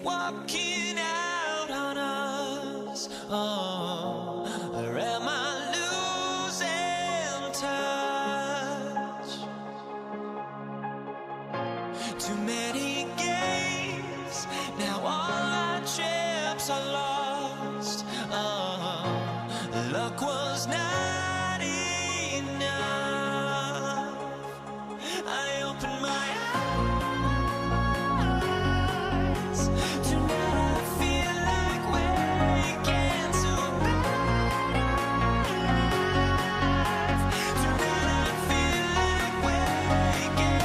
walking out on us? Oh, or am I losing touch? Too many games, now all our chips are lost. Oh, luck was not enough. I opened my eyes. Tonight I feel like waking to life. Tonight I feel like waking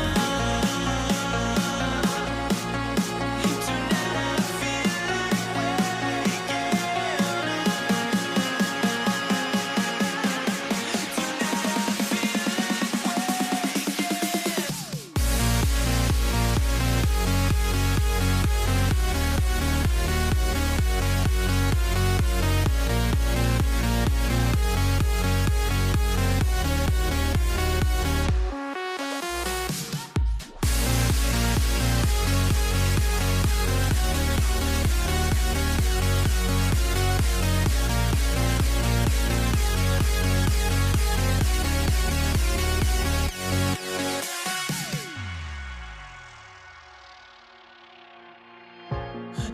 up. Tonight I feel like waking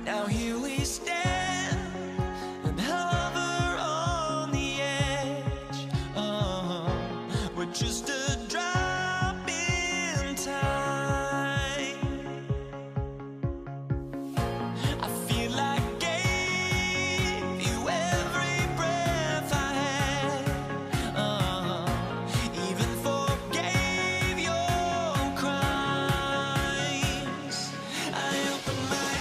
now here we stand and hover on the edge. Oh, we're just a drop in time. I feel like gave you every breath I had. Oh, even forgave your crimes. I opened my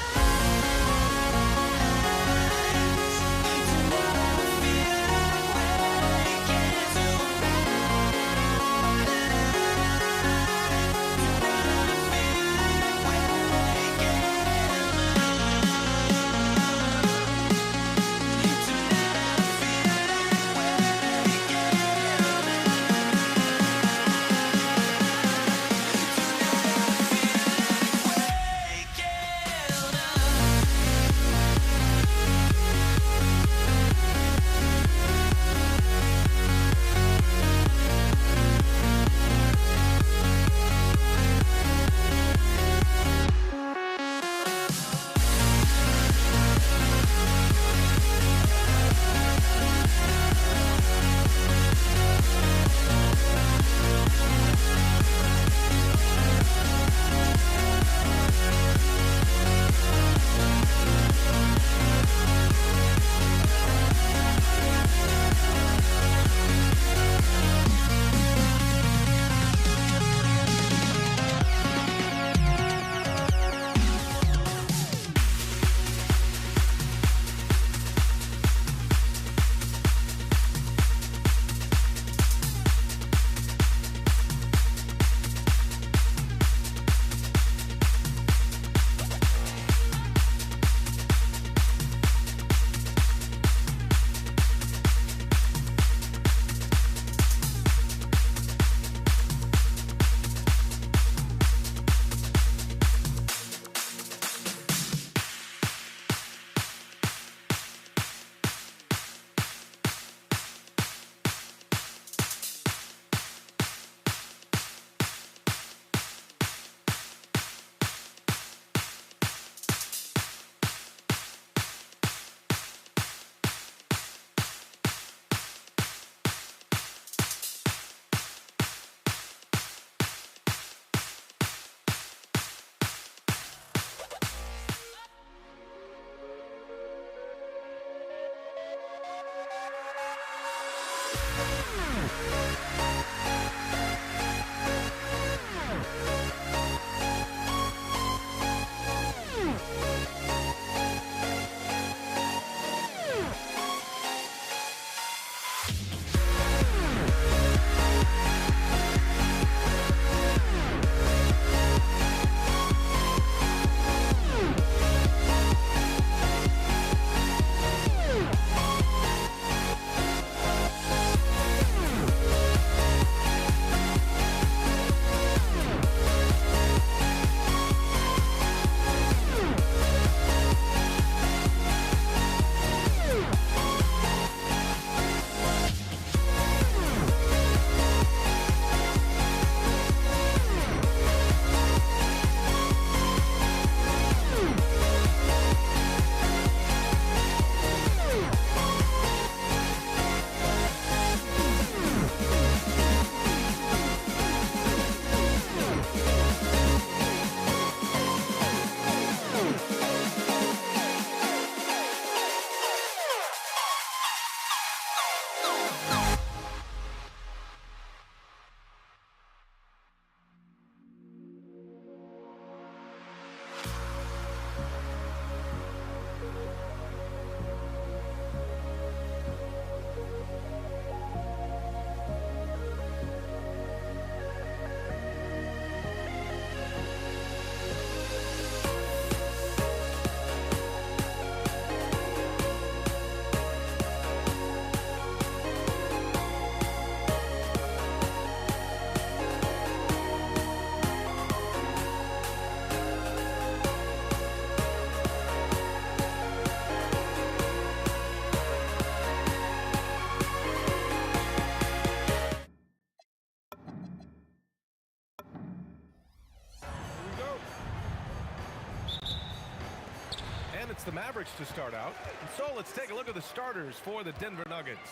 And it's the Mavericks to start out. So let's take a look at the starters for the Denver Nuggets.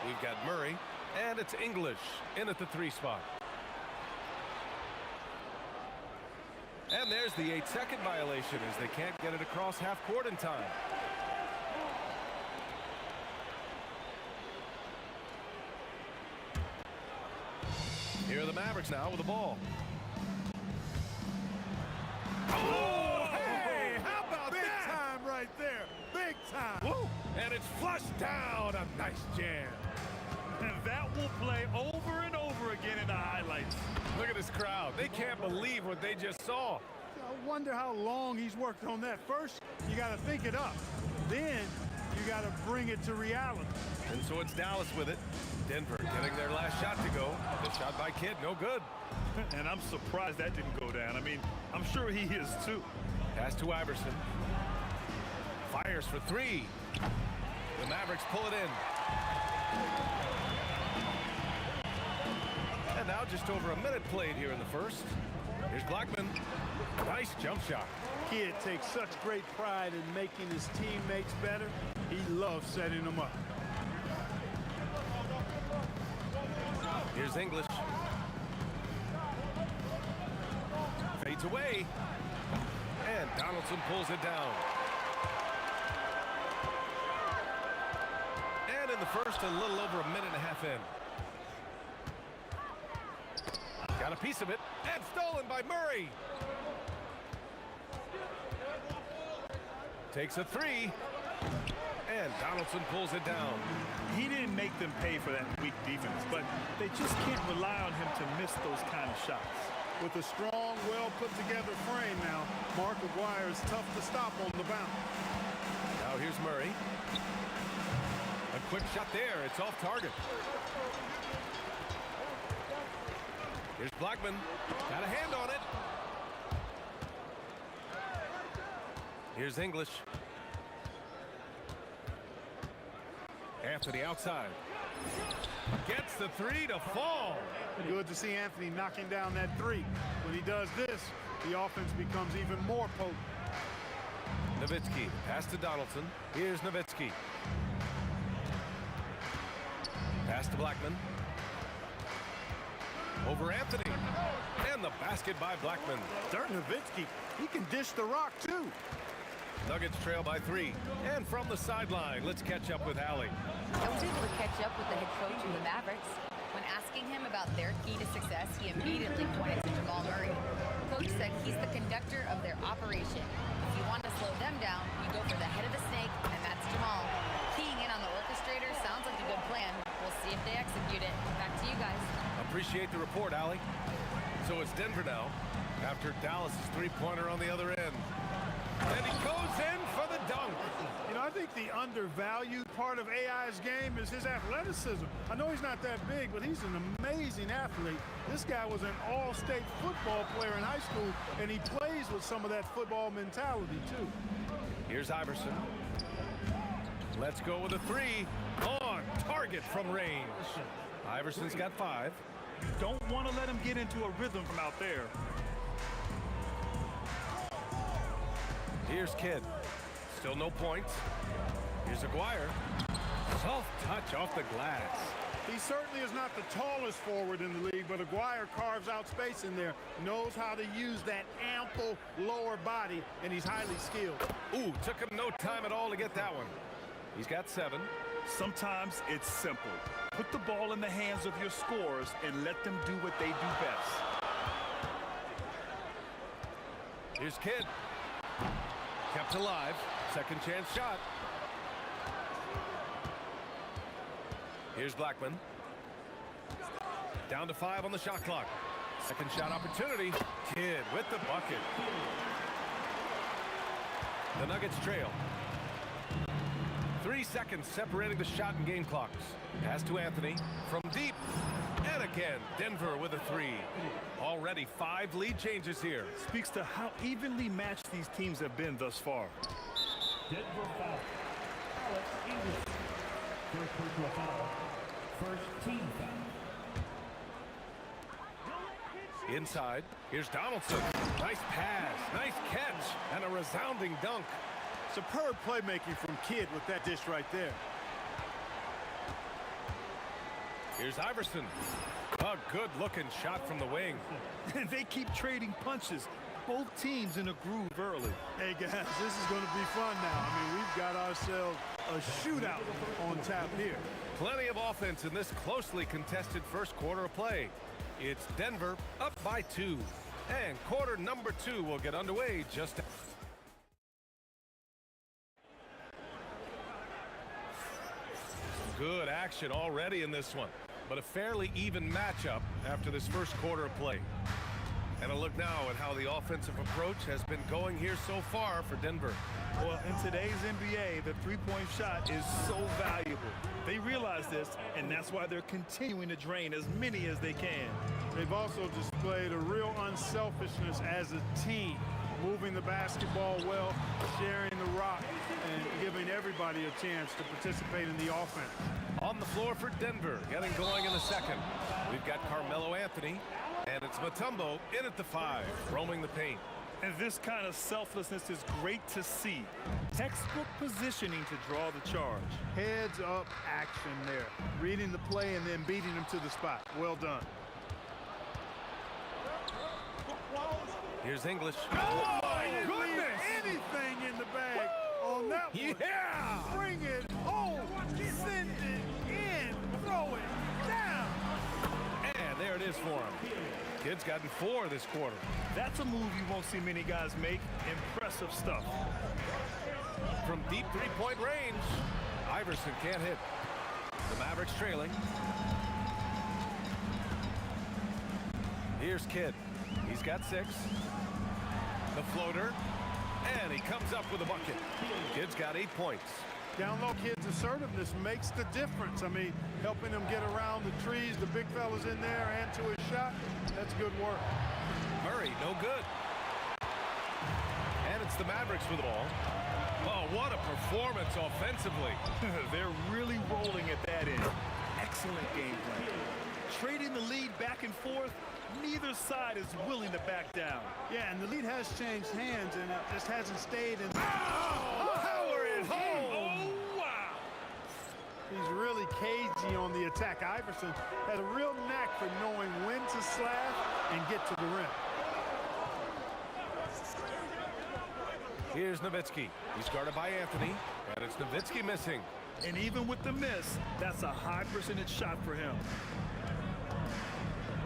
We've got Murray, and it's English in at the 3 spot. And there's the 8-second violation as they can't get it across half court in time. Here are the Mavericks now with the ball. Oh, hey, how about Big that? time right there. Big time. Woo. And it's flushed down. A nice jam. And that will play over and over again in the highlights. Look at this crowd. They can't believe what they just saw. I wonder how long he's worked on that. First, you got to think it up. Then, you got to bring it to reality. And so it's Dallas with it. Denver getting their last shot to go. The shot by Kidd, no good. And I'm surprised that didn't go down. I mean, I'm sure he is too. Pass to Iverson. Fires for 3. The Mavericks pull it in. And now just over a minute played here in the first. Here's Blackman. Nice jump shot. Kidd takes such great pride in making his teammates better. He loves setting them up. Here's English. Fades away. And Donaldson pulls it down. And in the first, a little over a minute and a half in. Got a piece of it. And stolen by Murray. Takes a 3. And Donaldson pulls it down. He didn't make them pay for that weak defense, but they just can't rely on him to miss those kind of shots. With a strong, well-put-together frame now, Mark Aguirre is tough to stop on the bounce. Now here's Murray. A quick shot there. It's off target. Here's Blackman. Got a hand on it. Here's English. Anthony outside. Gets the 3 to fall. Good to see Anthony knocking down that 3. When he does this, the offense becomes even more potent. Nowitzki. Pass to Donaldson. Here's Nowitzki. Pass to Blackman. Over Anthony. And the basket by Blackman. Dirk Nowitzki, he can dish the rock too. Nuggets trail by 3. And from the sideline, let's catch up with Allie. I was able to catch up with the head coach of the Mavericks. When asking him about their key to success, he immediately pointed to Jamal Murray. Coach said he's the conductor of their operation. If you want to slow them down, you go for the head of the snake, and that's Jamal. Keying in on the orchestrator sounds like a good plan. We'll see if they execute it. Back to you guys. Appreciate the report, Allie. So it's Denver now, after Dallas' 3-pointer on the other end. And he goes in for the dunk. You know, I think the undervalued part of AI's game is his athleticism. I know he's not that big, but he's an amazing athlete. This guy was an all-state football player in high school, and he plays with some of that football mentality, too. Here's Iverson. Let's go with a 3. On target from range. Iverson's got 5. Don't want to let him get into a rhythm from out there. Here's Kidd. Still no points. Here's Aguirre. Soft touch off the glass. He certainly is not the tallest forward in the league, but Aguirre carves out space in there, knows how to use that ample lower body, and he's highly skilled. Ooh, took him no time at all to get that one. He's got 7. Sometimes it's simple. Put the ball in the hands of your scorers and let them do what they do best. Here's Kidd. Kept alive. Second chance shot. Here's Blackman. Down to 5 on the shot clock. Second shot opportunity. Kidd with the bucket. The Nuggets trail. 3 seconds separating the shot and game clocks. Pass to Anthony from deep. And again, Denver with a 3. Already 5 lead changes here. Speaks to how evenly matched these teams have been thus far. Denver foul. Alex English. First personal foul. First team foul. Inside, here's Donaldson. Nice pass, nice catch, and a resounding dunk. Superb playmaking from Kidd with that dish right there. Here's Iverson. A good-looking shot from the wing. And they keep trading punches. Both teams in a groove early. Hey, guys, this is going to be fun now. I mean, we've got ourselves a shootout on tap here. Plenty of offense in this closely contested first quarter of play. It's Denver up by 2. And quarter number 2 will get underway just after. Good action already in this one, but a fairly even matchup after this first quarter of play. And a look now at how the offensive approach has been going here so far for Denver. Well, in today's NBA, the three-point shot is so valuable. They realize this, and that's why they're continuing to drain as many as they can. They've also displayed a real unselfishness as a team, moving the basketball well, sharing the rock, and giving everybody a chance to participate in the offense. On the floor for Denver, getting going in the second. We've got Carmelo Anthony, and it's Mutombo in at the 5, roaming the paint. And this kind of selflessness is great to see. Textbook positioning to draw the charge. Heads up action there. Reading the play and then beating him to the spot. Well done. Here's English. Oh, my goodness! Anything in the bag on that one. Yeah! Bring it home. Send it in. Throw it down. And there it is for him. Kid's gotten 4 this quarter. That's a move you won't see many guys make. Impressive stuff. From deep three-point range, Iverson can't hit. The Mavericks trailing. Here's Kidd. He's got 6. The floater. And he comes up with a bucket. Kidd's got 8 points. Down low, Kidd's assertiveness makes the difference. I mean, helping him get around the trees, the big fellas in there, and to his shot. That's good work. Murray, no good. And it's the Mavericks with the ball. Oh, what a performance offensively. They're really rolling at that end. Excellent game plan. Trading the lead back and forth, neither side is willing to back down. Yeah, and the lead has changed hands, and it just hasn't stayed in. Power at home. Oh, wow. He's really cagey on the attack. Iverson has a real knack for knowing when to slash and get to the rim. Here's Nowitzki. He's guarded by Anthony, and it's Nowitzki missing. And even with the miss, that's a high percentage shot for him.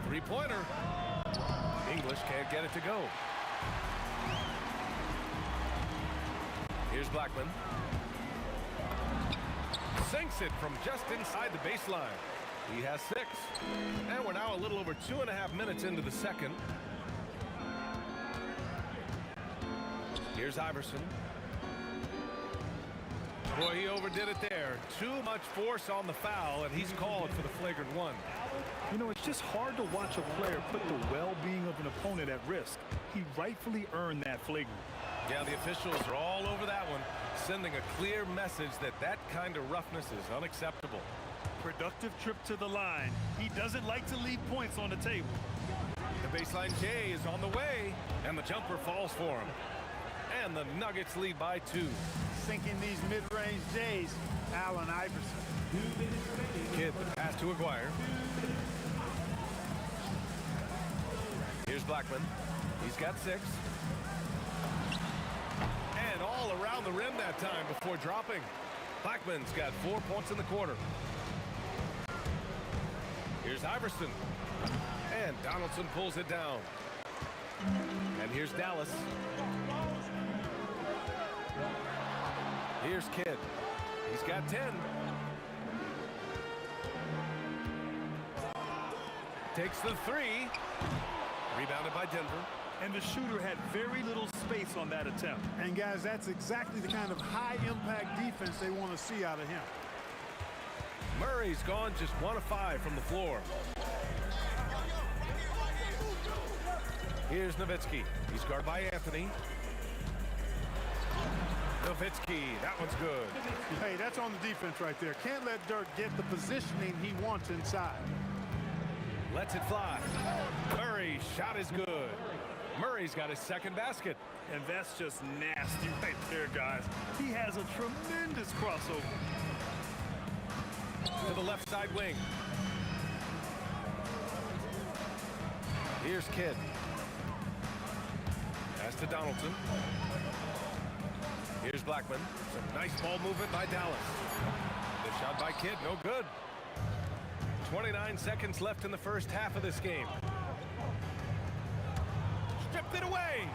Three-pointer. English can't get it to go. Here's Blackman. Sinks it from just inside the baseline. He has 6. And we're now a little over 2.5 minutes into the second. Here's Iverson. Boy, he overdid it there. Too much force on the foul, and he's called for the flagrant 1. You know, it's just hard to watch a player put the well-being of an opponent at risk. He rightfully earned that flagrant. Yeah, the officials are all over that one, sending a clear message that that kind of roughness is unacceptable. Productive trip to the line. He doesn't like to leave points on the table. The baseline J is on the way, and the jumper falls for him. And the Nuggets lead by 2. Sinking these mid-range J's, Allen Iverson. Kidd, the pass to Aguirre. Here's Blackman. He's got 6. And all around the rim that time before dropping. Blackman's got 4 points in the quarter. Here's Iverson. And Donaldson pulls it down. And here's Dallas. Here's Kidd. He's got 10. Takes the three. Rebounded by Denver. And the shooter had very little space on that attempt. And guys, that's exactly the kind of high-impact defense they want to see out of him. Murray's gone just 1 of 5 from the floor. Here's Nowitzki. He's guarded by Anthony. Nowitzki, that one's good. Hey, that's on the defense right there. Can't let Dirk get the positioning he wants inside. Lets it fly. Murray's shot is good. Murray's got his second basket. And that's just nasty right there, guys. He has a tremendous crossover. To the left side wing. Here's Kidd. Pass to Donaldson. Here's Blackman. Some nice ball movement by Dallas. The shot by Kidd, no good. 29 seconds left in the first half of this game. Stripped it away.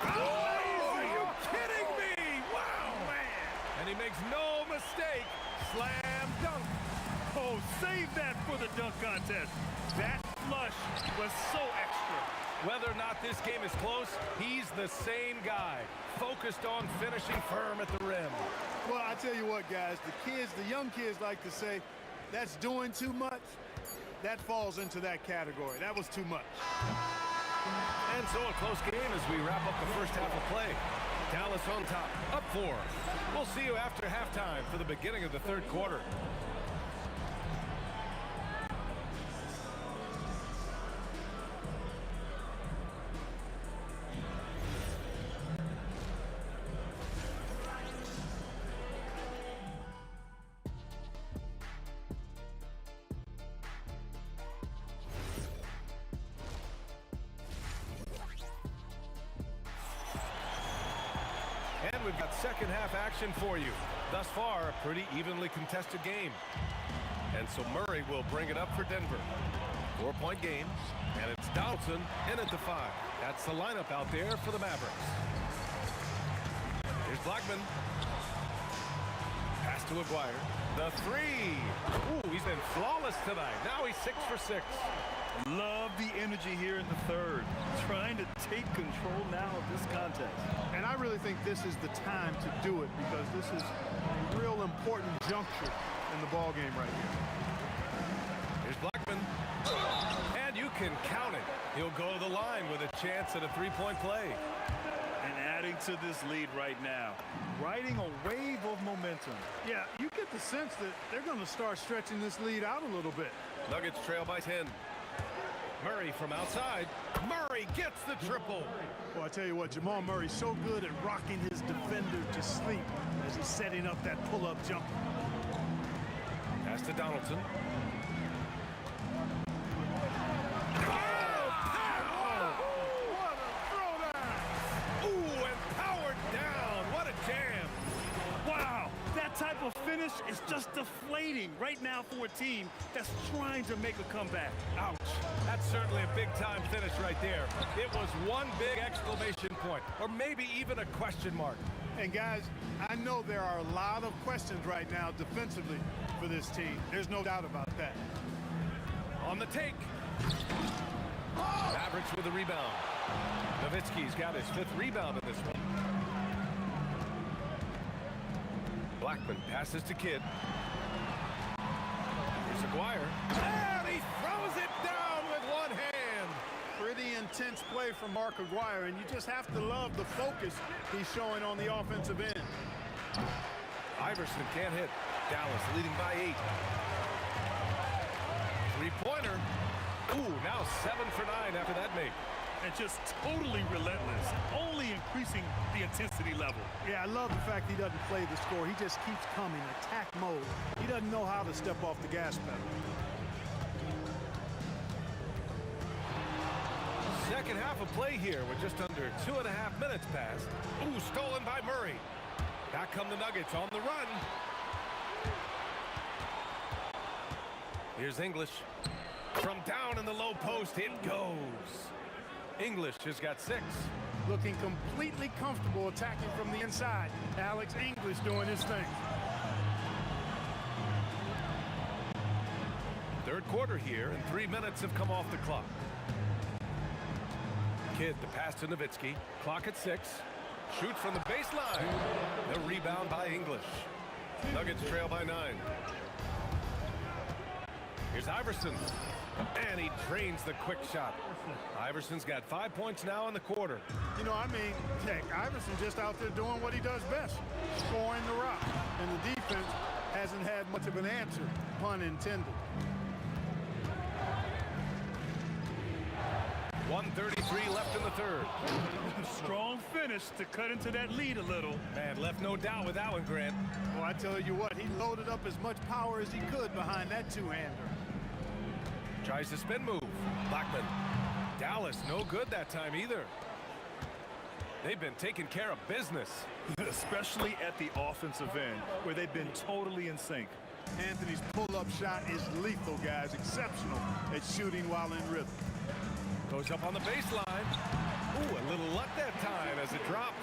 Oh, are you kidding me? Wow, man. And he makes no mistake. Slam dunk. Oh, save that for the dunk contest. That flush was so extra. Whether or not this game is close, he's the same guy, focused on finishing firm at the rim. Well, I tell you what, guys, the young kids like to say, that's doing too much. That falls into that category. That was too much. And so a close game as we wrap up the first half of play. Dallas on top, up 4. We'll see you after halftime for the beginning of the third quarter. And we've got second half action for you. Thus far, a pretty evenly contested game. And so Murray will bring it up for Denver. 4-point game, and it's Donaldson in at the 5. That's the lineup out there for the Mavericks. Here's Blackman. Pass to Aguirre. The 3. Ooh, he's been flawless tonight. Now he's 6 for 6. Love the energy here in the third. Trying to take control now of this contest. And I really think this is the time to do it because this is a real important juncture in the ball game right here. Here's Blackman. And you can count it. He'll go to the line with a chance at a 3-point play. And adding to this lead right now, riding a wave of momentum. Yeah, you get the sense that they're going to start stretching this lead out a little bit. Nuggets trail by 10. Murray from outside. Murray gets the triple. Well, I tell you what, Jamal Murray's so good at rocking his defender to sleep as he's setting up that pull-up jumper. Pass to Donaldson. Type of finish is just deflating right now for a team that's trying to make a comeback. Ouch. That's certainly a big-time finish right there. It was one big exclamation point, or maybe even a question mark. And guys, I know there are a lot of questions right now defensively for this team. There's no doubt about that. On the take. Mavericks with a rebound. Nowitzki's got his 5th rebound in this one. Blackman passes to Kidd. Here's Aguirre. And he throws it down with one hand. Pretty intense play from Mark Aguirre, and you just have to love the focus he's showing on the offensive end. Iverson can't hit. Dallas leading by 8. 3-pointer. Ooh, now 7 for 9 after that make. And just totally relentless, only increasing the intensity level. Yeah, I love the fact he doesn't play the score. He just keeps coming, attack mode. He doesn't know how to step off the gas pedal. Second half of play here with just under 2.5 minutes passed. Ooh, stolen by Murray. Back come the Nuggets on the run. Here's English. From down in the low post, it goes. English has got 6. Looking completely comfortable attacking from the inside. Alex English doing his thing. Third quarter here, and 3 minutes have come off the clock. Kidd, the pass to Nowitzki. Clock at 6. Shoots from the baseline. The rebound by English. Nuggets trail by 9. Here's Iverson. And he drains the quick shot. Iverson's got 5 points now in the quarter. You know, I mean, heck, Iverson just out there doing what he does best, scoring the rock. And the defense hasn't had much of an answer, pun intended. 1:33 left in the third. Strong finish to cut into that lead a little. Man, left no doubt with that one, Grant. Well, I tell you what, he loaded up as much power as he could behind that two-hander. Tries the spin move. Blackman. Dallas, no good that time either. They've been taking care of business. Especially at the offensive end, where they've been totally in sync. Anthony's pull-up shot is lethal, guys. Exceptional at shooting while in rhythm. Goes up on the baseline. Ooh, a little luck that time as it drops.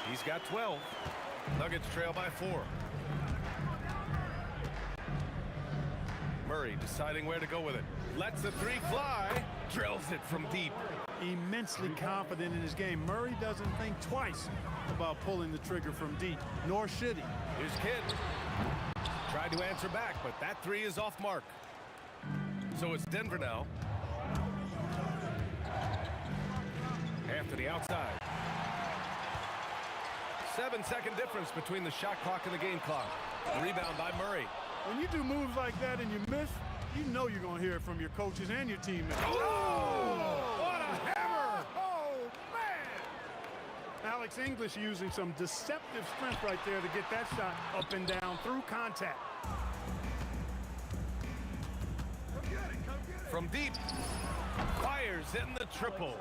He's got 12. Nuggets trail by 4. Murray deciding where to go with it. Lets the 3 fly. Drills it from deep. Immensely confident in his game. Murray doesn't think twice about pulling the trigger from deep, nor should he. Here's Kidd. Tried to answer back, but that 3 is off mark. So it's Denver now. Anthony outside. 7-second difference between the shot clock and the game clock. Rebound by Murray. When you do moves like that and you miss, you know you're going to hear it from your coaches and your teammates. Oh! What a hammer! Oh, man! Alex English using some deceptive strength right there to get that shot up and down through contact. From deep. Fires in the triple.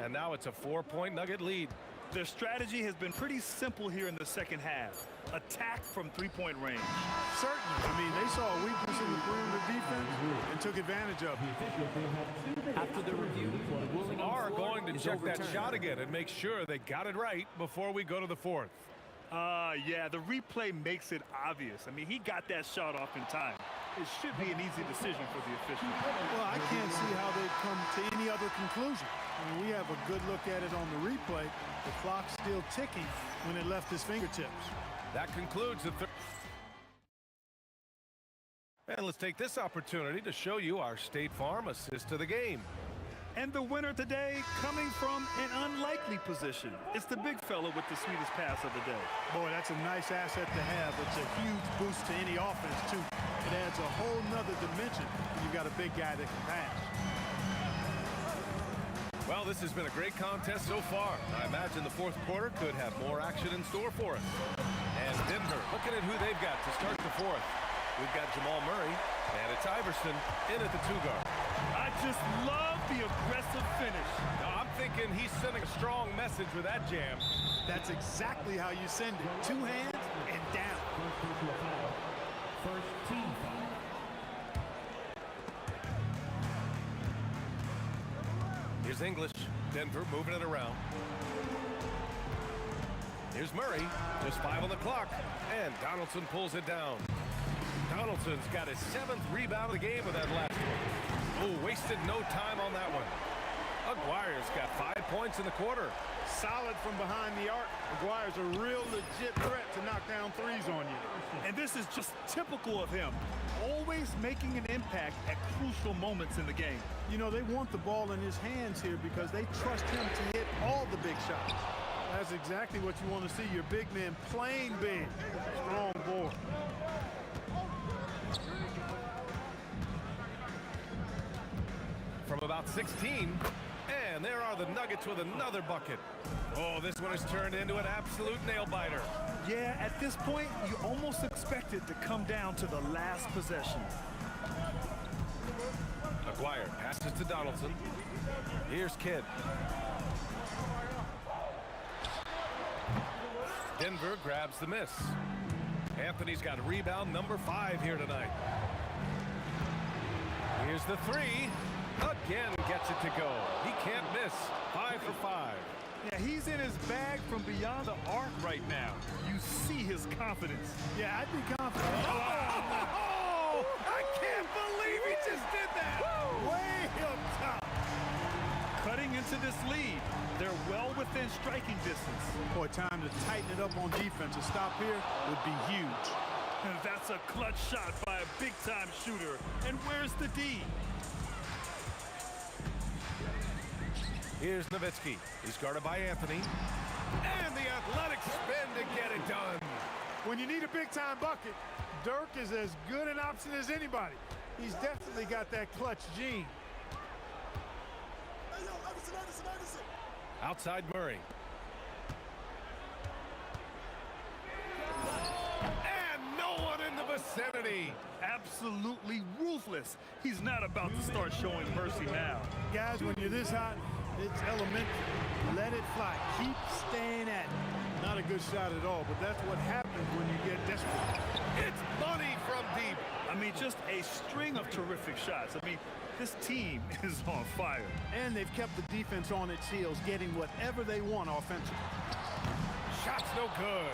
And now it's a 4-point Nugget lead. Their strategy has been pretty simple here in the second half. Attack from 3-point range. Certainly. I mean, they saw a weakness in the perimeter defense and took advantage of it. After the review, the ruling Are on going to is check that overturned. shot again and make sure they got it right before we go to the 4th. Yeah, the replay makes it obvious. I mean, he got that shot off in time. It should be an easy decision for the official. Well, I can't see how they'd come to any other conclusion. I mean, we have a good look at it on the replay. The clock's still ticking when it left his fingertips. That concludes the third. And let's take this opportunity to show you our State Farm assist to the game. And the winner today coming from an unlikely position. It's the big fella with the sweetest pass of the day. Boy, that's a nice asset to have. It's a huge boost to any offense, too. It adds a whole nother dimension when you've got a big guy that can pass. Well, this has been a great contest so far. I imagine the 4th quarter could have more action in store for us. And Denver looking at who they've got to start the 4th. We've got Jamal Murray, and it's Iverson in at the 2-guard. I just love the aggressive finish. Now, I'm thinking he's sending a strong message with that jam. That's exactly how you send it. 2 hands and down. First team foul. Here's English. Denver moving it around. Here's Murray. Just 5 on the clock. And Donaldson pulls it down. Donaldson's got his 7th rebound of the game with that last one. Oh, wasted no time on that one. Aguirre's got 5 points in the quarter. Solid from behind the arc. Aguirre's a real legit threat to knock down threes on you. And this is just typical of him. Always making an impact at crucial moments in the game. You know, they want the ball in his hands here because they trust him to hit all the big shots. That's exactly what you want to see, your big man playing big. Strong board. From about 16, and there are the Nuggets with another bucket. Oh, this one has turned into an absolute nail-biter. Yeah, at this point, you almost expect it to come down to the last possession. Aguirre passes to Donaldson. Here's Kidd. Denver grabs the miss. Anthony's got rebound number 5 here tonight. Here's the 3. Again gets it to go. He can't miss. 5 for 5. Yeah, he's in his bag from beyond the arc right now. You see his confidence. Yeah, I'd be confident. Oh, I can't believe he just did that. Way up top. Cutting into this lead. They're well within striking distance. Boy, time to tighten it up on defense. A stop here would be huge. And that's a clutch shot by a big-time shooter. And where's the D? Here's Nowitzki. He's guarded by Anthony. And the athletic spin to get it done. When you need a big-time bucket, Dirk is as good an option as anybody. He's definitely got that clutch gene. Outside Murray. And no one in the vicinity. Absolutely ruthless. He's not about to start showing mercy now. Guys, when you're this hot, it's elementary. Let it fly. Keep staying at it. Not a good shot at all, but that's what happens when you get desperate. It's money from deep. I mean, just a string of terrific shots. I mean, this team is on fire. And they've kept the defense on its heels, getting whatever they want offensively. Shot's no good.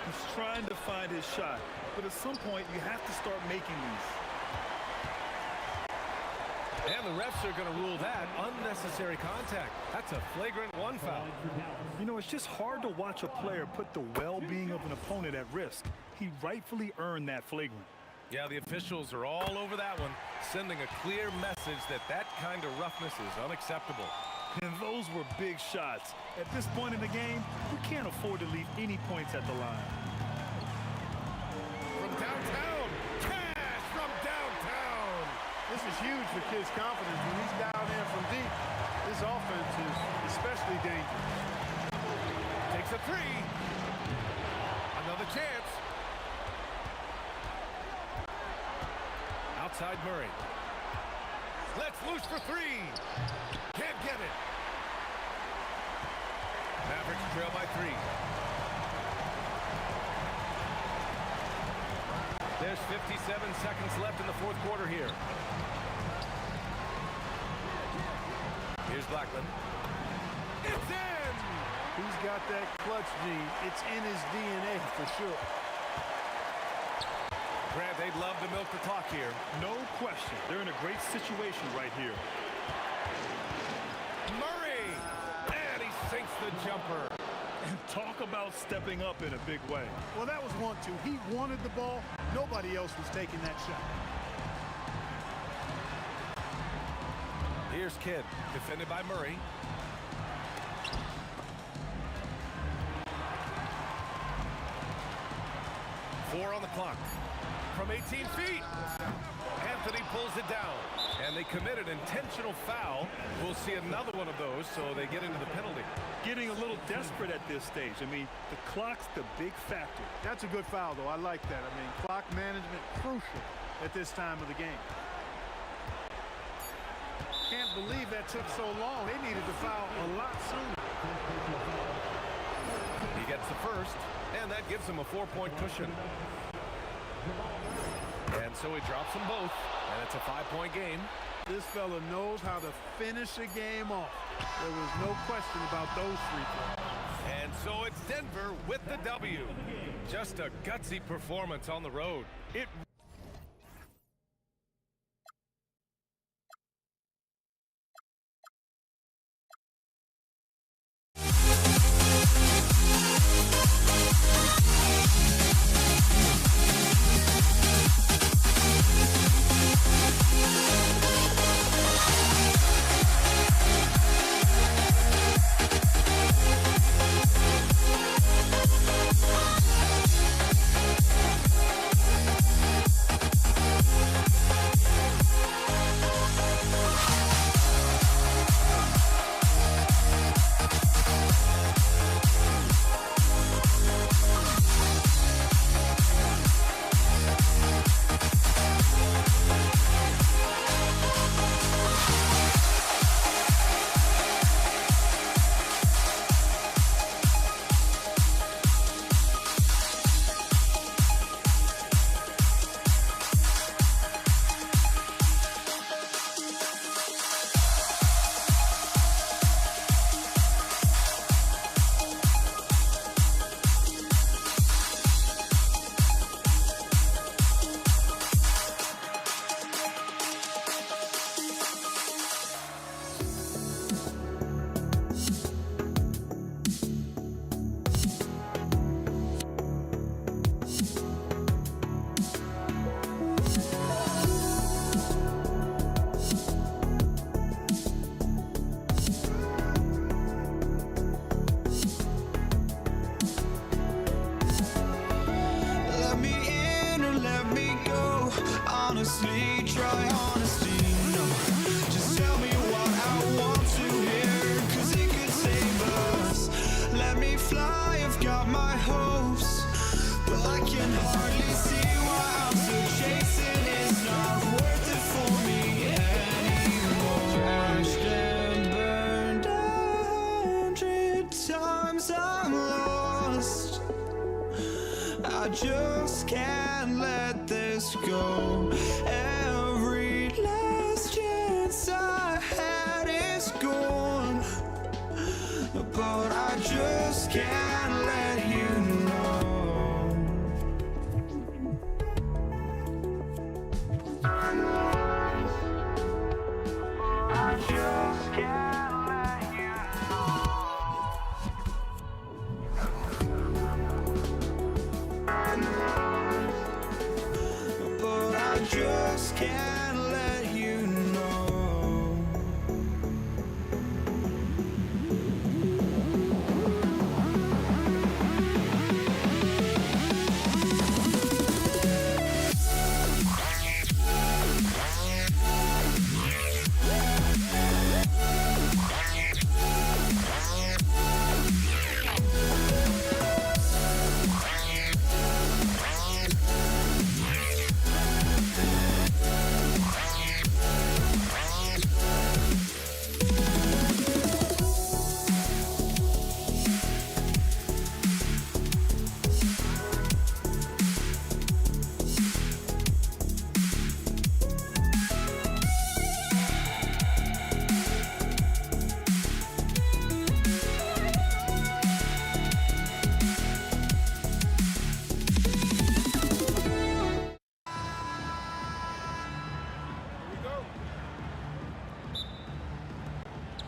He's trying to find his shot, but at some point, you have to start making these. And the refs are going to rule that unnecessary contact. That's a flagrant 1 foul. You know, it's just hard to watch a player put the well-being of an opponent at risk. He rightfully earned that flagrant. Yeah, the officials are all over that one, sending a clear message that that kind of roughness is unacceptable. And those were big shots. At this point in the game, we can't afford to leave any points at the line. From downtown, cash from downtown. This is huge for Kidd's confidence. When he's down there from deep, this offense is especially dangerous. Takes a 3. Another chance. Outside Murray. Let's loose for 3. Can't get it. Mavericks trail by 3. There's 57 seconds left in the 4th quarter here. Here's Blackman. It's in! He's got that clutch gene. It's in his DNA for sure. Grant, they'd love to milk the clock here. No question. They're in a great situation right here. Murray! And he sinks the jumper. And talk about stepping up in a big way. Well, that was 1-2. He wanted the ball. Nobody else was taking that shot. Here's Kidd, defended by Murray. Four on the clock. From 18 feet. Anthony pulls it down. And they commit an intentional foul. We'll see another one of those, so they get into the penalty. Getting a little desperate at this stage. I mean, the clock's the big factor. That's a good foul, though. I like that. I mean, clock management crucial at this time of the game. Can't believe that took so long. They needed to foul a lot sooner. He gets the first, and that gives him a 4-point cushion. And so he drops them both, and it's a 5-point game. This fella knows how to finish a game off. There was no question about those 3 points. And so it's Denver with the W. Just a gutsy performance on the road. It let me in or let me go. Honestly, try honesty. No, just tell me what I want to hear, 'cause it could save us. Let me fly, I've got my hopes, but I can hardly see why I'm still chasing. It's not worth it for me anymore. Crashed and burned 100 times I'm lost. I just can't let this go. Every last chance I had is gone, but I just can't let you know. I just can't let you know. But I just can't let you know.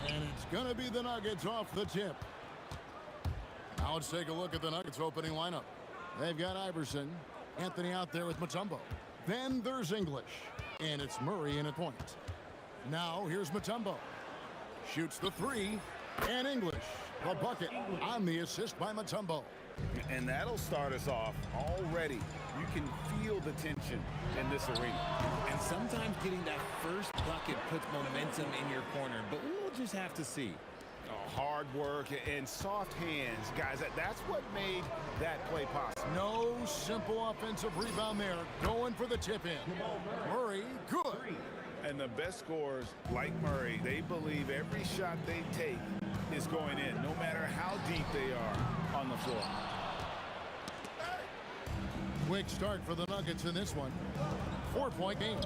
And it's going to be the Nuggets off the tip. Now let's take a look at the Nuggets opening lineup. They've got Iverson, Anthony out there with Mutombo. Then there's English, and it's Murray in at point. Now here's Mutombo. Shoots the three, and English, the bucket on the assist by Mutombo. And that'll start us off already. You can feel the tension in this arena. And sometimes getting that first bucket puts momentum in your corner, but we'll just have to see. Hard work and soft hands, guys. That's what made that play possible. No simple offensive rebound there. Going for the tip in. Murray, good. And the best scorers, like Murray, they believe every shot they take is going in, no matter how deep they are on the floor. Quick start for the Nuggets in this one. 4-point game.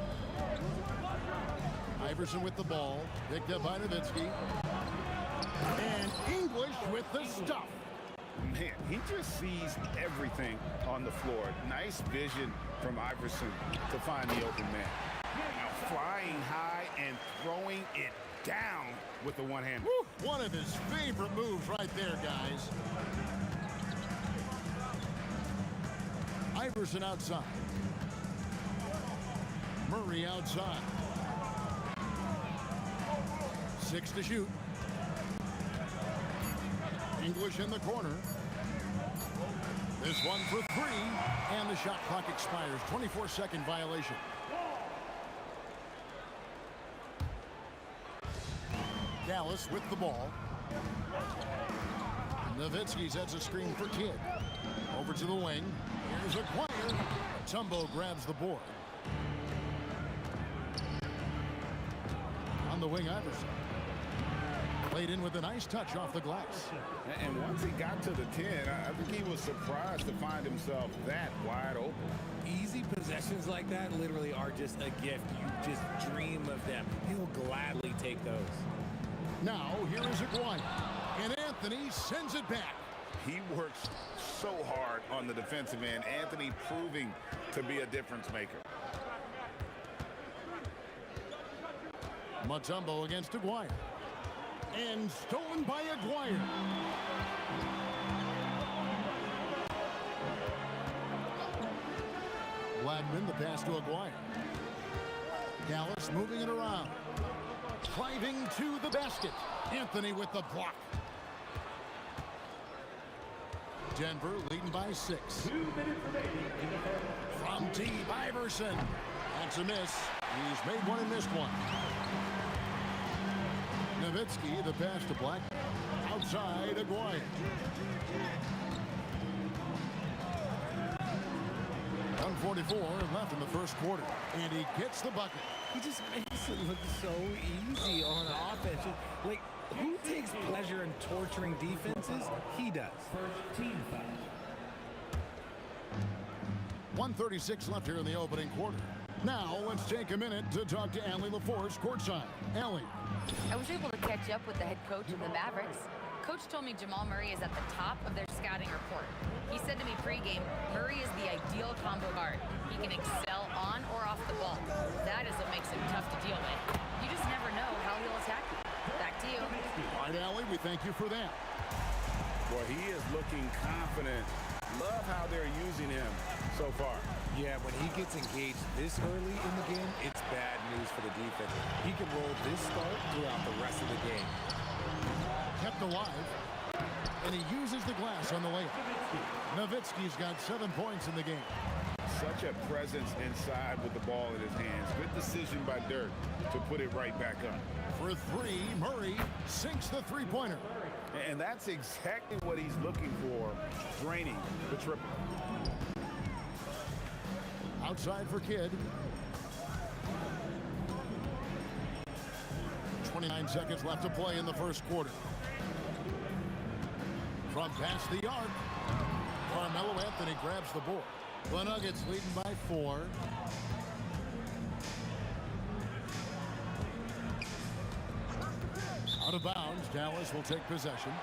Iverson with the ball. Picked up by Nowitzki. And English with the stuff. Man, he just sees everything on the floor. Nice vision from Iverson to find the open man. Now flying high and throwing it down with the one hand. One of his favorite moves right there, guys. Iverson outside. Murray outside. 6 to shoot. English in the corner. This one for 3, and the shot clock expires. 24-second violation. Dallas with the ball. Nowitzki sets a screen for Kidd. Over to the wing. Here's Aguirre. Mutombo grabs the board. On the wing, Iverson. Played in with a nice touch off the glass. And once he got to the 10, I think he was surprised to find himself that wide open. Easy possessions like that literally are just a gift. You just dream of them. He will gladly take those. Now, here is Aguirre. And Anthony sends it back. He works so hard on the defensive end. Anthony proving to be a difference maker. Mutombo against Aguirre. And stolen by Aguirre. Gladman, the pass to Aguirre. Dallas moving it around. Driving to the basket. Anthony with the block. Denver leading by 6. 2 minutes remaining in the first. deep, Iverson. That's a miss. He's made one and missed one. Nowitzki, the pass to Black. Outside, Aguirre. 1:44 left in the first quarter. And he gets the bucket. He just makes it look so easy on offense. Like, who takes pleasure in torturing defenses? He does. First team foul. 1:36 left here in the opening quarter. Now, let's take a minute to talk to Allie LaForce courtside. Allie. I was able to catch up with the head coach of the Mavericks. Coach told me Jamal Murray is at the top of their scouting report. He said to me pregame, Murray is the ideal combo guard. He can excel on or off the ball. That is what makes him tough to deal with. You just never know how he'll attack you. Back to you. All right, Allie, we thank you for that. Well, he is looking confident. Love how they're using him so far. Yeah, when he gets engaged this early in the game, it's bad news for the defense. He can roll this start throughout the rest of the game. Kept alive, and he uses the glass on the layup. Nowitzki's got 7 points in the game. Such a presence inside with the ball in his hands. Good decision by Dirk to put it right back up. For three, Murray sinks the three-pointer. And that's exactly what he's looking for, draining the triple. Outside for Kidd. 29 seconds left to play in the first quarter. From past the arc, Carmelo Anthony grabs the board. The Nuggets leading by 4. Out of bounds, Dallas will take possession.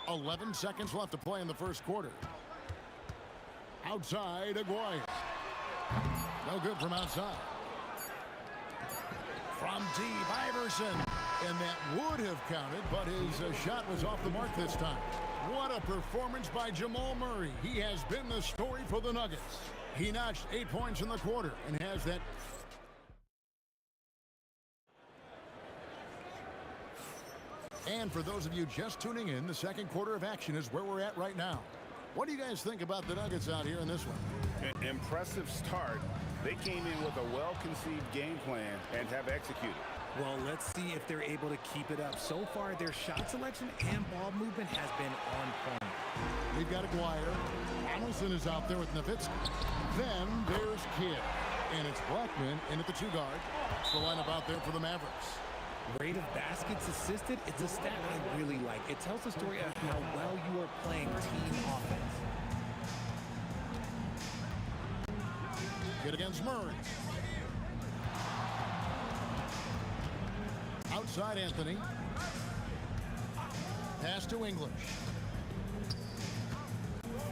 "11 seconds left to play in the first quarter. Outside, Aguirre. No good from outside. From deep, Iverson. And that would have counted, but his shot was off the mark this time. What a performance by Jamal Murray. He has been the story for the Nuggets. He notched 8 points in the quarter and has that. And for those of you just tuning in, the second quarter of action is where we're at right now. What do you guys think about the Nuggets out here in this one? An impressive start. They came in with a well-conceived game plan and have executed. Well, let's see if they're able to keep it up. So far, their shot selection and ball movement has been on point. We've got Aguirre. Allison is out there with Nowitzki. Then there's Kidd. And it's Blackman in at the 2-guard. That's the lineup out there for the Mavericks. Rate of baskets assisted, it's a stat I really like. It tells the story of how well you are playing team offense. Kidd against Murray. Outside Anthony. Pass to English.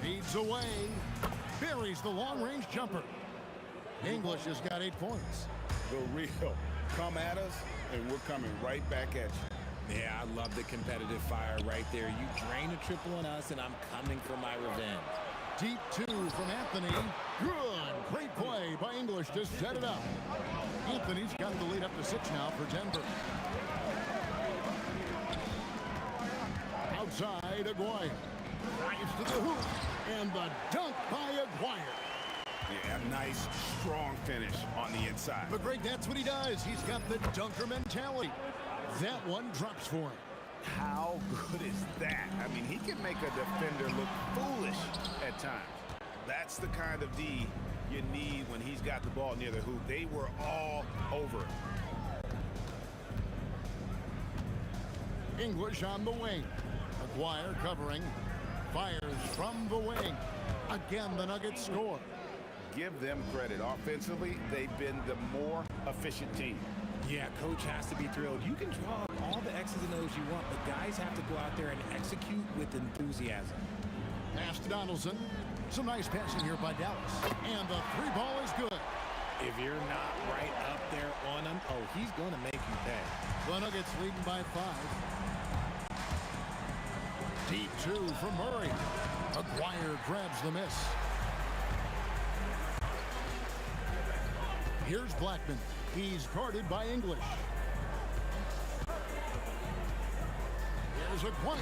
Feeds away. Buries the long-range jumper. English has got 8 points. The real. Come at us, and we're coming right back at you. Yeah, I love the competitive fire right there. You drain a triple on us, and I'm coming for my revenge. Deep 2 from Anthony. Good. Great play by English to set it up. Anthony's got the lead up to 6 now for Denver. Outside, Aguirre. Drives to the hoop. And the dunk by Aguirre. Yeah, nice, strong finish on the inside. But Greg, that's what he does. He's got the dunker mentality. That one drops for him. How good is that? I mean, he can make a defender look foolish at times. That's the kind of D you need when he's got the ball near the hoop. They were all over it. English on the wing. Aguirre covering. Fires from the wing. Again, the Nuggets score. Give them credit. Offensively, they've been the more efficient team. Yeah, coach has to be thrilled. You can draw up all the X's and O's you want, but guys have to go out there and execute with enthusiasm. Pass to Donaldson. Some nice passing here by Dallas. And the 3 ball is good. If you're not right up there on him, oh, he's going to make you pay. The Nuggets leading by 5. Deep 2 from Murray. Aguirre grabs the miss. Here's Blackman. He's guarded by English. Here's Aguirre.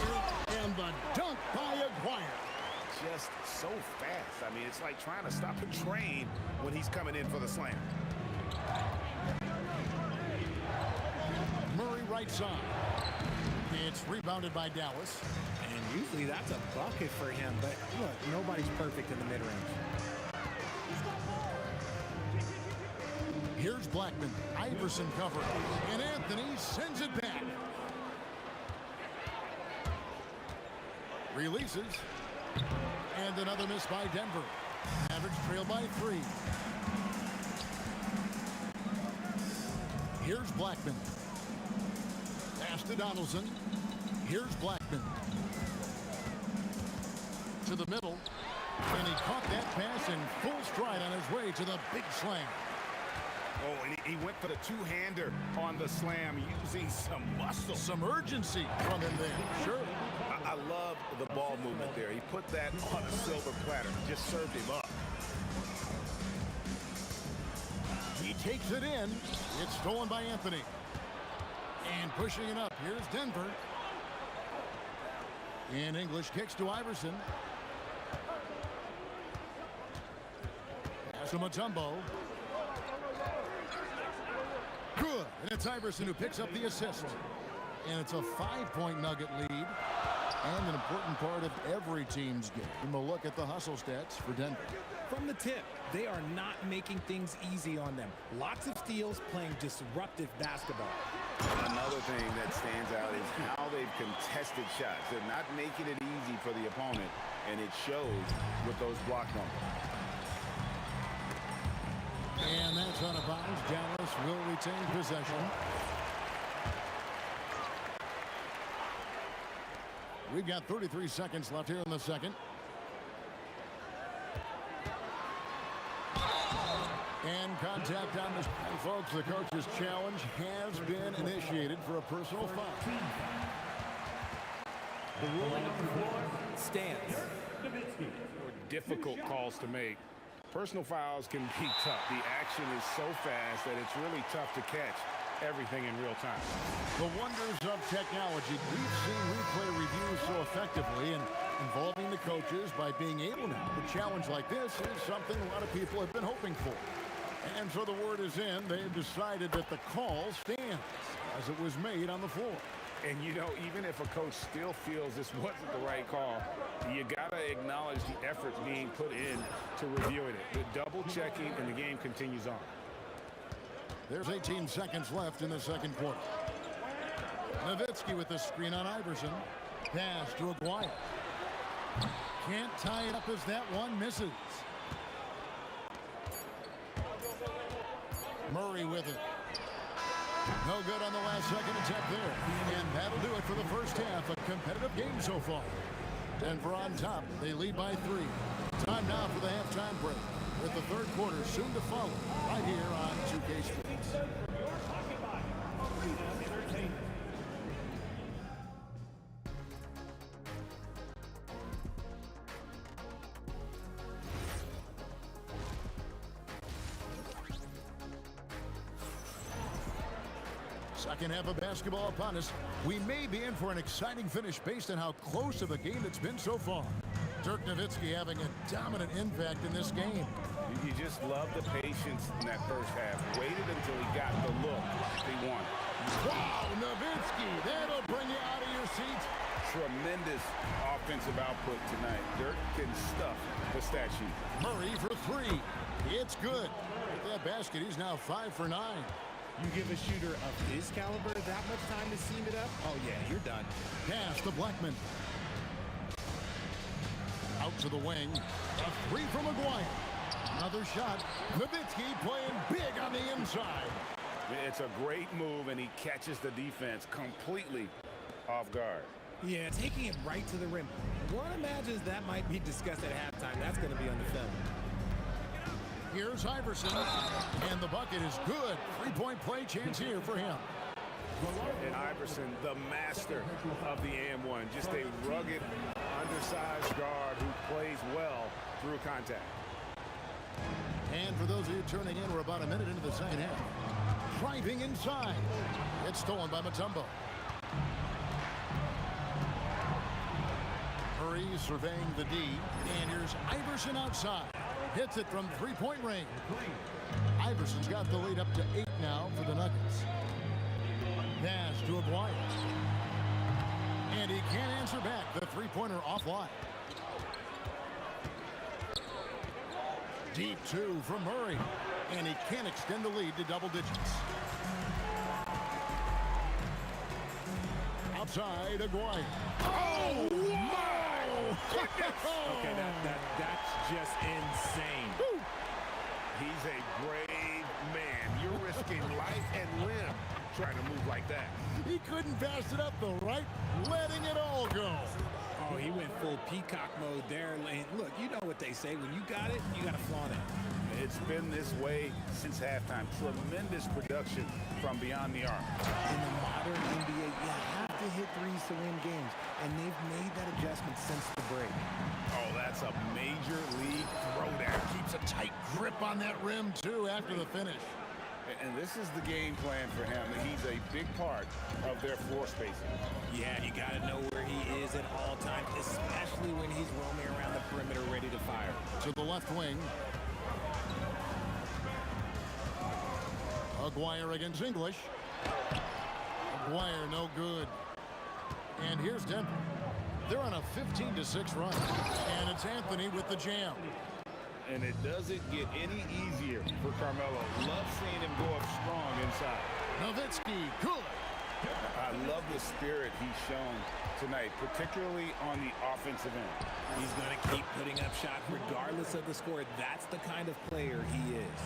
And the dunk by like trying to stop a train when he's coming in for the slam. Murray right side. It's rebounded by Dallas. And usually that's a bucket for him, but look, nobody's perfect in the mid-range. Here's Blackman. Iverson covering. And Anthony sends it back. Releases. And another miss by Denver. Mavericks trail by 3. Here's Blackman. Pass to Donaldson. Here's Blackman. To the middle. And he caught that pass in full stride on his way to the big slam. Oh, and he went for the two-hander on the slam using some muscle. Some urgency from him there. Sure. I love the ball movement there. He put that on a silver platter. Just served him up. He takes it in. It's stolen by Anthony. And pushing it up. Here's Denver. And English kicks to Iverson. Pass to Mutombo. Good. And it's Iverson who picks up the assist. And it's a 5-point Nugget lead. And an important part of every team's game. And we'll look at the hustle stats for Denver. From the tip, they are not making things easy on them. Lots of steals, playing disruptive basketball. Another thing that stands out is how they've contested shots. They're not making it easy for the opponent, and it shows with those block numbers. And that's out of bounds. Dallas will retain possession. We've got 33 seconds left here in the second. And contact on this. And folks, the coach's challenge has been initiated for a personal foul. The ruling on the floor stands. Difficult calls to make. Personal fouls can be tough. The action is so fast that it's really tough to catch everything in real time. The wonders of technology. We've seen replay reviews so effectively and involving the coaches by being able now. A challenge like this is something a lot of people have been hoping for. And so the word is in. They've decided that the call stands as it was made on the floor. And, you know, even if a coach still feels this wasn't the right call, you got to acknowledge the efforts being put in to reviewing it. The double checking, and the game continues on. There's 18 seconds left in the second quarter. Nowitzki with the screen on Iverson. Pass to Aguirre. Can't tie it up as that one misses. Murray with it. No good on the last second attempt there. And that'll do it for the first half. A competitive game so far. Denver on top. They lead by 3. Time now for the halftime break, with the third quarter soon to follow right here on 2K Sports. Second half of basketball upon us. We may be in for an exciting finish based on how close of a game it's been so far. Dirk Nowitzki having a dominant impact in this game. You just love the patience in that first half. Waited until he got the look he wanted. Wow, Nowitzki, that'll bring you out of your seat. Tremendous offensive output tonight. Dirk can stuff the stat sheet. Murray for 3. It's good. With that basket, he's now 5 for 9. You give a shooter of his caliber that much time to seam it up? Oh, yeah, you're done. Pass to Blackman. Out to the wing. A 3 from Aguirre. Another shot. Nowitzki playing big on the inside. It's a great move, and he catches the defense completely off guard. Yeah, taking it right to the rim. One imagines that might be discussed at halftime. That's going to be on the film. Here's Iverson, and the bucket is good. 3-point play chance here for him. And Iverson, the master of the and-one. Just a rugged, undersized guard who plays well through contact. And for those of you turning in, we're about a minute into the second half. Driving inside. It's stolen by Mutombo. Murray surveying the D. And here's Iverson outside. Hits it from three-point range. Iverson's got the lead up to 8 now for the Nuggets. Pass to Aguirre. And he can't answer back. The three-pointer offline. Deep 2 from Murray. And he can't extend the lead to double digits. Outside, Aguirre. Oh, my goodness! Okay, that's just insane. Woo. He's a brave man. You're risking life and limb trying to move like that. He couldn't pass it up though, right? Letting it all go. Oh, he went full peacock mode there. And look, you know what they say. When you got it, you got to flaunt it. It's been this way since halftime. Tremendous production from beyond the arc. In the modern NBA, you have to hit threes to win games, and they've made that adjustment since the break. Oh, that's a major league throwdown. Keeps a tight grip on that rim, too, after the finish. And this is the game plan for him. He's a big part of their floor spacing. Yeah, you got to know where he is at all times, especially when he's roaming around the perimeter ready to fire. To the left wing. Aguirre against English. Aguirre no good. And here's Denver. They're on a 15-6 run. And it's Anthony with the jam. And it doesn't get any easier for Carmelo. Love seeing him go up strong inside. Nowitzki, good. I love the spirit he's shown tonight, particularly on the offensive end. He's going to keep putting up shots regardless of the score. That's the kind of player he is.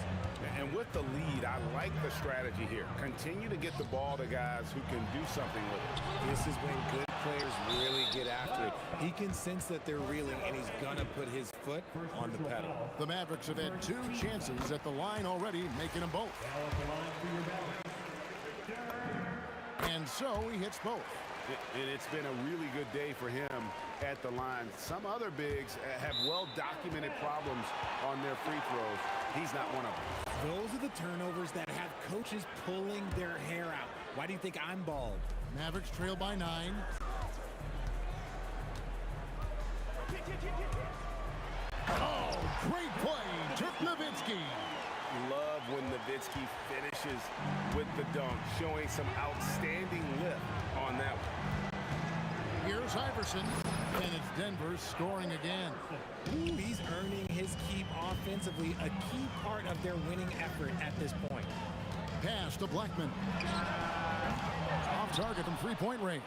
And with the lead, I like the strategy here. Continue to get the ball to guys who can do something with it. This is when good players really get after it. He can sense that they're reeling, and he's going to put his foot on the pedal. The Mavericks have had 2 chances at the line already, making them both. And so he hits both. And it's been a really good day for him at the line. Some other bigs have well-documented problems on their free throws. He's not one of them. Those are the turnovers that have coaches pulling their hair out. Why do you think I'm bald? Mavericks trail by 9. Oh, great play. Dirk Nowitzki. Love when Nowitzki finishes with the dunk, showing some outstanding lift on that one. Here's Iverson, and it's Denver scoring again. Ooh, he's earning his keep offensively, a key part of their winning effort at this point. Pass to Blackman. Off target from three-point range.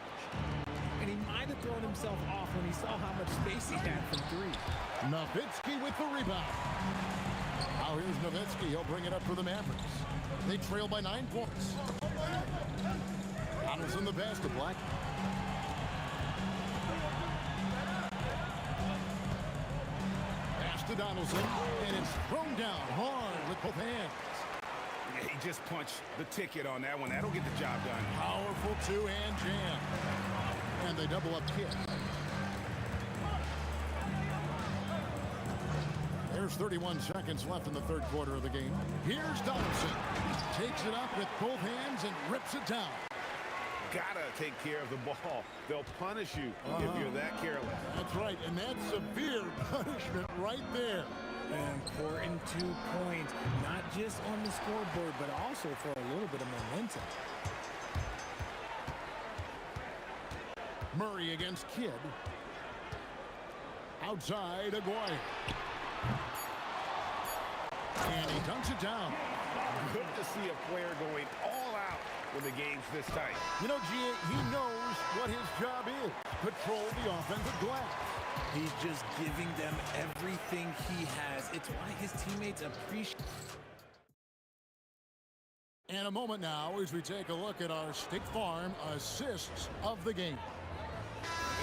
And he might have thrown himself off when he saw how much space he had from 3. Nowitzki with the rebound. Now here's Nowitzki. He'll bring it up for the Mavericks. They trail by 9 points. Donaldson the pass to Black. Pass to Donaldson, and it's thrown down hard with both hands. Yeah, he just punched the ticket on that one. That'll get the job done. Powerful two-hand jam. And they double up Kidd. There's 31 seconds left in the third quarter of the game. Here's Donaldson. Takes it up with both hands and rips it down. Gotta take care of the ball. They'll punish you if you're that careless. That's right, and that's severe punishment right there. An important 2 points, not just on the scoreboard, but also for a little bit of momentum. Murray against Kidd. Outside, Aguirre. And he dunks it down. Good to see a player going all out when the game's this tight. You know, G.A., he knows what his job is. Patrol the offensive glass. He's just giving them everything he has. It's why his teammates appreciate. And a moment now as we take a look at our State Farm assists of the game.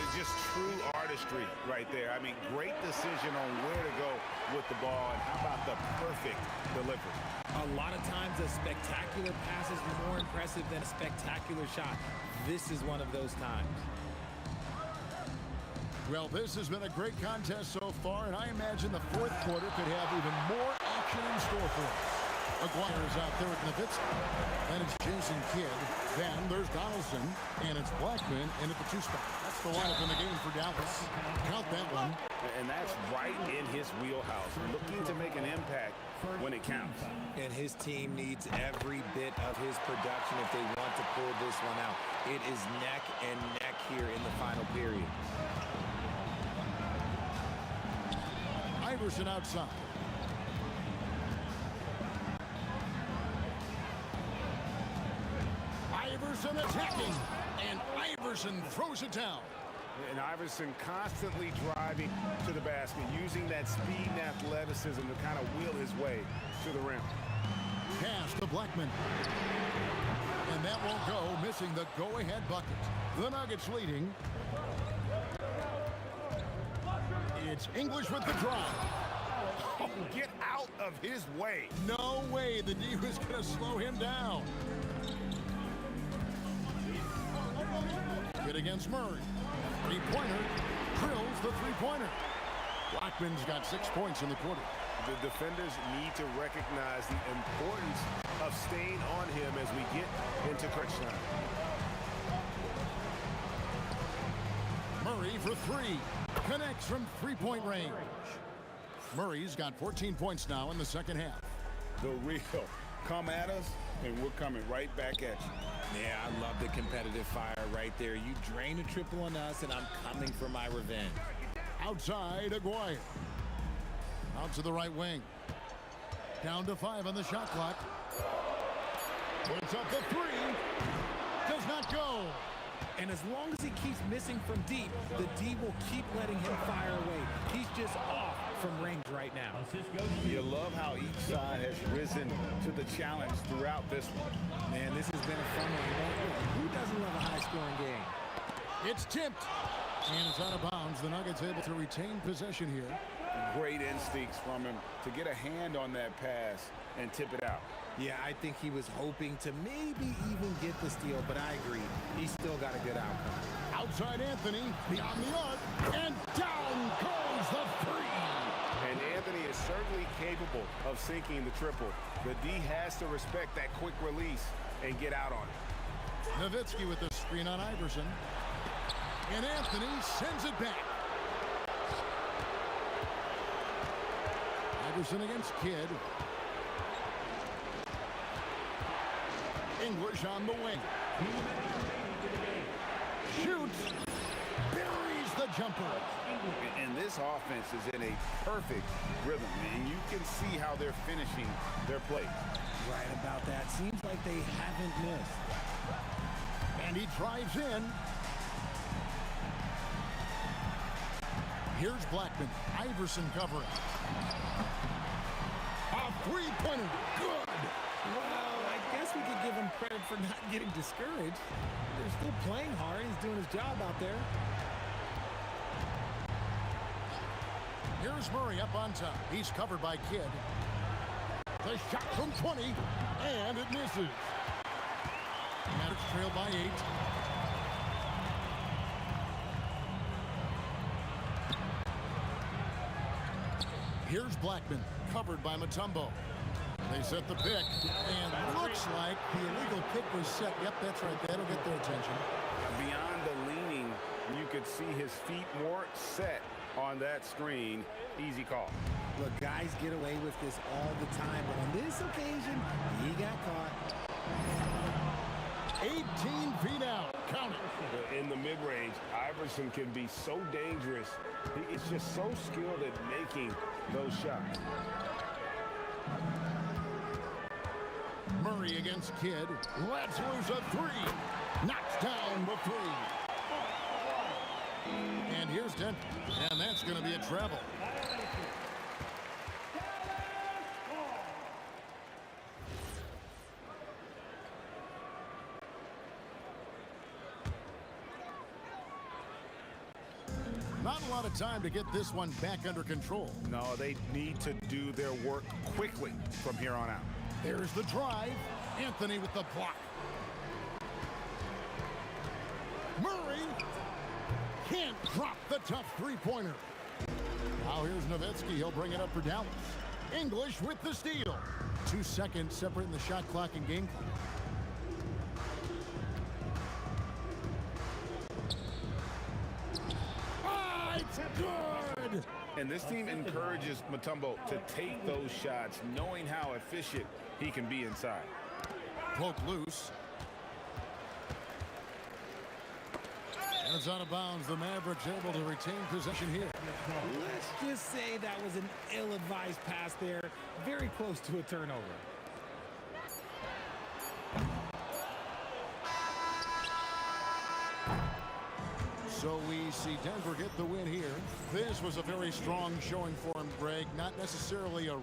It's just true artistry right there. I mean, great decision on where to go with the ball, and how about the perfect delivery? A lot of times a spectacular pass is more impressive than a spectacular shot. This is one of those times. Well, this has been a great contest so far, and I imagine the fourth quarter could have even more action in store for us. Aguirre's out there with Nowitzki. Then it's Jason Kidd. Then there's Donaldson, and it's Blackman in at the 2 spot. That's the lineup in the game for Dallas. Count that one. And that's right in his wheelhouse, looking to make an impact when it counts. And his team needs every bit of his production if they want to pull this one out. It is neck and neck here in the final period. Iverson outside. Iverson attacking, and Iverson throws it down. And Iverson constantly driving to the basket, using that speed and athleticism to kind of wheel his way to the rim. Pass to Blackman. And that won't go, missing the go-ahead bucket. The Nuggets leading. It's English with the drive. Oh, get out of his way. No way the D was going to slow him down. Hit against Murray. Three-pointer drills the three-pointer. Blackman's got 6 points in the quarter. The defenders need to recognize the importance of staying on him as we get into crunch time. Murray for three. Connects from three-point range. Murray's got 14 points now in the second half. The real come at us, and we're coming right back at you. Yeah, I love the competitive fire right there. You drain a triple on us, and I'm coming for my revenge. Outside, Aguirre. Out to the right wing. Down to 5 on the shot clock. Puts up the three. Does not go. And as long as he keeps missing from deep, the D will keep letting him fire away. He's just off from range right now. You love how each side has risen to the challenge throughout this one. Man, this has been a fun one. Who doesn't love a high-scoring game? It's tipped. And it's out of bounds. The Nuggets able to retain possession here. Great instincts from him to get a hand on that pass and tip it out. Yeah, I think he was hoping to maybe even get the steal, but I agree. He still got a good outcome. Outside Anthony, beyond the arc, and down goes the three. And Anthony is certainly capable of sinking the triple. The D has to respect that quick release and get out on it. Nowitzki with the screen on Iverson. And Anthony sends it back. Iverson against Kidd. English on the wing. Shoots. Buries the jumper. And this offense is in a perfect rhythm, and you can see how they're finishing their play. Right about that. Seems like they haven't missed. And he drives in. Here's Blackman. Iverson covering. A three-pointer. Good. Well, I guess we could give him credit for not getting discouraged. They're still playing hard. He's doing his job out there. Here's Murray up on top. He's covered by Kidd. The shot from 20, and it misses. Mavericks trail by 8. Here's Blackman, covered by Mutombo. They set the pick, and looks like the illegal pick was set. Yep, that's right. That'll get their attention. Beyond the leaning, you could see his feet more set on that screen. Easy call. Look, guys get away with this all the time, but on this occasion, he got caught. 18 feet out. Count it. In the mid-range, Iverson can be so dangerous. He's just so skilled at making those shots. Murray against Kidd. Lets loose a three. Knocks down the three. And here's Denver. And that's going to be a treble. Not a lot of time to get this one back under control. No, they need to do their work quickly from here on out. There's the drive. Anthony with the block. Murray can't drop the tough three-pointer. Now here's Nowitzki. He'll bring it up for Dallas. English with the steal. 2 seconds separating the shot clock and game clock. It's good. And this team encourages Mutombo to take those shots, knowing how efficient he can be inside. Poke loose. And it's out of bounds. The Mavericks able to retain possession here. Let's just say that was an ill-advised pass there. Very close to a turnover. So we see Denver get the win here. This was a very strong showing for him, Greg. Not necessarily a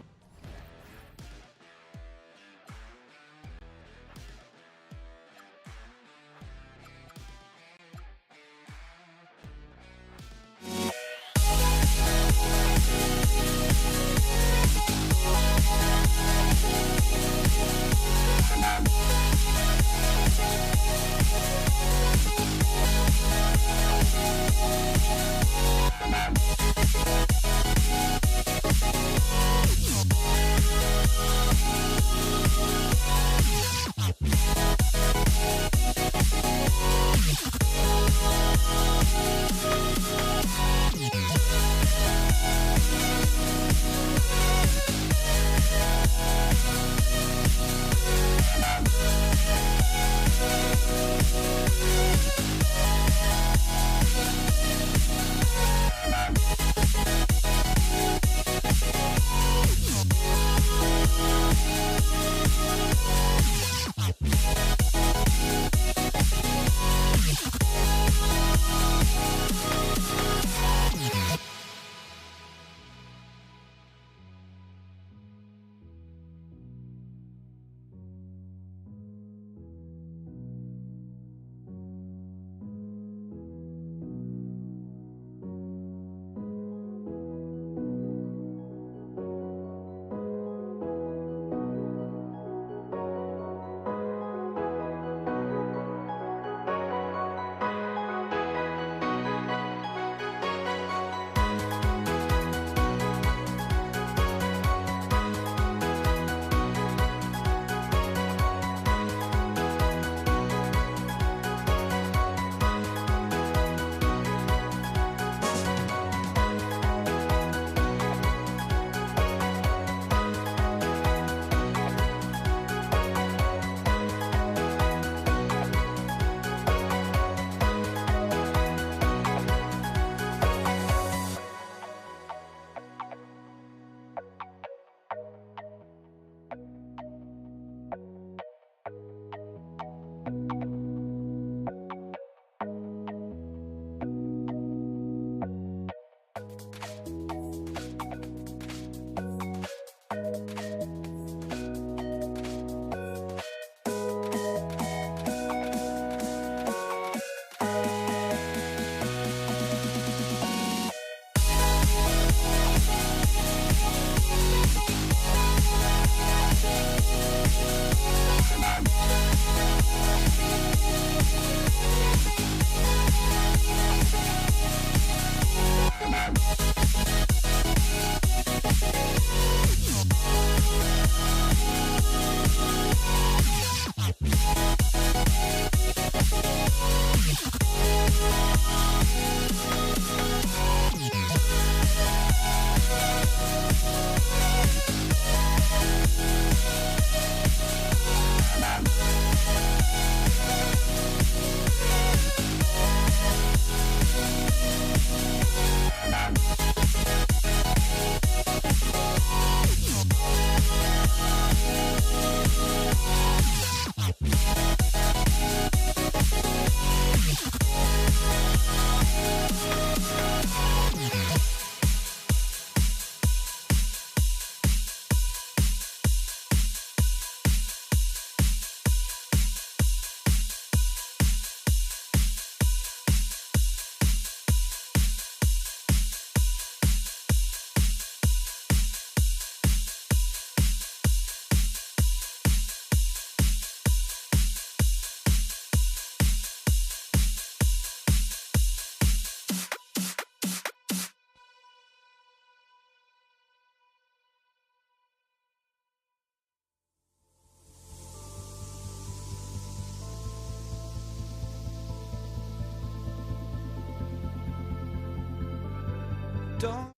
Don't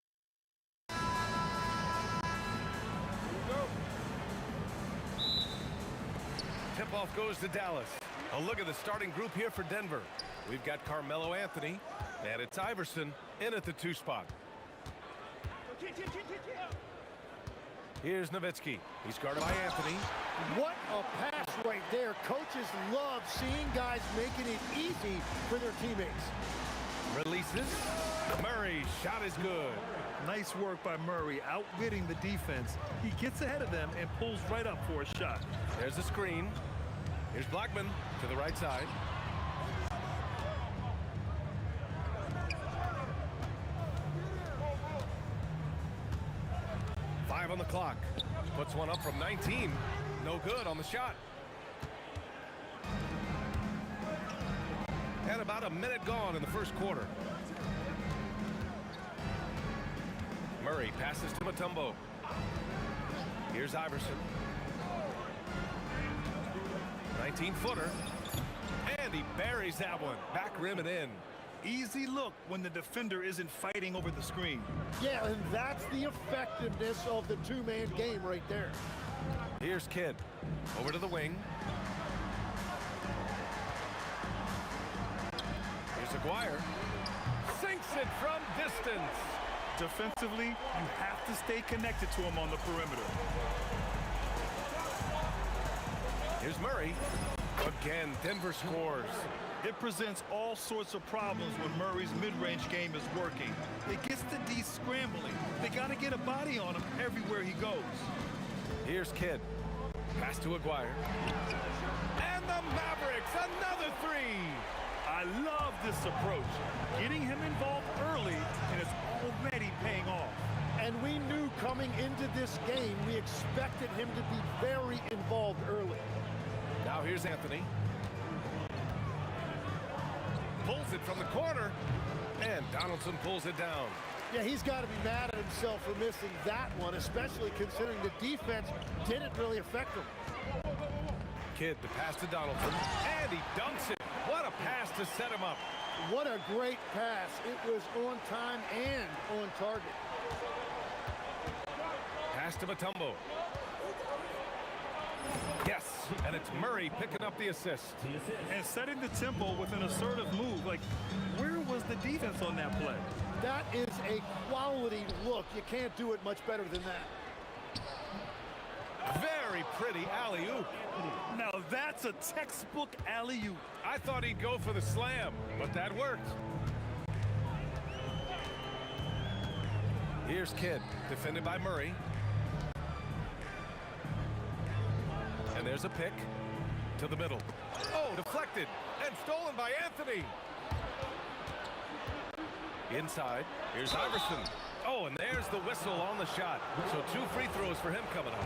Handoff goes to Dallas. A look at the starting group here for Denver. We've got Carmelo Anthony, and it's Iverson in at the 2 spot. Here's Nowitzki. He's guarded by Anthony. What a pass right there. Coaches love seeing guys making it easy for their teammates. Releases. Murray's shot is good. Nice work by Murray, outwitting the defense. He gets ahead of them and pulls right up for a shot. There's the screen. Here's Blackman to the right side. Five on the clock. Puts one up from 19. No good on the shot. And about a minute gone in the first quarter. Murray passes to Mutombo. Here's Iverson. 19-footer. And he buries that one. Back rim and in. Easy look when the defender isn't fighting over the screen. Yeah, and that's the effectiveness of the two-man game right there. Here's Kidd. Over to the wing. Here's Aguirre. Sinks it from distance. Defensively, you have to stay connected to him on the perimeter. Here's Murray. Again, Denver scores. It presents all sorts of problems when Murray's mid-range game is working. It gets the D scrambling. They got to get a body on him everywhere he goes. Here's Kidd. Pass to Aguirre. And the Mavericks, another 3. I love this approach. Getting him involved early, and it's already paying off. And we knew coming into this game, we expected him to be very involved early. Now here's Anthony. Pulls it from the corner, and Donaldson pulls it down. Yeah, he's got to be mad at himself for missing that one, especially considering the defense didn't really affect him. Kidd to pass to Donaldson, and he dunks it. What a pass to set him up. What a great pass. It was on time and on target. Pass to Mutombo. Yes, and it's Murray picking up the assist. And setting the tempo with an assertive move. Like, where was the defense on that play? That is a quality look. You can't do it much better than that. Very pretty alley-oop. Now that's a textbook alley-oop. I thought he'd go for the slam, but that worked. Here's Kidd, defended by Murray. And there's a pick to the middle. Oh, deflected and stolen by Anthony. Inside, here's Iverson. Oh, and there's the whistle on the shot. So 2 free throws for him coming up.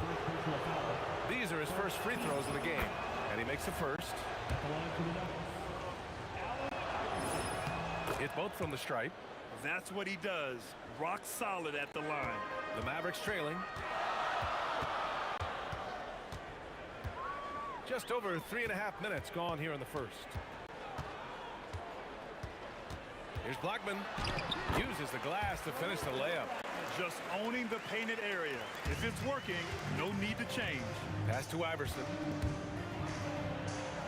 These are his first free throws of the game. And he makes the first. Hit both from the stripe. That's what he does. Rock solid at the line. The Mavericks trailing. Just over 3.5 minutes gone here in the first. Here's Blackman. Uses the glass to finish the layup. Just owning the painted area. If it's working, no need to change. Pass to Iverson.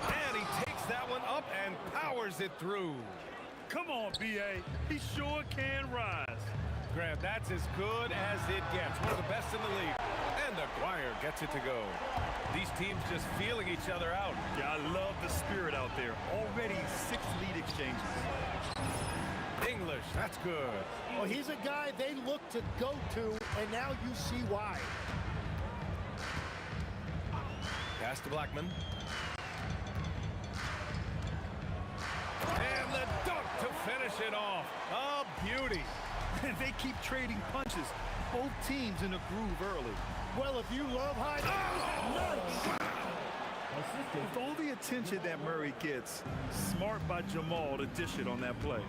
And he takes that one up and powers it through. Come on, B.A. He sure can rise. Grant, that's as good as it gets. One of the best in the league. And Aguirre gets it to go. These teams just feeling each other out. Yeah, I love the spirit out there. Already 6 lead exchanges. English, that's good. Well, he's a guy they look to go to, and now you see why. Pass to Blackman. And the dunk to finish it off. A beauty. And they keep trading punches. Both teams in a groove early. Well, if you love high... With all the attention that Murray gets, smart by Jamal to dish it on that play.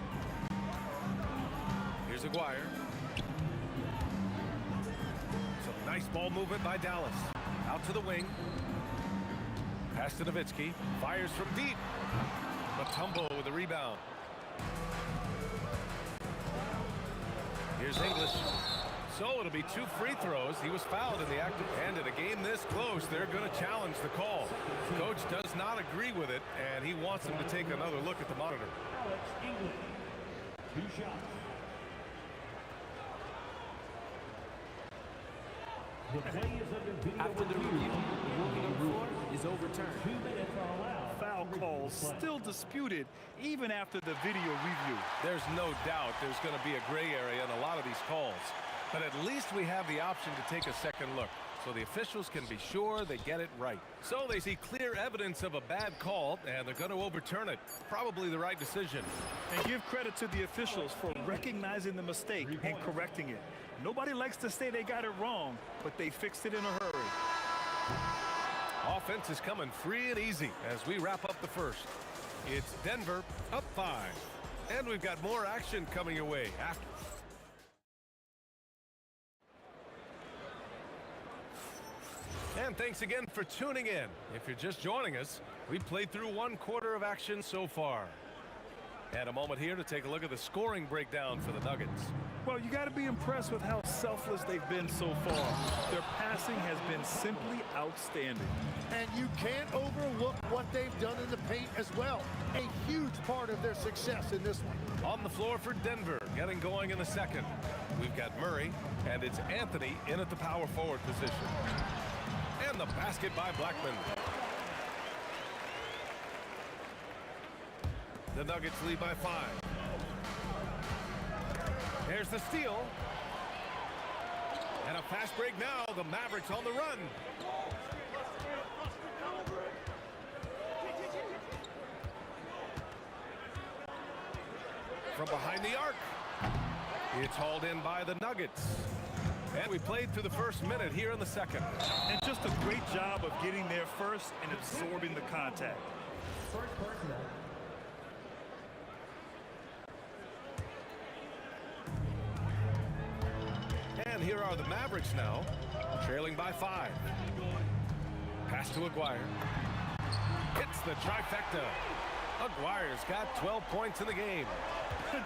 Here's Aguirre. Some nice ball movement by Dallas. Out to the wing. Pass to Nowitzki. Fires from deep. Mutombo with the rebound. Here's English. So it'll be 2 free throws. He was fouled in the act, and in a game this close, they're going to challenge the call. Coach does not agree with it, and he wants him to take another look at the monitor. Alex England, 2 shots. The play is under video After the review, the ruling on the floor is overturned. 2 minutes are allowed. Foul calls still disputed even after the video review. There's no doubt there's going to be a gray area in a lot of these calls. But at least we have the option to take a second look, so the officials can be sure they get it right. So they see clear evidence of a bad call, and they're going to overturn it. Probably the right decision. And give credit to the officials for recognizing the mistake and correcting it. Nobody likes to say they got it wrong, but they fixed it in a hurry. Offense is coming free and easy as we wrap up the first. It's Denver up 5. And we've got more action coming your way after. And thanks again for tuning in. If you're just joining us, we've played through 1 quarter of action so far. And a moment here to take a look at the scoring breakdown for the Nuggets. Well, you got to be impressed with how selfless they've been so far. Their passing has been simply outstanding. And you can't overlook what they've done in the paint as well. A huge part of their success in this one. On the floor for Denver, getting going in the second. We've got Murray, and it's Anthony in at the power forward position. And the basket by Blackman. The Nuggets lead by 5. Here's the steal. And a fast break now. The Mavericks on the run. From behind the arc. It's hauled in by the Nuggets. And we played through the first minute here in the second. And just a great job of getting there first and absorbing the contact. First person. And here are the Mavericks now, trailing by 5. Pass to Aguirre. Hits the trifecta. Aguirre's got 12 points in the game.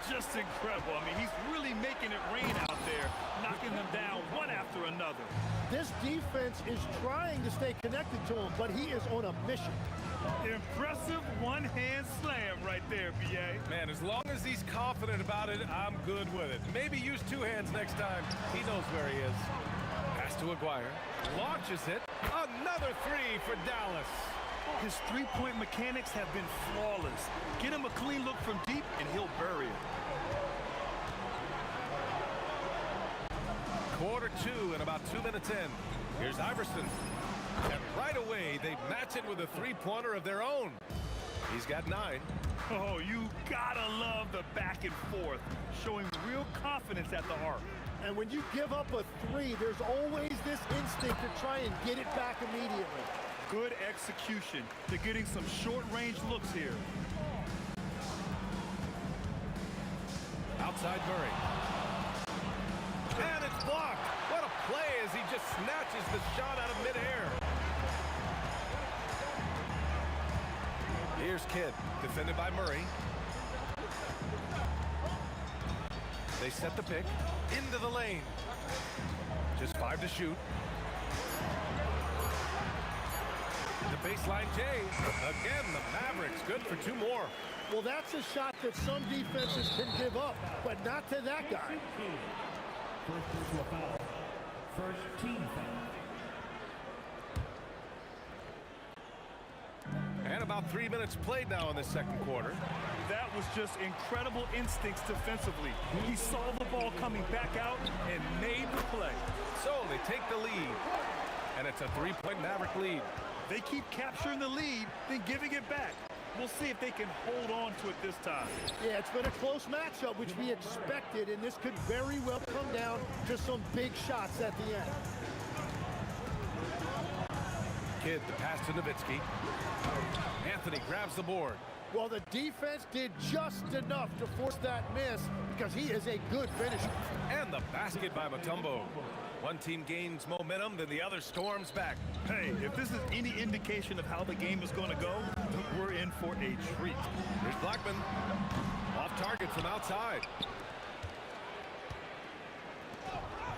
Just incredible. I mean, he's really making it rain out there, knocking them down one after another. This defense is trying to stay connected to him, but he is on a mission. Impressive one-hand slam right there, B.A. Man, as long as he's confident about it, I'm good with it. Maybe use 2 hands next time. He knows where he is. Pass to Aguirre. Launches it. Another 3 for Dallas. His three-point mechanics have been flawless. Get him a clean look from deep, and he'll bury it. Quarter 2 and about 2 minutes in. Here's Iverson. And right away, they match it with a 3-pointer of their own. He's got 9. Oh, you gotta love the back and forth, showing real confidence at the arc. And when you give up a 3, there's always this instinct to try and get it back immediately. Good execution to getting some short-range looks here. Outside Murray. And it's blocked. What a play as he just snatches the shot out of midair. Here's Kidd, defended by Murray. They set the pick into the lane. Just 5 to shoot. The baseline J. Again, the Mavericks good for 2 more. Well, that's a shot that some defenses can give up, but not to that guy. First personal foul. First team foul. And about 3 minutes played now in the second quarter. That was just incredible instincts defensively. He saw the ball coming back out and made the play. So they take the lead. And it's a 3-point Maverick lead. They keep capturing the lead, then giving it back. We'll see if they can hold on to it this time. Yeah, it's been a close matchup, which we expected, and this could very well come down to some big shots at the end. Kidd, the pass to Nowitzki. Anthony grabs the board. Well, the defense did just enough to force that miss because he is a good finisher. And the basket by Mutombo. One team gains momentum, then the other storms back. Hey, if this is any indication of how the game is going to go, we're in for a treat. Here's Blackman. Off target from outside.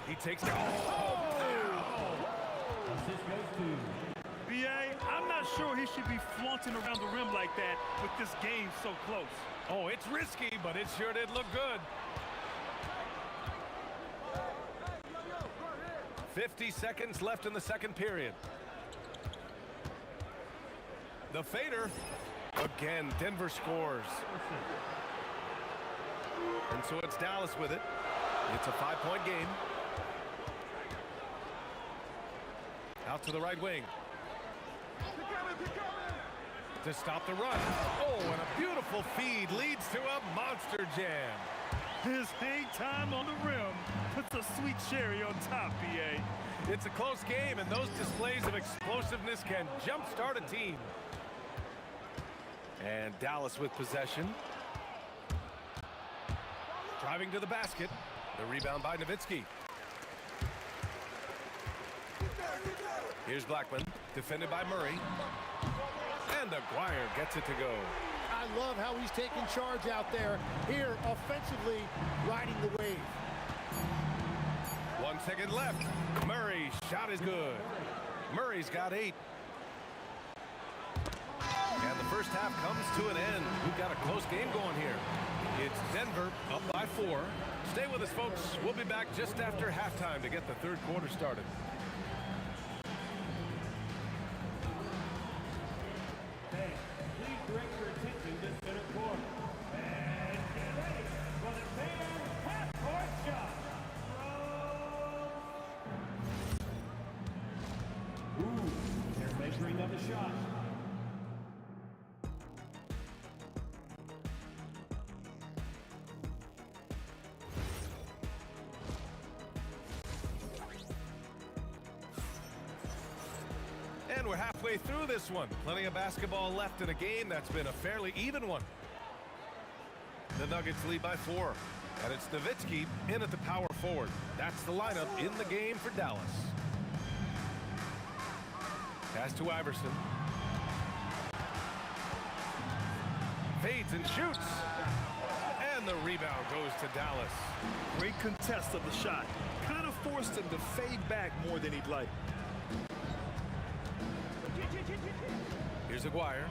He takes down. Assist goes to B.A., I'm not sure he should be flaunting around the rim like that with this game so close. Oh, it's risky, but it sure did look good. 50 seconds left in the second period. The fader. Again, Denver scores. And so it's Dallas with it. It's a 5-point game. Out to the right wing. To stop the run. Oh, and a beautiful feed leads to a monster jam. His hang time on the rim puts a sweet cherry on top, B.A. It's a close game, and those displays of explosiveness can jumpstart a team. And Dallas with possession. Driving to the basket. The rebound by Nowitzki. Here's Blackman, defended by Murray. And Aguirre gets it to go. I love how he's taking charge out there. Here, offensively, riding the wave. 1 second left. Murray's shot is good. Murray's got 8. And the first half comes to an end. We've got a close game going here. It's Denver up by 4. Stay with us, folks. We'll be back just after halftime to get the third quarter started. Fans, please direct your attention to center court. And get ready for the fair half-court shot. Ooh, they're measuring up the shot. And we're halfway through this one. Plenty of basketball left in a game that's been a fairly even one. The Nuggets lead by 4. And it's Nowitzki in at the power forward. That's the lineup in the game for Dallas. Pass to Iverson. Fades and shoots. And the rebound goes to Dallas. Great contest of the shot. Kind of forced him to fade back more than he'd like. Here's Aguirre.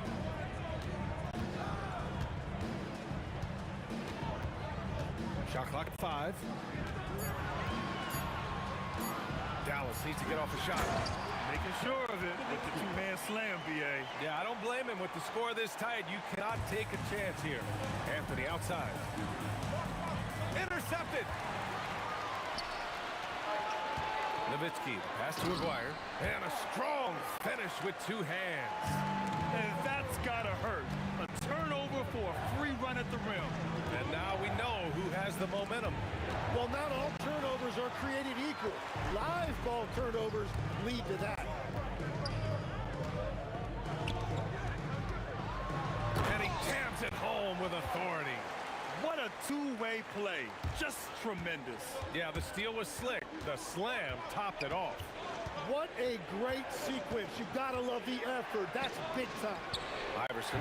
Shot clock at 5. Dallas needs to get off the shot. Making sure of it with the two-man slam, B.A. Yeah, I don't blame him. With the score this tight, you cannot take a chance here. Anthony outside. Intercepted. Nowitzki, pass to Aguirre. And a strong finish with 2 hands. And that's gotta hurt. A turnover for a free run at the rim. And now we know who has the momentum. Well, not all turnovers are created equal. Live ball turnovers lead to that. And he jams it home with authority. What a two-way play. Just tremendous. Yeah, the steal was slick. The slam topped it off. What a great sequence. You've got to love the effort. That's big time. Iverson,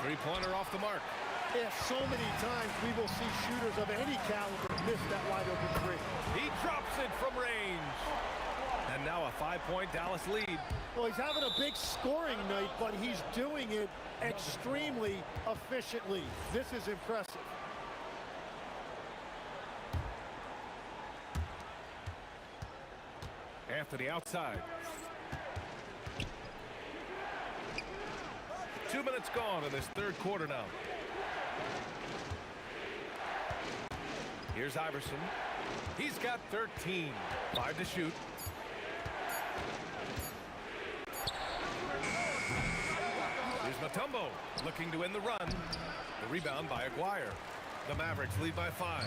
3-pointer off the mark. Yeah, so many times we will see shooters of any caliber miss that wide open 3. He drops it from range. And now a 5-point Dallas lead. Well, he's having a big scoring night, but he's doing it extremely efficiently. This is impressive. Anthony outside. 2 minutes gone in this third quarter now. Here's Iverson. He's got 13. 5 to shoot. Here's Mutombo looking to end the run. The rebound by Aguirre. The Mavericks lead by 5.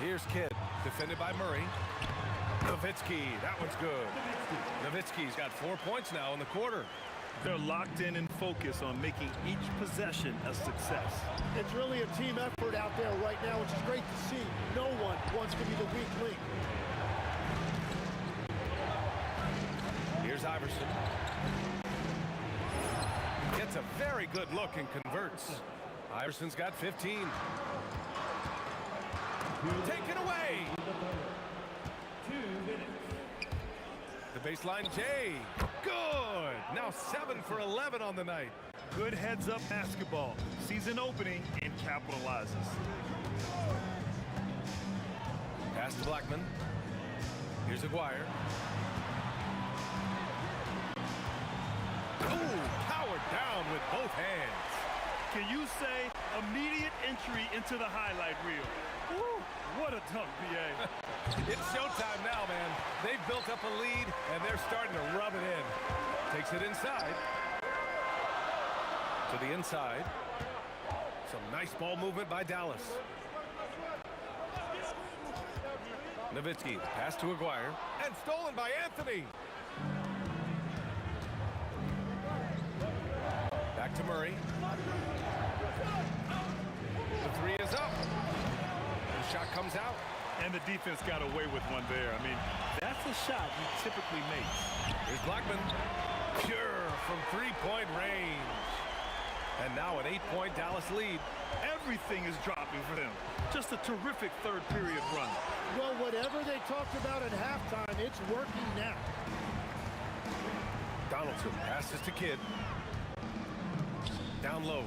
Here's Kidd, defended by Murray. Nowitzki, that one's good. Nowitzki's got 4 points now in the quarter. They're locked in and focused on making each possession a success. It's really a team effort out there right now, which is great to see. No one wants to be the weak link. Here's Iverson. Gets a very good look and converts. Iverson's got 15. Taken away. 2 minutes. The baseline J. Good. Now 7 for 11 on the night. Good heads-up basketball. Sees an opening and capitalizes. Pass to Blackman. Here's Aguirre. Oh, powered down with both hands. Can you say immediate entry into the highlight reel? Woo, what a dunk, BA. It's showtime now, man. They've built up a lead, and they're starting to rub it in. Takes it inside. To the inside. Some nice ball movement by Dallas. Nowitzki, pass to Aguirre, and stolen by Anthony. Back to Murray. The three is up. The shot comes out. And the defense got away with one there. I mean, that's a shot he typically makes. Here's Blackman. Pure from three-point range. And now an 8-point Dallas lead. Everything is dropping for them. Just a terrific third period run. Well, whatever they talked about at halftime, it's working now. Donaldson passes to Kidd. Down low.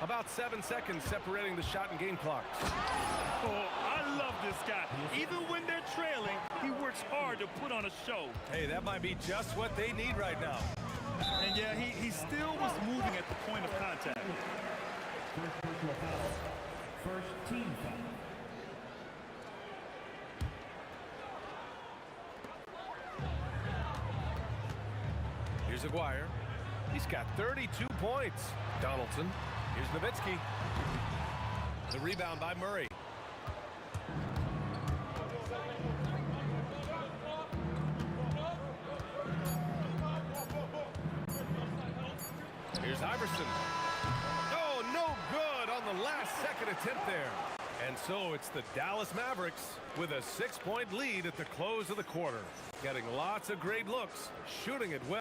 About 7 seconds separating the shot and game clocks. Oh, I love this guy. Even when they're trailing, he works hard to put on a show. Hey, that might be just what they need right now. And yeah, he still was moving at the point of contact. First personal foul. First team foul. Here's Aguirre. He's got 32 points. Donaldson. Here's Nowitzki. The rebound by Murray. Here's Iverson. Oh, no good on the last second attempt there. And so it's the Dallas Mavericks with a 6-point lead at the close of the quarter. Getting lots of great looks, shooting it well.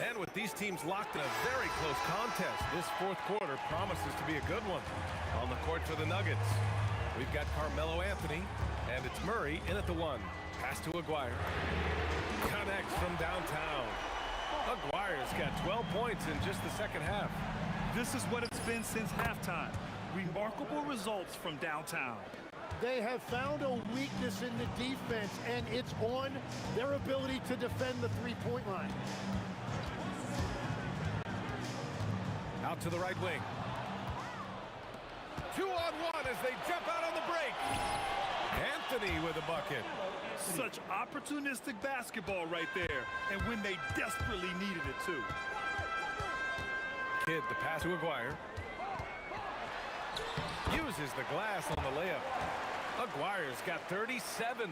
And with these teams locked in a very close contest, this fourth quarter promises to be a good one. On the court for the Nuggets, we've got Carmelo Anthony, and it's Murray in at the one. Pass to Aguirre. Connects from downtown. Aguirre's got 12 points in just the second half. This is what it's been since halftime. Remarkable results from downtown. They have found a weakness in the defense, and it's on their ability to defend the three-point line. Out to the right wing. 2-on-1 as they jump out on the break. Anthony with a bucket. Such opportunistic basketball right there, and when they desperately needed it too. Kidd the pass to Aguirre. Uses the glass on the layup. Aguirre's got 37.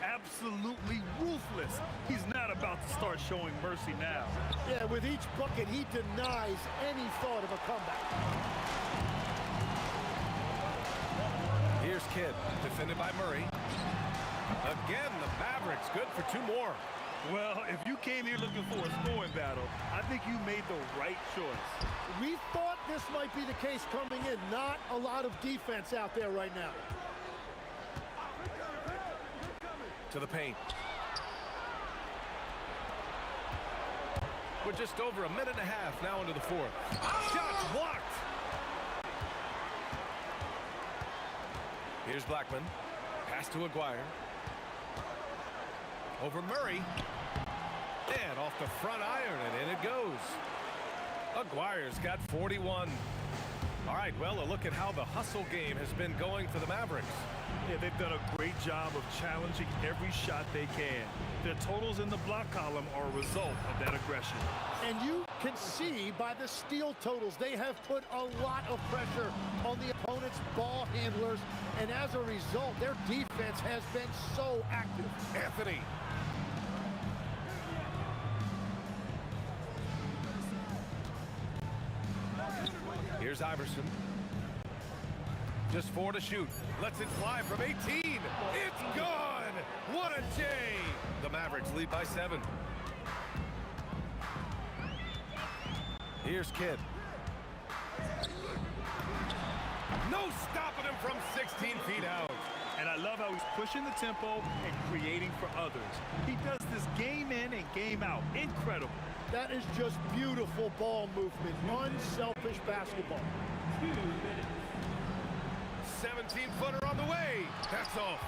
Absolutely ruthless. He's not about to start showing mercy now. Yeah, with each bucket, he denies any thought of a comeback. Here's Kidd, defended by Murray. Again, the Mavericks good for 2 more. Well, if you came here looking for a scoring battle, I think you made the right choice. We thought this might be the case coming in. Not a lot of defense out there right now. To the paint. We're just over a minute and a half now into the fourth. Shots blocked. Here's Blackman. Pass to Aguirre. Over Murray. And off the front iron, and in it goes. Aguirre's got 41. All right, well, a look at how the hustle game has been going for the Mavericks. Yeah, they've done a great job of challenging every shot they can. Their totals in the block column are a result of that aggression. And you can see by the steal totals, they have put a lot of pressure on the opponent's ball handlers. And as a result, their defense has been so active. Anthony. Here's Iverson. Just 4 to shoot. Lets it fly from 18. It's gone. What a J. The Mavericks lead by 7. Here's Kidd. No stopping him from 16 feet out. And I love how he's pushing the tempo and creating for others. He does this game in and game out. Incredible. That is just beautiful ball movement. Unselfish basketball. 2 minutes. 17-footer on the way. That's off.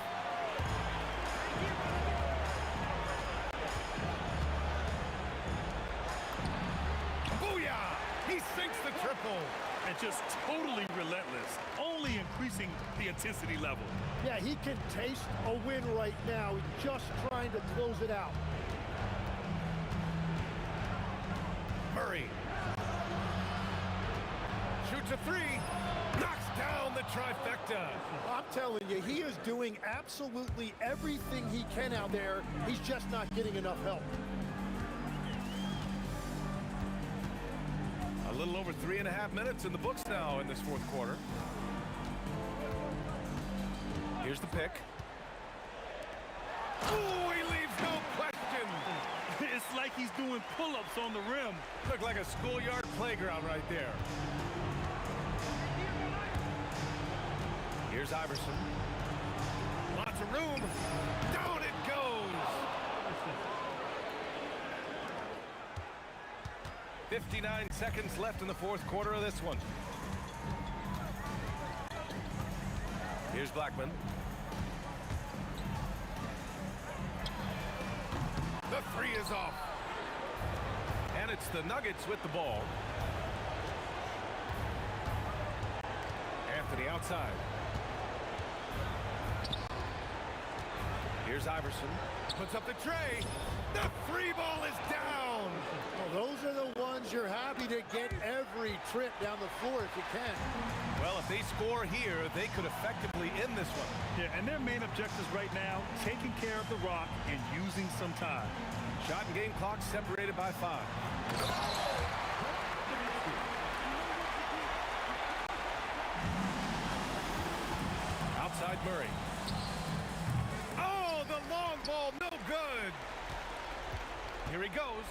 Booyah! He sinks the triple. And just totally relentless, only increasing the intensity level. Yeah, he can taste a win right now. He's just trying to close it out. Murray shoots a three, knocks down the trifecta. I'm telling you, he is doing absolutely everything he can out there. He's just not getting enough help. A little over 3.5 minutes in the books now in this fourth quarter. Here's the pick. Oh, he leaves no question. It's like he's doing pull-ups on the rim. Looked like a schoolyard playground right there. Here's Iverson. Lots of room. Down it goes. 59 seconds left in the fourth quarter of this one. Here's Blackman. The three is off. And it's the Nuggets with the ball. Anthony outside. Here's Iverson. Puts up the tray. The three ball is down. Well, those are the ones you're happy to get every trip down the floor if you can. Well, if they score here, they could effectively end this one. Yeah, and their main objectives right now, taking care of the rock and using some time. Shot and game clock separated by 5. Outside Murray. Oh, the long ball, no good. Here he goes.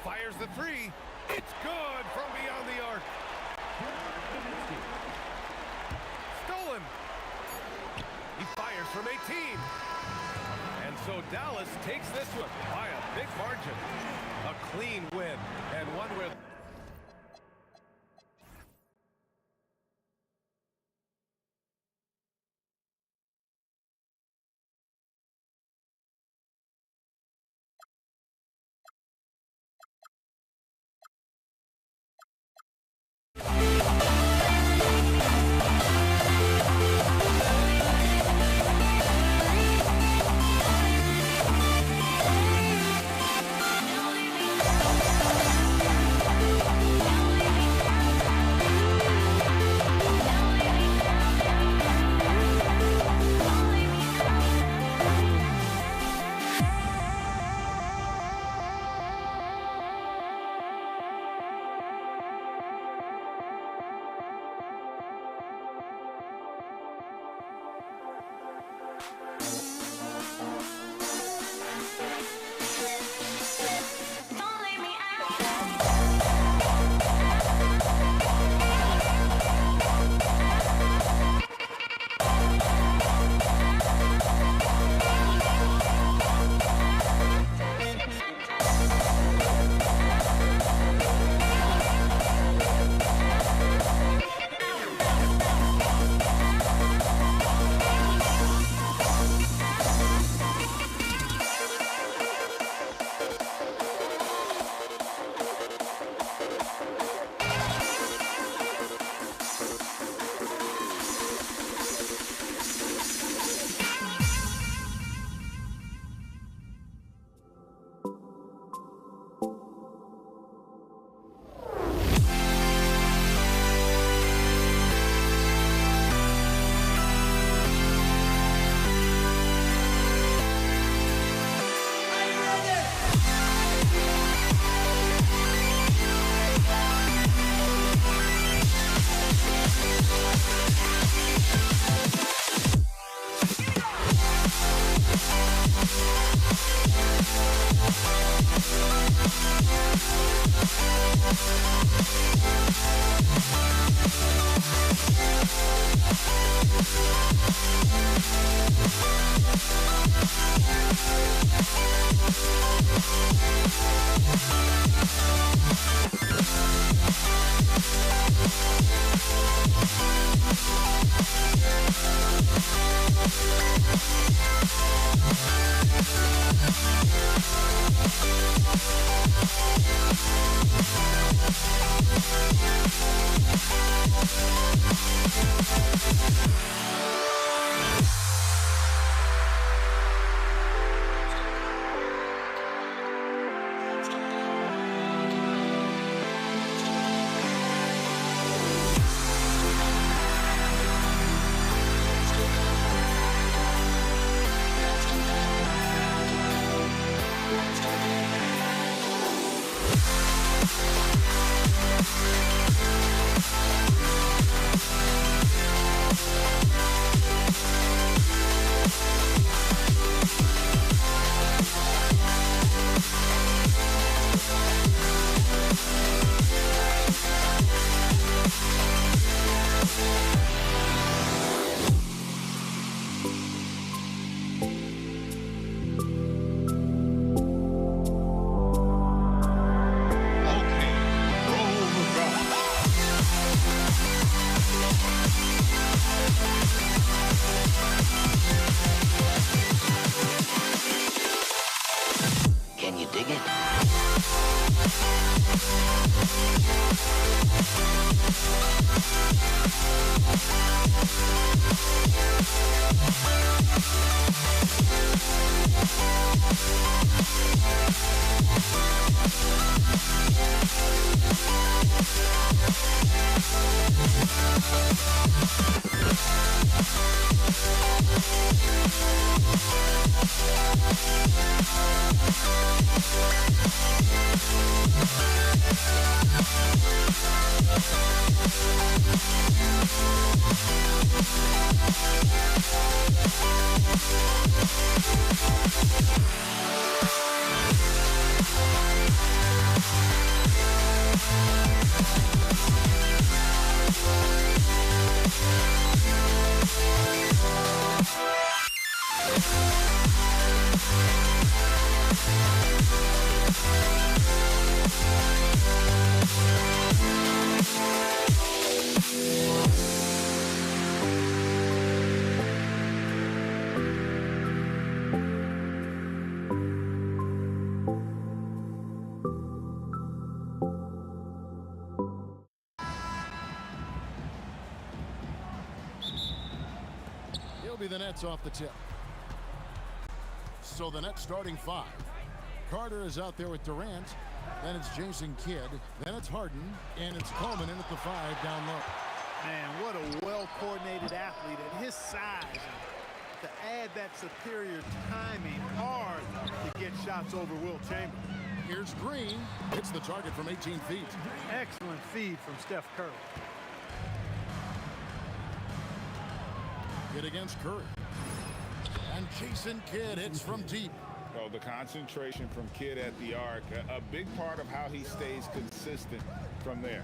Fires the three. It's good from beyond the arc. Stolen. He fires from 18. And so Dallas takes this one by a big margin. A clean win, and one where Can you dig it? Be the Nets off the tip. So the Nets starting five. Carter is out there with Durant. Then it's Jason Kidd. Then it's Harden. And it's Coleman in at the five down low. Man, what a well-coordinated athlete at his size. To add that superior timing, hard to get shots over Will Chamberlain. Here's Green. Hits the target from 18 feet. Excellent feed from Steph Curry. Kidd against Curry. And Jason Kidd hits from deep. Oh, the concentration from Kidd at the arc, a big part of how he stays consistent from there.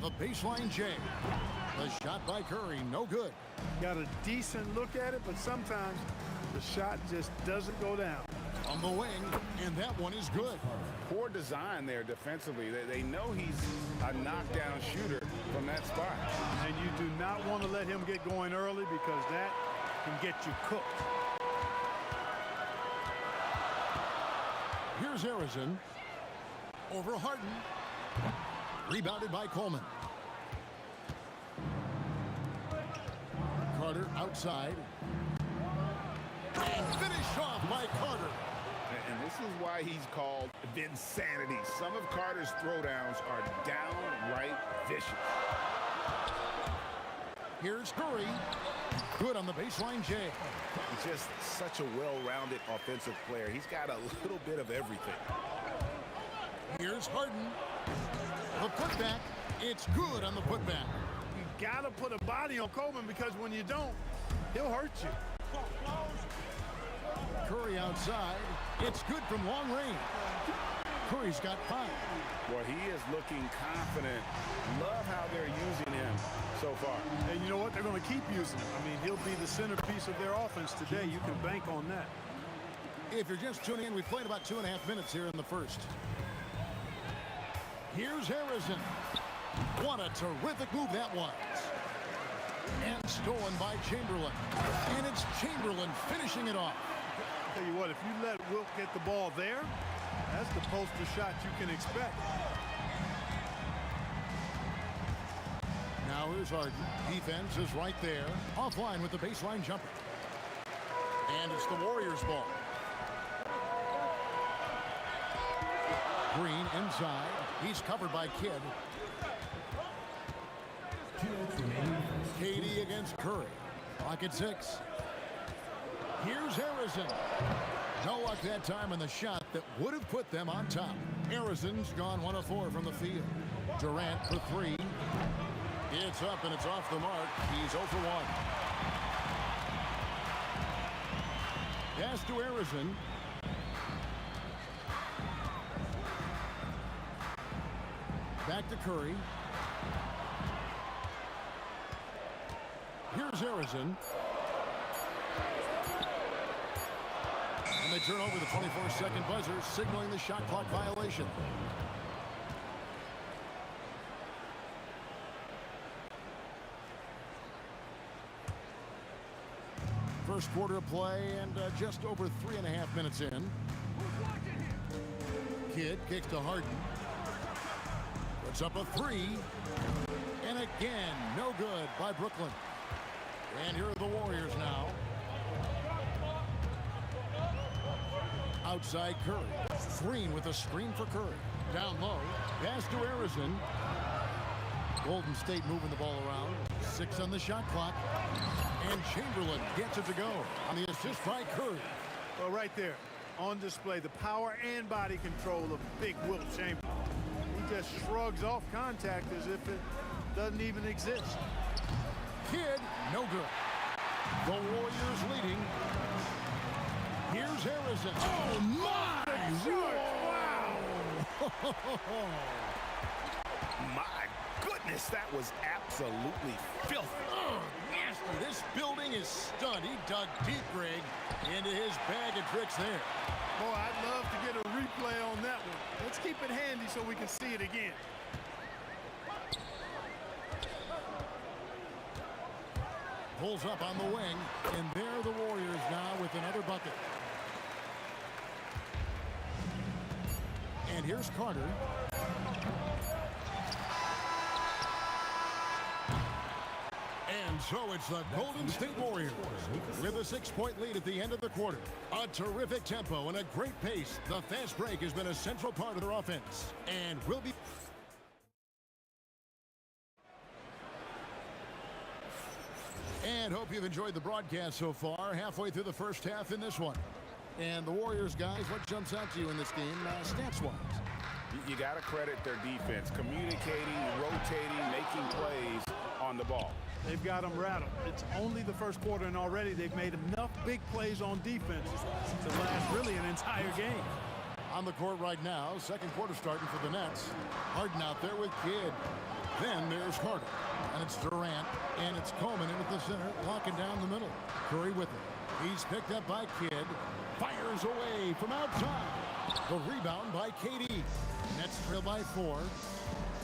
The baseline J. The shot by Curry, no good. Got a decent look at it, but sometimes the shot just doesn't go down. On the wing, and that one is good. Poor design there defensively. They know he's a knockdown shooter from that spot. And you do not want to let him get going early because that can get you cooked. Here's Harrison. Over Harden. Rebounded by Coleman. Carter outside. And finished off by Carter. And this is why he's called Vinsanity. Some of Carter's throwdowns are downright vicious. Here's Curry. Good on the baseline J. He's just such a well-rounded offensive player. He's got a little bit of everything. Here's Harden. The putback. It's good on the putback. You got to put a body on Coleman because when you don't, he'll hurt you. Curry outside. It's good from long range. Curry's got 5. Well, he is looking confident. Love how they're using him so far. And you know what? They're going to keep using him. I mean, he'll be the centerpiece of their offense today. You can bank on that. If you're just tuning in, we've played about 2.5 minutes here in the first. Here's Harrison. What a terrific move that was. And stolen by Chamberlain. And it's Chamberlain finishing it off. I'll tell you what, if you let Wilt get the ball there, that's the poster shot you can expect. Now here's Harden. Defense is right there. Offline with the baseline jumper. And it's the Warriors' ball. Green inside. He's covered by Kidd. KD against Curry. Clock at 6. Here's Harrison. No luck that time on the shot that would have put them on top. Harrison's gone 1 of 4 from the field. Durant for 3. It's up and it's off the mark. He's 0 for 1. Pass to Harrison. Back to Curry. Here's Harrison. And they turn over the 24-second buzzer, signaling the shot clock violation. First quarter of play and just over 3.5 minutes in. Kidd kicks to Harden. Puts up a 3. And again, no good by Brooklyn. And here are the Warriors now. Outside Curry. Green with a screen for Curry. Down low. Pass to Harrison. Golden State moving the ball around. 6 on the shot clock. And Chamberlain gets it to go on the assist by Curry. Well, right there on display, the power and body control of big Wilt Chamberlain. He just shrugs off contact as if it doesn't even exist. Kidd, no good. The Warriors leading. Here's Harrison. Oh, my! Wow! My goodness, that was absolutely filthy. Oh, nasty. This building is stunned. He dug deep, Greg, into his bag of tricks there. Boy, I'd love to get a replay on that one. Let's keep it handy so we can see it again. Pulls up on the wing, and there are the Warriors now with another bucket. And here's Carter. And so it's the Golden State Warriors with a 6-point lead at the end of the quarter. A terrific tempo and a great pace. The fast break has been a central part of their offense and will be... And hope you've enjoyed the broadcast so far. Halfway through the first half in this one. And the Warriors, guys, what jumps out to you in this game, stats-wise? You got to credit their defense. Communicating, rotating, making plays on the ball. They've got them rattled. It's only the first quarter, and already they've made enough big plays on defense to last really an entire game. On the court right now, second quarter starting for the Nets. Harden out there with Kidd. Then there's Carter. And it's Durant. And it's Coleman in at the center, locking down the middle. Curry with it. He's picked up by Kidd. Fires away from outside. The rebound by KD. Nets trail by 4.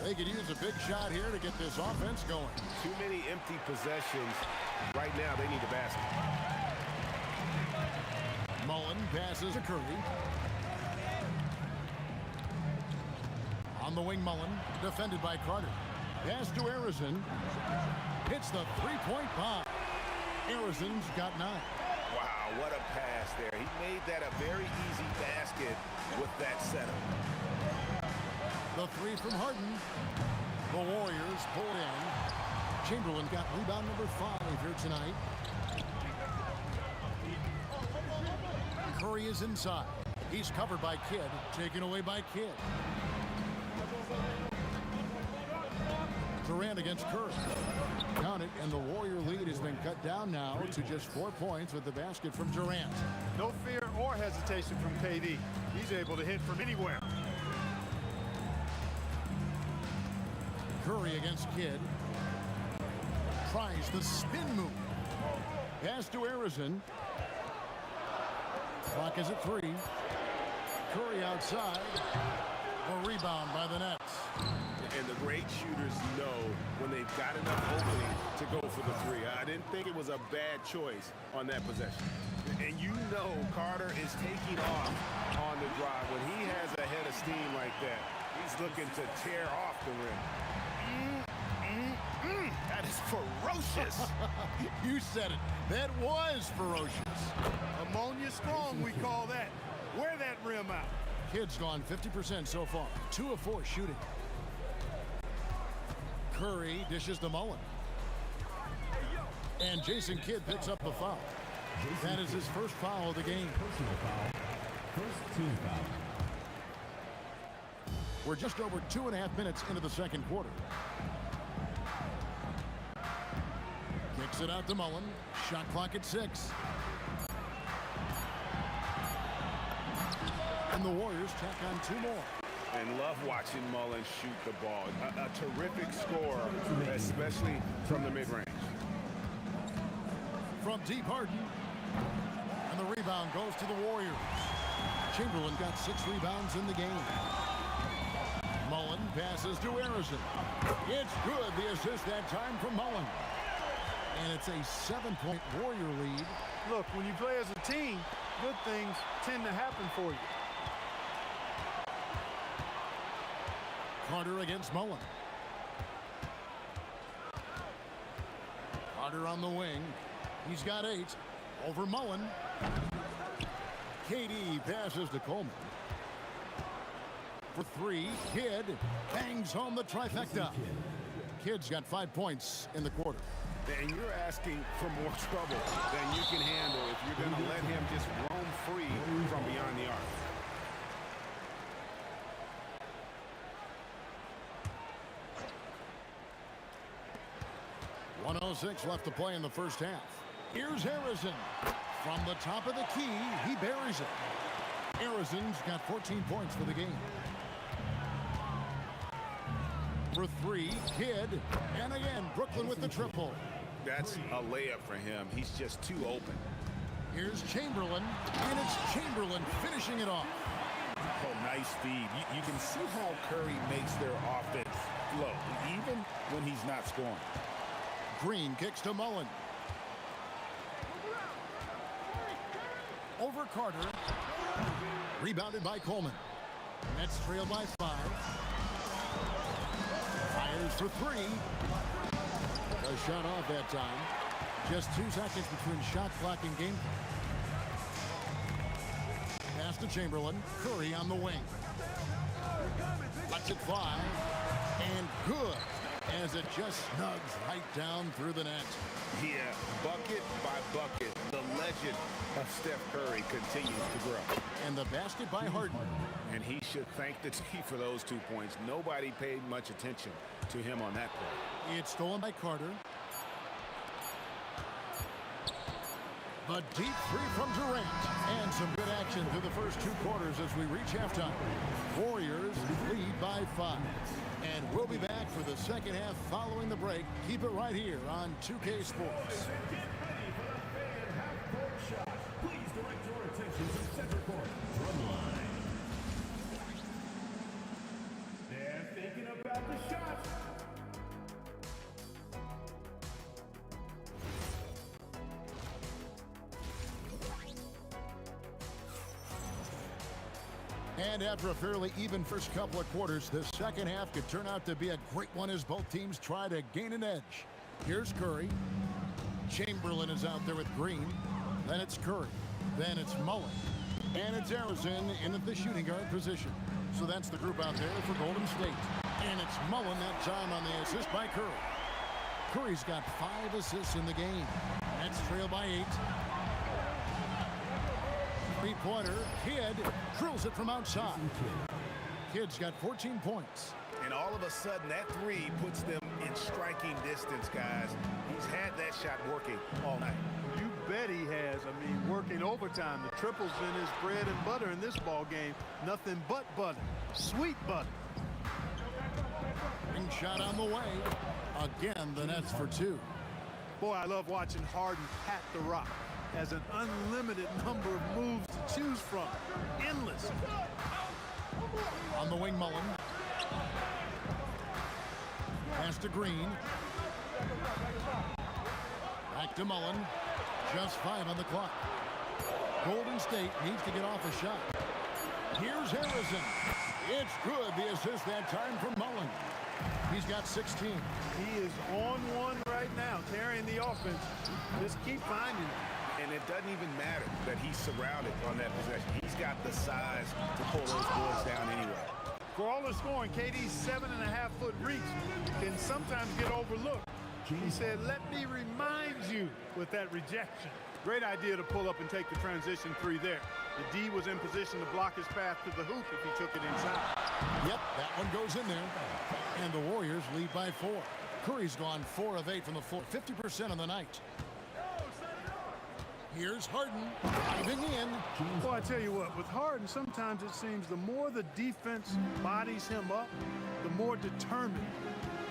They could use a big shot here to get this offense going. Too many empty possessions. Right now, they need a basket. Mullen passes to Curry. On the wing, Mullen, defended by Carter. Pass to Harrison. Hits the three-point bomb. Harrison's got 9. Wow, what a pass there. He made that a very easy basket with that setup. The 3 from Harden. The Warriors pull it in. Chamberlain got rebound number 5 here tonight. Curry is inside. He's covered by Kidd. Taken away by Kidd. Durant against Curry. Count it, and the Warrior lead has been cut down now to just 4 points with the basket from Durant. No fear or hesitation from KD. He's able to hit from anywhere. Curry against Kidd. Tries the spin move. Pass to Harrison. Clock is at 3. Curry outside. A rebound by the Nets. And the great shooters know when they've got enough opening to go for the 3. I didn't think it was a bad choice on that possession. And you know Carter is taking off on the drive. When he has a head of steam like that, he's looking to tear off the rim. That is ferocious. You said it. That was ferocious. Ammonia strong, we call that. Wear that rim out. Kidd's gone 50% so far. 2 of 4 shooting. Curry dishes to Mullen. And Jason Kidd picks up the foul. That is his first foul of the game. Personal foul. First team foul. We're just over 2.5 minutes into the second quarter. Kicks it out to Mullen. Shot clock at 6. And the Warriors tack on 2 more. And love watching Mullen shoot the ball. A terrific scorer, especially from the mid-range. From deep, Harden. And the rebound goes to the Warriors. Chamberlain got 6 rebounds in the game. Mullen passes to Harrison. It's good. The assist that time from Mullen. And it's a 7-point Warrior lead. Look, when you play as a team, good things tend to happen for you. Carter against Mullen. Carter on the wing. He's got 8. Over Mullen. KD passes to Coleman. For 3, Kidd bangs home the trifecta. Kidd's got 5 points in the quarter. And you're asking for more trouble than you can handle if you're going to let him just roam free from beyond the arc. .106 left to play in the first half. Here's Harrison. From the top of the key, he buries it. Harrison's got 14 points for the game. For 3, Kidd. And again, Brooklyn with the triple. That's a layup for him. He's just too open. Here's Chamberlain. And it's Chamberlain finishing it off. Oh, nice feed. You can see how Curry makes their offense flow, even when he's not scoring. Green kicks to Mullen. Over Carter. Rebounded by Coleman. Nets trail by 5. Fires for 3. A shot off that time. Just 2 seconds between shot clock and game clock. Pass to Chamberlain. Curry on the wing. Cuts it 5. And good. As it just snugs right down through the net. Yeah, bucket by bucket, the legend of Steph Curry continues to grow. And the basket by Harden. And he should thank the team for those 2 points. Nobody paid much attention to him on that play. It's stolen by Carter. The deep 3 from Durant. And some good action through the first 2 quarters as we reach halftime. Warriors lead by 5. And we'll be back for the second half following the break. Keep it right here on 2K Sports. Please direct your attention to center court. Run line. They're thinking about the shot. And after a fairly even first couple of quarters, the second half could turn out to be a great one as both teams try to gain an edge. Here's Curry. Chamberlain is out there with Green. Then it's Curry. Then it's Mullen. And it's Harrison in at the shooting guard position. So that's the group out there for Golden State. And it's Mullen that time on the assist by Curry. Curry's got 5 assists in the game. Nets trail by 8. 3-pointer. Kidd drills it from outside. Kidd's got 14 points. And all of a sudden, that 3 puts them in striking distance, guys. He's had that shot working all night. You bet he has. I mean, working overtime. The triple's been his bread and butter in this ball game. Nothing but butter. Sweet butter. Ring shot on the way. Again, the Nets for two. Boy, I love watching Harden pat the rock. Has an unlimited number of moves to choose from. Endless. On the wing, Mullen. Pass to Green. Back to Mullen. Just 5 on the clock. Golden State needs to get off a shot. Here's Harrison. It's good. The assist that time from Mullen. He's got 16. He is on one right now, carrying the offense. Just keep finding it. And it doesn't even matter that he's surrounded on that possession. He's got the size to pull those boards down anyway. For all the scoring, KD's 7.5-foot reach can sometimes get overlooked. He said, let me remind you with that rejection. Great idea to pull up and take the transition three there. The D was in position to block his path to the hoop if he took it inside. Yep, that one goes in there. And the Warriors lead by 4. Curry's gone 4 of 8 from the floor, 50% on the night. Here's Harden diving in. Well, I tell you what, with Harden, sometimes it seems the more the defense bodies him up, the more determined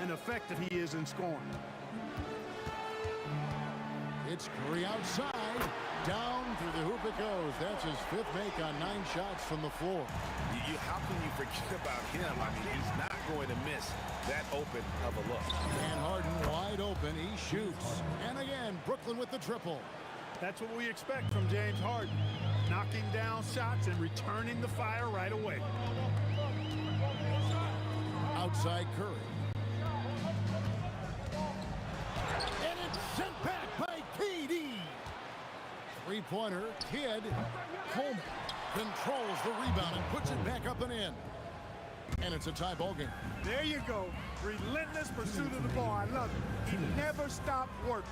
and effective he is in scoring. It's Curry outside. Down through the hoop it goes. That's his 5th make on 9 shots from the floor. How can you forget about him? I mean, he's not going to miss that open of a look. And Harden wide open. He shoots. And again, Brooklyn with the triple. That's what we expect from James Harden. Knocking down shots and returning the fire right away. Outside Curry. And it's sent back by KD. Three-pointer, Kidd. Coleman controls the rebound and puts it back up and in. And it's a tie ball game. There you go. Relentless pursuit of the ball. I love it. He never stopped working.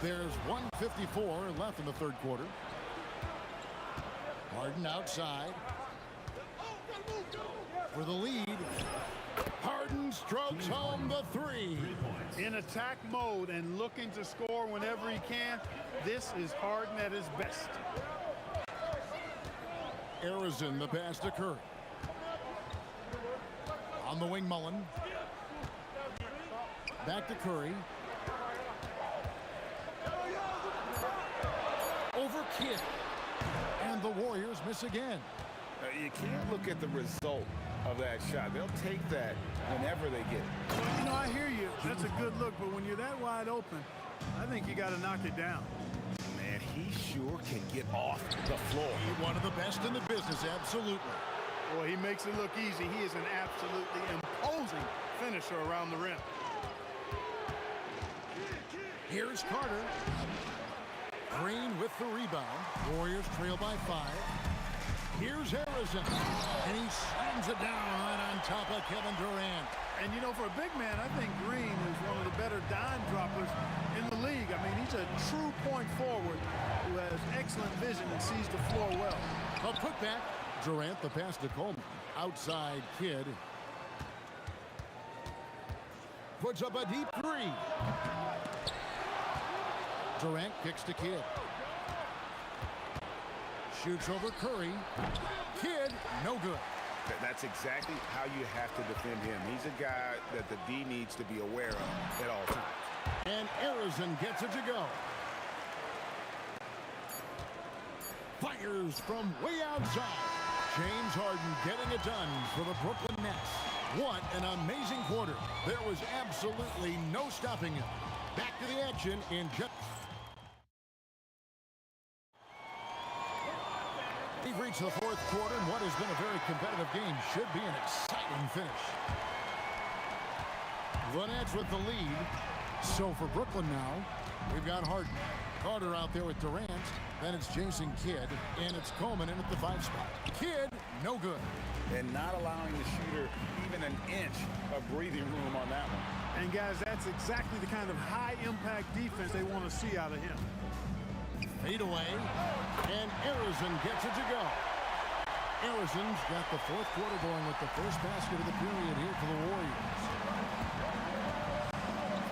There's 1:54 left in the third quarter. Harden outside. For the lead. Harden strokes home the 3. In attack mode and looking to score whenever he can. This is Harden at his best. Harrison, the pass to Curry. On the wing, Mullen. Back to Curry. Over Kidd. And the Warriors miss again. You can't look at the result of that shot. They'll take that whenever they get it. Well, you know, I hear you. That's a good look, but when you're that wide open, I think you got to knock it down. Man, he sure can get off the floor. He's one of the best in the business, absolutely. Well, he makes it look easy. He is an absolutely imposing finisher around the rim. Here's Carter. Green with the rebound. Warriors trail by 5. Here's Harrison. And he slams it down right on top of Kevin Durant. And, you know, for a big man, I think Green is one of the better dime droppers in the league. I mean, he's a true point forward who has excellent vision and sees the floor well. A putback. Durant, the pass to Coleman. Outside Kidd. Puts up a deep 3. Durant kicks to Kidd. Shoots over Curry. Kidd, no good. That's exactly how you have to defend him. He's a guy that the D needs to be aware of at all times. And Harrison gets it to go. Fires from way outside. James Harden getting it done for the Brooklyn Nets. What an amazing quarter. There was absolutely no stopping him. Back to the action in just... We've reached the fourth quarter, and what has been a very competitive game should be an exciting finish. The Nets with the lead. So for Brooklyn now, we've got Harden. Carter out there with Durant. Then it's Jason Kidd, and it's Coleman in at the 5 spot. Kidd, no good. And not allowing the shooter even an inch of breathing room on that one. And, guys, that's exactly the kind of high-impact defense they want to see out of him. Fade away, and Harrison gets it to go. Harrison's got the fourth quarter going with the first basket of the period here for the Warriors.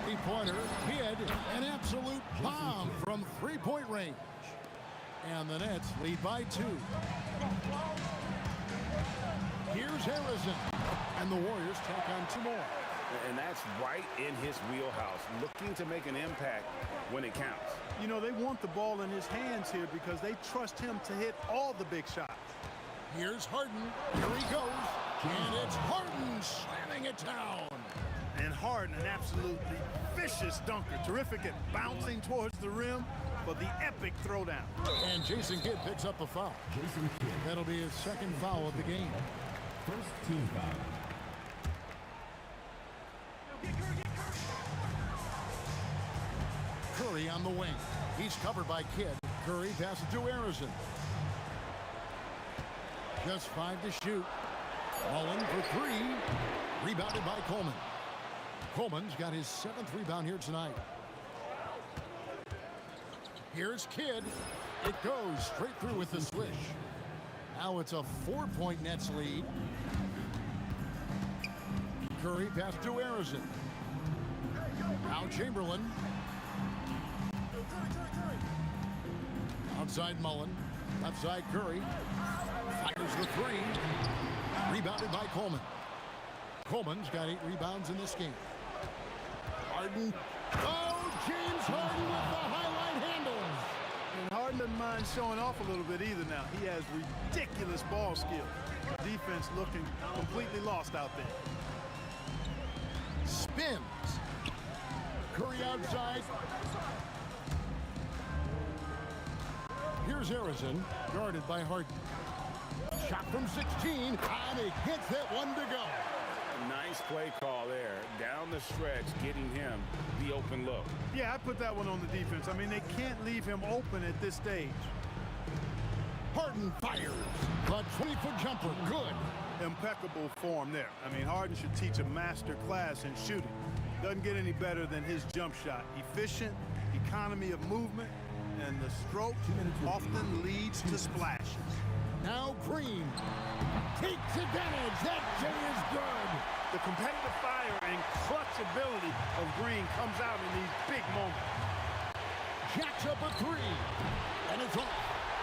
Three-pointer, Kidd, an absolute bomb from three-point range. And the Nets lead by 2. Here's Harrison. And the Warriors take on 2 more. And that's right in his wheelhouse, looking to make an impact when it counts. You know, they want the ball in his hands here because they trust him to hit all the big shots. Here's Harden. Here he goes. And it's Harden slamming it down. And Harden, an absolutely vicious dunker. Terrific at bouncing towards the rim for the epic throwdown. And Jason Kidd picks up the foul. That'll be his second foul of the game. First team foul. Curry on the wing. He's covered by Kidd. Curry passes to Harrison. Just 5 to shoot. Mullen for 3. Rebounded by Coleman. Coleman's got his 7th rebound here tonight. Here's Kidd. It goes straight through with the swish. Now it's a 4-point Nets lead. Curry passes to Harrison. Now Chamberlain. Outside Mullen. Left side Curry. Fires the 3. Rebounded by Coleman. Coleman's got 8 rebounds in this game. Harden. Oh, James Harden with the highlight handles. And Harden doesn't mind showing off a little bit either now. He has ridiculous ball skill. Defense looking completely lost out there. Spins. Curry outside. Here's Harrison, guarded by Harden. Shot from 16, and he gets that one to go. Nice play call there. Down the stretch, getting him the open look. Yeah, I put that one on the defense. I mean, they can't leave him open at this stage. Harden fires. A 20-foot jumper, good. Impeccable form there. I mean, Harden should teach a master class in shooting. Doesn't get any better than his jump shot. Efficient, economy of movement, and the stroke often leads to splashes. Now Green takes advantage. That J is good. The competitive fire and clutch ability of Green comes out in these big moments. Jacks up a 3, and it's off.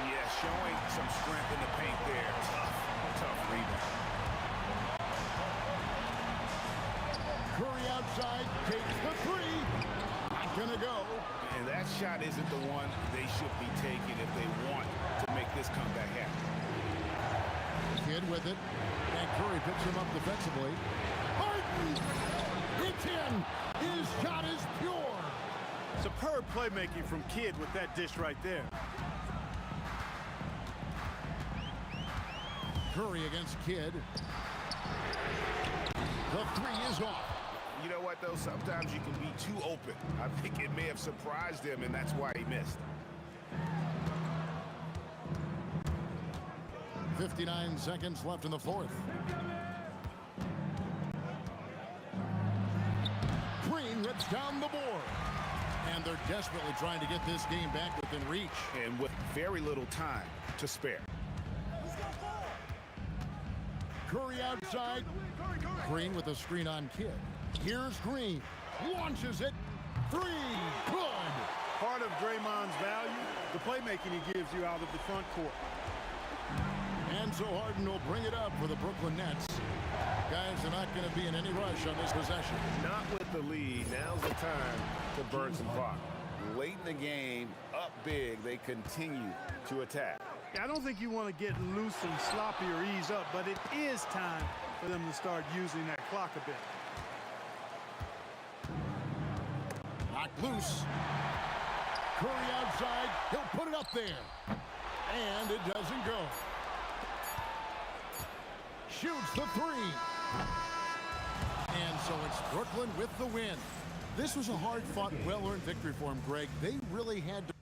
Yeah, showing some strength in the paint there. Tough rebound. Curry outside, takes the 3. Not gonna go. And that shot isn't the one they should be taking if they want to make this comeback happen. Kidd with it, and Curry picks him up defensively. Harden! It's in! His shot is pure! Superb playmaking from Kidd with that dish right there. Curry against Kidd. The 3 is off. You know what, though? Sometimes you can be too open. I think it may have surprised him, and that's why he missed. 59 seconds left in the 4th. Green rips down the board. And they're desperately trying to get this game back within reach. And with very little time to spare. Curry outside. Green with a screen on Kidd. Here's Green. Launches it. 3. Good. Part of Draymond's value, the playmaking he gives you out of the front court. And so Harden will bring it up for the Brooklyn Nets. Guys are not going to be in any rush on this possession. Not with the lead. Now's the time to burn some clock. Late in the game, up big, they continue to attack. I don't think you want to get loose and sloppy or ease up, but it is time for them to start using that clock a bit. Knocked loose. Curry outside. He'll put it up there. And it doesn't go. Shoots the 3. And so it's Brooklyn with the win. This was a hard-fought, well-earned victory for him, Greg. They really had to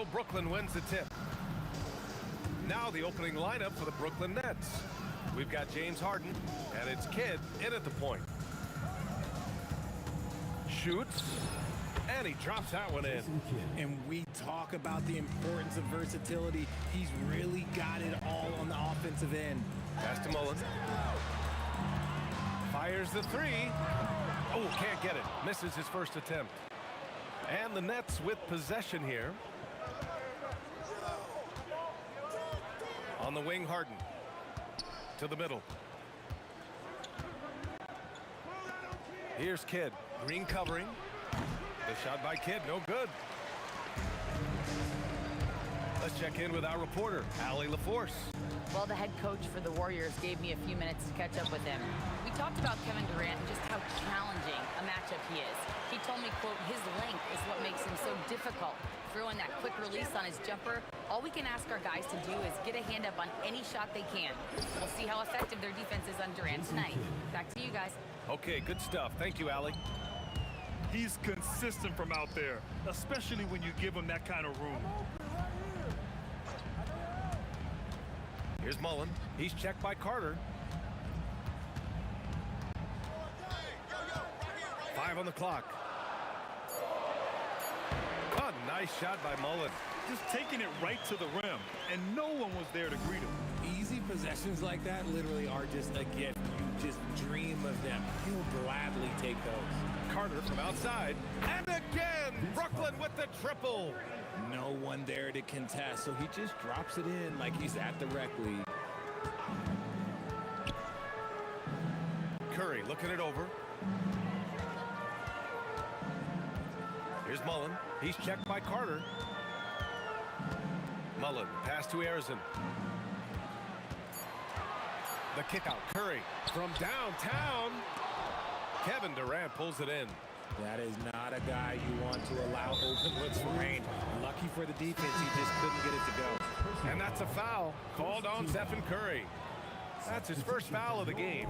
So Brooklyn wins the tip. Now the opening lineup for the Brooklyn Nets. We've got James Harden, and it's Kidd in at the point. Shoots, and he drops that one in. And we talk about the importance of versatility. He's really got it all on the offensive end. Pass to Mullen. Fires the three. Oh, can't get it. Misses his first attempt. And the Nets with possession here. On the wing, Harden. To the middle. Here's Kidd. Green covering. The shot by Kidd, no good. Let's check in with our reporter, Allie LaForce. Well, the head coach for the Warriors gave me a few minutes to catch up with him. We talked about Kevin Durant and just how challenging a matchup he is. He told me, quote, his length is what makes him so difficult. Throwing that quick release on his jumper, all we can ask our guys to do is get a hand up on any shot they can. We'll see how effective their defense is on Durant tonight. Back to you guys. Okay, good stuff. Thank you, Allie. He's consistent from out there, especially when you give him that kind of room. Here's Mullen. He's checked by Carter. 5 on the clock. A nice shot by Mullen. Just taking it right to the rim, and no one was there to greet him. Easy possessions like that literally are just a gift. You just dream of them. He'll gladly take those. Carter from outside. And again, Brooklyn with the triple. No one there to contest, so he just drops it in like he's at the rec league. Curry looking it over. Here's Mullen. He's checked by Carter. Mullen, pass to Arizon. The kick out, Curry from downtown. Kevin Durant pulls it in. That is not a guy you want to allow open looks for rain. Lucky for the defense, he just couldn't get it to go. And that's a foul called on Stephen Curry. That's his first foul of the game.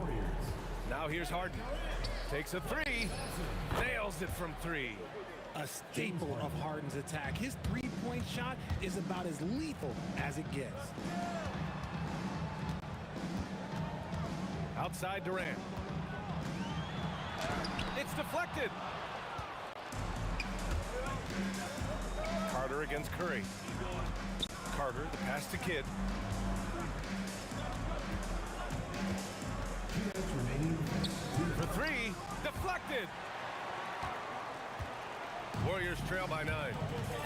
Now here's Harden. Takes a three. Nails it from 3. A staple of Harden's attack. His three-point shot is about as lethal as it gets. Outside Durant. It's deflected. Carter against Curry. Carter, the pass to Kidd. For three, deflected. Warriors trail by 9.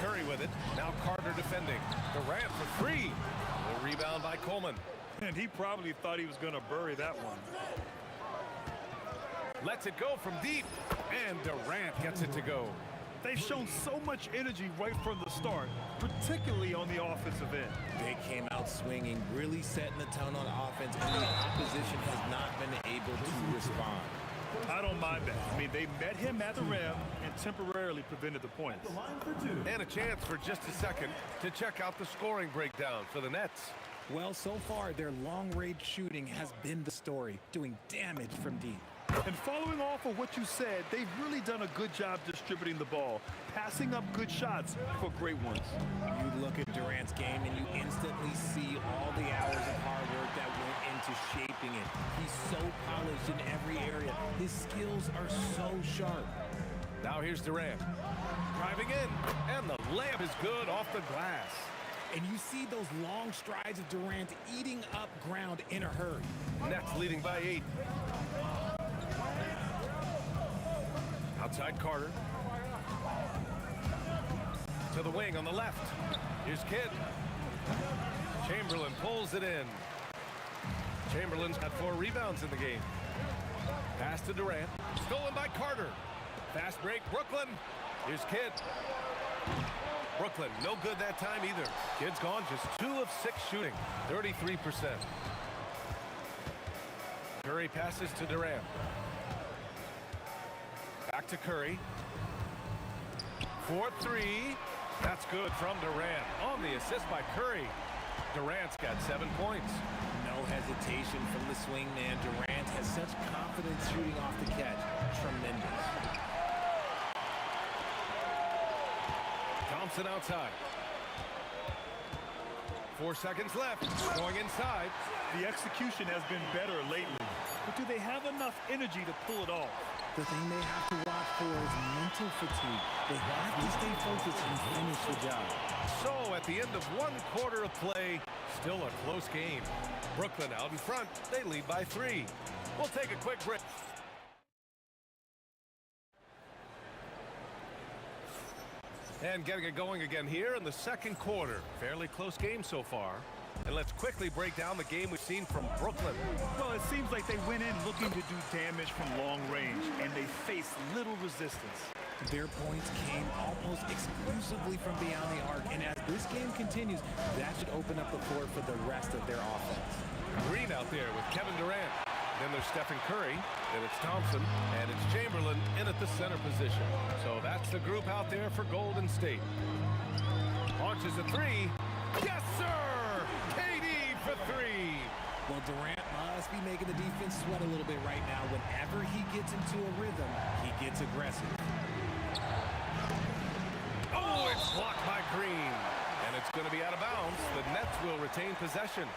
Curry with it. Now Carter defending. Durant for three. A rebound by Coleman. And he probably thought he was going to bury that one. Lets it go from deep. And Durant gets it to go. They've shown so much energy right from the start, particularly on the offensive end. They came out swinging, really setting the tone on offense, and the opposition has not been able to respond. I don't mind that. I mean, they met him at the rim and temporarily prevented the points. And a chance for just a second to check out the scoring breakdown for the Nets. Well, so far, their long-range shooting has been the story, doing damage from deep. And following off of what you said, they've really done a good job distributing the ball, passing up good shots for great ones. You look at Durant's game and you instantly see all the hours of hard work that went into shaping it. He's so polished in every area. His skills are so sharp. Now here's Durant. Driving in, and the layup is good off the glass. And you see those long strides of Durant eating up ground in a hurry. Nets leading by 8. Outside Carter. To the wing on the left. Here's Kidd. Chamberlain pulls it in. Chamberlain's got 4 rebounds in the game. Pass to Durant. Stolen by Carter. Fast break, Brooklyn. Here's Kidd. Brooklyn, no good that time either. Kidd's gone just 2 of 6 shooting, 33%. Curry passes to Durant. Back to Curry. 4-3. That's good from Durant. On the assist by Curry. Durant's got 7 points. No hesitation from the swing man. Durant has such confidence shooting off the catch. Tremendous. Thompson outside. 4 seconds left. Going inside. The execution has been better lately. But do they have enough energy to pull it off? The thing they have to watch for is mental fatigue. They have to stay focused and finish the job. So at the end of 1 quarter of play, still a close game. Brooklyn out in front. They lead by 3. We'll take a quick break. And getting it going again here in the 2nd quarter. Fairly close game so far. And let's quickly break down the game we've seen from Brooklyn. Well, it seems like they went in looking to do damage from long range, and they faced little resistance. Their points came almost exclusively from beyond the arc, and as this game continues, that should open up the floor for the rest of their offense. Green out there with Kevin Durant. Then there's Stephen Curry, then it's Thompson, and it's Chamberlain in at the center position. So that's the group out there for Golden State. Launches a 3. Yes, sir! KD for 3. Well, Durant must be making the defense sweat a little bit right now. Whenever he gets into a rhythm, he gets aggressive. Oh, it's blocked by Green. And it's going to be out of bounds. The Nets will retain possession.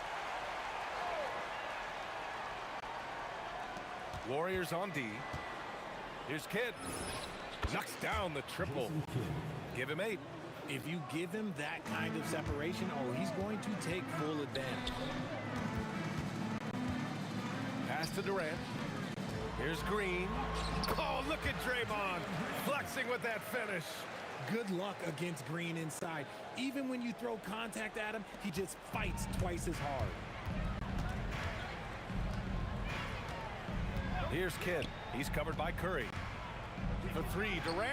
Warriors on D. Here's Kidd. Knocks down the triple. Give him 8. If you give him that kind of separation, oh, he's going to take full advantage. Pass to Durant. Here's Green. Oh, look at Draymond flexing with that finish. Good luck against Green inside. Even when you throw contact at him, he just fights twice as hard. Here's Kidd. He's covered by Curry. For 3, Durant.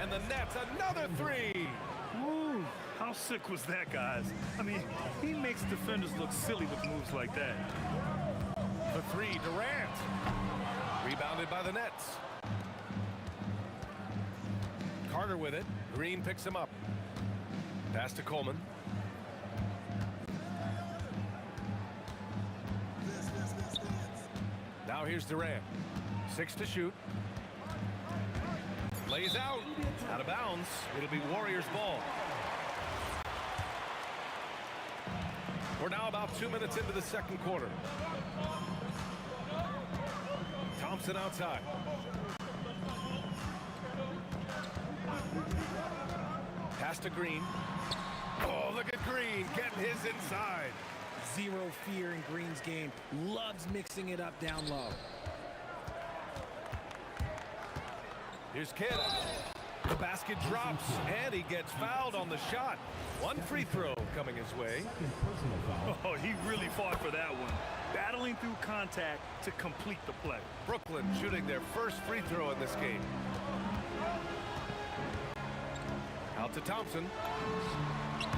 And the Nets, another 3. Woo, how sick was that, guys? I mean, he makes defenders look silly with moves like that. For 3, Durant. Rebounded by the Nets. Carter with it. Green picks him up. Pass to Coleman. Now here's Durant. 6 to shoot. Plays out of bounds. It'll be Warriors ball. We're now about 2 minutes into the second quarter. Thompson outside. Pass to Green. Oh, look at Green getting his inside. Zero fear in Green's game. Loves mixing it up down low. Here's Kidd. The basket drops, and he gets fouled on the shot. One free throw coming his way. Oh, he really fought for that one. Battling through contact to complete the play. Brooklyn shooting their first free throw in this game. Out to Thompson.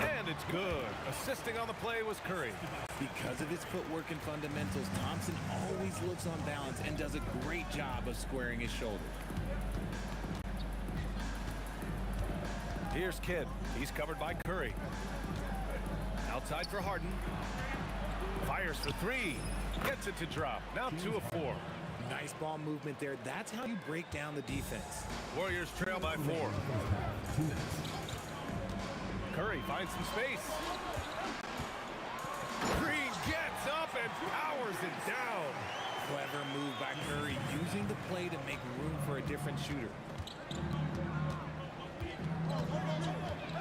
And it's good. Assisting on the play was Curry. Because of his footwork and fundamentals, Thompson always looks on balance and does a great job of squaring his shoulders. Here's Kidd. He's covered by Curry. Outside for Harden. Fires for three. Gets it to drop. Now 2 of 4. Nice ball movement there. That's how you break down the defense. Warriors trail by 4. Curry finds some space. Green gets up and powers it down. Clever move by Curry, using the play to make room for a different shooter.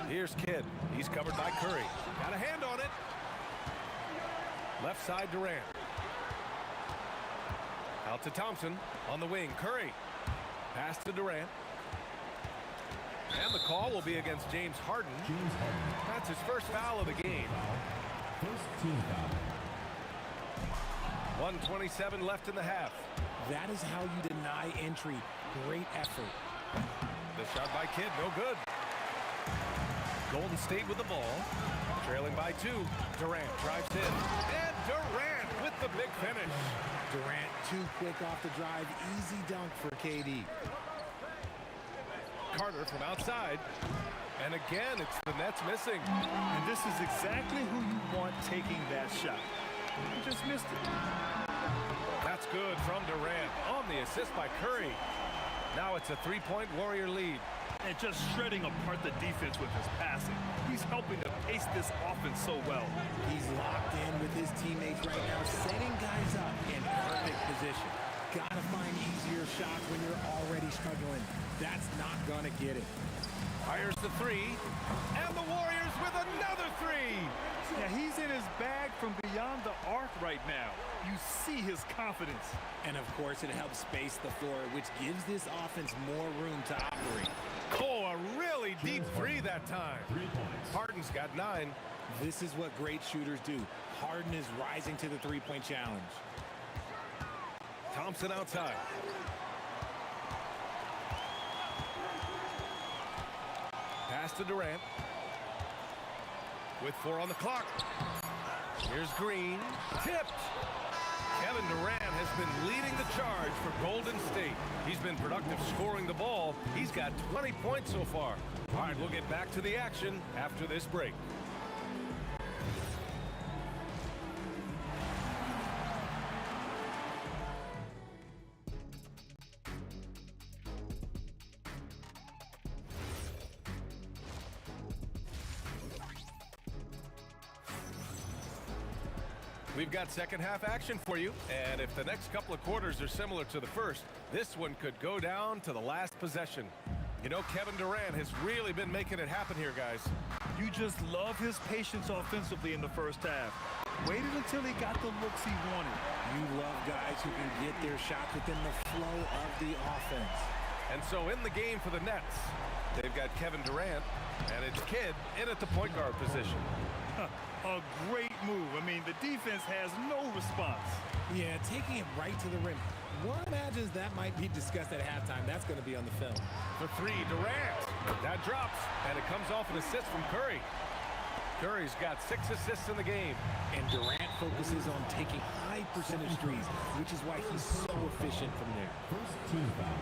Here's Kidd. He's covered by Curry. Got a hand on it. Left side Durant. Out to Thompson. On the wing, Curry. Pass to Durant. And the call will be against James Harden. That's his first foul of the game. First team foul. 1:27 left in the half. That is how you deny entry. Great effort. The shot by Kidd, no good. Golden State with the ball. Trailing by 2. Durant drives in. And Durant with the big finish. Durant too quick off the drive. Easy dunk for KD. Carter from outside. And again, it's the Nets missing. And this is exactly who you want taking that shot. He just missed it. That's good from Durant on the assist by Curry. Now it's a 3-point Warrior lead. And just shredding apart the defense with his passing. He's helping to pace this offense so well. He's locked in with his teammates right now, setting guys up in perfect position. Gotta find easier shots when you're already struggling. That's not gonna get it. Fires the 3. And the Warriors with another 3. Yeah, he's in his bag from beyond the arc right now. You see his confidence. And of course, it helps space the floor, which gives this offense more room to operate. Oh, a really deep 3 that time. 3 points. Harden's got 9. This is what great shooters do. Harden is rising to the three-point challenge. Thompson outside. Pass to Durant. With 4 on the clock. Here's Green. Tipped. Kevin Durant has been leading the charge for Golden State. He's been productive scoring the ball. He's got 20 points so far. All right, we'll get back to the action after this break. We've got second half action for you, and if the next couple of quarters are similar to the first, this one could go down to the last possession. You know, Kevin Durant has really been making it happen here, guys. You just love his patience offensively in the first half. Waited until he got the looks he wanted. You love guys who can get their shots within the flow of the offense. And so in the game for the Nets, they've got Kevin Durant, and it's Kidd in at the point guard position. A great move. I mean, the defense has no response. Yeah, taking it right to the rim. One imagines that might be discussed at halftime. That's going to be on the film. For 3, Durant. That drops, and it comes off an assist from Curry. Curry's got 6 assists in the game. And Durant focuses on taking high percentage threes, which is why he's so efficient from there. First team foul.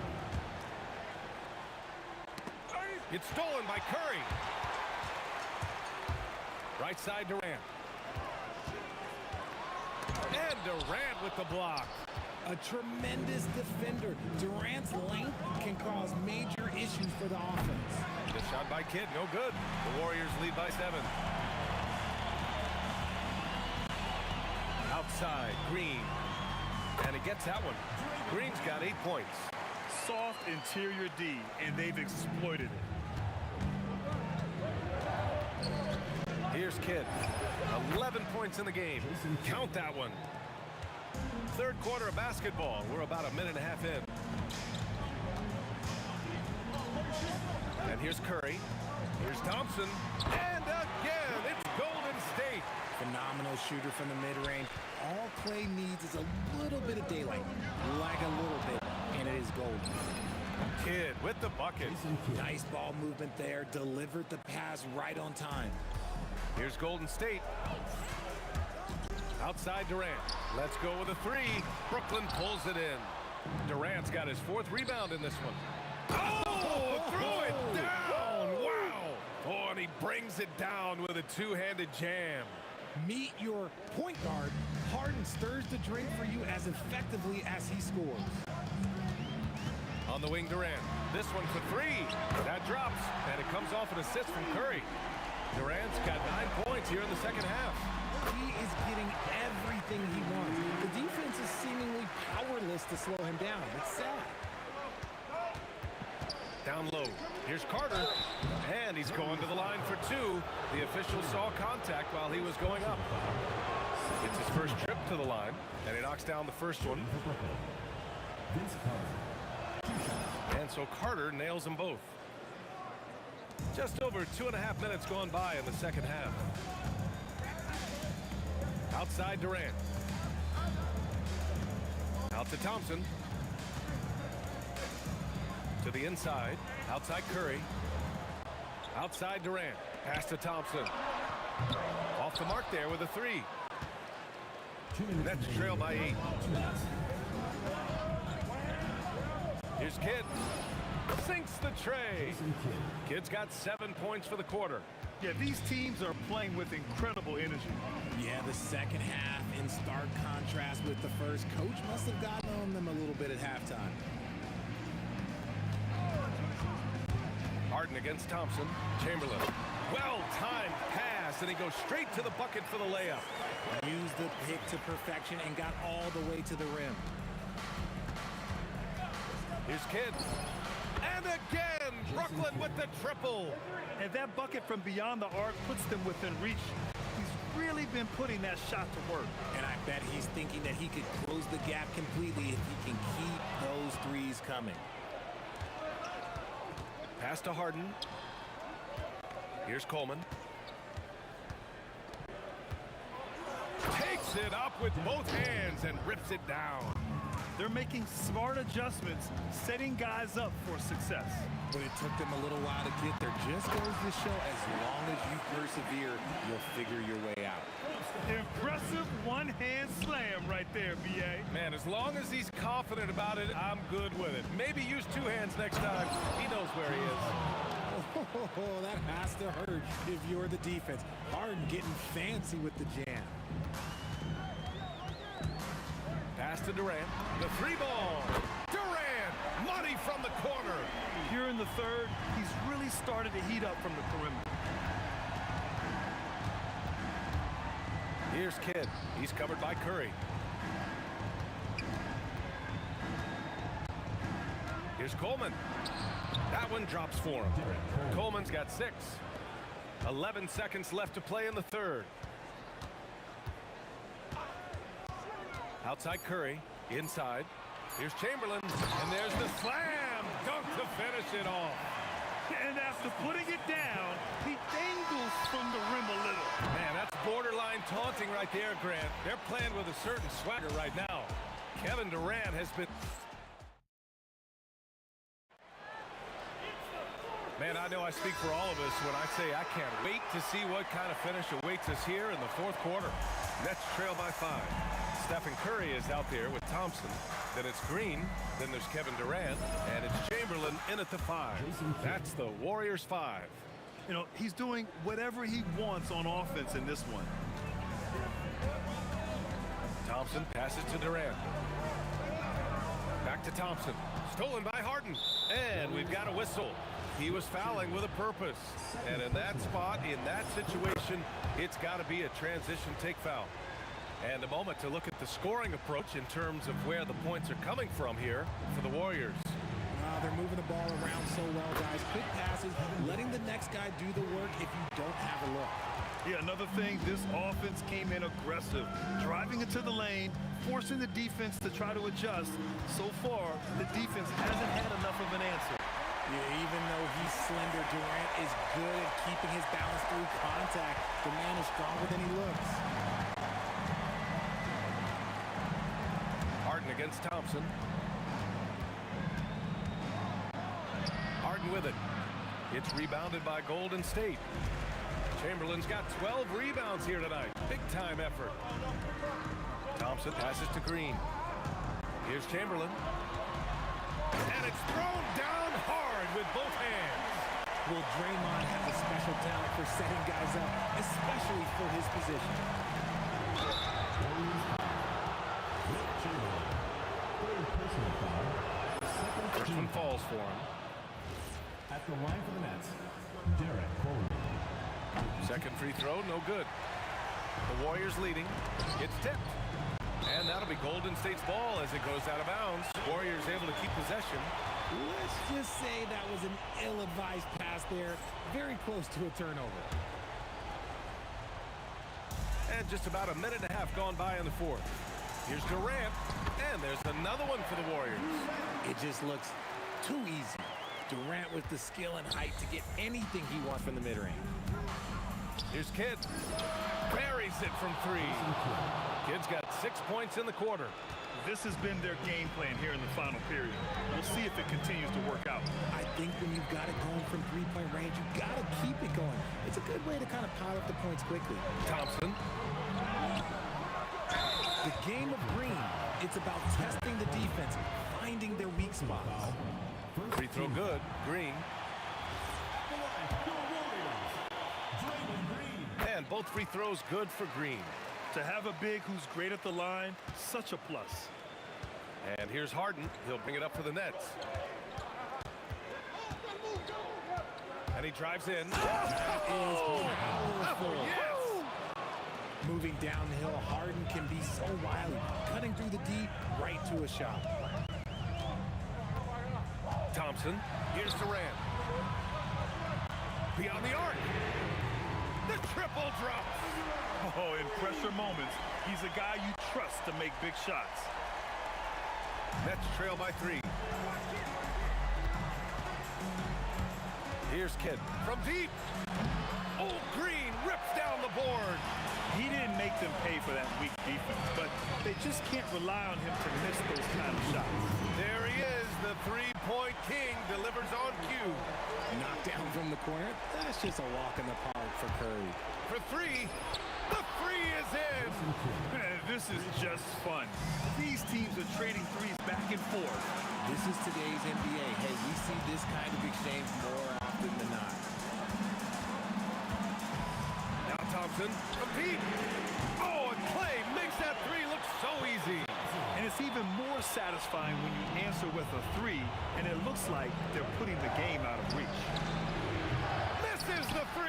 It's stolen by Curry. Right side Durant. And Durant with the block. a tremendous defender. Durant's length can cause major issues for the offense. Good shot by Kidd, no good. The Warriors lead by 7. Outside, Green. And he gets that one. Green's got 8 points. Soft interior D, and they've exploited it. Here's Kidd. 11 points in the game. Count that one. Third quarter of basketball. We're about a minute and a half in. And here's Curry. Here's Thompson. And again, it's Golden State. Phenomenal shooter from the mid-range. All Clay needs is a little bit of daylight. Like a little bit, and it is gold. Kidd with the bucket. Nice ball movement there. Delivered the pass right on time. Here's Golden State. Outside Durant. Let's go with a 3. Brooklyn pulls it in. Durant's got his 4th rebound in this one. Oh, throw it down. Wow. Oh, and he brings it down with a 2-handed jam. Meet your point guard. Harden stirs the drink for you as effectively as he scores. On the wing, Durant. This one for 3. That drops, and it comes off an assist from Curry. Durant's got 9 points here in the second half. He is getting everything he wants. The defense is seemingly powerless to slow him down. It's sad. Down low. Here's Carter. And he's going to the line for 2. The official saw contact while he was going up. It's his first trip to the line, and he knocks down the first one. And so Carter nails them both. Just over 2.5 minutes gone by in the second half. Outside Durant. Out to Thompson. To the inside. Outside Curry. Outside Durant. Pass to Thompson. Off the mark there with a 3. Nets trail by 8. Here's Kidd. Sinks the tray. Kidd's got 7 points for the quarter. Yeah, these teams are playing with incredible energy. Yeah, the second half in stark contrast with the first. Coach must have gotten on them a little bit at halftime. Harden against Thompson. Chamberlain. Well-timed pass, and he goes straight to the bucket for the layup. Used the pick to perfection and got all the way to the rim. Here's Kidd. And again, Brooklyn with the triple. And that bucket from beyond the arc puts them within reach. He's really been putting that shot to work. And I bet he's thinking that he could close the gap completely if he can keep those threes coming. Pass to Harden. Here's Coleman. Takes it up with both hands and rips it down. They're making smart adjustments, setting guys up for success. But it took them a little while to get there. Just goes to show, as long as you persevere, you'll figure your way out. Impressive one-hand slam right there, B.A. Man, as long as he's confident about it, I'm good with it. Maybe use 2 hands next time. He knows where he is. Oh, that has to hurt if you're the defense. Harden getting fancy with the jam. Pass to Durant. The 3 ball. Durant! Money from the corner. Here in the third, he's really started to heat up from the perimeter. Here's Kidd. He's covered by Curry. Here's Coleman. That one drops for him. Coleman's got 6. 11 seconds left to play in the third. Outside Curry. Inside. Here's Chamberlain. And there's the slam. Dunk to finish it off. And after putting it down, he dangles from the rim a little. Man, that's borderline taunting right there, Grant. They're playing with a certain swagger right now. Kevin Durant has been... Man, I know I speak for all of us when I say I can't wait to see what kind of finish awaits us here in the fourth quarter. Nets trail by 5. Stephen Curry is out there with Thompson. Then it's Green. Then there's Kevin Durant. And it's Chamberlain in at the 5. That's the Warriors 5. You know, he's doing whatever he wants on offense in this one. Thompson passes to Durant. Back to Thompson. Stolen by Harden. And we've got a whistle. He was fouling with a purpose. And in that spot, in that situation, it's got to be a transition take foul. And a moment to look at the scoring approach in terms of where the points are coming from here for the Warriors. They're moving the ball around so well, guys. Quick passes, letting the next guy do the work if you don't have a look. Yeah, another thing, this offense came in aggressive, driving into the lane, forcing the defense to try to adjust. So far, the defense hasn't had enough of an answer. Yeah, even though he's slender, Durant is good at keeping his balance through contact. The man is stronger than he looks. Harden against Thompson. Harden with it. It's rebounded by Golden State. Chamberlain's got 12 rebounds here tonight. Big time effort. Thompson passes to Green. Here's Chamberlain. And it's thrown down hard with both hands. Will Draymond have a special talent for setting guys up, especially for his position? First one falls for him. At the line for the Nets, Derek Coley. Second free throw, no good. The Warriors leading. It's tipped. And that'll be Golden State's ball as it goes out of bounds. Warriors able to keep possession. Let's just say that was an ill-advised pass there. Very close to a turnover. And just about a minute and a half gone by in the fourth. Here's Durant. And there's another one for the Warriors. It just looks too easy. Durant with the skill and height to get anything he wants from the mid-range. Here's Kidd. Buries it from three. Kidd's got 6 points in the quarter. This has been their game plan here in the final period. We'll see if it continues to work out. I think when you've got it going from three-point range, you've got to keep it going. It's a good way to kind of pile up the points quickly. Thompson. The game of green, it's about testing the defense, finding their weak spots. Free throw good. Green. And both free throws good for Green. To have a big who's great at the line, such a plus. And here's Harden. He'll bring it up for the Nets. And he drives in. That is powerful. Yes! Moving down the hill, Harden can be so wily, cutting through the deep, right to a shot. Thompson. Here's Durant. Beyond the arc. The triple drop. Oh, in pressure moments, he's a guy you trust to make big shots. Nets trail by 3. Here's Kidd from deep. Oh, Green rips down the board. He didn't make them pay for that weak defense, but they just can't rely on him to miss those kind of shots. There he is, the three-point king, delivers on cue. Knocked down from the corner, that's just a walk in the park for Curry. For 3, the 3 is in. Man, this is just fun. These teams are trading threes back and forth. This is today's NBA. Hey, we see this kind of exchange more often than not. Now Thompson from deep. Oh, and Clay makes that 3 look so easy. And it's even more satisfying when you answer with a 3, and it looks like they're putting the game out of reach. Misses the 3.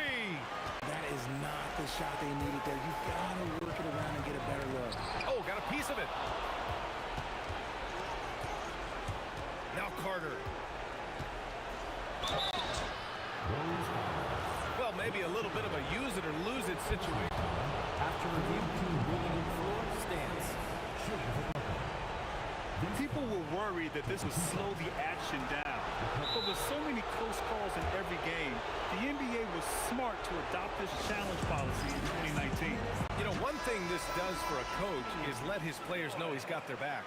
That is not the shot they needed there. You've got to work it around and get a better look. Oh, got a piece of it. Now Carter. Well, maybe a little bit of a use it or lose it situation. After review, team ruling floor stance. People were worried that this would slow the action down. But with so many close calls in every game, the NBA was smart to adopt this challenge policy in 2019. You know, one thing this does for a coach is let his players know he's got their back.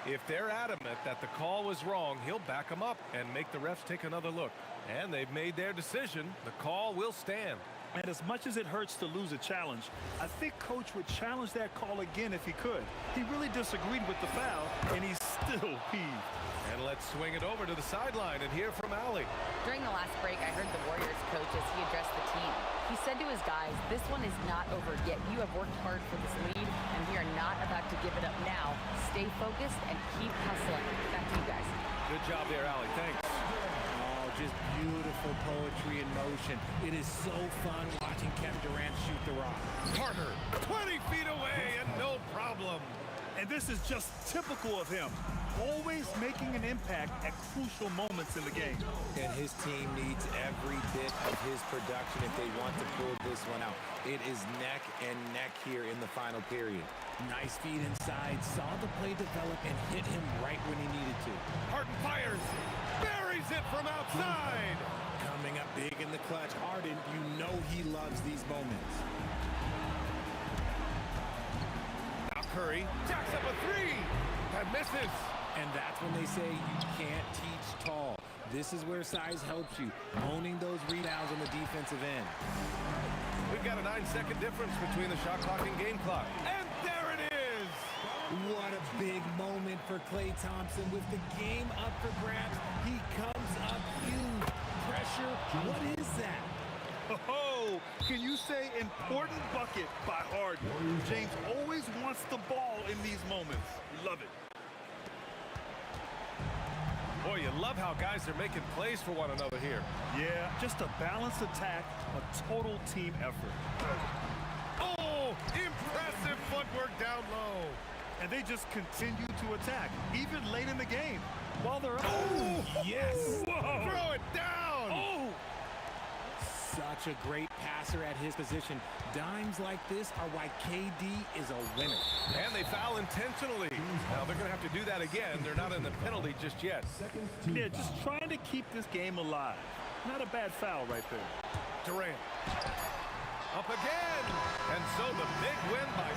If they're adamant that the call was wrong, he'll back them up and make the refs take another look. And they've made their decision. The call will stand. And as much as it hurts to lose a challenge, I think Coach would challenge that call again if he could. He really disagreed with the foul, and he's still peeved. And let's swing it over to the sideline and hear from Allie. During the last break, I heard the Warriors coach as he addressed the team. He said to his guys, "This one is not over yet. You have worked hard for this lead, and we are not about to give it up now. Stay focused and keep hustling." Back to you guys. Good job there, Allie. Thanks. Oh, just beautiful poetry in motion. It is so fun watching Kevin Durant shoot the rock. Carter, 20 feet away and no problem. And this is just typical of him, always making an impact at crucial moments in the game. And his team needs every bit of his production if they want to pull this one out. It is neck and neck here in the final period. Nice feed inside, saw the play develop and hit him right when he needed to. Harden fires, buries it from outside. Coming up big in the clutch. Harden, you know he loves these moments. Curry jacks up a three and misses. And that's when they say you can't teach tall. This is where size helps you, owning those rebounds on the defensive end. We've got a 9-second difference between the shot clock and game clock. And there it is. What a big moment for Klay Thompson. With the game up for grabs, he comes up huge. Pressure, what is that? Oh, can you say important bucket by Harden? James always wants the ball in these moments. Love it. Boy, you love how guys are making plays for one another here. Yeah, just a balanced attack, a total team effort. Oh, impressive footwork down low. And they just continue to attack, even late in the game, while they're up. Oh, yes. Whoa. Throw it down. Oh. Such a great passer at his position. Dimes like this are why KD is a winner. And they foul intentionally. Now they're going to have to do that again. They're not in the penalty just yet. Yeah, just trying to keep this game alive. Not a bad foul right there. Durant. Up again. And so the big win by...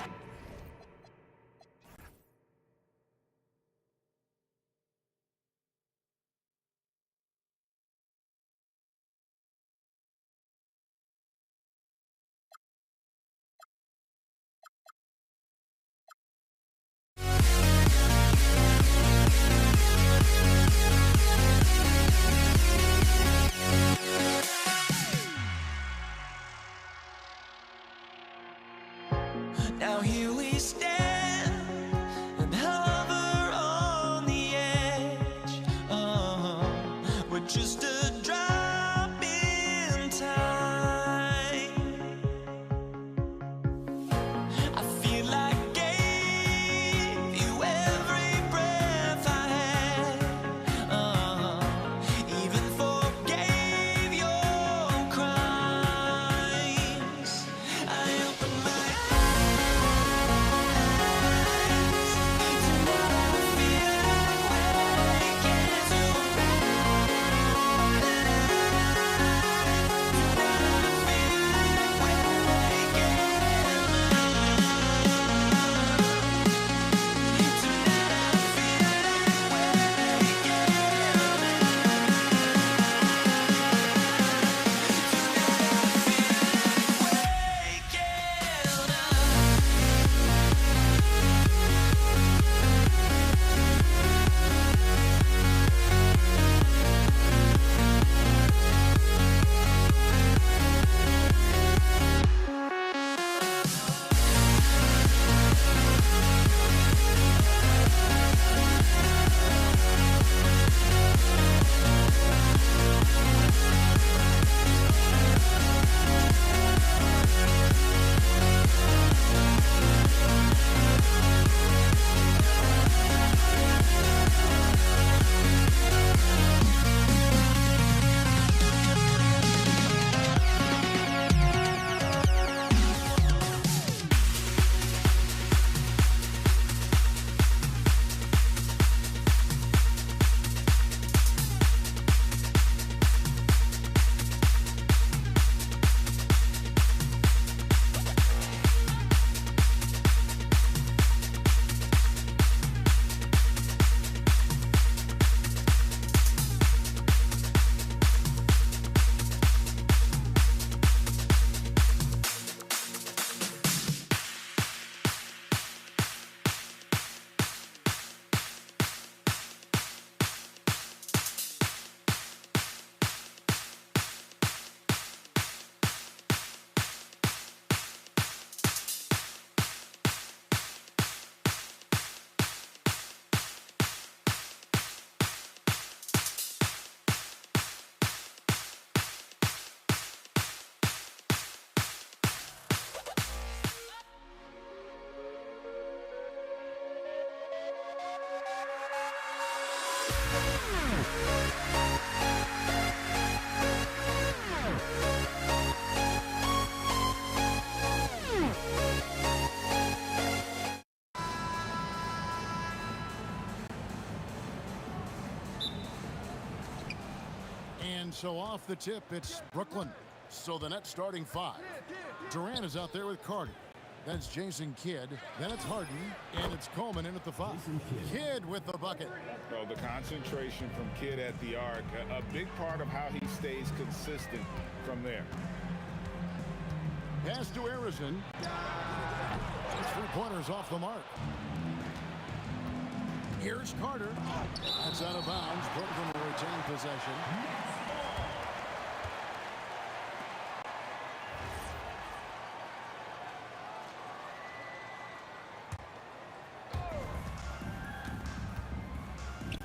Now here And so off the tip, it's Brooklyn. So the net starting 5. Durant is out there with Carter. That's Jason Kidd. Then it's Harden. And it's Coleman in at the 5. Kidd with the bucket. Well, the concentration from Kidd at the arc, a big part of how he stays consistent from there. Pass to Harrison. His 3-pointers off the mark. Here's Carter. That's out of bounds. Brooklyn will retain possession.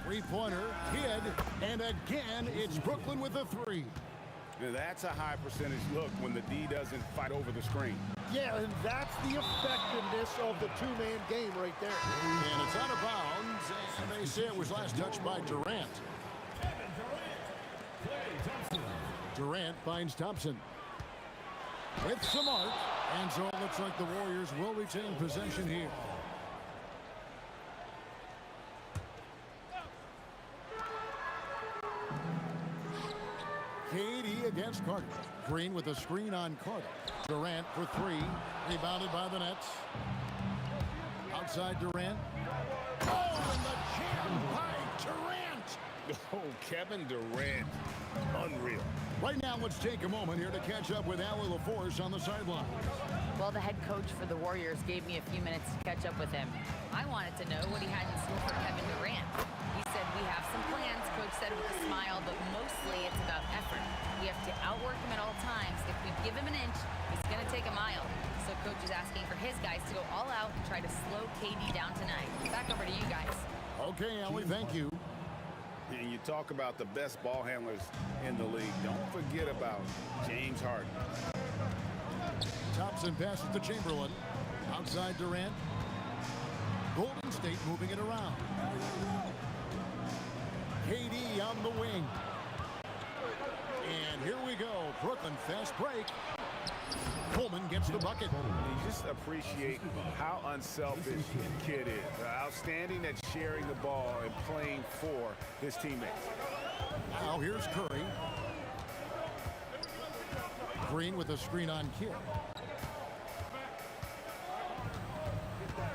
Three-pointer, Kidd, and again, it's Brooklyn with a 3. Now, that's a high percentage look when the D doesn't fight over the screen. Yeah, and that's the effectiveness of the two-man game right there. And it's out of bounds, and they say it was last touched by Durant. Durant finds Thompson. With some arc, and so it looks like the Warriors will retain possession here. KD against Carter. Green with a screen on Carter. Durant for 3. Rebounded by the Nets. Outside Durant. Oh, and the jam by Durant. Oh, Kevin Durant. Unreal. Right now, let's take a moment here to catch up with Allie LaForce on the sideline. Well, the head coach for the Warriors gave me a few minutes to catch up with him. I wanted to know what he had in store for Kevin Durant. He said, we have some plans, Coach said with a smile, but mostly it's about effort. We have to outwork him at all times. If we give him an inch, he's going to take a mile. So Coach is asking for his guys to go all out and try to slow KD down tonight. Back over to you guys. Okay, Allie, thank you. And you talk about the best ball handlers in the league. Don't forget about James Harden. Thompson passes to Chamberlain. Outside Durant. Golden State moving it around. KD on the wing. And here we go. Brooklyn fast break. Coleman gets the bucket. You just appreciate how unselfish Kidd is. Outstanding at sharing the ball and playing for his teammates. Now here's Curry. Green with a screen on Kidd.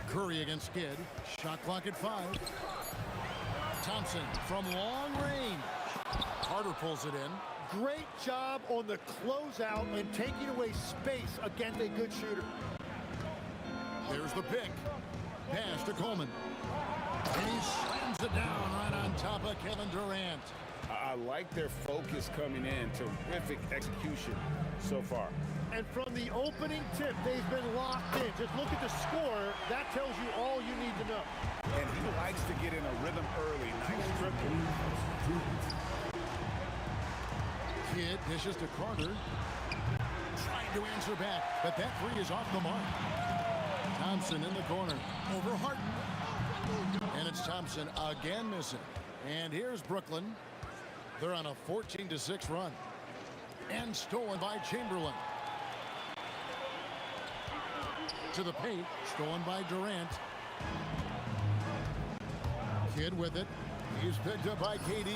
Curry against Kidd. Shot clock at 5. Thompson from long range. Carter pulls it in. Great job on the closeout and taking away space against a good shooter. There's the pick. Pass to Coleman. And he slams it down right on top of Kevin Durant. I like their focus coming in. Terrific execution so far. And from the opening tip, they've been locked in. Just look at the score. That tells you all you need to know. And he likes to get in a rhythm early. Nice triple. Kidd dishes to Carter. Trying to answer back, but that 3 is off the mark. Thompson in the corner. Over Harden. And it's Thompson again missing. And here's Brooklyn. They're on a 14-6 run. And stolen by Chamberlain. To the paint. Stolen by Durant. Kidd with it. He's picked up by KD.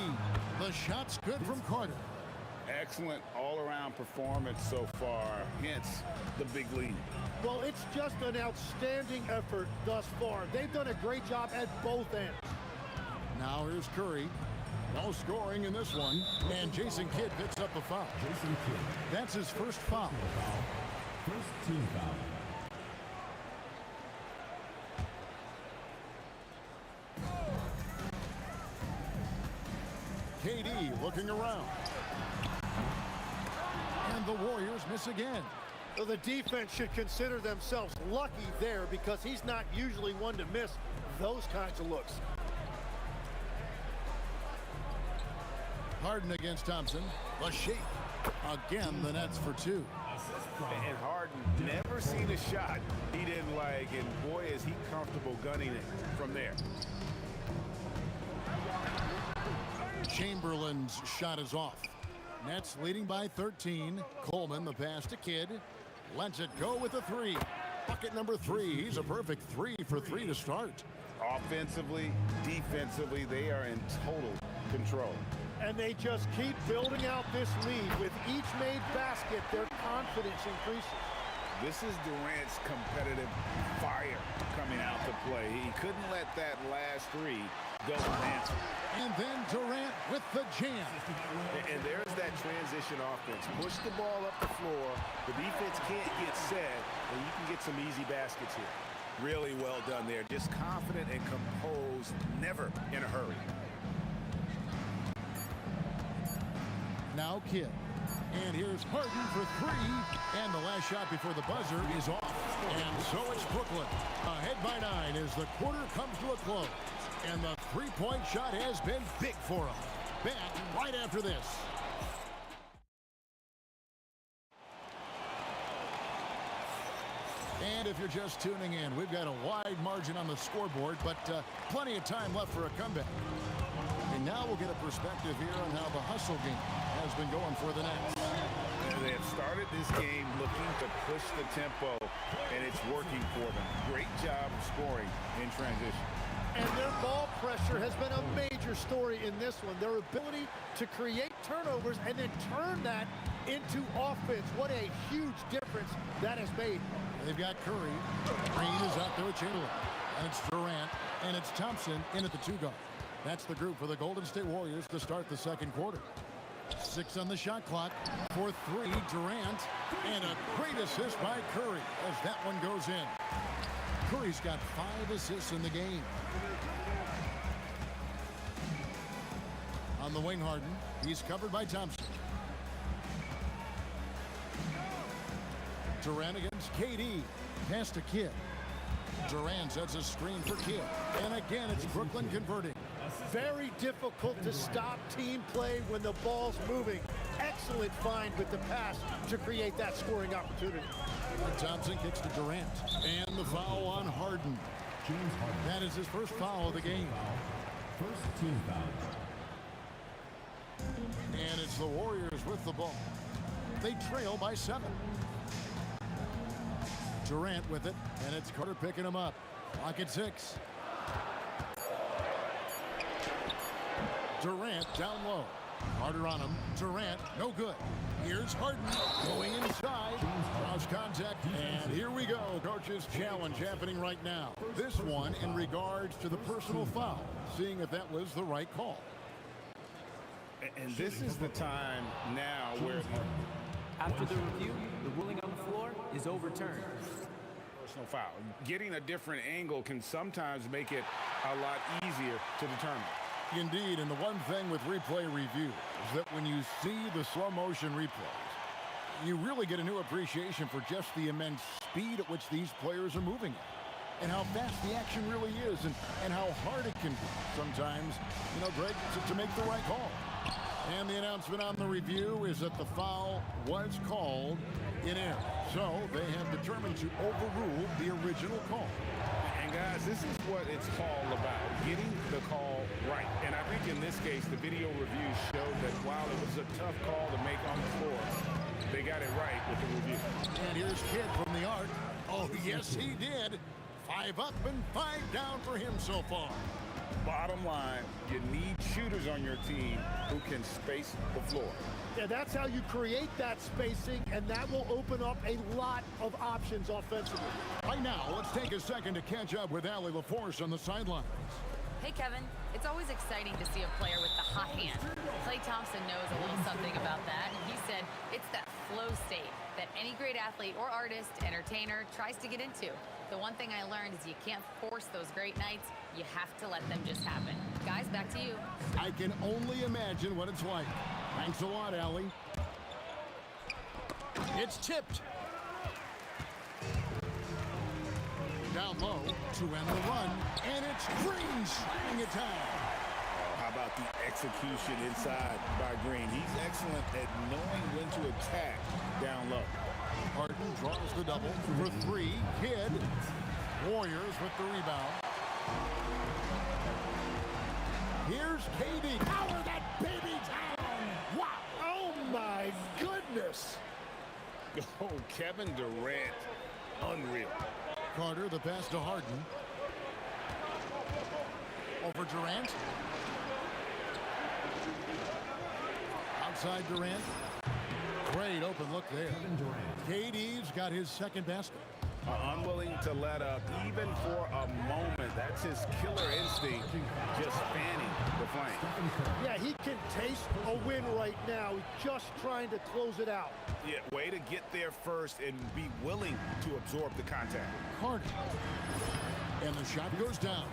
The shot's good from Carter. Excellent all-around performance so far, hence the big lead. Well, it's just an outstanding effort thus far. They've done a great job at both ends. Now here's Curry. No scoring in this one. And Jason Kidd picks up the foul. Jason Kidd. That's his first foul. First team foul. KD looking around. And the Warriors miss again. So the defense should consider themselves lucky there because he's not usually one to miss those kinds of looks. Harden against Thompson. The shake. Again, the Nets for 2. And Harden never seen a shot he didn't like, and boy, is he comfortable gunning it from there. Chamberlain's shot is off. Nets leading by 13. Coleman, the pass to Kidd. Lets it go with a 3. Bucket number 3. He's a perfect 3 for 3 to start. Offensively, defensively, they are in total control. And they just keep building out this lead. With each made basket, their confidence increases. This is Durant's competitive fire coming out to play. He couldn't let that last three go unanswered. And then Durant with the jam. And there's that transition offense. Push the ball up the floor. The defense can't get set, and you can get some easy baskets here. Really well done there. Just confident and composed, never in a hurry. Now Kidd. And here's Harden for three. And the last shot before the buzzer is off. And so it's Brooklyn. Ahead by 9 as the quarter comes to a close. And the three-point shot has been big for them. Back right after this. And if you're just tuning in, we've got a wide margin on the scoreboard, but plenty of time left for a comeback. And now we'll get a perspective here on how the hustle game has been going for the Nets. They have started this game looking to push the tempo, and it's working for them. Great job of scoring in transition. And their ball pressure has been a major story in this one. Their ability to create turnovers and then turn that into offense. What a huge difference that has made. They've got Curry. Green is out there with Chamberlain. And it's Durant. And it's Thompson in at the 2-guard. That's the group for the Golden State Warriors to start the second quarter. 6 on the shot clock. For 3, Durant. And a great assist by Curry as that one goes in. Curry's got 5 assists in the game. On the wing, Harden. He's covered by Thompson. Durant against KD. Pass to Kidd. Durant sets a screen for Kidd. And again, it's Brooklyn converting. Very difficult to stop team play when the ball's moving. Excellent find with the pass to create that scoring opportunity. Thompson kicks to Durant. And the foul on Harden. That is his first foul of the game. First team foul. And it's the Warriors with the ball. They trail by 7. Durant with it, and it's Carter picking him up. Clock at 6. Durant down low. Carter on him. Durant, no good. Here's Harden going inside. Cross contact, and here we go. Coach's challenge happening right now. This one in regards to the personal foul, seeing if that was the right call. And this is the time now where After the review, the ruling on the floor is overturned. personal foul. Getting a different angle can sometimes make it a lot easier to determine. Indeed, and the one thing with replay review is that when you see the slow motion replays, you really get a new appreciation for just the immense speed at which these players are moving at, and how fast the action really is, and how hard it can be sometimes, Greg, to make the right call. And the announcement on the review is that the foul was called in error. So they have determined to overrule the original call. And guys, this is what it's all about, getting the call right. And I think in this case, the video review showed that while it was a tough call to make on the floor, they got it right with the review. And here's Kidd from the arc. Oh, yes, he did. 5 up and 5 down for him so far. Bottom line, you need shooters on your team who can space the floor. Yeah, that's how you create that spacing, and that will open up a lot of options offensively. Right now, let's take a second to catch up with Allie LaForce on the sidelines. Hey, Kevin. It's always exciting to see a player with the hot hand. Klay Thompson knows a little something about that, and he said it's that flow state that any great athlete or artist, entertainer, tries to get into. The one thing I learned is you can't force those great nights. You have to let them just happen. Guys, back to you. I can only imagine what it's like. Thanks a lot, Allie. It's tipped. Down low to end the run, and it's Green slamming it down. How about the execution inside by Green? He's excellent at knowing when to attack down low. Harden draws the double for 3. Kidd. Warriors with the rebound. Here's KD. Power that baby down. Wow. Oh, my goodness. Oh, Kevin Durant. Unreal. Carter, the pass to Harden. Over Durant. outside Durant. Great open look there. KD's got his second basket. Unwilling to let up even for a moment. That's his killer instinct, just fanning the flame. Yeah, he can taste a win right now. He's just trying to close it out. Yeah, way to get there first and be willing to absorb the contact. Carter. And the shot goes down.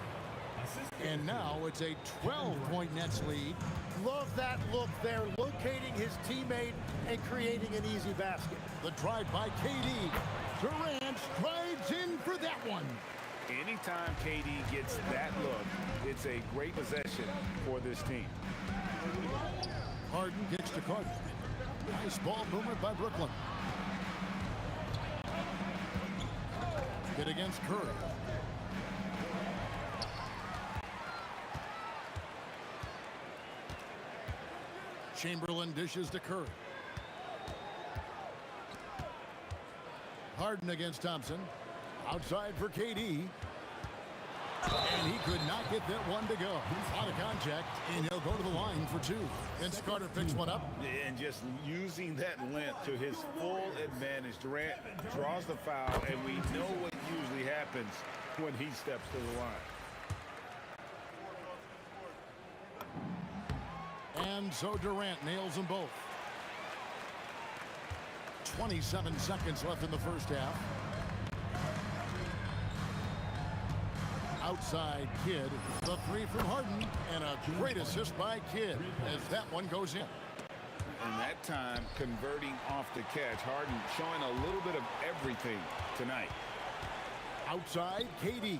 And now it's a 12-point Nets lead. Love that look there, locating his teammate and creating an easy basket. The drive by KD. Durant strides in for that one. Anytime KD gets that look, it's a great possession for this team. Harden kicks to Carter. Nice ball movement by Brooklyn. Hit against Curry. Chamberlain dishes to Curry. Harden against Thompson. Outside for KD. And he could not get that one to go. Out of contact, and he'll go to the line for two. Vince Carter picks one up. And just using that length to his full advantage. Durant draws the foul, and we know what usually happens when he steps to the line. And so Durant nails them both. 27 seconds left in the first half. Outside Kidd. The three from Harden. And a great assist by Kidd as that one goes in. And that time converting off the catch. Harden showing a little bit of everything tonight. Outside KD.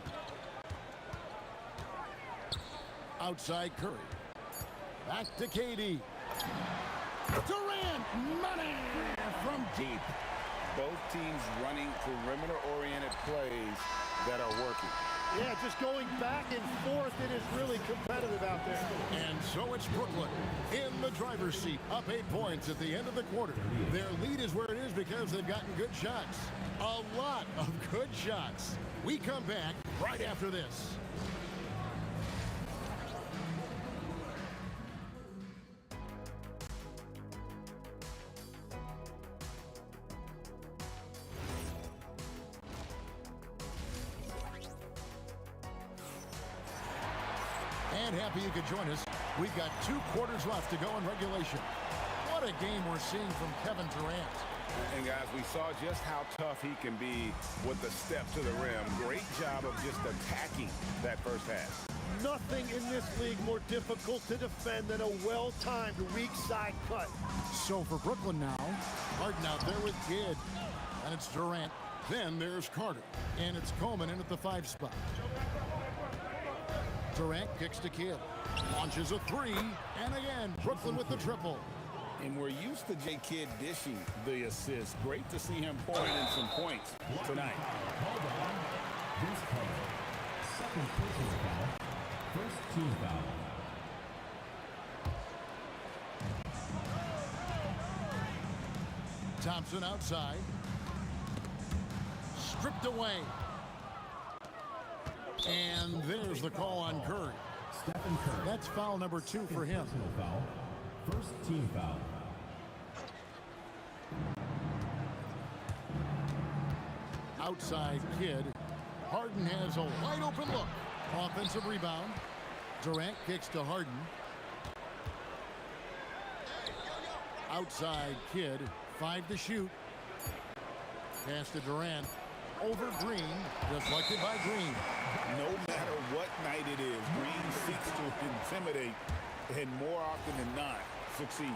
Outside Curry. Back to KD. Durant, money from deep. Both teams running perimeter-oriented plays that are working. Yeah, just going back and forth. It is really competitive out there. And so it's Brooklyn in the driver's seat, up 8 points at the end of the quarter. Their lead is where it is because they've gotten good shots. A lot of good shots. We come back right after this. And happy you could join us. We've got 2 quarters left to go in regulation. What a game we're seeing from Kevin Durant. And guys, we saw just how tough he can be with the step to the rim. Great job of just attacking that first half. Nothing in this league more difficult to defend than a well-timed weak side cut. So for Brooklyn now, Harden out there with Kidd. And it's Durant. Then there's Carter. And it's Coleman in at the 5 spot. Durant kicks to Kidd. Launches a 3. And again, Brooklyn with the triple. And we're used to J. Kidd dishing the assist. Great to see him pouring in some points tonight. Second personal foul. First team foul. Thompson outside. Stripped away. And there's the call on Curry. Stephen Curry. That's foul number 2 for him. Personal foul. First team foul. Outside Kidd. Harden has a wide open look. Offensive rebound. Durant kicks to Harden. Outside Kidd. 5 to shoot. Pass to Durant. Over Green. Deflected by Green. No matter what night it is, Green seeks to intimidate and more often than not succeed.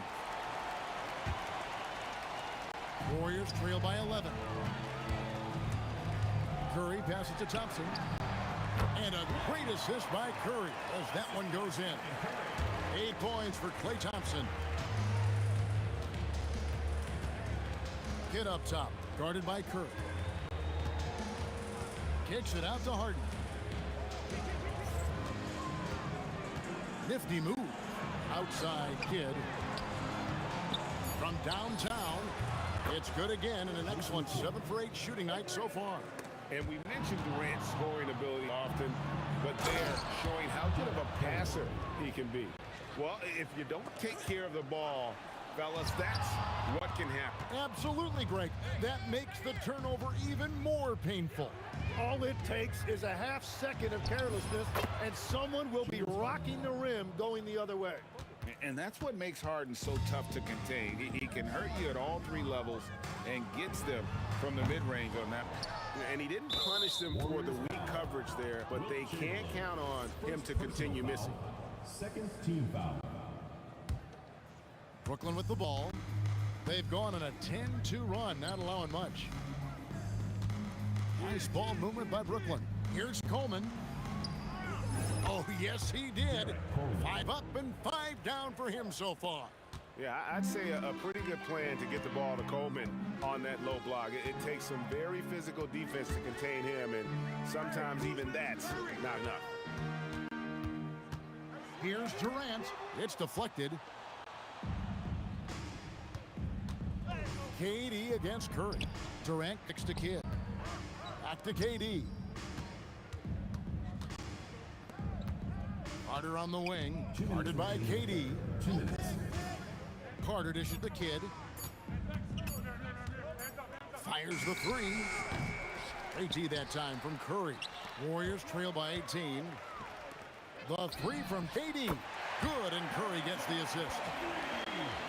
Warriors trail by 11. Curry passes to Thompson. And a great assist by Curry as that one goes in. 8 points for Klay Thompson. Kidd up top, guarded by Curry. Kicks it out to Harden. Nifty move. Outside Kidd. From downtown, it's good again, and an excellent 7 for 8 shooting night so far. And we mentioned Durant's scoring ability often, but they're showing how good of a passer he can be. Well, if you don't take care of the ball, Fellas, that's what can happen. Absolutely, Greg. That makes the turnover even more painful. All it takes is a half second of carelessness, and someone will be rocking the rim going the other way. And that's what makes Harden so tough to contain. He can hurt you at all three levels and gets them from the mid-range on that. And he didn't punish them for the weak coverage there, but they can't count on him to continue missing. Second team foul. Brooklyn with the ball. They've gone on a 10-2 run, not allowing much. Nice ball movement by Brooklyn. Here's Coleman. Oh, yes, he did. 5 up and 5 down for him so far. Yeah, I'd say a pretty good plan to get the ball to Coleman on that low block. It takes some very physical defense to contain him, and sometimes even that's not enough. Here's Durant. It's deflected. KD against Curry. Durant kicks to Kidd. Back to KD. Carter on the wing. Guarded by KD. 2 minutes. Carter dishes to Kidd. Fires the three. Straight T that time from Curry. Warriors trail by 18. The three from KD. Good, and Curry gets the assist.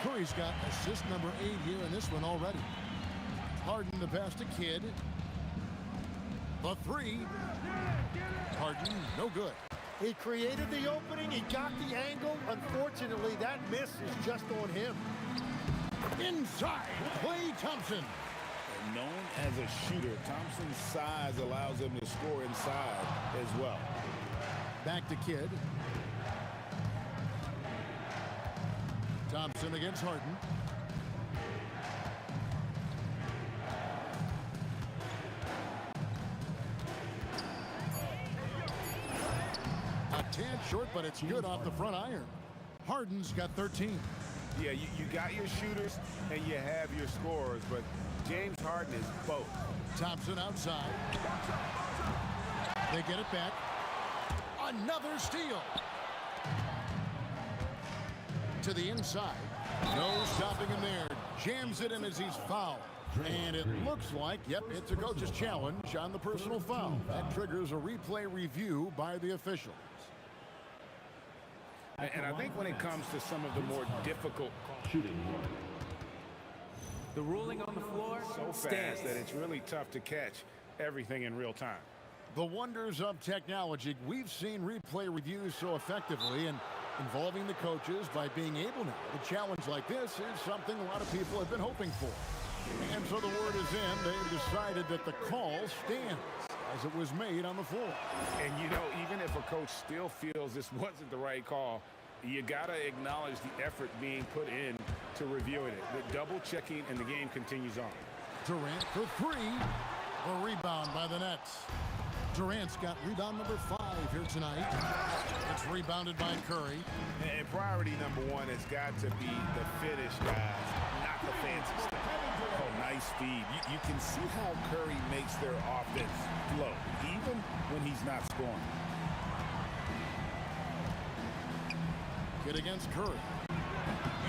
Curry's got assist number 8 here in this one already. Harden the pass to Kidd. The three. Harden, no good. He created the opening. He got the angle. Unfortunately, that miss is just on him. Inside, Klay Thompson. And known as a shooter, Thompson's size allows him to score inside as well. Back to Kidd. Thompson against Harden. A tad short, but it's good off the front iron. Harden's got 13. Yeah, you got your shooters and you have your scorers, but James Harden is both. Thompson outside. They get it back. Another steal. To the inside. No stopping him there. Jams it in as he's fouled. And it looks like, yep, it's a coach's challenge on the personal foul. That triggers a replay review by the officials. And I think when it comes to some of the more difficult Shooting. The ruling on the floor so fast stands. that it's really tough to catch everything in real time. The wonders of technology. We've seen replay reviews so effectively and involving the coaches by being able now. A challenge like this is something a lot of people have been hoping for. And so the word is in. They've decided that the call stands as it was made on the floor. And, you know, even if a coach still feels this wasn't the right call, you got to acknowledge the effort being put in to reviewing it. The double checking and the game continues on. Durant for three. A rebound by the Nets. Durant's got rebound number 5 here tonight. It's rebounded by Curry. And priority number 1 has got to be the finish, guys, not the fancy stuff. Oh, nice speed. You can see how Curry makes their offense flow, even when he's not scoring. Kidd against Curry.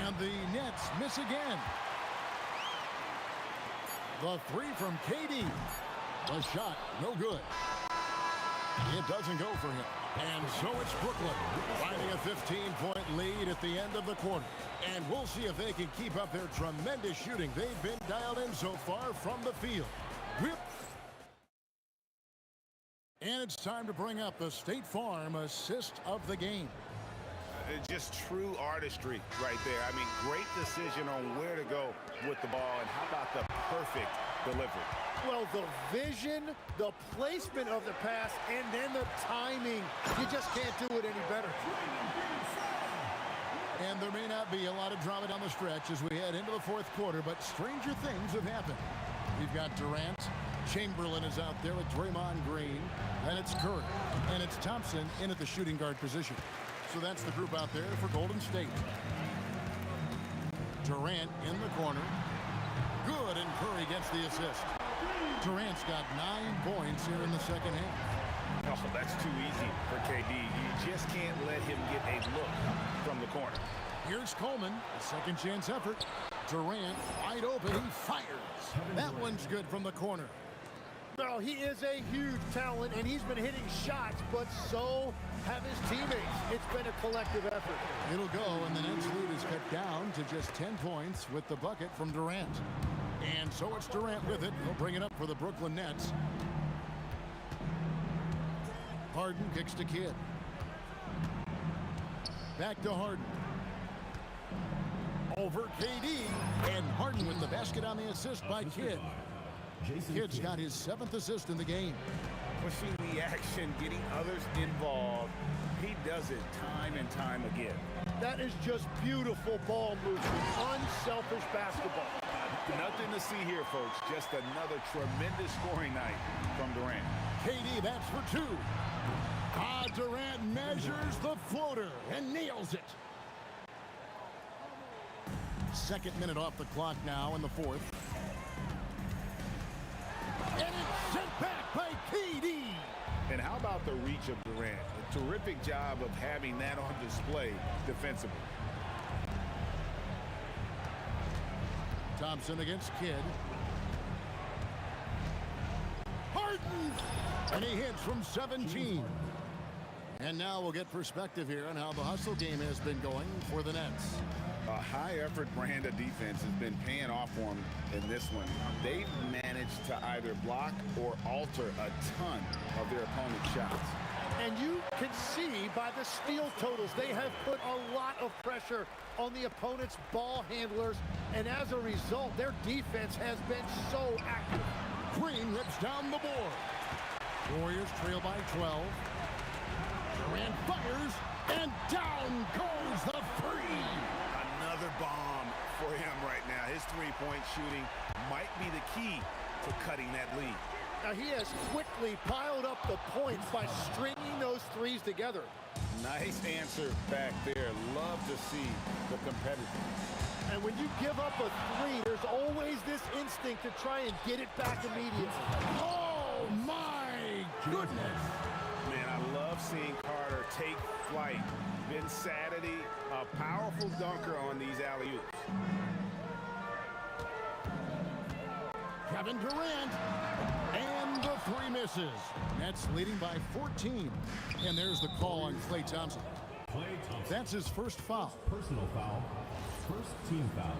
And the Nets miss again. The three from KD. The shot, no good. It doesn't go for him. And so it's Brooklyn finding a 15-point lead at the end of the quarter. And we'll see if they can keep up their tremendous shooting. They've been dialed in so far from the field. Whip. And it's time to bring up the State Farm assist of the game. Just true artistry right there. I mean, great decision on where to go with the ball, and how about the perfect delivery? Well, the vision, the placement of the pass, and then the timing. You just can't do it any better. And there may not be a lot of drama down the stretch as we head into the fourth quarter, but stranger things have happened. We've got Durant. Chamberlain is out there with Draymond Green. And it's Curry. And it's Thompson in at the shooting guard position. So that's the group out there for Golden State. Durant in the corner. Good, and Curry gets the assist. Durant's got 9 points here in the second half. Oh, that's too easy for KD. You just can't let him get a look from the corner. Here's Coleman, a second chance effort. Durant wide open, he fires. That one's good from the corner. Well, he is a huge talent, and he's been hitting shots, but so have his teammates. It's been a collective effort. It'll go, and the Nets lead is cut down to just 10 points with the bucket from Durant. And so it's Durant with it. He'll bring it up for the Brooklyn Nets. Harden kicks to Kidd. Back to Harden. Over KD, and Harden with the basket on the assist by Kidd. Kidd's got his 7th assist in the game. Pushing the action, getting others involved. He does it time and time again. That is just beautiful ball movement, unselfish basketball. Nothing to see here, folks. Just another tremendous scoring night from Durant. KD, that's for 2. Durant measures the floater and nails it. Second minute off the clock now in the 4th. And it's sent back by KD. And how about the reach of Durant? A terrific job of having that on display defensively. Thompson against Kidd. Harden! And he hits from 17. And now we'll get perspective here on how the hustle game has been going for the Nets. A high-effort brand of defense has been paying off for them in this one. They've managed to either block or alter a ton of their opponent's shots. And you can see by the steal totals, they have put a lot of pressure on the opponent's ball handlers. And as a result, their defense has been so active. Green rips down the board. Warriors trail by 12. Durant fires, and down goes the three. Another bomb for him right now. His three-point shooting might be the key to cutting that lead. Now he has quickly piled up the points by stringing those threes together. Nice answer back there. Love to see the competitor. And when you give up a three, there's always this instinct to try and get it back immediately. Oh, my goodness. Man, I love seeing Carter take flight. Ben Saturday, a powerful dunker on these alley-oops. Kevin Durant, and the three misses. Nets leading by 14. And there's the call on Klay Thompson. That's his first foul. Personal foul. First team foul.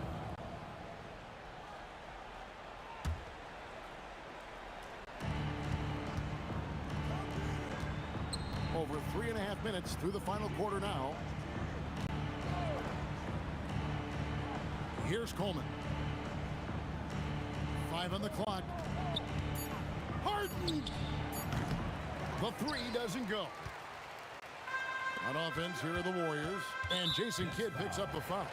Over 3.5 minutes through the final quarter now. Here's Coleman. 5 on the clock. Harden! The three doesn't go. On offense, here are the Warriors. And Jason Kidd picks up a foul.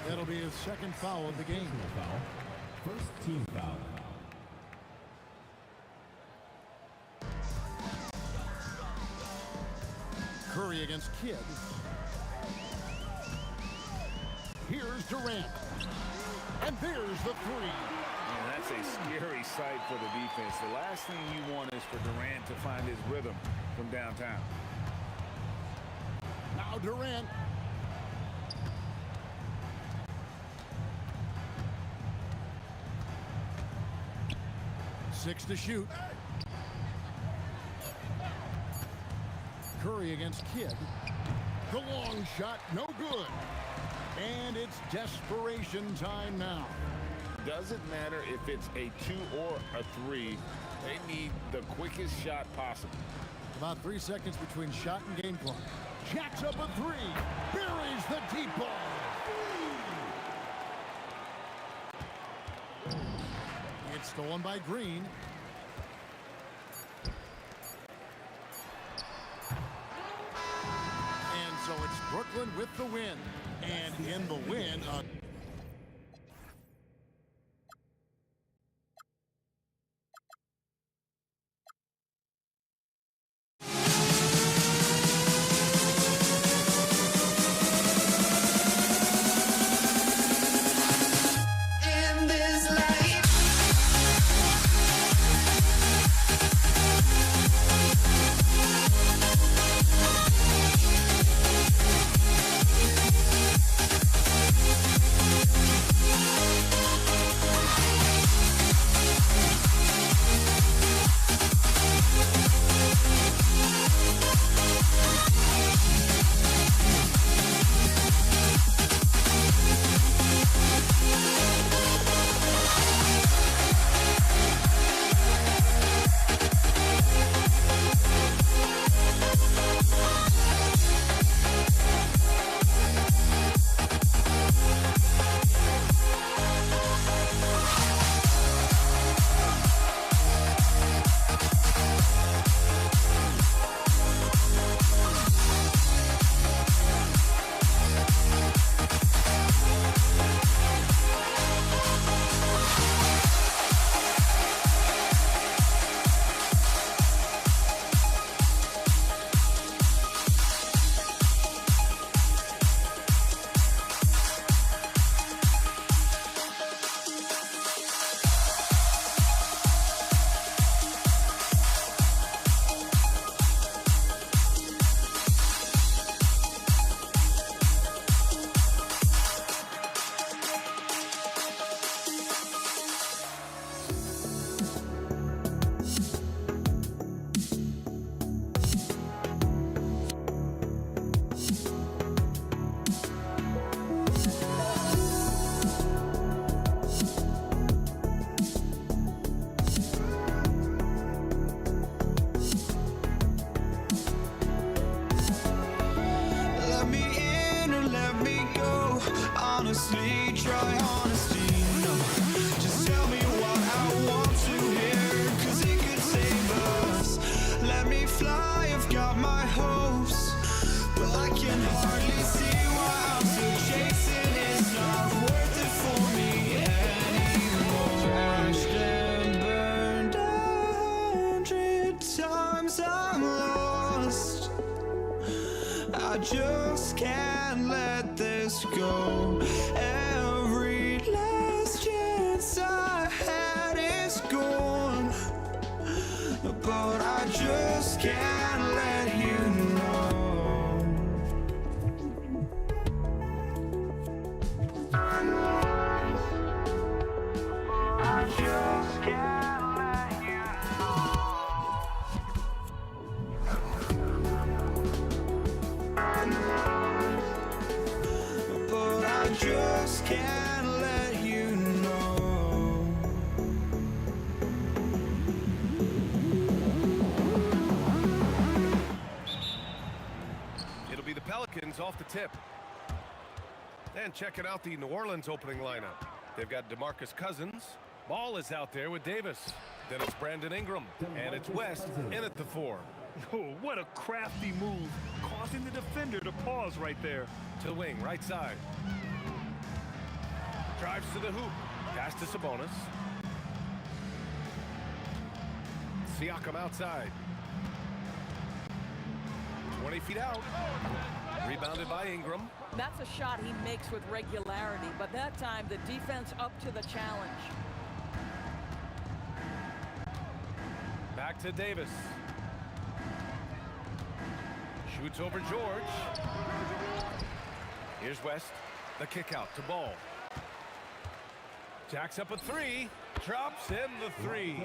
That'll be his second foul of the game. First team foul. Curry against Kidd. Here's Durant. And there's the three. And that's a scary sight for the defense. The last thing you want is for Durant to find his rhythm from downtown. Now Durant. Six to shoot. Curry against Kidd. The long shot, no good. And it's desperation time now. Doesn't matter if it's a 2 or a 3. They need the quickest shot possible. About 3 seconds between shot and game clock. Jacks up a three. Buries the deep ball. It's stolen by Green. And so it's Brooklyn with the win. And in the win, my hopes, but I can hardly see why I'm still chasing. It's not worth it for me anymore. Crashed and burned 100 times, I'm lost. I just can't let this go. Every last chance I had is gone, but I just can't let you know. I just can't let you know. But I just can't let you know. It'll be the Pelicans off the tip. And checking out the New Orleans opening lineup. They've got DeMarcus Cousins. Ball is out there with Davis. Then it's Brandon Ingram. And it's West in at the 4. Oh, what a crafty move, causing the defender to pause right there. To the wing, right side. Drives to the hoop. Pass to Sabonis. Siakam outside. 20 feet out. Rebounded by Ingram. That's a shot he makes with regularity, but that time the defense up to the challenge. Back to Davis. Shoots over George. Here's West. The kick out to Ball. Jacks up a 3. Drops in the 3.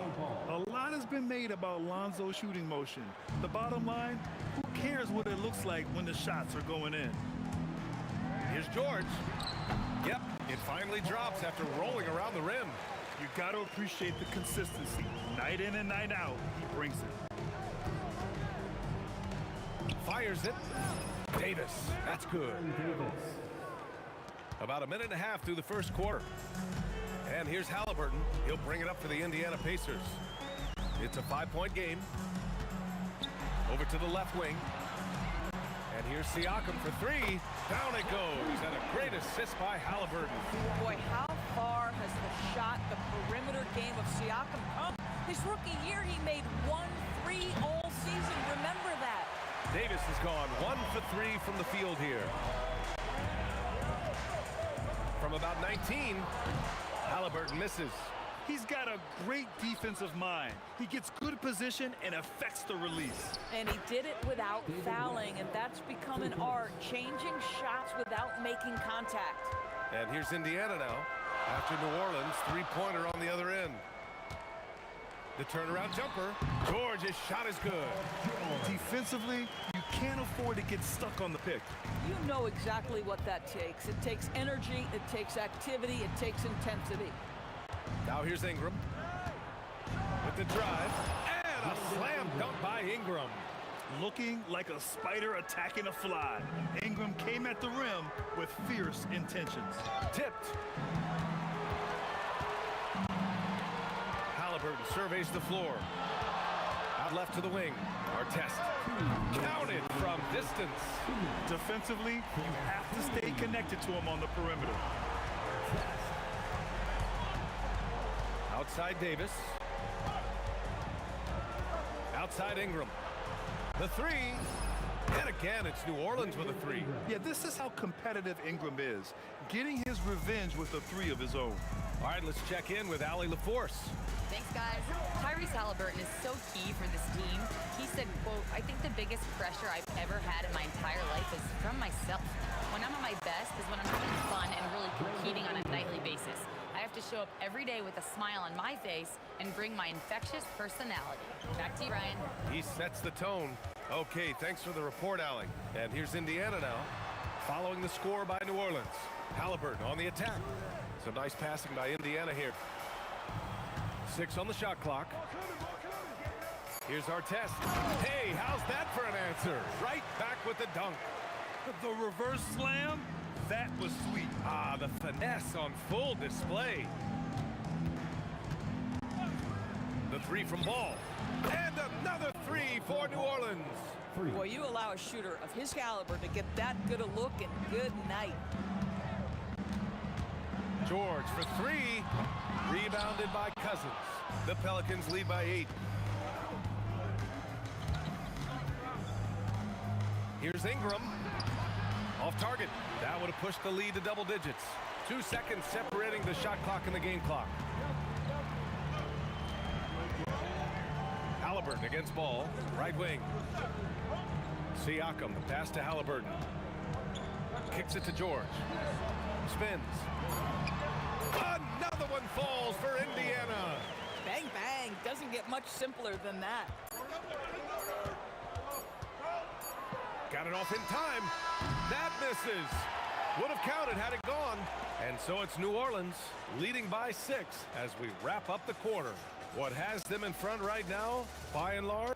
A lot has been made about Lonzo's shooting motion. The bottom line, who cares what it looks like when the shots are going in? Here's George. Yep, it finally drops after rolling around the rim. You got to appreciate the consistency. Night in and night out, he brings it. Fires it. Davis. That's good. About a minute and a half through the first quarter. And here's Halliburton. He'll bring it up for the Indiana Pacers. It's a 5-point game. Over to the left wing. And here's Siakam for 3. Down it goes. And a great assist by Halliburton. Boy, how far has the shot, the perimeter game of Siakam come? His rookie year, he made 1-3 all season. Remember that. Davis has gone 1 for 3 from the field here. From about 19, Halliburton misses. He's got a great defensive mind. He gets good position and affects the release. And he did it without fouling, and that's become an art, changing shots without making contact. And here's Indiana now. After New Orleans, 3-pointer on the other end. The turnaround jumper. George's shot is good. Defensively, you can't afford to get stuck on the pick. You know exactly what that takes. It takes energy, it takes activity, it takes intensity. Now here's Ingram. With the drive. And a slam dunk by Ingram. Looking like a spider attacking a fly. Ingram came at the rim with fierce intentions. Tipped. Halliburton surveys the floor. Out left to the wing. Artest. Counted from distance. Defensively, you have to stay connected to him on the perimeter. Outside Davis. Outside Ingram. The 3. And again, it's New Orleans with a 3. Yeah, this is how competitive Ingram is. Getting his revenge with a 3 of his own. All right, let's check in with Allie LaForce. Thanks, guys. Tyrese Halliburton is so key for this team. He said, quote, "I think the biggest pressure I've ever had in my entire life is from myself. When I'm at my best is when I'm having fun and really competing on a nightly basis. I have to show up every day with a smile on my face and bring my infectious personality." Back to you, Ryan. He sets the tone. Okay, thanks for the report, Allie. And here's Indiana now, following the score by New Orleans. Halliburton on the attack. Some nice passing by Indiana here. 6 on the shot clock. Here's Artest. Hey, how's that for an answer? Right back with the dunk. The reverse slam, that was sweet. Ah, the finesse on full display. The three from Ball. And another three for New Orleans. Boy, you allow a shooter of his caliber to get that good a look, and good night. George for three. Rebounded by Cousins. The Pelicans lead by 8. Here's Ingram. Off target. That would have pushed the lead to double digits. 2 seconds separating the shot clock and the game clock. Halliburton against Ball. Right wing. Siakam, the pass to Halliburton. Kicks it to George. Spins. Another one falls for Indiana. Bang, bang. Doesn't get much simpler than that. Got it off in time. That misses. Would have counted had it gone. And so it's New Orleans leading by 6 as we wrap up the quarter. What has them in front right now, by and large?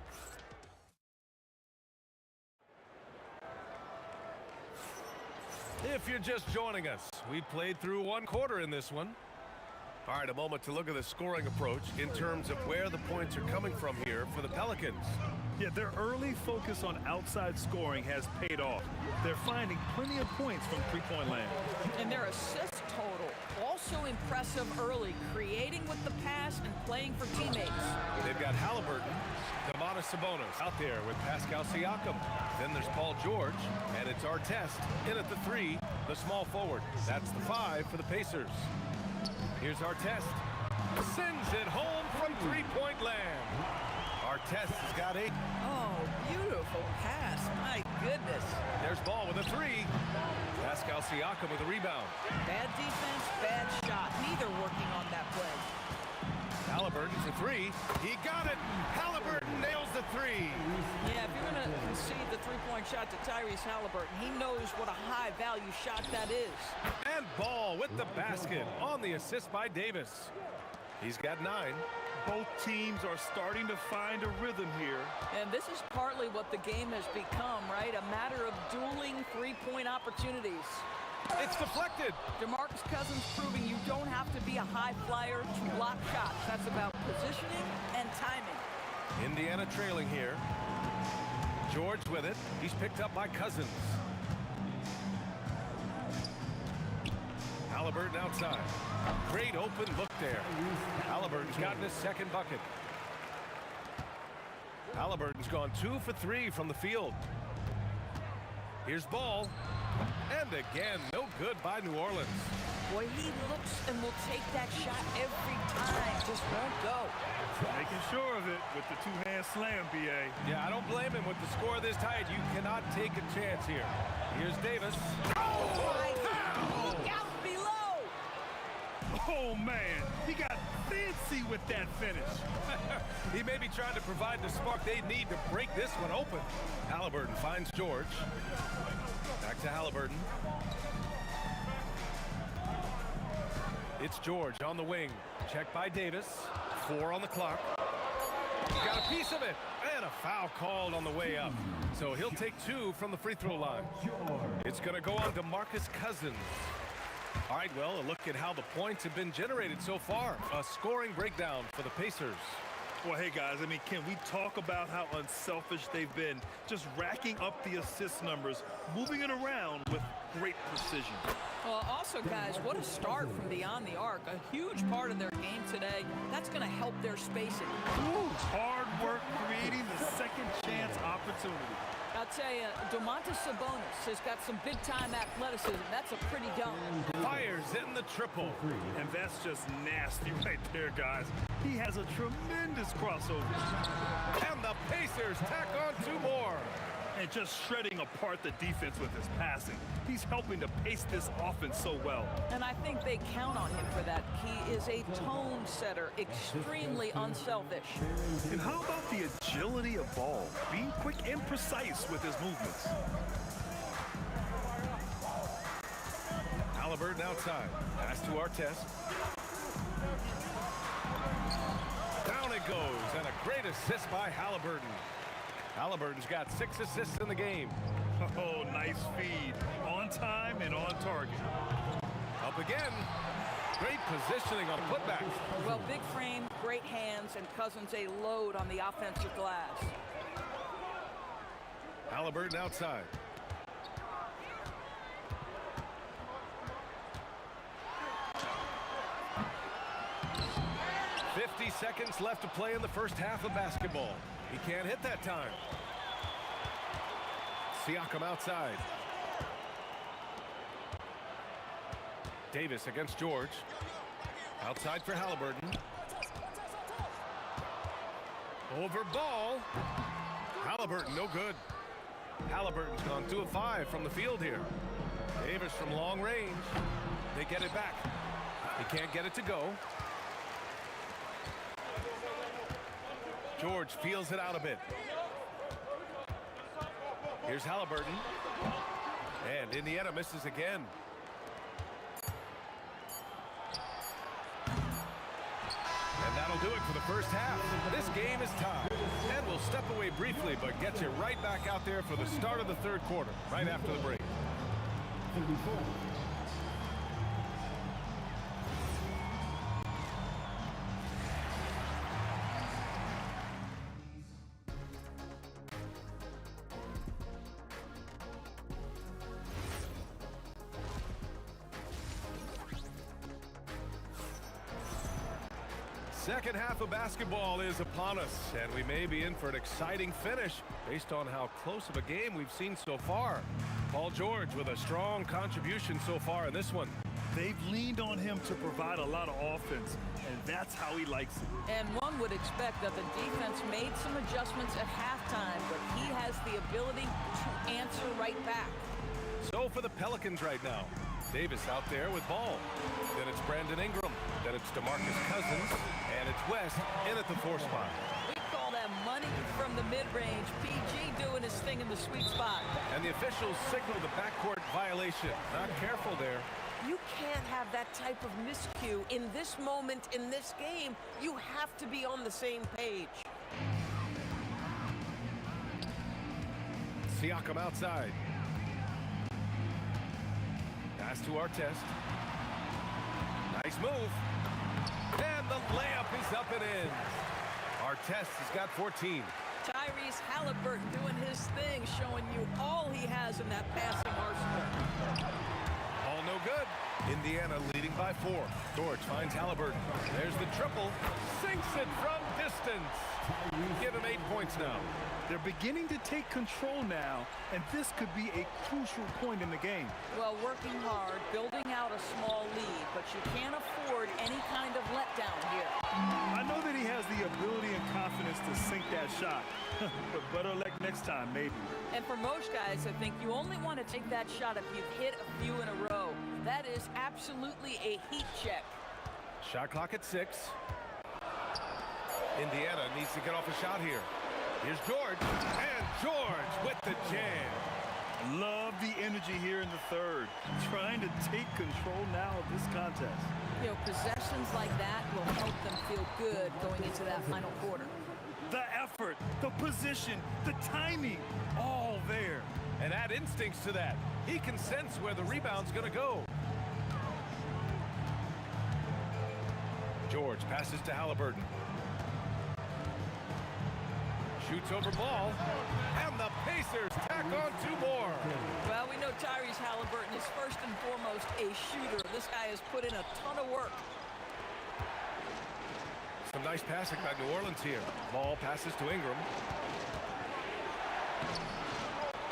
If you're just joining us, we played through 1 quarter in this one. All right, a moment to look at the scoring approach in terms of where the points are coming from here for the Pelicans. Yeah, their early focus on outside scoring has paid off. They're finding plenty of points from three-point land. And their assist total, also impressive early, creating with the pass and playing for teammates. They've got Halliburton, Domantas Sabonis out there with Pascal Siakam. Then there's Paul George, and it's Artest in at the 3, the small forward. That's the 5 for the Pacers. Here's Artest. Sends it home from three-point land. Artest has got 8. Oh, beautiful pass. My goodness. There's Ball with a 3. Pascal Siakam with a rebound. Bad defense, bad shot. Neither working on that play. Halliburton for 3. He got it. Halliburton nails the 3. Yeah, if you're going to concede the three-point shot to Tyrese Halliburton, he knows what a high-value shot that is. And Ball with the basket on the assist by Davis. He's got 9. Both teams are starting to find a rhythm here. And this is partly what the game has become, right? A matter of dueling three-point opportunities. It's deflected. DeMarcus Cousins proving you don't have to be a high flyer to block shots. That's about positioning and timing. Indiana trailing here. George with it. He's picked up by Cousins. Halliburton outside. Great open look there. Halliburton's gotten his second bucket. Halliburton's gone 2 for 3 from the field. Here's Ball. And again, no good by New Orleans. Boy, he looks and will take that shot every time. Just won't go. Making sure of it with the two-hand slam, B.A. Yeah, I don't blame him with the score this tight. You cannot take a chance here. Here's Davis. Look out below. Oh, man. He got fancy with that finish. He may be trying to provide the spark they need to break this one open. Halliburton finds George. Back to Halliburton. It's George on the wing. Checked by Davis. 4 on the clock. Got a piece of it. And a foul called on the way up. So he'll take 2 from the free throw line. It's going to go on to DeMarcus Cousins. All right, well, a look at how the points have been generated so far. A scoring breakdown for the Pacers. Well, hey, guys, I mean, can we talk about how unselfish they've been? Just racking up the assist numbers, moving it around with great precision. Well, also, guys, what a start from beyond the arc. A huge part of their game today. That's going to help their spacing. Ooh, hard work creating the second chance opportunity. I'll tell you, Domantas Sabonis has got some big-time athleticism. That's a pretty dunk. Fires in the triple. And that's just nasty right there, guys. He has a tremendous crossover. And the Pacers tack on 2 more. And just shredding apart the defense with his passing. He's helping to pace this offense so well. And I think they count on him for that. He is a tone setter, extremely unselfish. And how about the agility of Ball, being quick and precise with his movements? Halliburton outside. Pass to Artest. Down it goes, and a great assist by Halliburton. Halliburton's got 6 assists in the game. Oh, nice feed. On time and on target. Up again. Great positioning on putback. Well, big frame, great hands, and Cousins a load on the offensive glass. Halliburton outside. Seconds left to play in the first half of basketball. He can't hit that time. Siakam outside. Davis against George. Outside for Halliburton. Over Ball. Halliburton no good. Halliburton's gone 2 of 5 from the field here. Davis from long range. They get it back. He can't get it to go. George feels it out a bit. Here's Halliburton. And Indiana misses again. And that'll do it for the first half. This game is tied. And we'll step away briefly, but get you right back out there for the start of the third quarter, right after the break. Second half of basketball is upon us, and we may be in for an exciting finish based on how close of a game we've seen so far. Paul George with a strong contribution so far in this one. They've leaned on him to provide a lot of offense, and that's how he likes it. And one would expect that the defense made some adjustments at halftime, but he has the ability to answer right back. So for the Pelicans right now, Davis out there with ball. Then it's Brandon Ingram. Then it's DeMarcus Cousins. And it's West in at the 4 spot. We call that money from the mid-range. PG doing his thing in the sweet spot. And the officials signal the backcourt violation. Not careful there. You can't have that type of miscue in this moment in this game. You have to be on the same page. Siakam outside. Pass to Artest. Nice move. And the layup is up and in. Artest has got 14. Tyrese Halliburton doing his thing, showing you all he has in that passing arsenal. All no good. Indiana leading by 4. George finds Halliburton. There's the triple. Sinks it from distance. Give him 8 points now. They're beginning to take control now, and this could be a crucial point in the game. Well, working hard, building out a small lead, but you can't afford any kind of letdown here. I know that he has the ability and confidence to sink that shot, but better luck next time, maybe. And for most guys, I think you only want to take that shot if you've hit a few in a row. That is absolutely a heat check. Shot clock at 6. Indiana needs to get off a shot here. Here's George, and George with the jam. Love the energy here in the third. Trying to take control now of this contest. You know, possessions like that will help them feel good going into that final quarter. The effort, the position, the timing, all there. And add instincts to that. He can sense where the rebound's going to go. George passes to Halliburton. Shoots over ball, and the Pacers tack on 2 more. Well, we know Tyrese Halliburton is first and foremost a shooter. This guy has put in a ton of work. Some nice passing by New Orleans here. Ball passes to Ingram.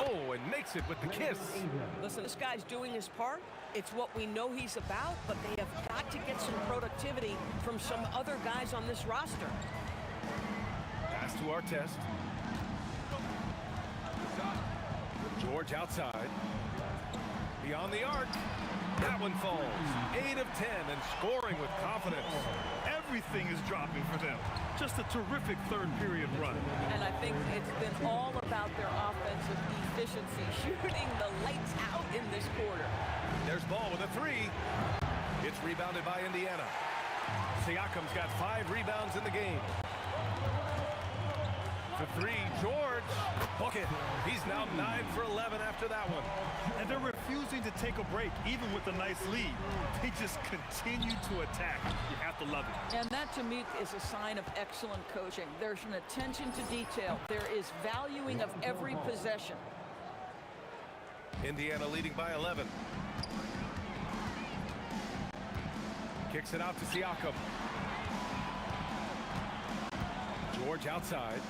Oh, and makes it with the kiss. Listen, this guy's doing his part. It's what we know he's about, but they have got to get some productivity from some other guys on this roster. Pass to Artest. George outside. Beyond the arc. That one falls. 8 of 10 and scoring with confidence. Everything is dropping for them. Just a terrific third period run. And I think it's been all about their offensive efficiency, shooting the lights out in this quarter. There's Ball with a 3. It's rebounded by Indiana. Siakam's got 5 rebounds in the game. For 3, George. Book it. He's now 9 for 11 after that one. And they're refusing to take a break, even with a nice lead. They just continue to attack. You have to love it. And that, to me, is a sign of excellent coaching. There's an attention to detail. There is valuing of every possession. Indiana leading by 11. Kicks it out to Siakam. George outside.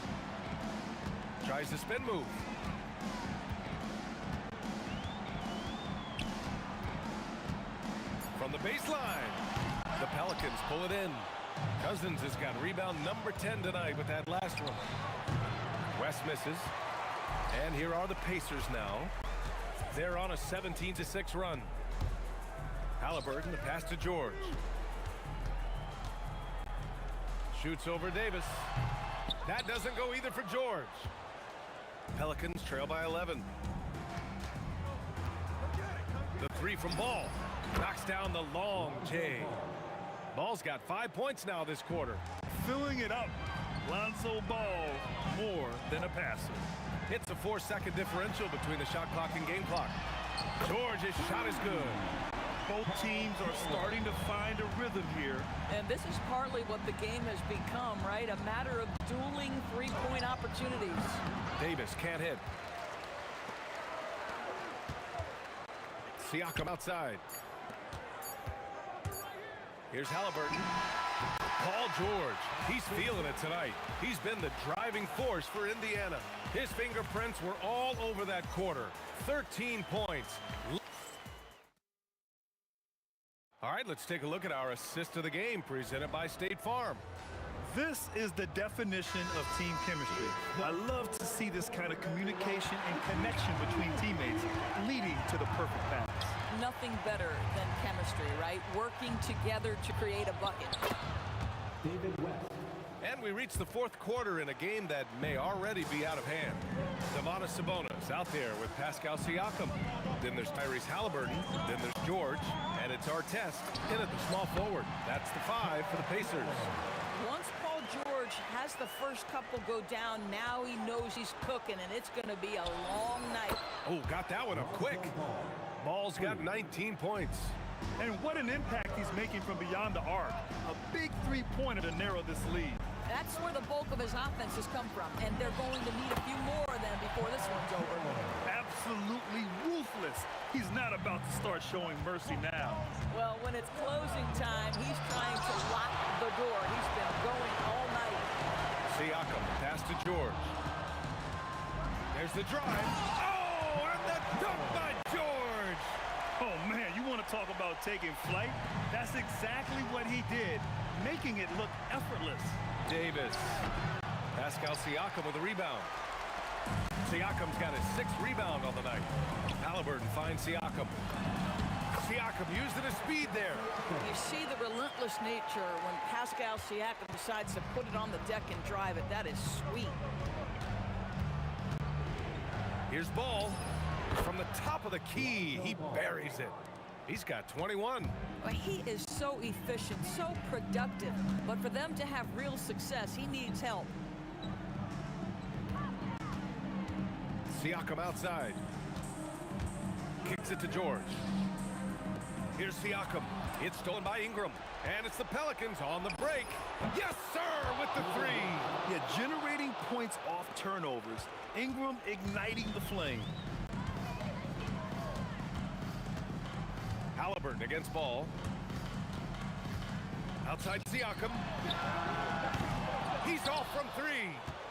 Tries the spin move. From the baseline, the Pelicans pull it in. Cousins has got rebound number 10 tonight with that last one. West misses. And here are the Pacers now. They're on a 17-6 run. Halliburton, the pass to George. Shoots over Davis. That doesn't go either for George. Pelicans trail by 11. The three from Ball. Knocks down the long J. Ball's got 5 points now this quarter. Filling it up. Lonzo Ball, more than a passer. It's a 4-second differential between the shot clock and game clock. George's shot is good. Both teams are starting to find a rhythm here. And this is partly what the game has become, right? A matter of dueling three-point opportunities. Davis can't hit. Siakam outside. Here's Halliburton. Paul George, he's feeling it tonight. He's been the driving force for Indiana. His fingerprints were all over that quarter. 13 points. All right, let's take a look at our assist of the game presented by State Farm. This is the definition of team chemistry. I love to see this kind of communication and connection between teammates leading to the perfect pass. Nothing better than chemistry, right? Working together to create a bucket. And we reach the fourth quarter in a game that may already be out of hand. Domantas Sabonis out there with Pascal Siakam. Then there's Tyrese Halliburton. Then there's George. And it's Artest in at the small forward. That's the 5 for the Pacers. Once Paul George has the first couple go down, now he knows he's cooking, and it's going to be a long night. Oh, got that one up quick. Ball's got 19 points. And what an impact he's making from beyond the arc. A big three-pointer to narrow this lead. That's where the bulk of his offense has come from, and they're going to need a few more than before this one's over. Absolutely ruthless. He's not about to start showing mercy now. Well, when it's closing time, he's trying to lock the door. He's been going all night. Siakam, pass to George. There's the drive. Oh, and the dunk by George! Oh, man, you want to talk about taking flight? That's exactly what he did, making it look effortless. Davis. Pascal Siakam with a rebound. Siakam's got his 6th rebound on the night. Halliburton finds Siakam. Siakam using his speed there. You see the relentless nature when Pascal Siakam decides to put it on the deck and drive it. That is sweet. Here's Ball. From the top of the key, he buries it. He's got 21. Well, he is so efficient, so productive. But for them to have real success, he needs help. Siakam outside. Kicks it to George. Here's Siakam. It's stolen by Ingram. And it's the Pelicans on the break. Yes, sir, with the 3. Yeah, generating points off turnovers. Ingram igniting the flame. Halliburton against Ball. Outside Siakam. He's off from 3.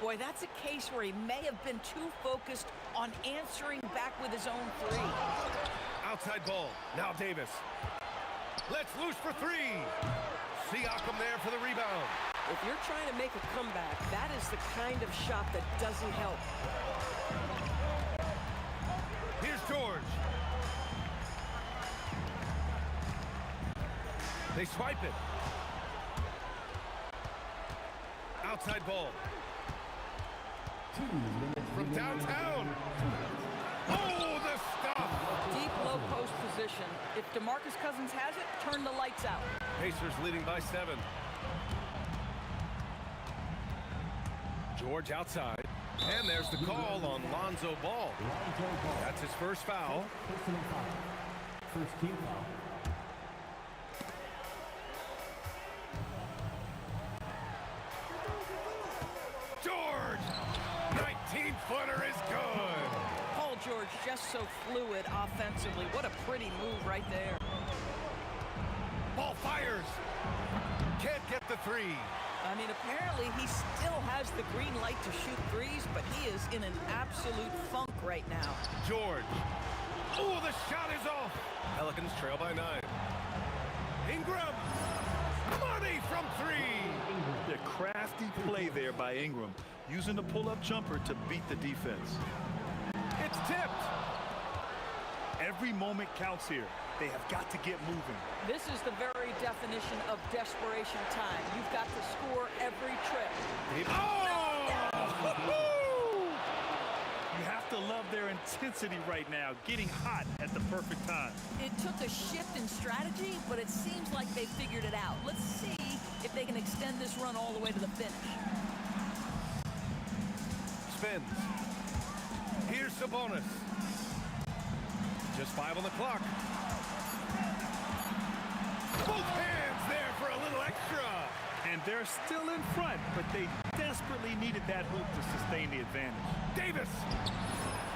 Boy, that's a case where he may have been too focused on answering back with his own 3. Outside Ball. Now Davis. Let's loose for 3. Siakam there for the rebound. If you're trying to make a comeback, that is the kind of shot that doesn't help. Here's George. They swipe it. Outside Ball. From downtown. Oh, the stuff. Deep low post position. If DeMarcus Cousins has it, turn the lights out. Pacers leading by 7. George outside. And there's the call on Lonzo Ball. That's his first foul. Personal foul. First team foul. George! 19-footer is good. Paul George just so fluid offensively. What a pretty move right there. Ball fires. Can't get the three. I mean, apparently he still has the green light to shoot threes, but he is in an absolute funk right now. George. Oh, the shot is off. Pelicans trail by 9. Ingram. Money from 3. The crafty play there by Ingram, using the pull-up jumper to beat the defense. It's tipped. Every moment counts here. They have got to get moving. This is the very definition of desperation time. You've got to score every trip. You have to love their intensity right now, getting hot at the perfect time. It took a shift in strategy, but it seems like they figured it out. Let's see if they can extend this run all the way to the finish. Spins. Here's Sabonis. Just 5 on the clock. Both hands there for a little extra. And they're still in front, but they desperately needed that hoop to sustain the advantage. Davis.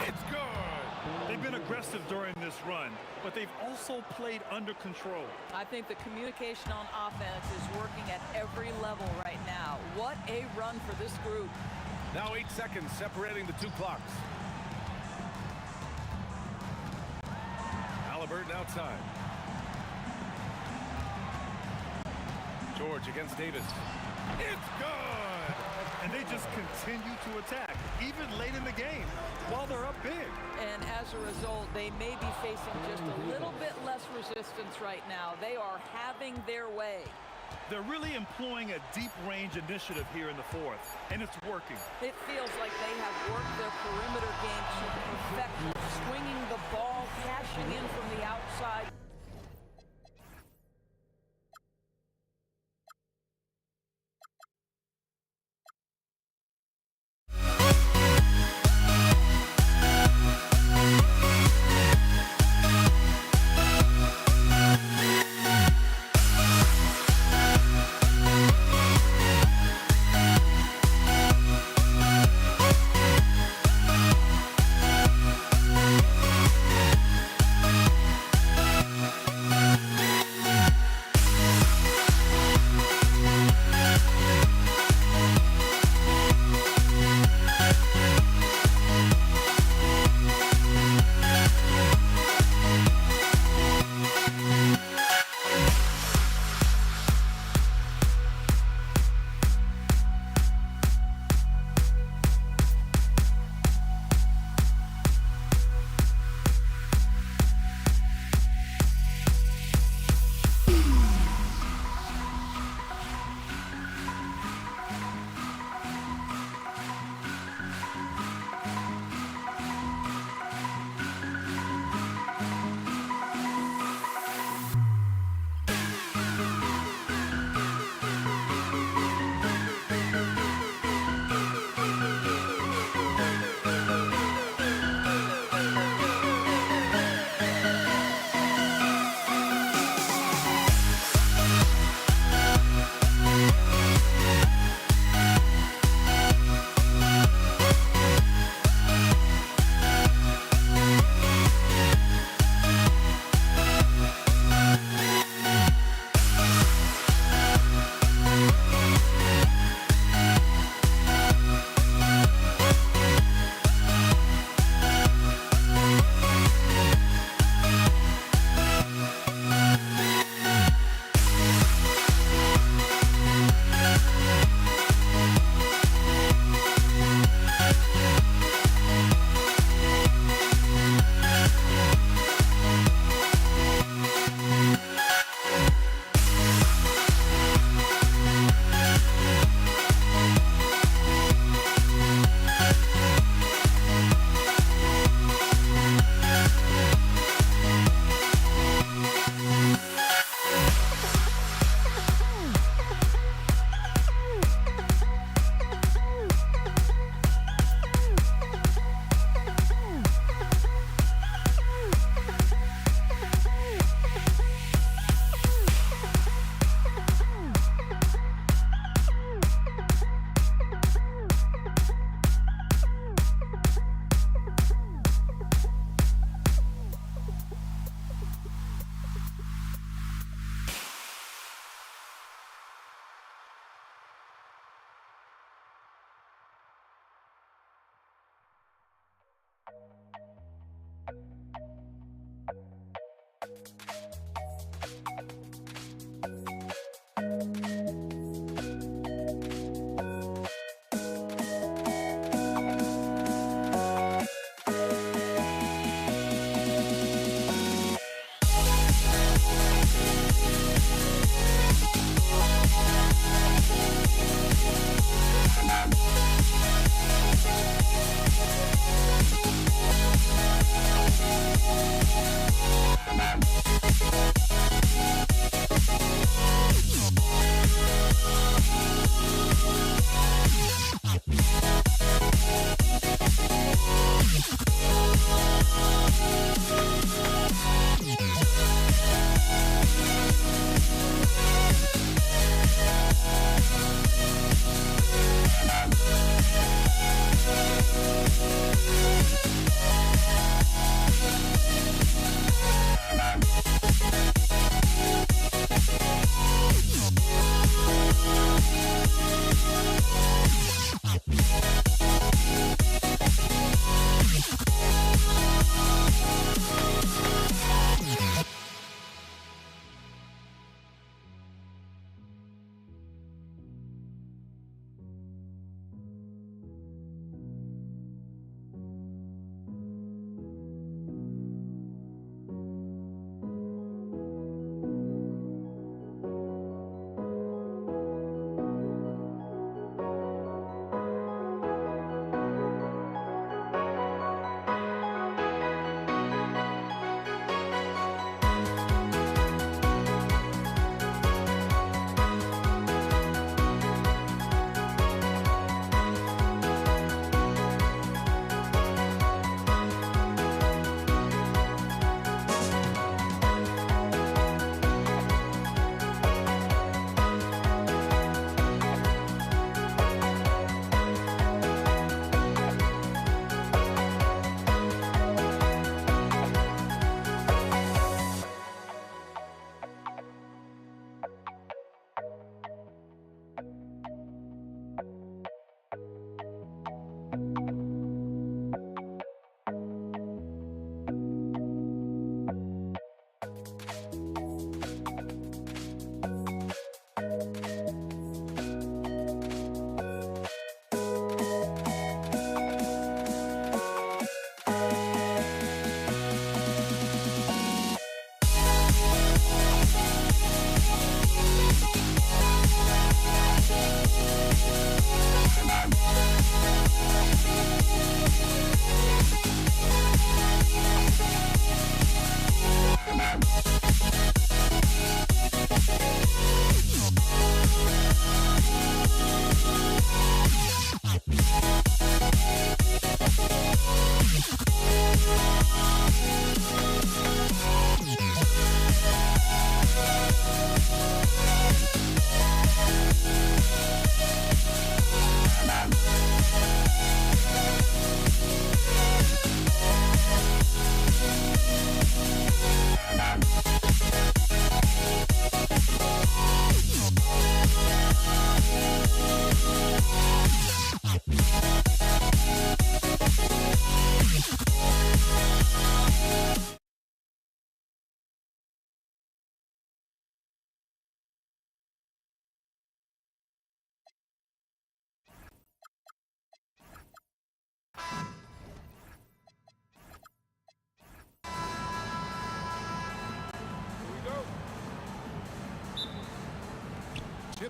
It's good. They've been aggressive during this run, but they've also played under control. I think the communication on offense is working at every level right now. What a run for this group. Now 8 seconds separating the 2 clocks. Halliburton outside. George against Davis. It's good! And they just continue to attack, even late in the game, while they're up big. And as a result, they may be facing just a little bit less resistance right now. They are having their way. They're really employing a deep range initiative here in the fourth, and it's working. It feels like they have worked their perimeter game to perfection, swinging the ball, cashing in from the outside.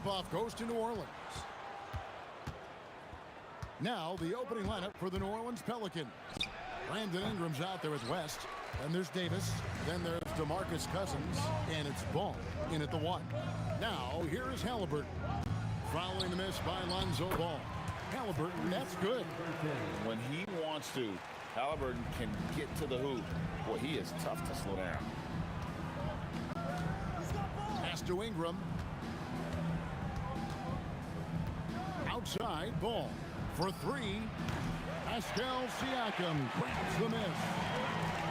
tip-off goes to New Orleans. Now the opening lineup for the New Orleans Pelicans. Brandon Ingram's out there with West. Then there's Davis. Then there's DeMarcus Cousins. And it's Ball in at the 1. Now here is Halliburton. Following the miss by Lonzo Ball. Halliburton, that's good. When he wants to, Halliburton can get to the hoop. Boy, he is tough to slow down. Pass to Ingram. Outside, Ball for 3. Pascal Siakam grabs the miss.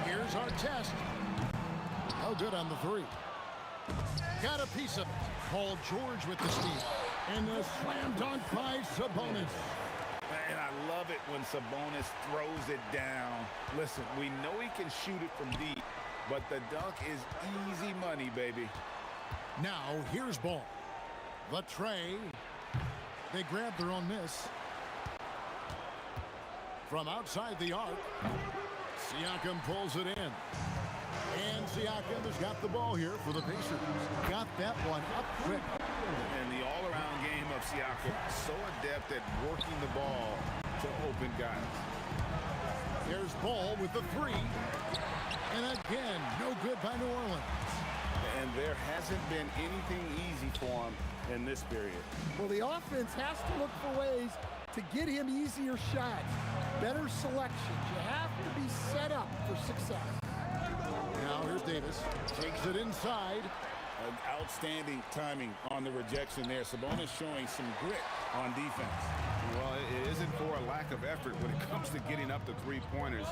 Here's our test. No good on the 3. Got a piece of it. Paul George with the steal. And the slam dunk by Sabonis. And I love it when Sabonis throws it down. Listen, we know he can shoot it from deep, but the dunk is easy money, baby. Now, here's Ball. The tray. They grab their own miss. From outside the arc, Siakam pulls it in. And Siakam has got the ball here for the Pacers. Got that one up quick. And the all-around game of Siakam, so adept at working the ball to open guys. There's Ball with the 3. And again, no good by New Orleans. And there hasn't been anything easy for him in this period. Well, the offense has to look for ways to get him easier shots, better selections. You have to be set up for success. Now here's Davis. Takes it inside. An outstanding timing on the rejection there. Sabonis showing some grit on defense. Well, it isn't for a lack of effort when it comes to getting up the three-pointers,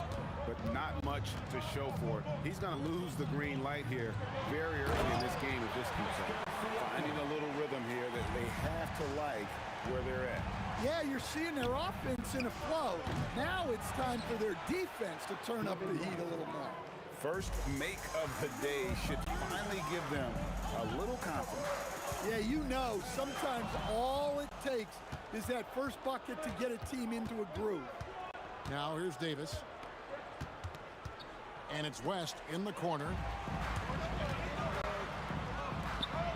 but not much to show for it. He's going to lose the green light here very early in this game if this keeps up. Finding a little rhythm here that they have to like where they're at. Yeah, you're seeing their offense in a flow. Now it's time for their defense to turn up the heat a little more. First make of the day should finally give them a little confidence. Yeah, you know, sometimes all it takes is that first bucket to get a team into a groove. Now here's Davis. And it's West in the corner.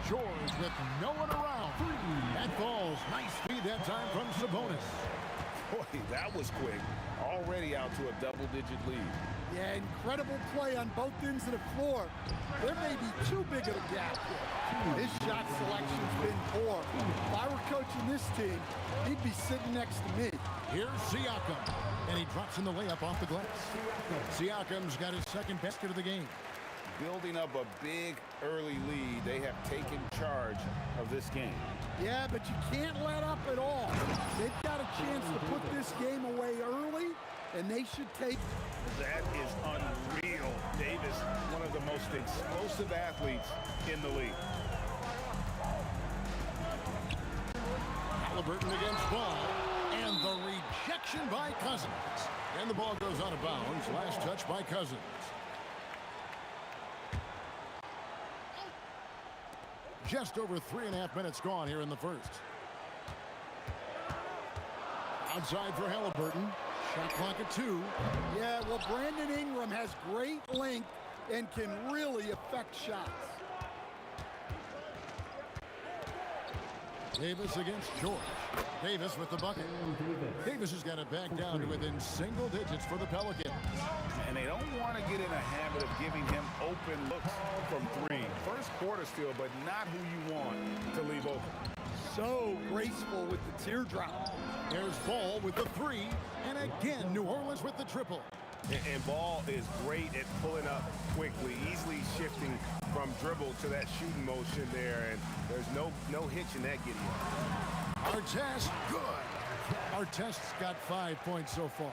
George with no one around. That falls. Nice feed that time from Sabonis. Boy, that was quick. Already out to a double-digit lead. Yeah, incredible play on both ends of the floor. There may be too big of a gap here. His shot selection's been poor. If I were coaching this team, he'd be sitting next to me. Here's Siakam. And he drops in the layup off the glass. Siakam's got his second basket of the game. Building up a big early lead, they have taken charge of this game. Yeah, but you can't let up at all. They've got a chance to put this game away early, and they should take. That is unreal. Davis, one of the most explosive athletes in the league. Halliburton against Ball. And the rejection by Cousins. And the ball goes out of bounds. Last touch by Cousins. Just over 3.5 minutes gone here in the first. Outside for Halliburton. Shot clock at 2. Yeah, well, Brandon Ingram has great length and can really affect shots. Davis against George. Davis with the bucket. Davis has got it back down to within single digits for the Pelicans. And they don't want to get in a habit of giving him open looks from 3. First quarter still, but not who you want to leave open. So graceful with the teardrop. There's Ball with the 3. And again, New Orleans with the triple. And Ball is great at pulling up quickly, easily shifting from dribble to that shooting motion there, and there's no hitch in that getting up. Artest, good. Artest's got 5 points so far.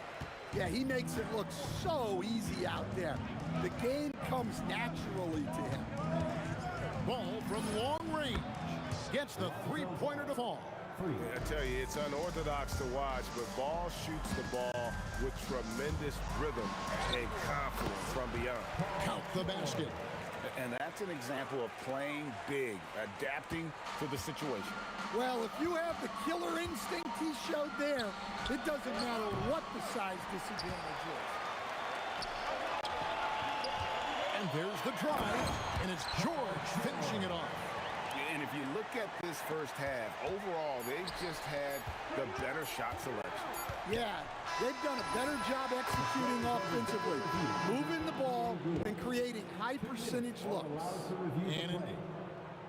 Yeah, he makes it look so easy out there. The game comes naturally to him. Ball from long range. Gets the three-pointer to fall. I tell you, it's unorthodox to watch, but Ball shoots the ball with tremendous rhythm and confidence from beyond. Count the basket. And that's an example of playing big, adapting to the situation. Well, if you have the killer instinct he showed there, it doesn't matter what the size disadvantage is. And there's the drive, and it's George finishing it off. And And if you look at this first half, overall, they've just had the better shot selection. Yeah, they've done a better job executing offensively, moving the ball and creating high percentage looks. And indeed,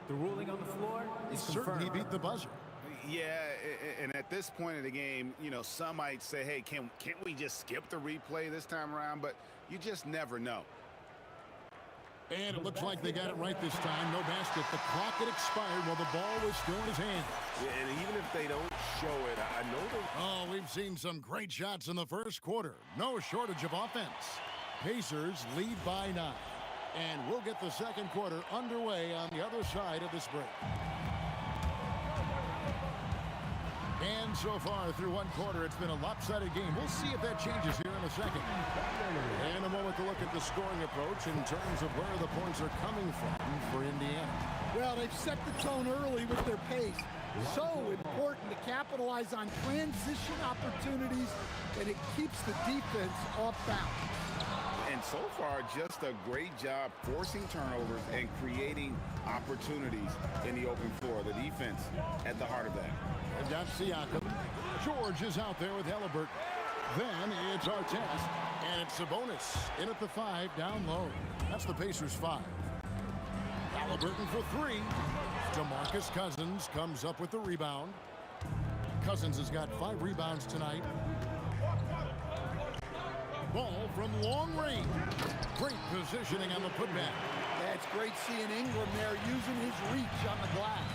the ruling on the floor is Certainly confirmed. beat the buzzer. Yeah, and at this point of the game, you know, some might say, hey, can't we just skip the replay this time around? But you just never know. And it looks like they got it right this time. No basket. The clock had expired while the ball was still in his hand. Yeah, and even if they don't show it, I know they... Oh, we've seen some great shots in the first quarter. No shortage of offense. Pacers lead by 9. And we'll get the second quarter underway on the other side of this break. And so far through one quarter, it's been a lopsided game. We'll see if that changes here in a second. And a moment to look at the scoring approach in terms of where the points are coming from for Indiana. Well, they've set the tone early with their pace. So important to capitalize on transition opportunities, and it keeps the defense off balance. And so far, just a great job forcing turnovers and creating opportunities in the open floor. The defense at the heart of that. And that's Siakam. George is out there with Halliburton. Then it's Artest, and it's Sabonis in at the 5 down low. That's the Pacers 5. Halliburton for 3. DeMarcus Cousins comes up with the rebound. Cousins has got 5 rebounds tonight. Ball from long range. Great positioning on the putback. Yeah, it's great seeing Ingram there using his reach on the glass.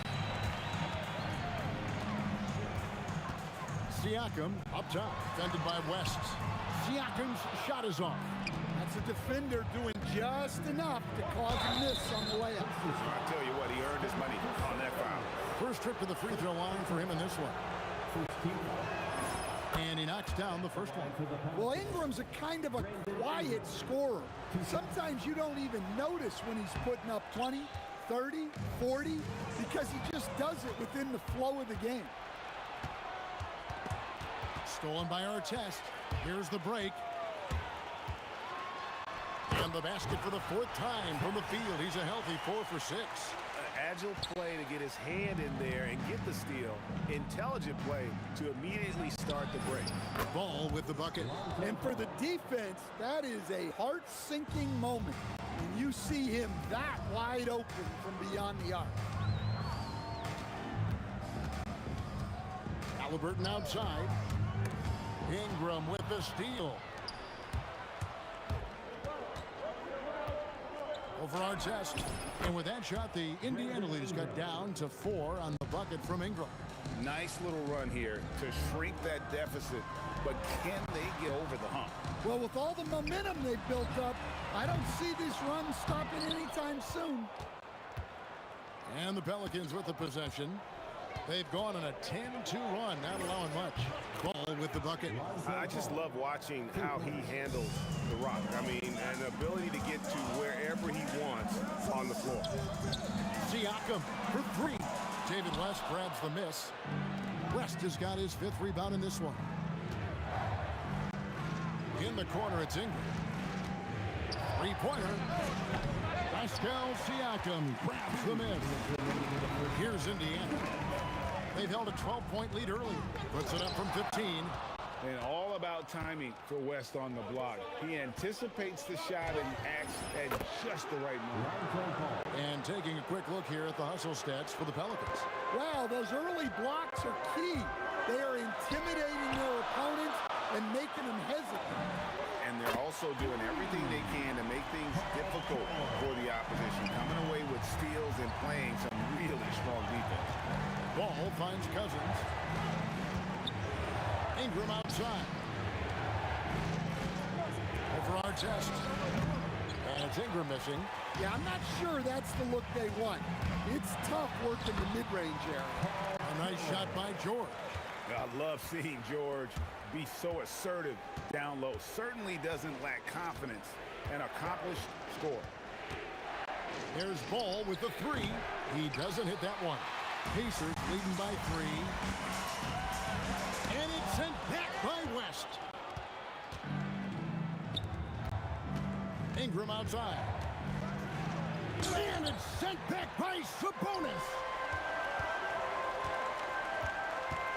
Siakam up top, defended by West. Siakam's shot is off. That's a defender doing just enough to cause a miss on the layup. I tell you what, he earned his money on that foul. First trip to the free throw line for him in this one. And he knocks down the first one. Well, Ingram's a kind of a quiet scorer. Sometimes you don't even notice when he's putting up 20, 30, 40, because he just does it within the flow of the game. Stolen by Artest. Here's the break. And the basket for the 4th time from the field. He's a healthy 4 for 6. Agile play to get his hand in there and get the steal. Intelligent play to immediately start the break. Ball with the bucket. And for the defense, that is a heart-sinking moment when you see him that wide open from beyond the arc. Halliburton outside. Ingram with the steal. Over Artest. And with that shot, the Indiana lead has got down to 4 on the bucket from Ingram. Nice little run here to shrink that deficit, but can they get over the hump? Well, with all the momentum they've built up, I don't see this run stopping anytime soon. And the Pelicans with the possession. They've gone on a 10-2 run, not allowing much. Ball with the bucket. I just love watching how he handles the rock. I mean, an ability to get to wherever he wants on the floor. Siakam for 3. David West grabs the miss. West has got his 5th rebound in this one. In the corner, it's Ingram. 3-pointer. Pascal Siakam grabs the miss. Here's Indiana. They've held a 12-point lead early. Puts it up from 15. And all about timing for West on the block. He anticipates the shot and acts at just the right moment. And taking a quick look here at the hustle stats for the Pelicans. Wow, those early blocks are key. They are intimidating their opponents and making them hesitant. And they're also doing everything they can to make things difficult for the opposition, coming away with steals and playing some really strong defense. Ball finds Cousins. Ingram outside. Over Artest. And it's Ingram missing. Yeah, I'm not sure that's the look they want. It's tough working the mid-range area. A nice shot by George. I love seeing George be so assertive down low. Certainly doesn't lack confidence. An accomplished scorer. Here's Ball with the 3. He doesn't hit that one. Pacers leading by 3. And it's sent back by West. Ingram outside. And it's sent back by Sabonis.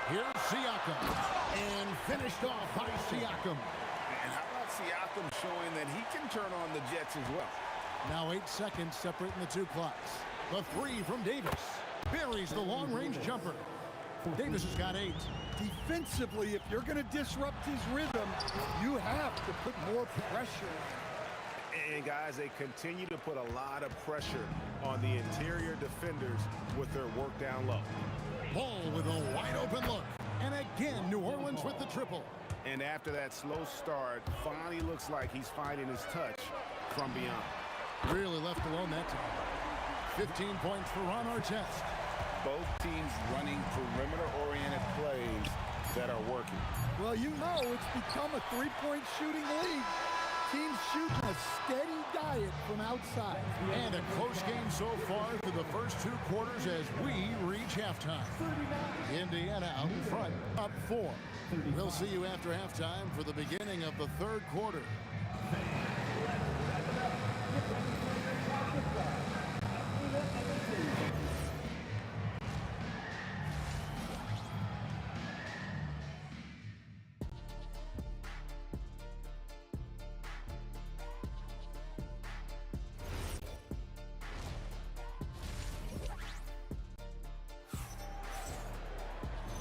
Here's Siakam. And finished off by Siakam. And how about Siakam showing that he can turn on the Jets as well? Now 8 seconds separating the two clocks. The three from Davis. Buries the long-range jumper. Davis has got 8. Defensively, if you're going to disrupt his rhythm, you have to put more pressure. And guys, they continue to put a lot of pressure on the interior defenders with their work down low. Ball with a wide open look. And again, New Orleans with the triple. And after that slow start, finally looks like he's finding his touch from beyond. Really left alone that time. 15 points for Ron Artest. Both teams running perimeter-oriented plays that are working. Well, you know it's become a three-point shooting league. Teams shooting a steady diet from outside. And a close game so far through the first 2 quarters as we reach halftime. Indiana out in front, up 4. We'll see you after halftime for the beginning of the 3rd quarter.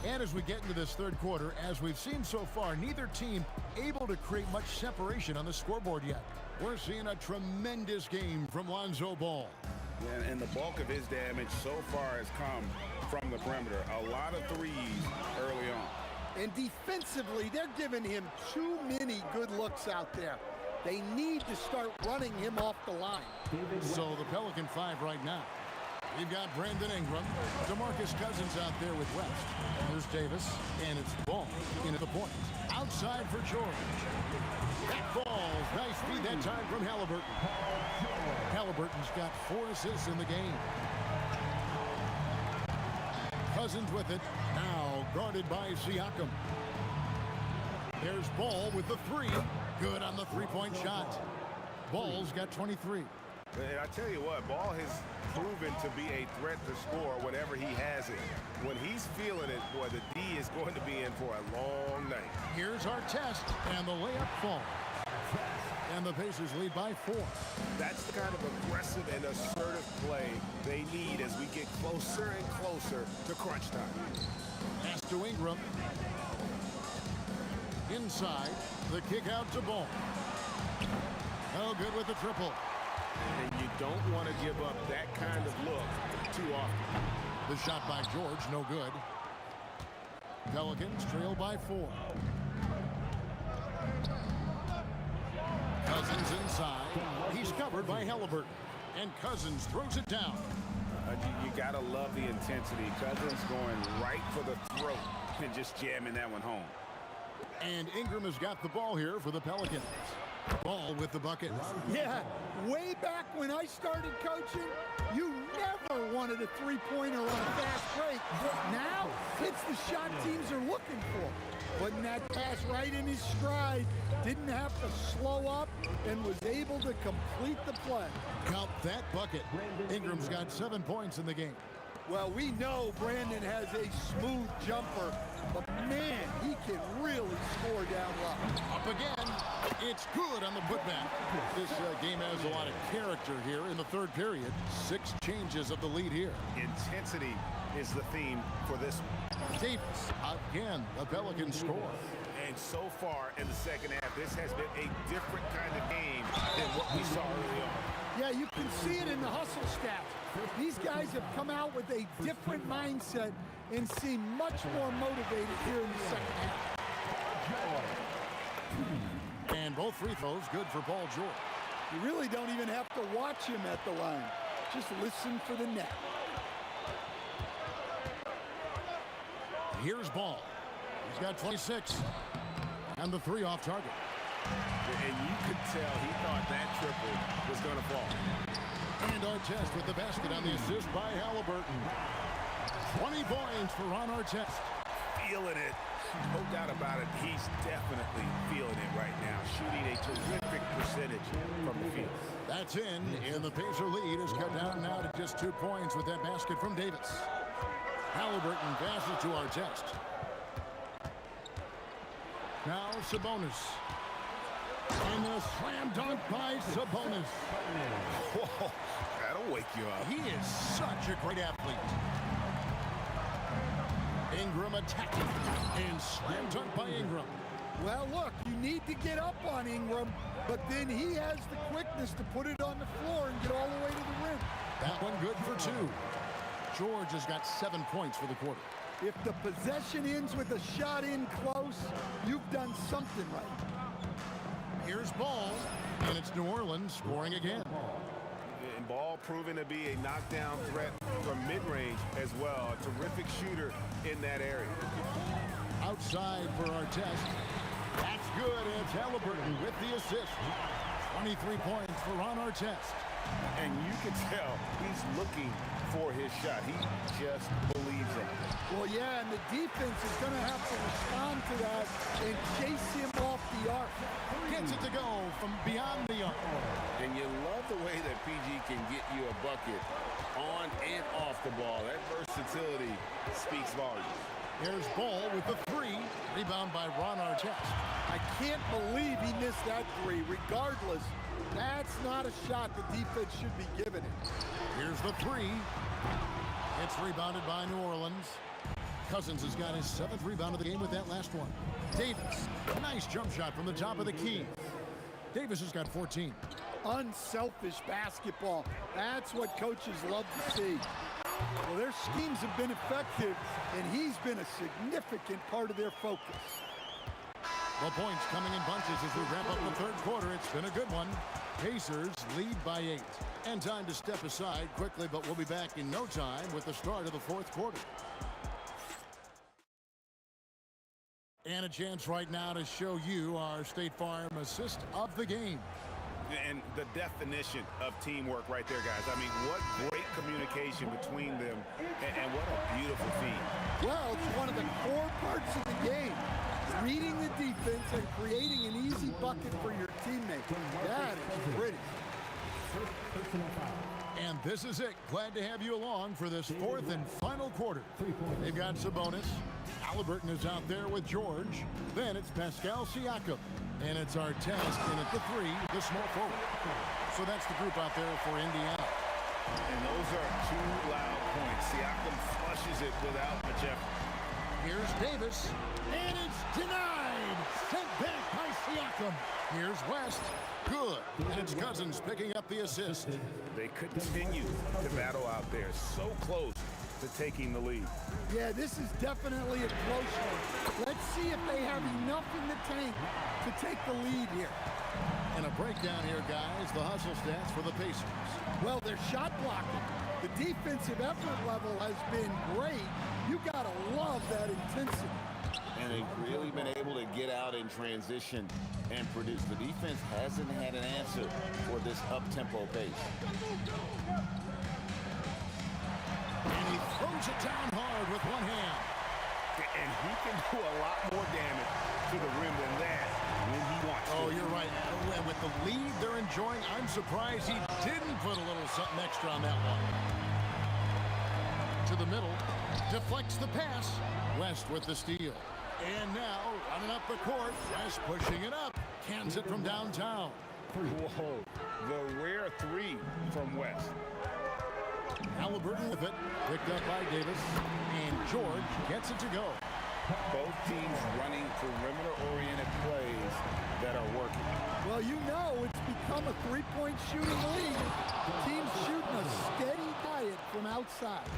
And as we get into this 3rd quarter, as we've seen so far, neither team able to create much separation on the scoreboard yet. We're seeing a tremendous game from Lonzo Ball. And the bulk of his damage so far has come from the perimeter. A lot of threes early on. And defensively, they're giving him too many good looks out there. They need to start running him off the line. So the Pelican 5 right now. We've got Brandon Ingram, DeMarcus Cousins out there with West. There's Davis, and it's Ball in at the point. Outside for George. That falls. Nice feed that time from Halliburton. Halliburton's got 4 assists in the game. Cousins with it. Now guarded by Siakam. There's Ball with the 3. Good on the 3-point shot. Ball's got 23. And I tell you what, Ball has proven to be a threat to score whenever he has it. When he's feeling it, boy, the D is going to be in for a long night. Here's our test, and the layup falls. And the Pacers lead by 4. That's the kind of aggressive and assertive play they need as we get closer and closer to crunch time. Pass to Ingram. Inside, the kick out to Ball. No good with the triple. And you don't want to give up that kind of look too often. The shot by George, no good. Pelicans trail by 4. Cousins inside. He's covered by Halliburton. And Cousins throws it down. You got to love the intensity. Cousins going right for the throat and just jamming that one home. And Ingram has got the ball here for the Pelicans. Ball with the bucket. Yeah, way back when I started coaching, you never wanted a three-pointer on a fast break. Now, it's the shot teams are looking for. Putting that pass right in his stride, didn't have to slow up, and was able to complete the play. Count that bucket. Ingram's got 7 points in the game. Well, we know Brandon has a smooth jumper, but man, he can really score down low. Up again. It's good on the putback. This game has a lot of character here in the 3rd period. 6 changes of the lead here. Intensity is the theme for this one. Davis, again, the Pelicans score. And so far in the 2nd half, this has been a different kind of game than what we saw early on. Yeah, you can see it in the hustle stats. These guys have come out with a different mindset and seem much more motivated here in the 2nd half. And both free throws good for Paul George. You really don't even have to watch him at the line. Just listen for the net. Here's Ball. He's got 26. And the 3 off target. And you could tell he thought that triple was going to fall. And Artest with the basket on the assist by Halliburton. 20 points for Ron Artest. Feeling it. No doubt about it. He's definitely feeling it right now. Shooting a terrific percentage from the field. That's in, and the Pacer lead is cut down now to just 2 points with that basket from Davis. Halliburton passes to Artest. Now Sabonis. And a slam dunk by Sabonis. Whoa, that'll wake you up. He is such a great athlete. Ingram attacking. And slam dunk by Ingram. Well, look, you need to get up on Ingram, but then he has the quickness to put it on the floor and get all the way to the rim. That one good for 2. George has got 7 points for the quarter. If the possession ends with a shot in close, you've done something right. Here's Ball, and it's New Orleans scoring again. And Ball proving to be a knockdown threat from mid-range as well. A terrific shooter in that area. Outside for our test. That's good. It's Halliburton with the assist. 23 points for Ron Artest. And you can tell he's looking for his shot. He just believes in it. Well, yeah, and the defense is going to have to respond to that and chase him off the arc. Gets it to go from beyond the arc. And you love the way that PG can get you a bucket on and off the ball. That versatility speaks volumes. Here's Ball with the 3. Rebound by Ron Artest. I can't believe he missed that 3. Regardless, that's not a shot the defense should be giving it. Here's the 3. It's rebounded by New Orleans. Cousins has got his 7th rebound of the game with that last one. Davis, nice jump shot from the top of the key. Davis has got 14. Unselfish basketball. That's what coaches love to see. Well, their schemes have been effective, and he's been a significant part of their focus. The points coming in bunches as we wrap up the 3rd quarter. It's been a good one. Pacers lead by 8. And time to step aside quickly, but we'll be back in no time with the start of the 4th quarter. And a chance right now to show you our State Farm assist of the game. And the definition of teamwork right there, guys. I mean, what great communication between them, and what a beautiful feed. Well, it's one of the core parts of the game. Reading the defense and creating an easy bucket for your teammate. That is pretty. And this is it. Glad to have you along for this 4th and final quarter. They've got Sabonis. Halliburton is out there with George. Then it's Pascal Siakam. And it's Artest in at the 3, the small forward. So that's the group out there for Indiana. And those are 2 loud points. Siakam flushes it without much effort. Here's Davis. And it's denied. Sent back by Siakam. Here's West. Good. And it's Cousins picking up the assist. They continue to battle out there. So close to taking the lead. Yeah, this is definitely a close one. Let's see if they have enough in the tank to take the lead here. And a breakdown here, guys. The hustle stats for the Pacers. Well, they're shot blocking. The defensive effort level has been great. You gotta love that intensity. And they've really been able to get out in transition and produce. The defense hasn't had an answer for this up-tempo pace. And he throws it down hard with one hand. And he can do a lot more damage to the rim than that when he wants to. Oh, you're right. And with the lead they're enjoying, I'm surprised he didn't put a little something extra on that one. To the middle. Deflects the pass. West with the steal. And now, running up the court, West pushing it up. Cans it from downtown. Whoa, the rare 3 from West. Halliburton with it. Picked up by Davis. And George gets it to go. Both teams running perimeter-oriented plays that are working. Well, you know it's become a 3-point shooting league. The team's shooting a steady diet from outside.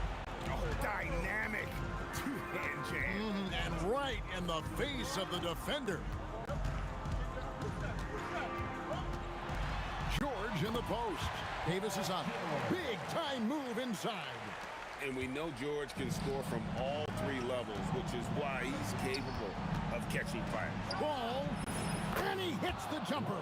Oh, dynamic two-hand jam. And right in the face of the defender. George in the post. Davis is up. Big time move inside. And we know George can score from all 3 levels, which is why he's capable of catching fire. Ball. And he hits the jumper.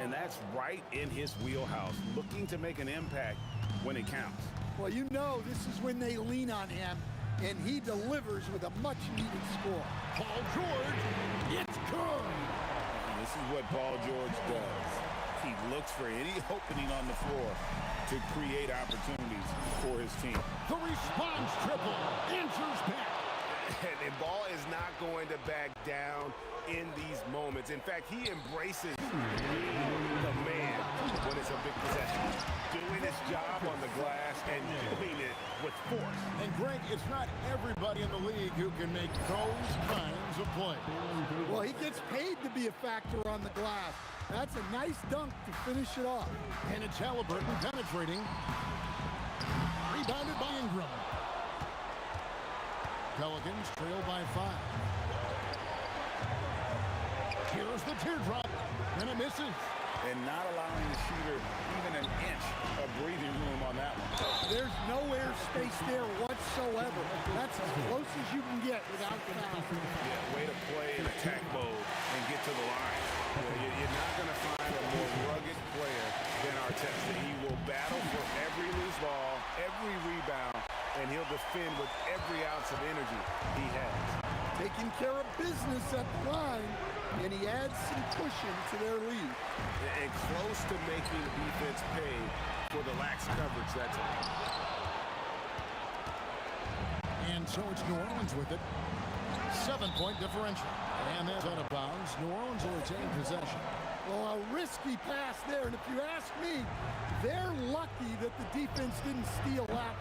And that's right in his wheelhouse, looking to make an impact when it counts. Well, you know this is when they lean on him, and he delivers with a much-needed score. Paul George, it's good. And this is what Paul George does. He looks for any opening on the floor to create opportunities for his team. The response triple answers back. And the ball is not going to back down in these moments. In fact, he embraces the man when it's a big possession. Doing his job on the glass and doing it with force. And Greg, it's not everybody in the league who can make those kinds of plays. Well, he gets paid to be a factor on the glass. That's a nice dunk to finish it off. And it's Halliburton penetrating. Rebounded by Ingram. Pelicans trail by 5. Here's the teardrop, and it misses. And not allowing the shooter even an inch of breathing room on that one. There's no air space there whatsoever. That's as close as you can get without foul. Yeah, way to play in attack mode and get to the line. You're not going to find a more rugged player than Arteta. He will battle for every loose ball, every rebound, and he'll defend with every ounce of energy he has. Taking care of business at the line, and he adds some cushion to their lead. And close to making the defense pay for the lax coverage that time. And so it's New Orleans with it. 7-point differential. And that's out of bounds. New Orleans will retain possession. Well, a risky pass there, and if you ask me, they're lucky that the defense didn't steal that.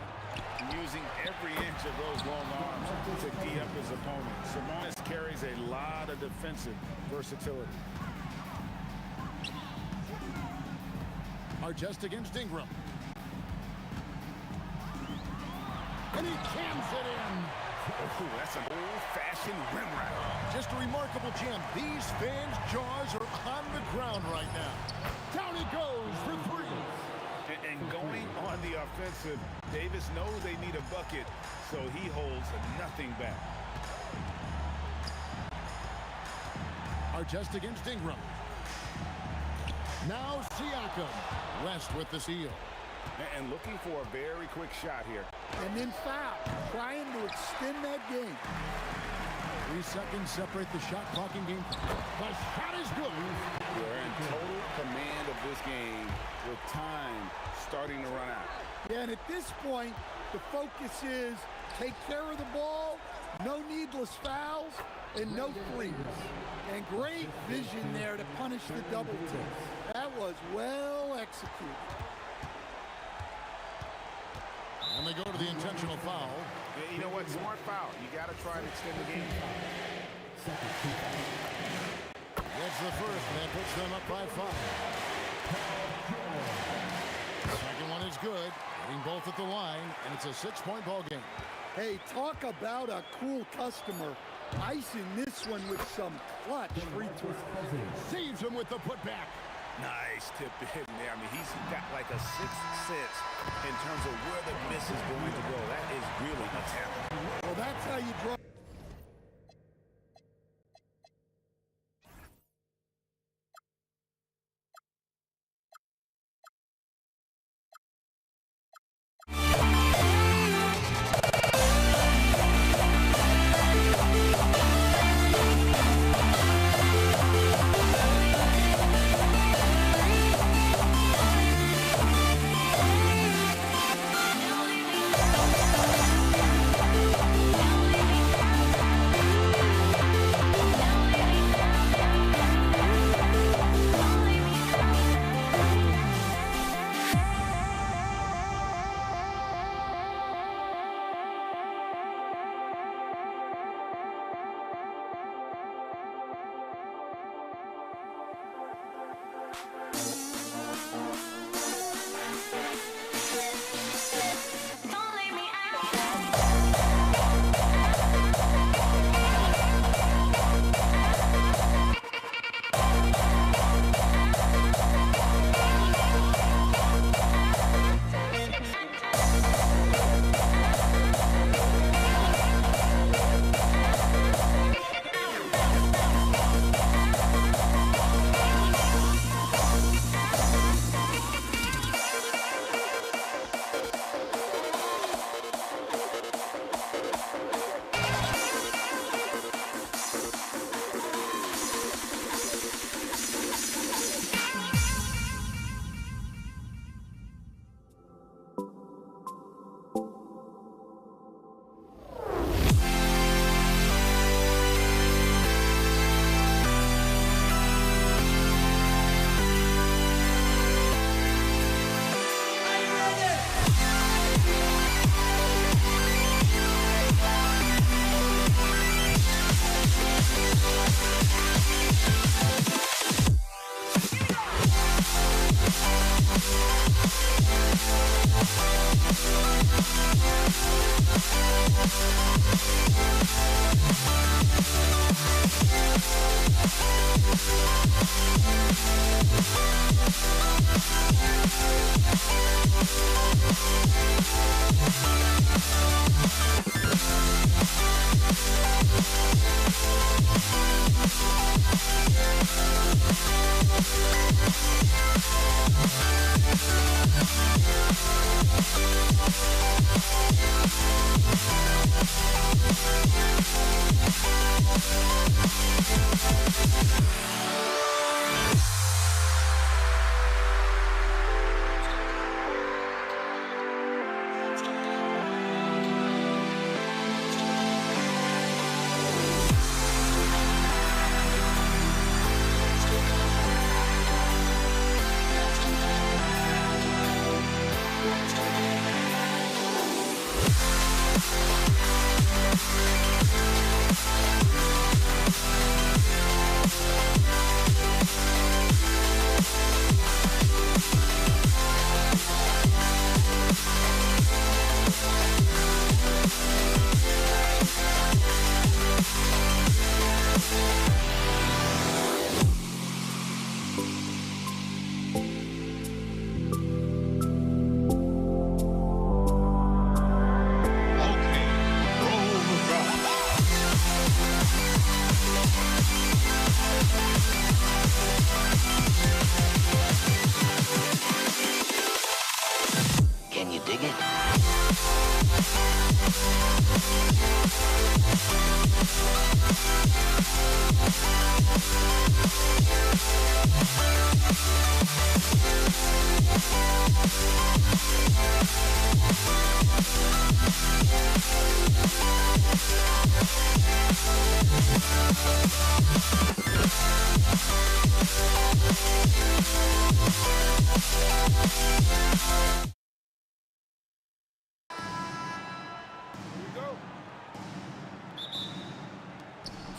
Using every inch of those long arms to tee up his opponent. Sabonis carries a lot of defensive versatility. Artest against Ingram. And he cams it in. Ooh, that's an old-fashioned rim ride. Just a remarkable jam. These fans' jaws are on the ground right now. Down he goes for 3. And going on the offensive, Davis knows they need a bucket, so he holds nothing back. Artest against Ingram. Now Siakam. West with the steal. And looking for a very quick shot here. And then foul, trying to extend that game. 3 seconds separate the shot clock in game. The shot is good. They're in total command of this game with time starting to run out. Yeah, and at this point, the focus is take care of the ball, no needless fouls, and no threes. And great vision there to punish the double team. That was well executed. And they go to the intentional foul. Yeah, you know what? Smart foul. You got to try to extend the game. That's the first, and that puts them up by 5. Second one is good. Hitting both at the line, and it's a 6-point ball game. Hey, talk about a cool customer. Icing this one with some clutch free throws. Saves him with the putback. Nice tip in there. I mean, he's got like a sixth sense in terms of where the miss is going to go. That is really a talent. Well, that's how you draw.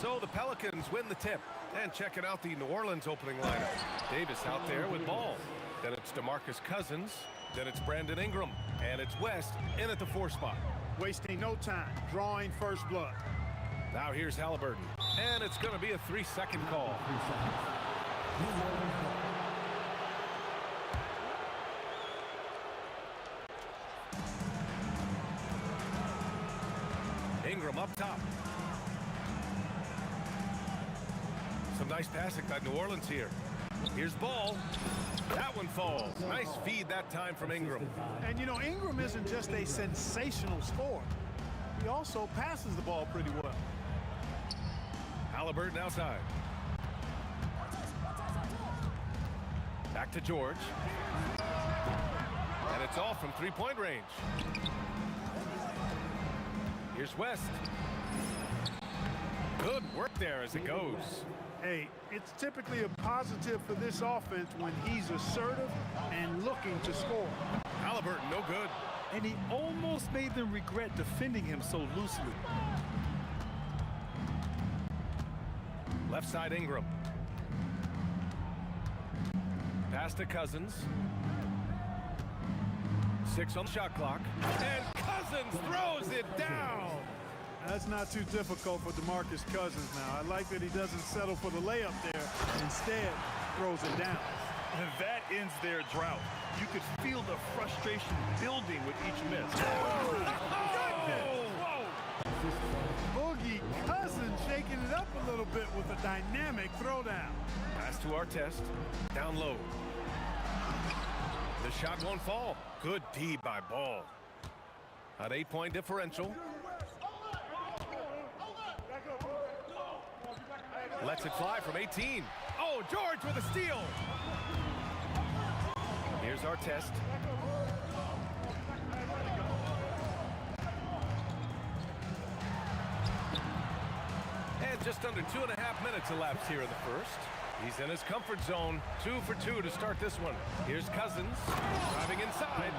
So the Pelicans win the tip. And checking out the New Orleans opening lineup. Davis out there with ball. Then it's DeMarcus Cousins. Then it's Brandon Ingram. And it's West in at the 4 spot. Wasting no time, drawing first blood. Now here's Halliburton. And it's going to be a 3-second call. Ingram up top. Some nice passing by New Orleans here. Here's ball. That one falls. Nice feed that time from Ingram. And you know, Ingram isn't just a sensational scorer. He also passes the ball pretty well. Halliburton outside. Back to George. And it's off from 3-point range. Here's West. Good work there as it goes. Hey, it's typically a positive for this offense when he's assertive and looking to score. Halliburton, no good. And he almost made them regret defending him so loosely. Left side Ingram. Pass to Cousins. 6 on the shot clock. And Cousins throws it down. That's not too difficult for DeMarcus Cousins now. I like that he doesn't settle for the layup there. Instead, throws it down. And that ends their drought. You could feel the frustration building with each miss. Boogie Cousins shaking it up a little bit with a dynamic throwdown. Pass to Artest. Down low. The shot won't fall. Good D by Ball. An 8-point differential. Lets it fly from 18. Oh, George with a steal. Here's Artest. And just under 2.5 minutes elapsed here in the first. He's in his comfort zone. 2 for 2 to start this one. Here's Cousins driving inside.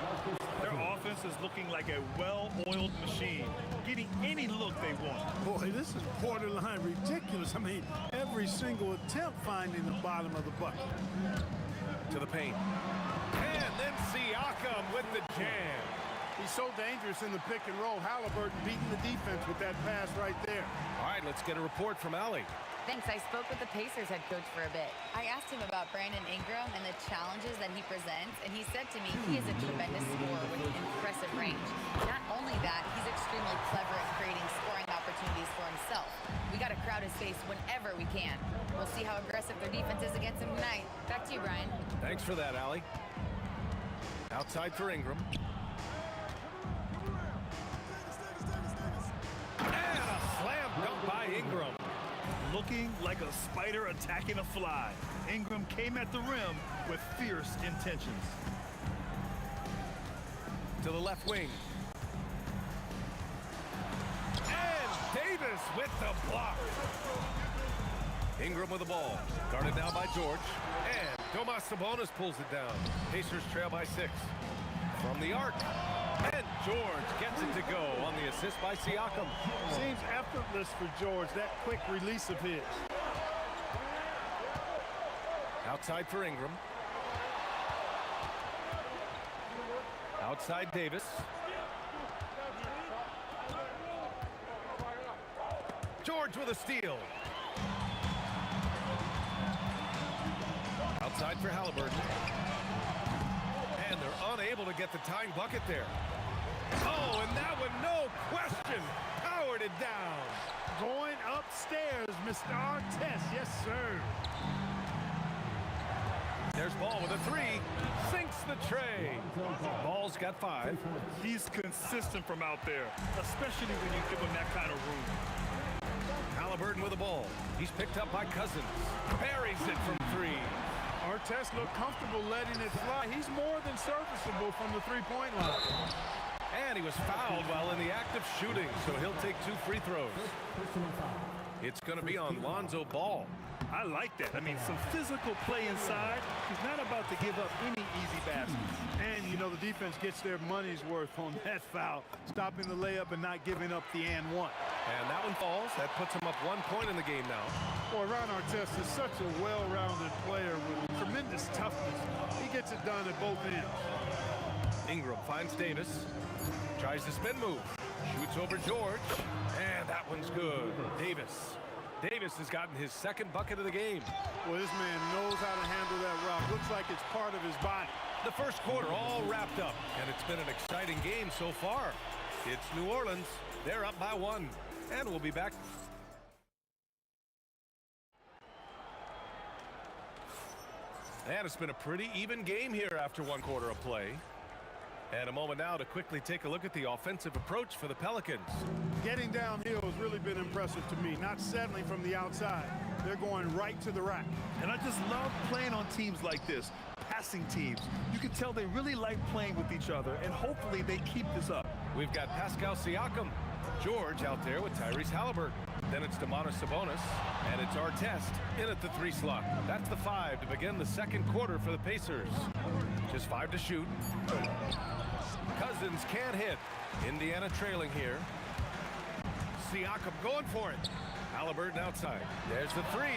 Their offense is looking like a well-oiled machine, getting any look they want. Boy, this is borderline ridiculous. I mean, every single attempt finding the bottom of the bucket. To the paint. And then Siakam with the jam. He's so dangerous in the pick and roll. Halliburton beating the defense with that pass right there. All right, let's get a report from Allie. Thanks. I spoke with the Pacers head coach for a bit. I asked him about Brandon Ingram and the challenges that he presents, and he said to me he is a tremendous scorer with impressive range. Not only that, he's extremely clever at creating scoring opportunities for himself. We got to crowd his face whenever we can. We'll see how aggressive their defense is against him tonight. Back to you, Brian. Thanks for that, Allie. Outside for Ingram. And a slam dunk by Ingram. Looking like a spider attacking a fly. Ingram came at the rim with fierce intentions. To the left wing. And Davis with the block. Ingram with the ball. Guarded now by George. And Domas Sabonis pulls it down. Pacers trail by 6. From the arc. And George gets it to go on the assist by Siakam. Seems effortless for George, that quick release of his. Outside for Ingram. Outside Davis. George with a steal. Outside for Halliburton. And they're unable to get the tying bucket there. Oh, and that one, no question, powered it down. Going upstairs, Mr. Artest. Yes, sir. There's Ball with a 3. Sinks the tray. Ball's got 5. He's consistent from out there, especially when you give him that kind of room. Halliburton with the ball. He's picked up by Cousins. Buries it from 3. Artest looked comfortable letting it fly. He's more than serviceable from the three-point line. And he was fouled while in the act of shooting, so he'll take 2 free throws. It's going to be on Lonzo Ball. I like that. I mean, some physical play inside. He's not about to give up any easy baskets. And, you know, the defense gets their money's worth on that foul, stopping the layup and not giving up the and one. And that one falls. That puts him up 1 point in the game now. Boy, Ron Artest is such a well-rounded player with tremendous toughness. He gets it done at both ends. Ingram finds Davis. Tries the spin move. Shoots over George. And that one's good. Davis has gotten his 2nd bucket of the game. Well, this man knows how to handle that rock. Looks like it's part of his body. The first quarter all wrapped up, and it's been an exciting game so far. It's New Orleans. They're up by 1, and we'll be back. And it's been a pretty even game here after 1 quarter of play. And a moment now to quickly take a look at the offensive approach for the Pelicans. Getting downhill has really been impressive to me. Not settling from the outside. They're going right to the rack. And I just love playing on teams like this, passing teams. You can tell they really like playing with each other, and hopefully they keep this up. We've got Pascal Siakam. George out there with Tyrese Halliburton. Then it's Domantas Sabonis, and it's Artest in at the 3 slot. That's the 5 to begin the 2nd quarter for the Pacers. Just 5 to shoot. Cousins can't hit. Indiana trailing here. Siakam going for it. Halliburton outside. There's the 3.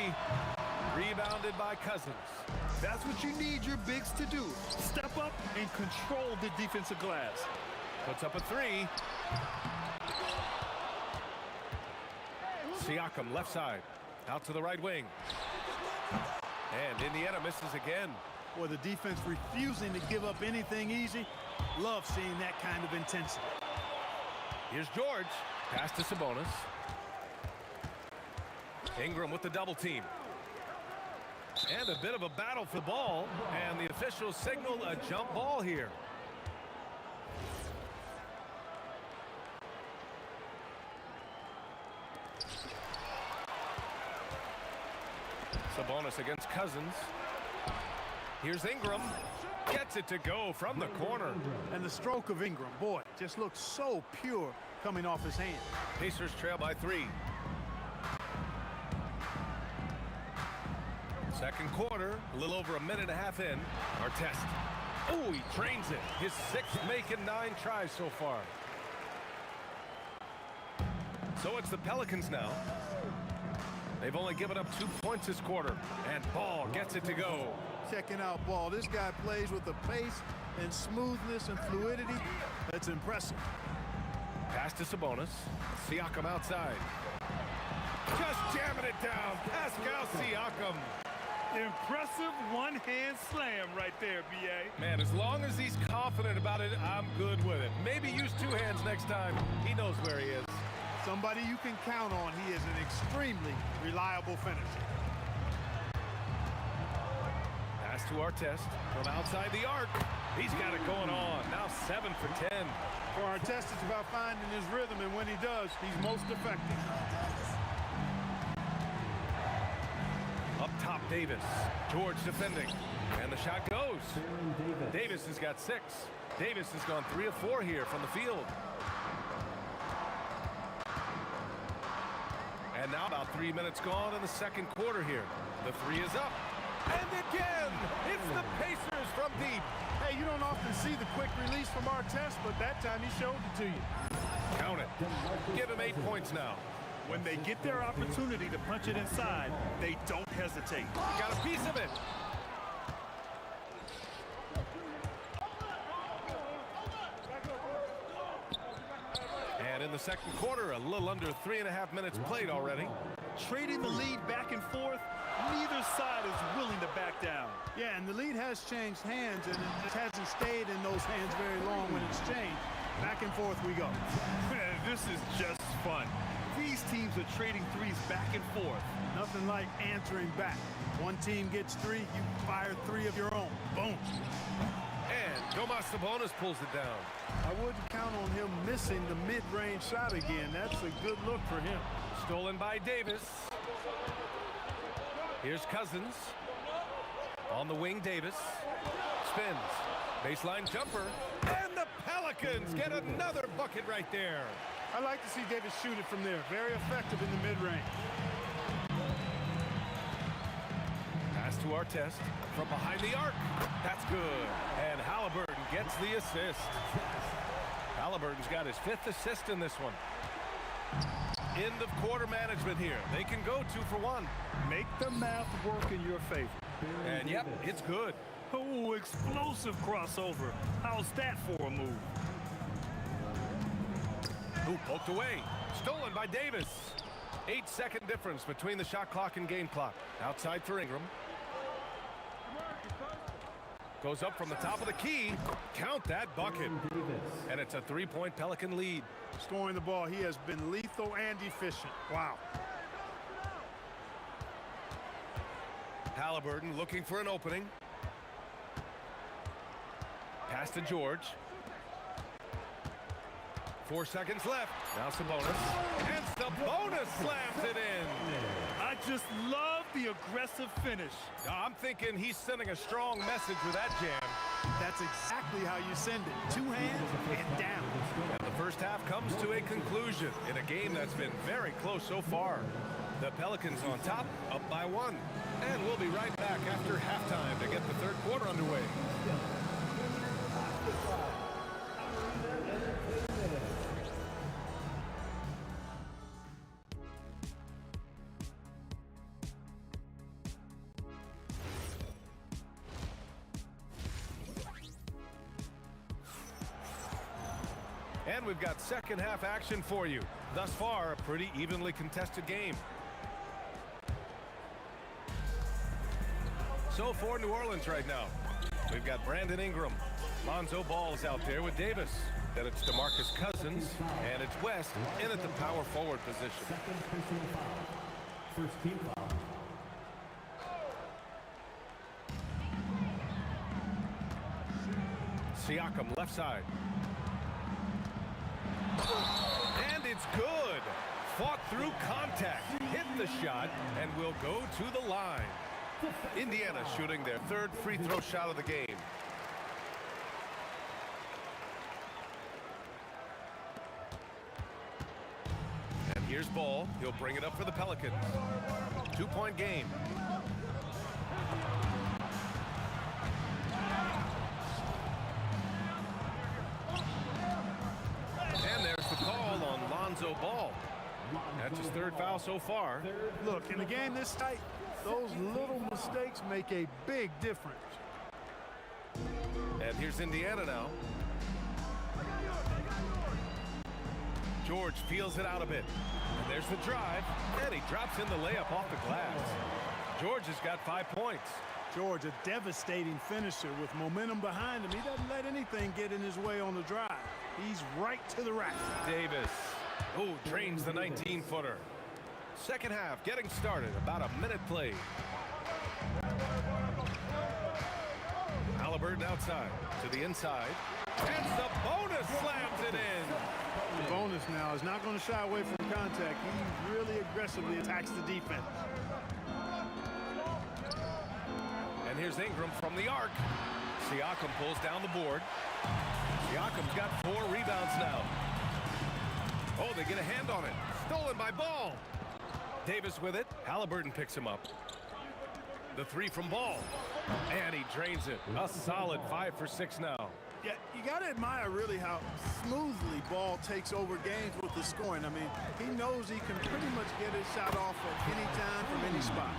Rebounded by Cousins. That's what you need your bigs to do. Step up and control the defensive glass. Puts up a 3. Siakam left side. Out to the right wing. And Indiana misses again. Boy, the defense refusing to give up anything easy. Love seeing that kind of intensity. Here's George. Pass to Sabonis. Ingram with the double team. And a bit of a battle for the ball. And the officials signal a jump ball here. Sabonis against Cousins. Here's Ingram. Gets it to go from the corner. And the stroke of Ingram, boy, just looks so pure coming off his hand. Pacers trail by 3. 2nd quarter, a little over a minute and a half in. Artest. Oh, he drains it. His 6th make in 9 tries so far. So it's the Pelicans now. They've only given up 2 points this quarter. And Ball gets it to go. checking out ball. This guy plays with a pace and smoothness and fluidity that's impressive. Pass to Sabonis. Siakam outside. Just jamming it down. Pascal Siakam. Impressive one-hand slam right there, B.A. Man, as long as he's confident about it, I'm good with it. Maybe use two hands next time. He knows where he is. Somebody you can count on. He is an extremely reliable finisher. Pass to Artest from outside the arc. He's got it going on. Now 7 for 10. For Artest, it's about finding his rhythm, and when he does, he's most effective. Up top, Davis. George defending. And the shot goes. Davis has got 6. Davis has gone 3 of 4 here from the field. And now about 3 minutes gone in the second quarter here. The 3 is up. And again, it's the Pacers from deep. Hey, you don't often see the quick release from Artest, but that time he showed it to you. Count it. Give him 8 points now. When they get their opportunity to punch it inside, they don't hesitate. Got a piece of it. And in the second quarter, a little under 3.5 minutes played already. Trading the lead back and forth, neither side is willing to back down. Yeah, and the lead has changed hands, and it just hasn't stayed in those hands very long when it's changed. Back and forth we go. Man, this is just fun. These teams are trading threes back and forth. Nothing like answering back. One team gets 3, you fire 3 of your own. Boom. And Domas Sabonis pulls it down. I wouldn't count on him missing the mid-range shot again. That's a good look for him. Stolen by Davis. Here's Cousins. On the wing, Davis. Spins. Baseline jumper. And the Pelicans get another bucket right there. I like to see Davis shoot it from there. Very effective in the mid-range. Pass to Artest from behind the arc. That's good. And Halliburton gets the assist. Halliburton's got his 5th assist in this one. End of quarter management here. They can go 2 for 1. Make the math work in your favor. And yep, it's good. Oh, explosive crossover. How's that for a move? Who poked away. Stolen by Davis. 8-second difference between the shot clock and game clock. Outside for Ingram. Goes up from the top of the key. Count that bucket. And it's a 3-point Pelican lead. Scoring the ball, he has been lethal and efficient. Wow. Halliburton looking for an opening. Pass to George. 4 seconds left. Now Sabonis. And Sabonis slams it in. I just love the aggressive finish. I'm thinking he's sending a strong message with that jam. That's exactly how you send it. 2 hands and down. And the first half comes to a conclusion in a game that's been very close so far. The Pelicans on top, up by 1. And we'll be right back after halftime to get the third quarter underway. And we've got second half action for you. Thus far, a pretty evenly contested game. So for New Orleans right now, we've got Brandon Ingram. Lonzo Ball's out there with Davis. Then it's DeMarcus Cousins, and it's West in at the power forward position. First team foul. Siakam left side. And it's good. Fought through contact, hit the shot, and will go to the line. Indiana shooting their 3rd free throw shot of the game. And here's Ball. He'll bring it up for the Pelicans. 2-point game. And there's the call on Lonzo Ball. That's his 3rd foul so far. Look, in a game this tight, Those little mistakes make a big difference. And here's Indiana now. George feels it out a bit. And there's the drive. And he drops in the layup off the glass. George has got 5 points. George, a devastating finisher with momentum behind him. He doesn't let anything get in his way on the drive. He's right to the rack. Davis. Oh, drains the 19-footer. Second half getting started. About a minute played. Halliburton outside to the inside. And Sabonis slams it in. Sabonis now is not going to shy away from contact. He really aggressively attacks the defense. And here's Ingram from the arc. Siakam pulls down the board. Siakam's got 4 rebounds now. Oh, they get a hand on it. Stolen by Ball. Davis with it. Halliburton picks him up. The 3 from Ball. And he drains it. A solid 5 for 6 now. Yeah, you got to admire really how smoothly Ball takes over games with the scoring. I mean, he knows he can pretty much get his shot off at any time from any spot.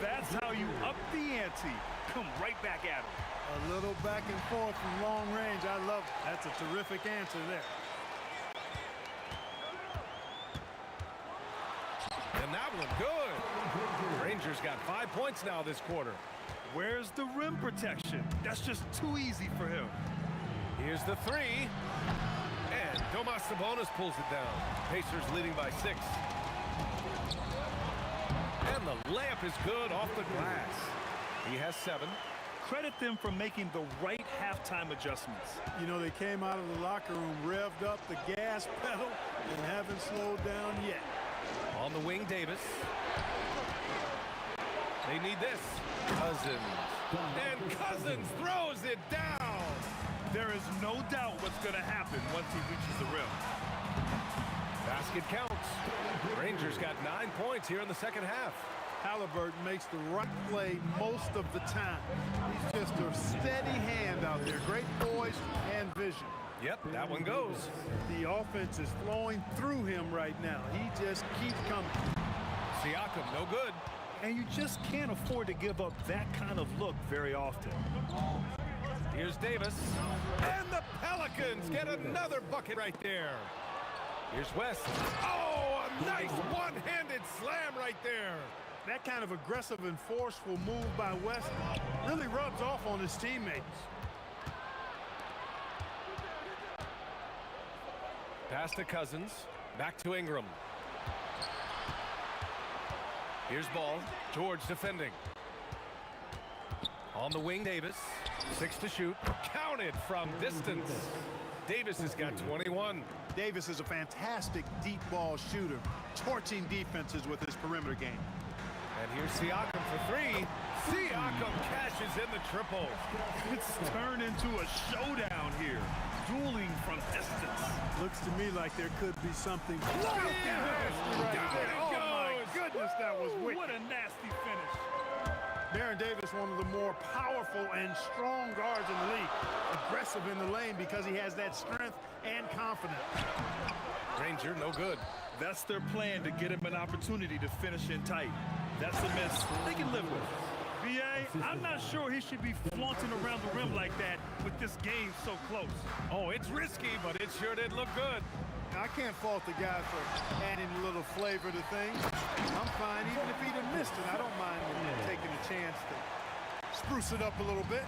That's how you up the ante. Come right back at him. A little back and forth from long range. I love it. That's a terrific answer there. And that one good. Rangers got 5 points now this quarter. Where's the rim protection? That's just too easy for him. Here's the 3. And Domas Sabonis pulls it down. Pacers leading by 6. And the layup is good off the glass. He has 7. Credit them for making the right halftime adjustments. You know, they came out of the locker room, revved up the gas pedal, and haven't slowed down yet. On the wing, Davis. They need this. Cousins. And Cousins throws it down. There is no doubt what's going to happen once he reaches the rim. Basket counts. Rangers got 9 points here in the second half. Halliburton makes the right play most of the time. He's just a steady hand out there. Great poise and vision. Yep, that one goes. The offense is flowing through him right now. He just keeps coming. Siakam, no good. And you just can't afford to give up that kind of look very often. Here's Davis. And the Pelicans get another bucket right there. Here's West. Oh, a nice one-handed slam right there. That kind of aggressive and forceful move by West really rubs off on his teammates. Pass to Cousins. Back to Ingram. Here's Ball. George defending. On the wing, Davis. 6 to shoot. Counted from distance. Davis has got 21. Davis is a fantastic deep ball shooter, torching defenses with his perimeter game. And here's Siakam for 3. Siakam cashes in the triple. It's turned into a showdown here. Dueling from distance. Looks to me like there could be something. Down it Oh goes. my goodness, that was wicked. What a nasty finish. Baron Davis, one of the more powerful and strong guards in the league. Aggressive in the lane because he has that strength and confidence. Ranger, no good. That's their plan, to get him an opportunity to finish in tight. That's a miss they can live with. BA, I'm not sure he should be flaunting around the rim like that with this game so close. Oh, it's risky, but it sure did look good. I can't fault the guy for adding a little flavor to things. I'm fine, even if he'd have missed it. I don't mind taking a chance to spruce it up a little bit.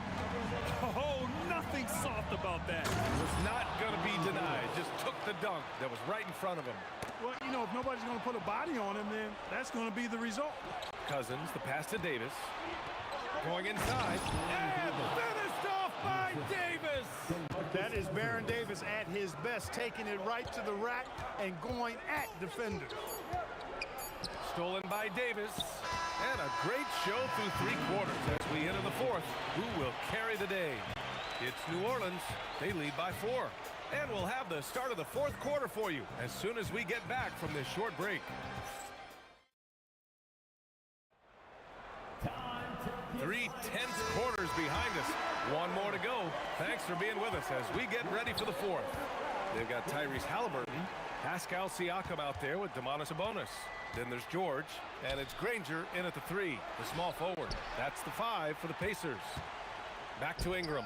Oh, nothing soft about that. Was not going to be denied. Just took the dunk that was right in front of him. Well, you know, if nobody's going to put a body on him, then that's going to be the result. Cousins, the pass to Davis. Going inside. And finished off by Davis. That is Baron Davis at his best, taking it right to the rack and going at defenders. Stolen by Davis. And a great show through 3 quarters as we enter the 4th. Who will carry the day? It's New Orleans. They lead by 4. And we'll have the start of the 4th quarter for you as soon as we get back from this short break. 3 tense quarters behind us. 1 more to go. Thanks for being with us as we get ready for the 4th. They've got Tyrese Halliburton, Pascal Siakam out there with Domantas Sabonis. Then there's George, and it's Granger in at the 3, the small forward. That's the 5 for the Pacers. Back to Ingram.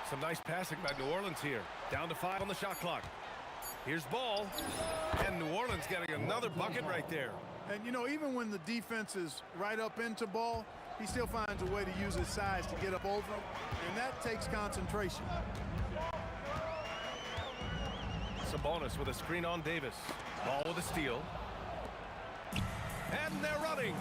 Some nice passing by New Orleans here. Down to 5 on the shot clock. Here's Ball, and New Orleans getting another bucket right there. And, you know, even when the defense is right up into Ball, he still finds a way to use his size to get up over him, and that takes concentration. Sabonis with a screen on Davis. Ball with a steal. And they're running.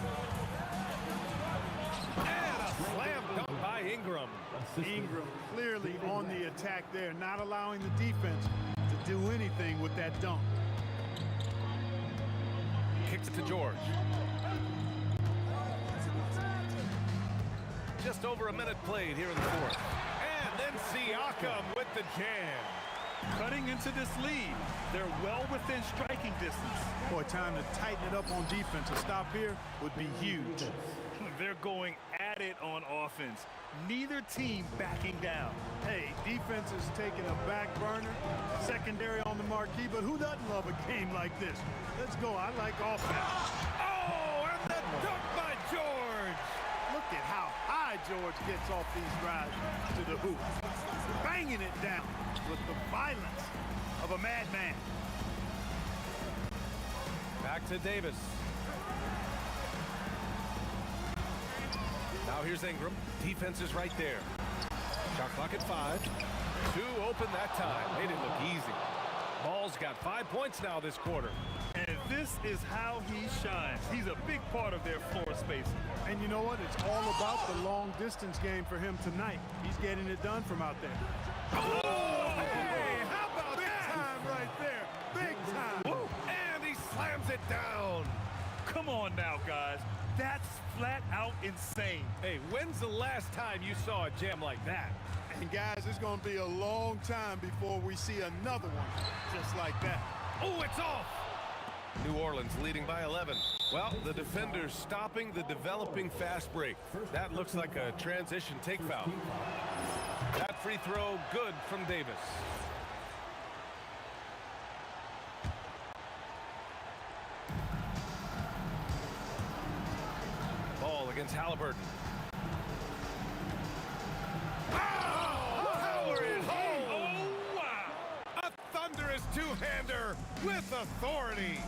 And a slam dunk by Ingram. Ingram clearly on the attack there, not allowing the defense to do anything with that dunk. Kicks it to George. Just over a minute played here in the 4th. And then Siakam with the jam. Cutting into this lead. They're well within striking distance. Boy, time to tighten it up on defense. A stop here would be huge. They're going at it on offense. Neither team backing down. Hey, defense is taking a back burner, secondary on the marquee, but who doesn't love a game like this? Let's go. I like offense. Oh, and the dunk by George. Look at how high George gets off these drives to the hoop. Banging it down with the violence of a madman. Back to Davis. Now here's Ingram. Defense is right there. Shot clock at 5. 2 open that time. Made it look easy. Ball's got 5 points now this quarter. And this is how he shines. He's a big part of their floor space. And you know what? It's all about the long distance game for him tonight. He's getting it done from out there. Oh, hey, how about Big that? time right there. Big time. Woo. And he slams it down. Come on now, guys. That's flat out insane. Hey, when's the last time you saw a jam like that? And guys, it's going to be a long time before we see another one just like that. Oh, it's off. New Orleans leading by 11. Well, the defenders stopping the developing fast break. That looks like a transition take foul. That free throw good from Davis. Ball against Halliburton. Power is home. Oh, wow. A thunderous two-hander with authority.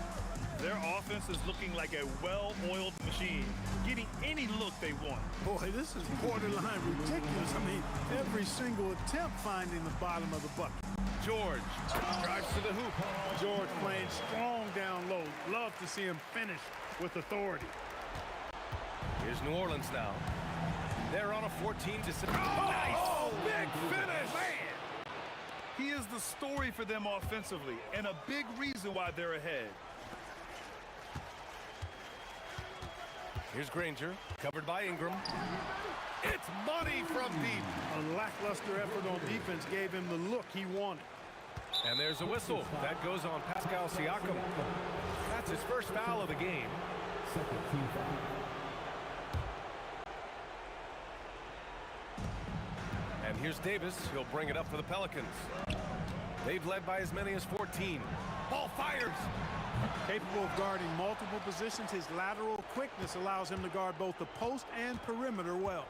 Their offense is looking like a well-oiled machine, getting any look they want. Boy, this is borderline ridiculous. I mean, every single attempt finding the bottom of the bucket. George drives to the hoop. George playing strong down low. Love to see him finish with authority. Here's New Orleans now. They're on a 14-6. Nice! Oh, big finish! Man! He is the story for them offensively, and a big reason why they're ahead. Here's Granger, covered by Ingram. It's money from deep. A lackluster effort on defense gave him the look he wanted. And there's a whistle. That goes on Pascal Siakam. That's his first foul of the game. And here's Davis. He'll bring it up for the Pelicans. They've led by as many as 14. Ball fires. Capable of guarding multiple positions, his lateral quickness allows him to guard both the post and perimeter well.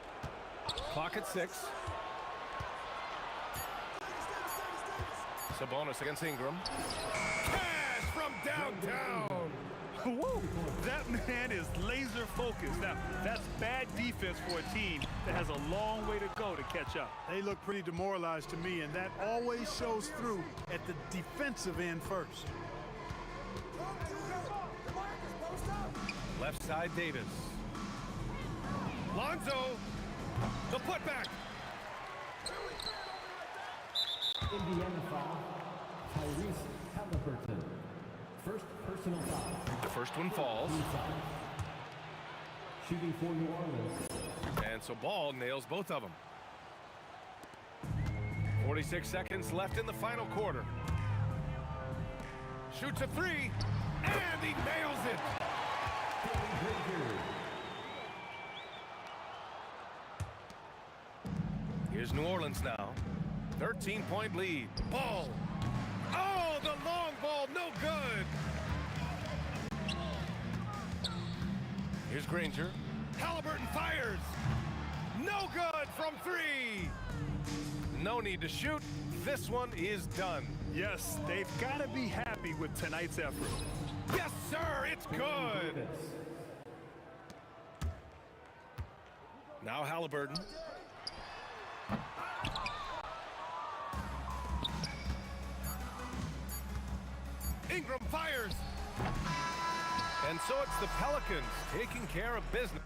Clock at 6. Sabonis against Ingram. Cash from downtown. Woo! That man is laser focused. Now, that's bad defense for a team that has a long way to go to catch up. They look pretty demoralized to me, and that always shows through at the defensive end first. Left side, Davis. Lonzo, the putback. Indiana foul. Tyrese Halliburton. First personal foul. The first one falls. Shooting for New Orleans. And so Ball nails both of them. 46 seconds left in the final quarter. Shoots a 3, and he nails it. Here's New Orleans now. 13-point lead. Ball. Oh, the long ball, no good. Here's Granger. Halliburton fires. No good from 3. No need to shoot. This one is done. Yes, they've got to be happy with tonight's effort. Yes, sir. It's good. Now Halliburton. Ingram fires. And so it's the Pelicans taking care of business.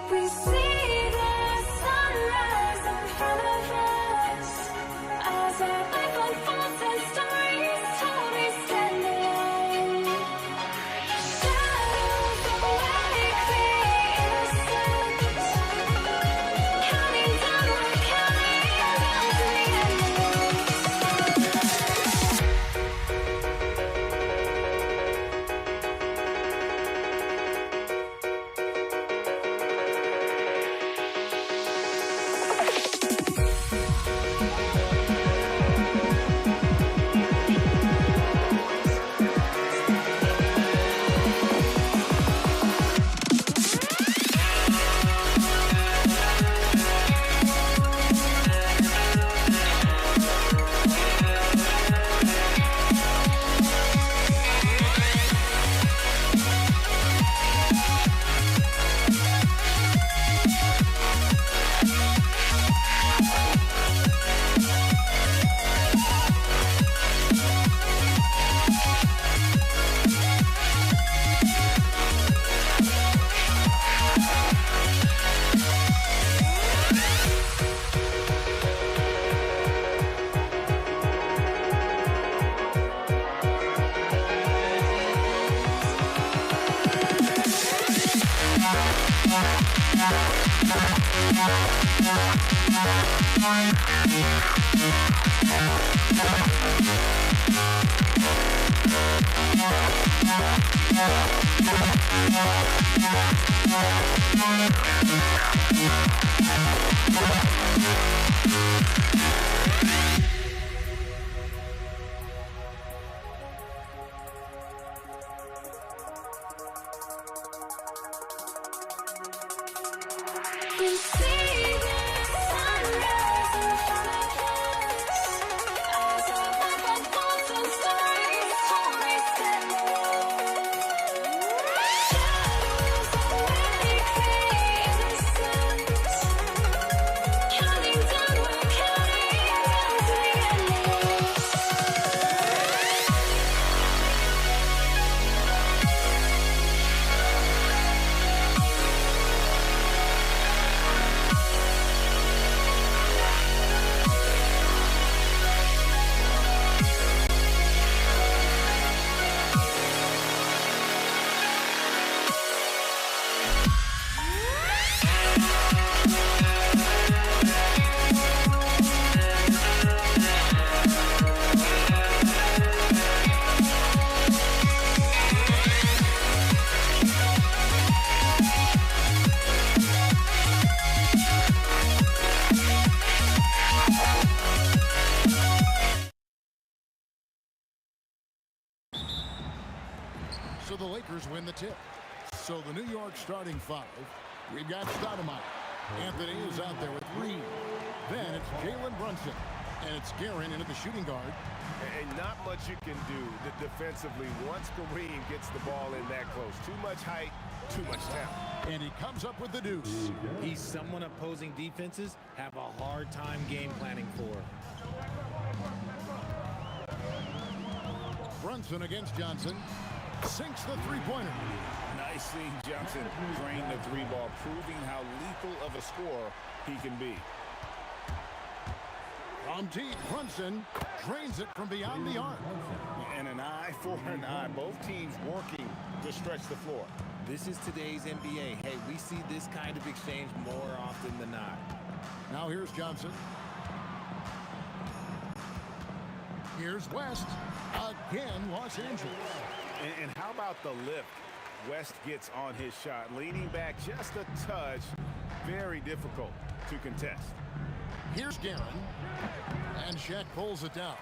We see the sunrise in front of us as our life unfolds and stories told. We stand alone. Shadows awake the innocent, counting down, we're counting down to the We see the sunrise in front of us as our life unfolds and stories told. We stand alone. Shadows awake the innocent, counting down, we're counting down to the So the Lakers win the tip. So the New York starting five. We've got Stoudemire. Anthony is out there with Reed. Then it's Jalen Brunson. And it's Guerin in at the shooting guard. And not much you can do defensively once Kareem gets the ball in that close. Too much height, too much talent. And he comes up with the deuce. He's someone opposing defenses have a hard time game planning for. Brunson against Johnson. Sinks the three-pointer. Nice seeing Johnson drain the three ball, proving how lethal of a scorer he can be. From deep, Brunson drains it from beyond the arc. And an eye for an eye. Both teams working to stretch the floor. This is today's NBA. Hey, we see this kind of exchange more often than not. Now here's Johnson. Here's West. Again, Los Angeles. And how about the lift West gets on his shot? Leaning back just a touch. Very difficult to contest. Here's Guerin. And Shaq pulls it down.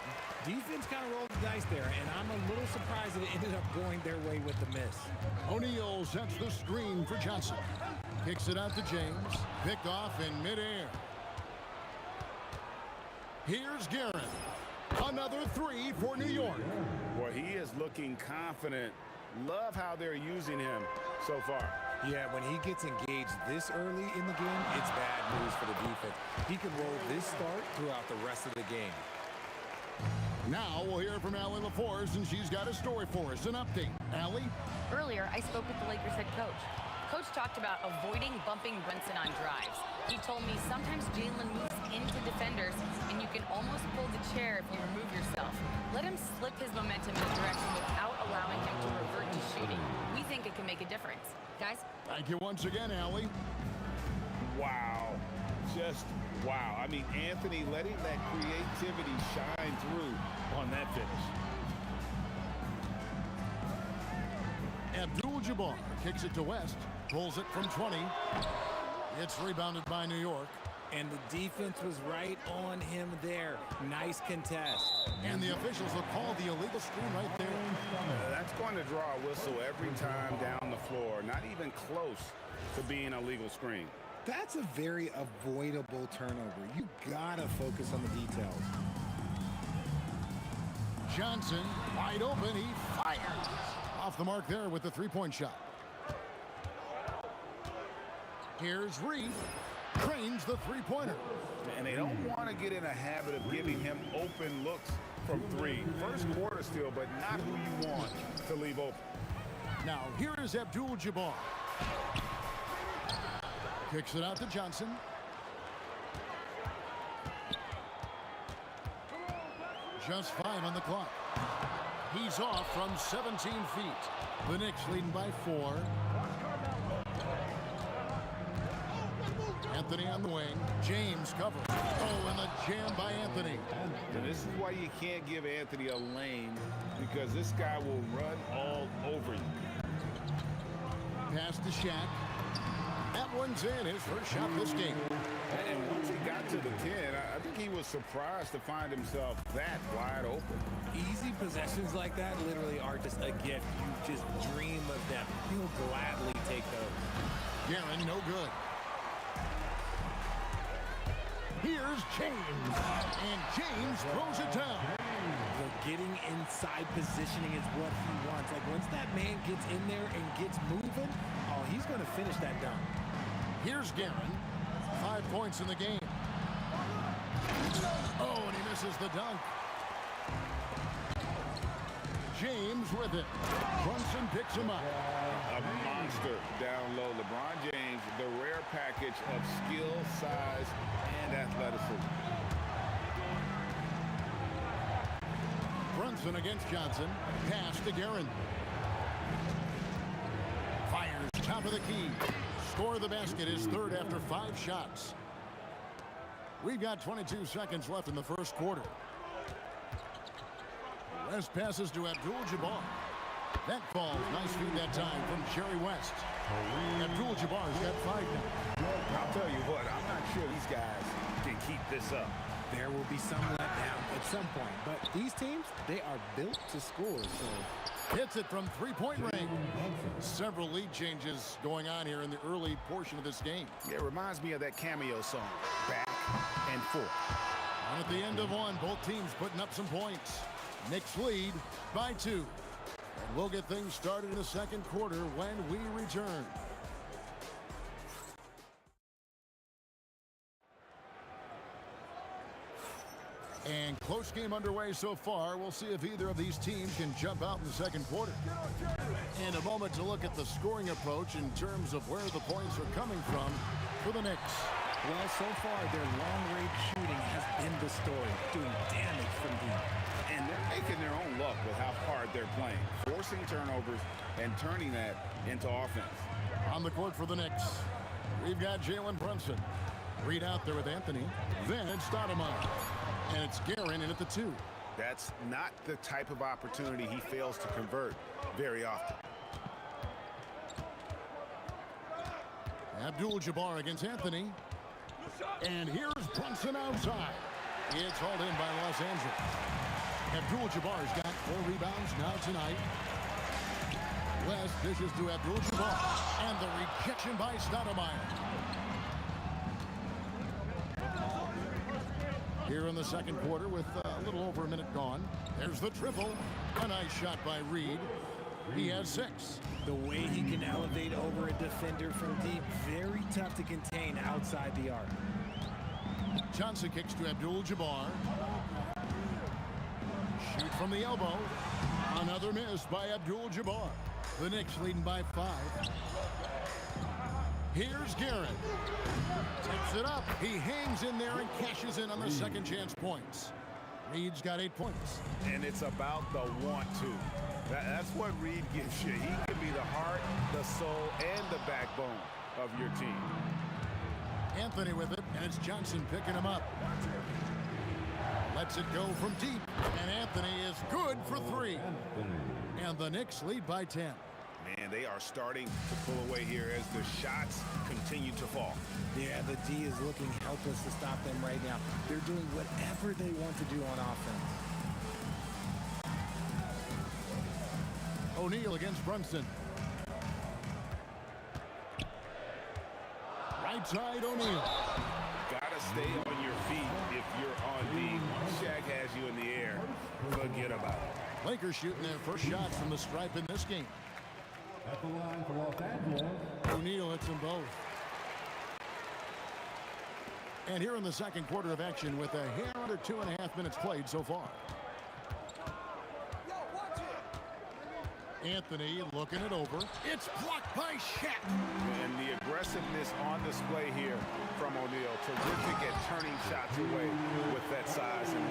Defense kind of rolled the dice there, and I'm a little surprised that it ended up going their way with the miss. O'Neal sets the screen for Johnson. Kicks it out to James. Picked off in midair. Here's Guerin. Another three for New York. Well, he is looking confident. Love how they're using him so far. Yeah, when he gets engaged this early in the game, it's bad news for the defense. He can roll this start throughout the rest of the game. Now we'll hear from Allie LaForce, and she's got a story for us. An update. Allie? Earlier, I spoke with the Lakers head coach. Coach talked about avoiding bumping Brunson on drives. He told me sometimes Jalen moves into defenders, and you can almost pull the chair if you remove yourself. Let him slip his momentum in a direction without allowing him to revert to shooting. We think it can make a difference. Guys? Thank you once again, Allie. Wow. Just wow. I mean, Anthony letting that creativity shine through on that finish. Abdul-Jabbar kicks it to West. Pulls it from 20. It's rebounded by New York. And the defense was right on him there. Nice contest. And the officials will call the illegal screen right there. That's going to draw a whistle every time down the floor. Not even close to being a legal screen. That's a very avoidable turnover. You gotta focus on the details. Johnson, wide open, he fires. Off the mark there with the three-point shot. Here's Reed. Trains the three-pointer. And they don't want to get in a habit of giving him open looks from three. First quarter still, but not who you want to leave open. Now, here is Abdul-Jabbar. Kicks it out to Johnson. Just 5 on the clock. He's off from 17 feet. The Knicks leading by 4. Anthony on the wing. James covers. Oh, and the jam by Anthony. And this is why you can't give Anthony a lane, because this guy will run all over you. Pass to Shaq. That one's in, his first shot this game. And once he got to the 10, I think he was surprised to find himself that wide open. Easy possessions like that literally are just a gift. You just dream of them. He'll gladly take those. Guerin, no good. Here's James. And James throws it down. Getting inside positioning is what he wants. Like, once that man gets in there and gets moving, oh, he's going to finish that dunk. Here's Guerin. 5 points in the game. Oh, and he misses the dunk. James with it. Brunson picks him up. A monster down low. LeBron James, the rare package of skill, size, and athleticism. Brunson against Johnson. Pass to Guerin. Fires top of the key. Score of the basket is third after 5 shots. We've got 22 seconds left in the first quarter. West passes to Abdul-Jabbar. That falls. Nice feed that time from Jerry West. Abdul-Jabbar's got 5 now. I'll tell you what, I'm not sure these guys can keep this up. There will be some letdown at some point, but these teams, they are built to score, so Hits it from three-point range. Several lead changes going on here in the early portion of this game. Yeah, it reminds me of that cameo song, Back and Forth. And at the end of one, both teams putting up some points. Knicks lead by 2. And we'll get things started in the second quarter when we return. And close game underway so far. We'll see if either of these teams can jump out in the second quarter. And a moment to look at the scoring approach in terms of where the points are coming from for the Knicks. Well, so far, their long-range shooting has been the story, doing damage from deep. And they're making their own luck with how hard they're playing, forcing turnovers and turning that into offense. On the court for the Knicks, we've got Jalen Brunson. Reed out there with Anthony. Then it's Stoudemire. And it's Guerin in at the 2. That's not the type of opportunity he fails to convert very often. Abdul-Jabbar against Anthony. And here's Brunson outside. It's hauled in by Los Angeles. Abdul-Jabbar's got 4 rebounds now tonight. West dishes to Abdul-Jabbar. And the rejection by Stoudemire. Here in the second quarter with a little over a minute gone. There's the triple. A nice shot by Reed. He has 6. The way he can elevate over a defender from deep, very tough to contain outside the arc. Johnson kicks to Abdul-Jabbar. Shoot from the elbow. Another miss by Abdul-Jabbar. The Knicks leading by 5. Here's Guerin. Tips it up. He hangs in there and cashes in on the second chance points. Reed's got 8 points. And it's about the want-to. That's what Reed gives you. He can be the heart, the soul, and the backbone of your team. Anthony with it, and it's Johnson picking him up. Lets it go from deep, and Anthony is good for 3. And the Knicks lead by 10. Man, they are starting to pull away here as the shots continue to fall. Yeah, the D is looking helpless to stop them right now. They're doing whatever they want to do on offense. O'Neal against Brunson. Right side, O'Neal. Gotta stay on your feet if you're on D. Shaq has you in the air. Forget about it. Lakers shooting their first shots from the stripe in this game. At the line for Los Angeles. O'Neal hits them both. And here in the second quarter of action with a hair under 2.5 minutes played so far. Anthony looking it over. It's blocked by Shaq. And the aggressiveness on display here from O'Neal. Terrific at turning shots away with that size. And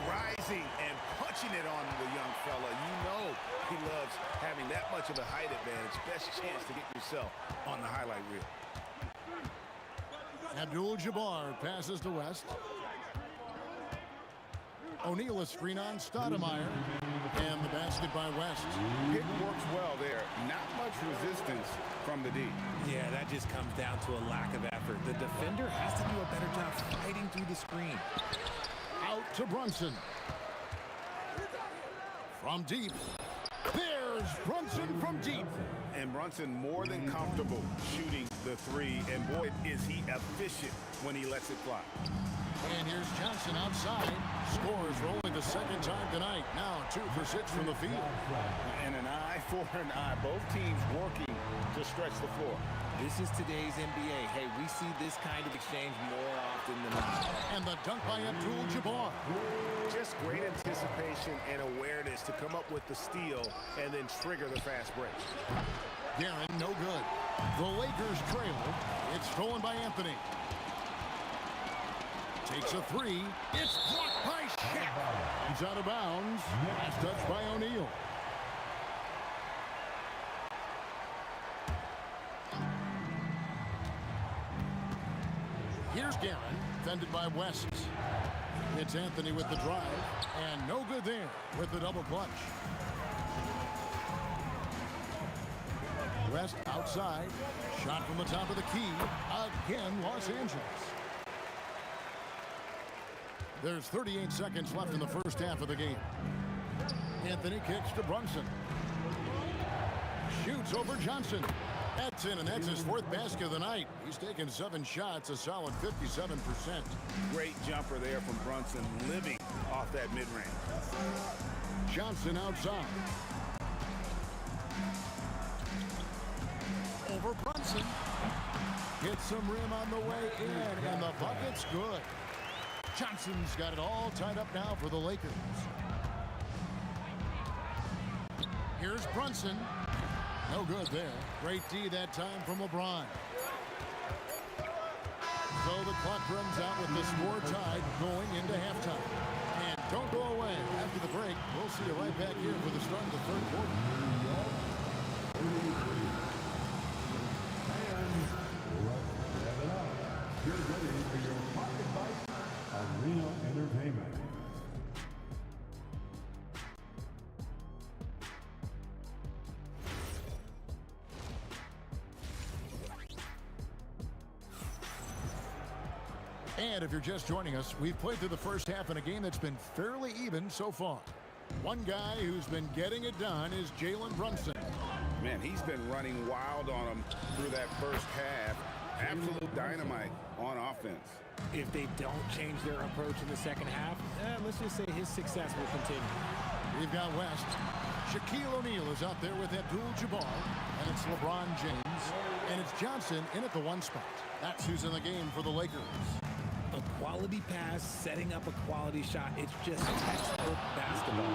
rising and punching it on the young fella. You know he loves having that much of a height advantage. Best chance to get yourself on the highlight reel. Abdul-Jabbar passes to West. O'Neal a screen on Stoudemire. And the basket by West. It works well there. Not much resistance from the D. Yeah, that just comes down to a lack of effort. The defender has to do a better job fighting through the screen. Out to Brunson. From deep. There's Brunson from deep. And Brunson more than comfortable shooting the 3. And boy, is he efficient when he lets it fly. And here's Johnson outside. Scores for only the second time tonight. Now 2 for 6 from the field. And an eye for an eye. Both teams working to stretch the floor. This is today's NBA. Hey, we see this kind of exchange more often than not. And the dunk by Abdul-Jabbar. Just great anticipation and awareness to come up with the steal and then trigger the fast break. Guerin, no good. The Lakers trail. It's stolen by Anthony. Takes a 3. It's blocked by Shaq. He's out of bounds. Last touch by O'Neal. Here's Guerin, defended by West. It's Anthony with the drive, and no good there with the double clutch. West outside, shot from the top of the key. Again, Los Angeles. There's 38 seconds left in the first half of the game. Anthony kicks to Brunson. Shoots over Johnson. That's in, and that's his 4th basket of the night. He's taken 7 shots, a solid 57%. Great jumper there from Brunson, living off that mid-range. Johnson outside. Over Brunson. Gets some rim on the way in, and the bucket's good. Johnson's got it all tied up now for the Lakers. Here's Brunson. No good there. Great D that time from LeBron. So the clock runs out with the score tied going into halftime. And don't go away. After the break, we'll see you right back here for the start of the 3rd quarter. Get ready for your Pocket Bite Arena Entertainment. And if you're just joining us, we've played through the first half in a game that's been fairly even so far. One guy who's been getting it done is Jalen Brunson. Man, he's been running wild on him through that first half. Absolute dynamite on offense. If they don't change their approach in the second half, let's just say his success will continue. We've got West. Shaquille O'Neal is out there with Abdul-Jabbar, and it's LeBron James, and it's Johnson in at the 1 spot. That's who's in the game for the Lakers. A quality pass, setting up a quality shot. It's just textbook basketball.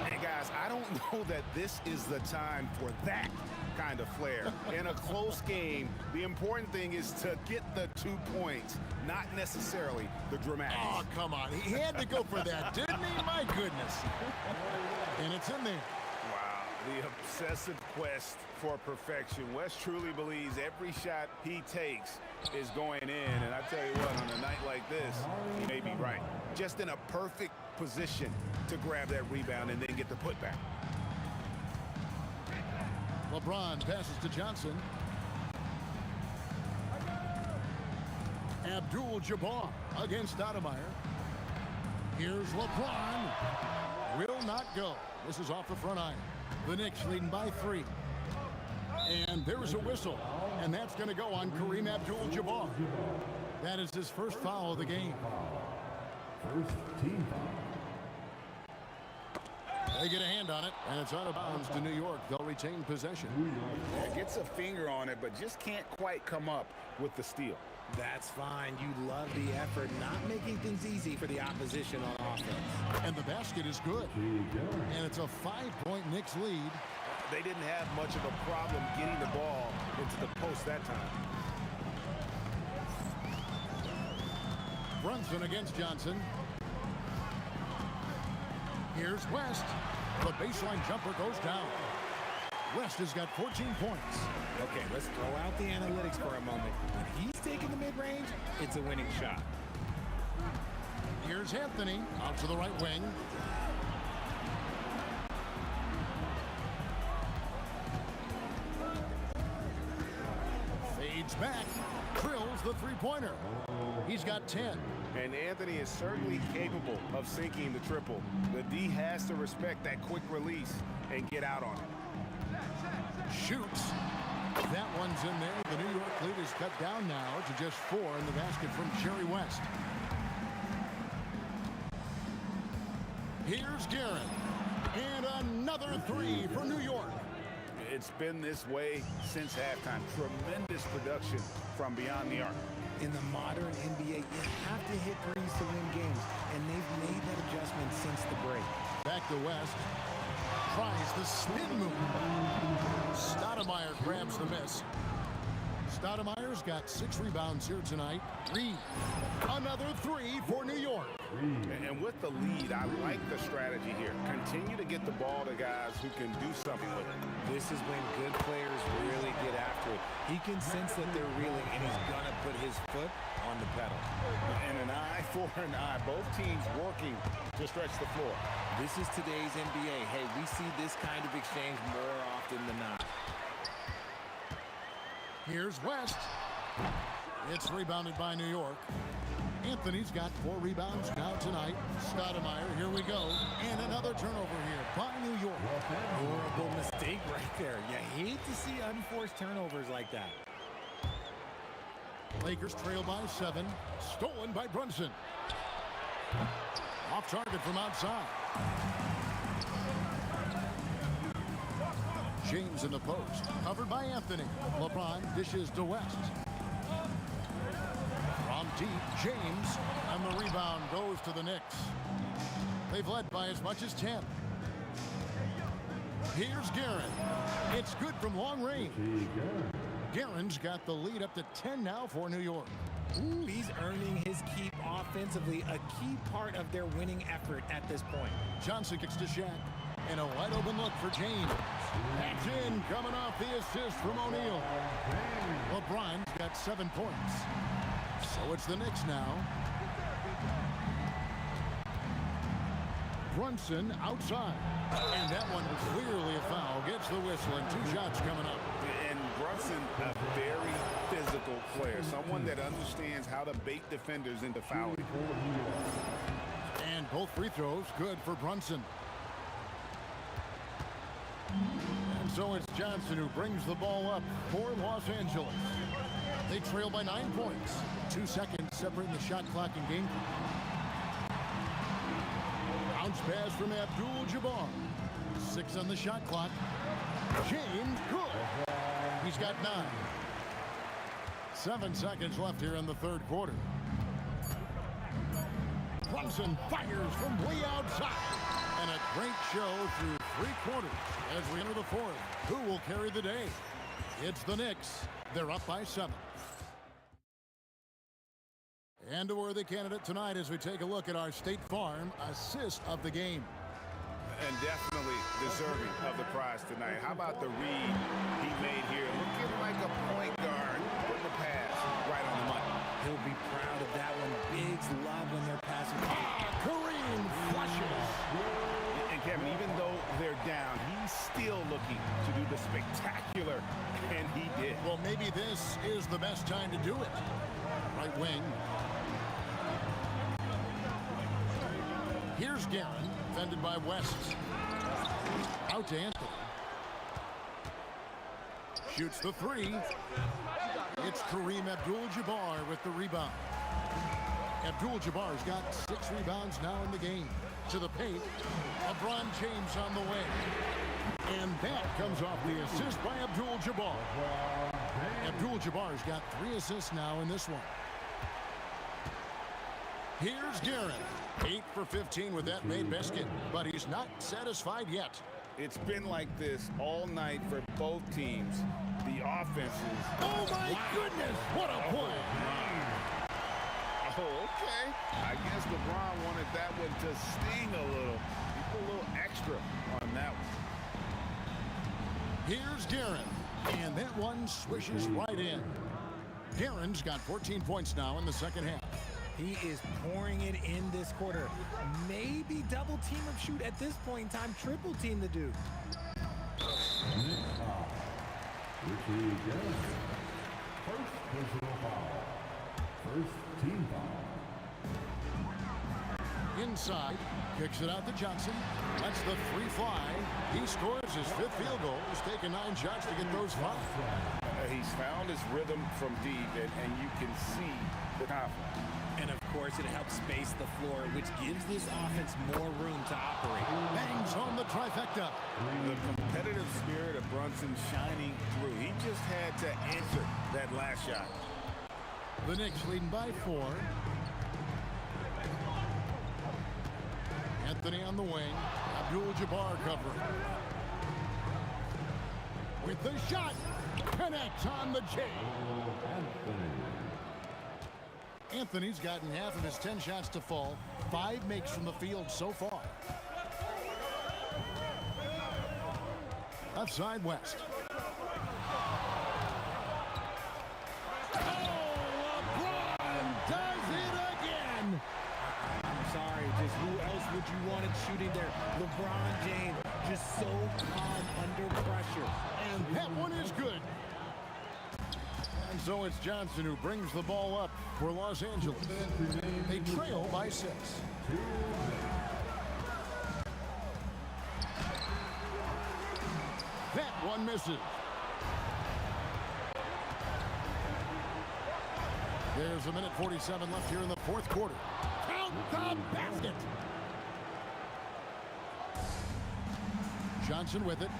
Hey, guys, I don't know that this is the time for that kind of flair. In a close game, the important thing is to get the 2 points, not necessarily the dramatics. Oh, come on. He had to go for that, didn't he? My goodness. And it's in there. Wow, the obsessive quest for perfection. West truly believes every shot he takes is going in, and I tell you what, on a night like this, he may be right. Just in a perfect position to grab that rebound and then get the putback. LeBron passes to Johnson. Abdul-Jabbar against Stoudemire. Here's LeBron. Will not go. This is off the front iron. The Knicks leading by 3. And there's a whistle. And that's going to go on Kareem Abdul-Jabbar. That is his first foul of the game. First team foul. They get a hand on it, and it's out of bounds to New York. They'll retain possession. Yeah, gets a finger on it, but just can't quite come up with the steal. That's fine. You love the effort, not making things easy for the opposition on offense. And the basket is good. And it's a 5-point Knicks lead. They didn't have much of a problem getting the ball into the post that time. Brunson against Johnson. Here's West. The baseline jumper goes down. West has got 14 points. Okay, let's throw out the analytics for a moment. When he's taking the mid-range, it's a winning shot. Here's Anthony out to the right wing. Fades back. Drills the three-pointer. He's got 10. And Anthony is certainly capable of sinking the triple. The D has to respect that quick release and get out on it. Shoots. That one's in there. The New York lead is cut down now to just 4 in the basket from Jerry West. Here's Garrett. And another 3 for New York. It's been this way since halftime. Tremendous production from beyond the arc. In the modern NBA, you have to hit threes to win games, and they've made that adjustment since the break. Back to West. Tries the spin move. Stoudemire grabs the miss. Stoudemire's got 6 rebounds here tonight. Reed. Another 3 for New York. And with the lead, I like the strategy here. Continue to get the ball to guys who can do something with it. This is when good players really get after it. He can sense that they're reeling, and he's going to put his foot on the pedal. And an eye for an eye. Both teams working to stretch the floor. This is today's NBA. Hey, we see this kind of exchange more often than not. Here's West. It's rebounded by New York. Anthony's got 4 rebounds now tonight. Stoudemire, here we go. And another turnover here by New York. Horrible mistake right there. You hate to see unforced turnovers like that. Lakers trail by 7. Stolen by Brunson. Off target from outside. James in the post. Covered by Anthony. LeBron dishes to West. From deep, James. And the rebound goes to the Knicks. They've led by as much as 10. Here's Guerin. It's good from long range. Guerin's got the lead up to 10 now for New York. Ooh, he's earning his keep offensively, a key part of their winning effort at this point. Johnson kicks to Shaq. And a wide open look for James. That's in, coming off the assist from O'Neal. LeBron's got 7 points. So it's the Knicks now. Brunson outside. And that one clearly a foul. Gets the whistle and 2 shots coming up. And Brunson, a very physical player. Someone that understands how to bait defenders into fouling. And both free throws good for Brunson. And so it's Johnson who brings the ball up for Los Angeles. They trail by 9 points. 2 seconds separating the shot clock and game clock. Bounce pass from Abdul-Jabbar. 6 on the shot clock. James, good. He's got 9. 7 seconds left here in the third quarter. Brunson fires from way outside. And a great show through 3 quarters as we enter the fourth. Who will carry the day? It's the Knicks. They're up by 7. And a worthy candidate tonight as we take a look at our State Farm assist of the game. And definitely deserving of the prize tonight. How about the read he made here? Looking like a point guard putting the pass right on the money. He'll be proud of that one. Bigs love when they're passing. Kareem flushes. And Kevin, even though they're down, he's still looking to do the spectacular, and he did. Well, maybe this is the best time to do it. Right wing. Here's Guerin, defended by West. Out to Anthony. Shoots the 3. It's Kareem Abdul-Jabbar with the rebound. Abdul-Jabbar's got 6 rebounds now in the game. To the paint, LeBron James on the way. And that comes off the assist by Abdul-Jabbar. Abdul-Jabbar's got 3 assists now in this one. Here's Guerin. 8 for 15 with that made basket, but he's not satisfied yet. It's been like this all night for both teams. The offenses. Oh my goodness, what a play! Oh, okay. I guess LeBron wanted that one to sting a little. He put a little extra on that one. Here's Guerin, and that one swishes right in. Guerin's got 14 points now in the second half. He is pouring it in this quarter. Maybe double team or shoot at this point in time. Triple team the dude. First personal foul. First team foul. Inside, kicks it out to Johnson. That's the 3 fly. He scores his 5th field goal. He's taken 9 shots to get those 5. He's found his rhythm from deep, and you can see the confidence. And of course, it helps space the floor, which gives this offense more room to operate. Bangs home the trifecta. The competitive spirit of Brunson shining through. He just had to answer that last shot. The Knicks leading by 4. Anthony on the wing. Abdul-Jabbar covering. With the shot. Connects on the J. Anthony's gotten half of his 10 shots to fall. 5 makes from the field so far. Outside West. Just who else would you want it shooting there? LeBron James, just so calm under pressure. And that one is good. And so it's Johnson who brings the ball up for Los Angeles. They trail by 6. That one misses. There's a minute 47 left here in the fourth quarter. Count the basket. Johnson with it.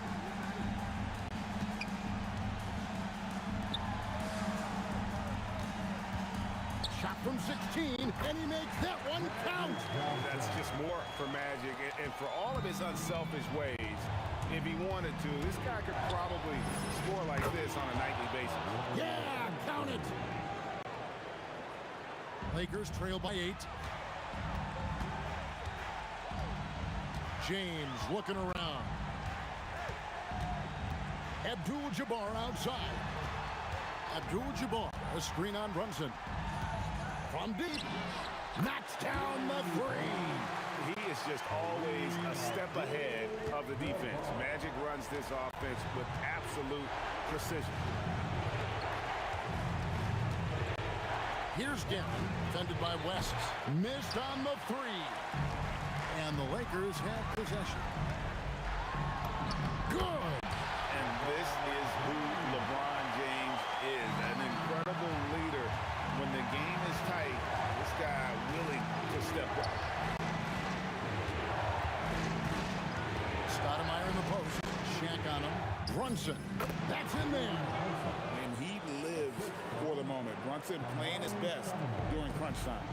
Shot from 16, and he makes that one count. That's just more for Magic, and for all of his unselfish ways, if he wanted to, this guy could probably score like this on a nightly basis. Yeah, count it. Lakers trail by 8. James looking around. Abdul-Jabbar outside. Abdul-Jabbar, a screen on Brunson. From deep, knocks down the 3. He is just always a step ahead of the defense. Magic runs this offense with absolute precision. Here's Gavin, defended by West. Missed on the 3. And the Lakers have possession. Good. And this is who LeBron James is, an incredible leader. When the game is tight, this guy willing to step up. Stoudemire in the post. Shaq on him. Brunson. That's in there. And he lives for the moment. Brunson playing his best during crunch time.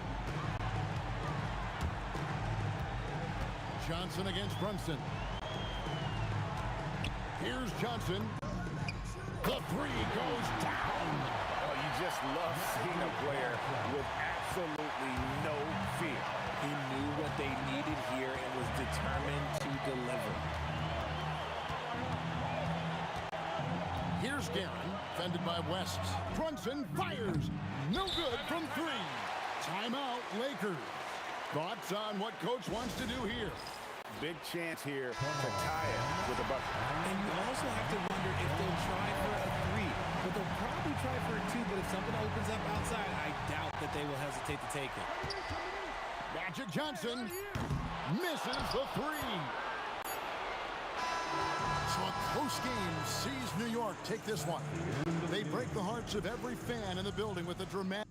Johnson against Brunson. Here's Johnson. The 3 goes down. Oh, you just love seeing a player with absolutely no fear. He knew what they needed here and was determined to deliver. Here's Guerin, defended by West. Brunson fires. No good from 3. Timeout, Lakers. Thoughts on what coach wants to do here? Big chance here to tie it with a bucket. And you also have to wonder if they'll try for a 3. But they'll probably try for a 2, but if something opens up outside, I doubt that they will hesitate to take it. Magic Johnson misses the 3. So a close game sees New York take this one. They break the hearts of every fan in the building with a dramatic...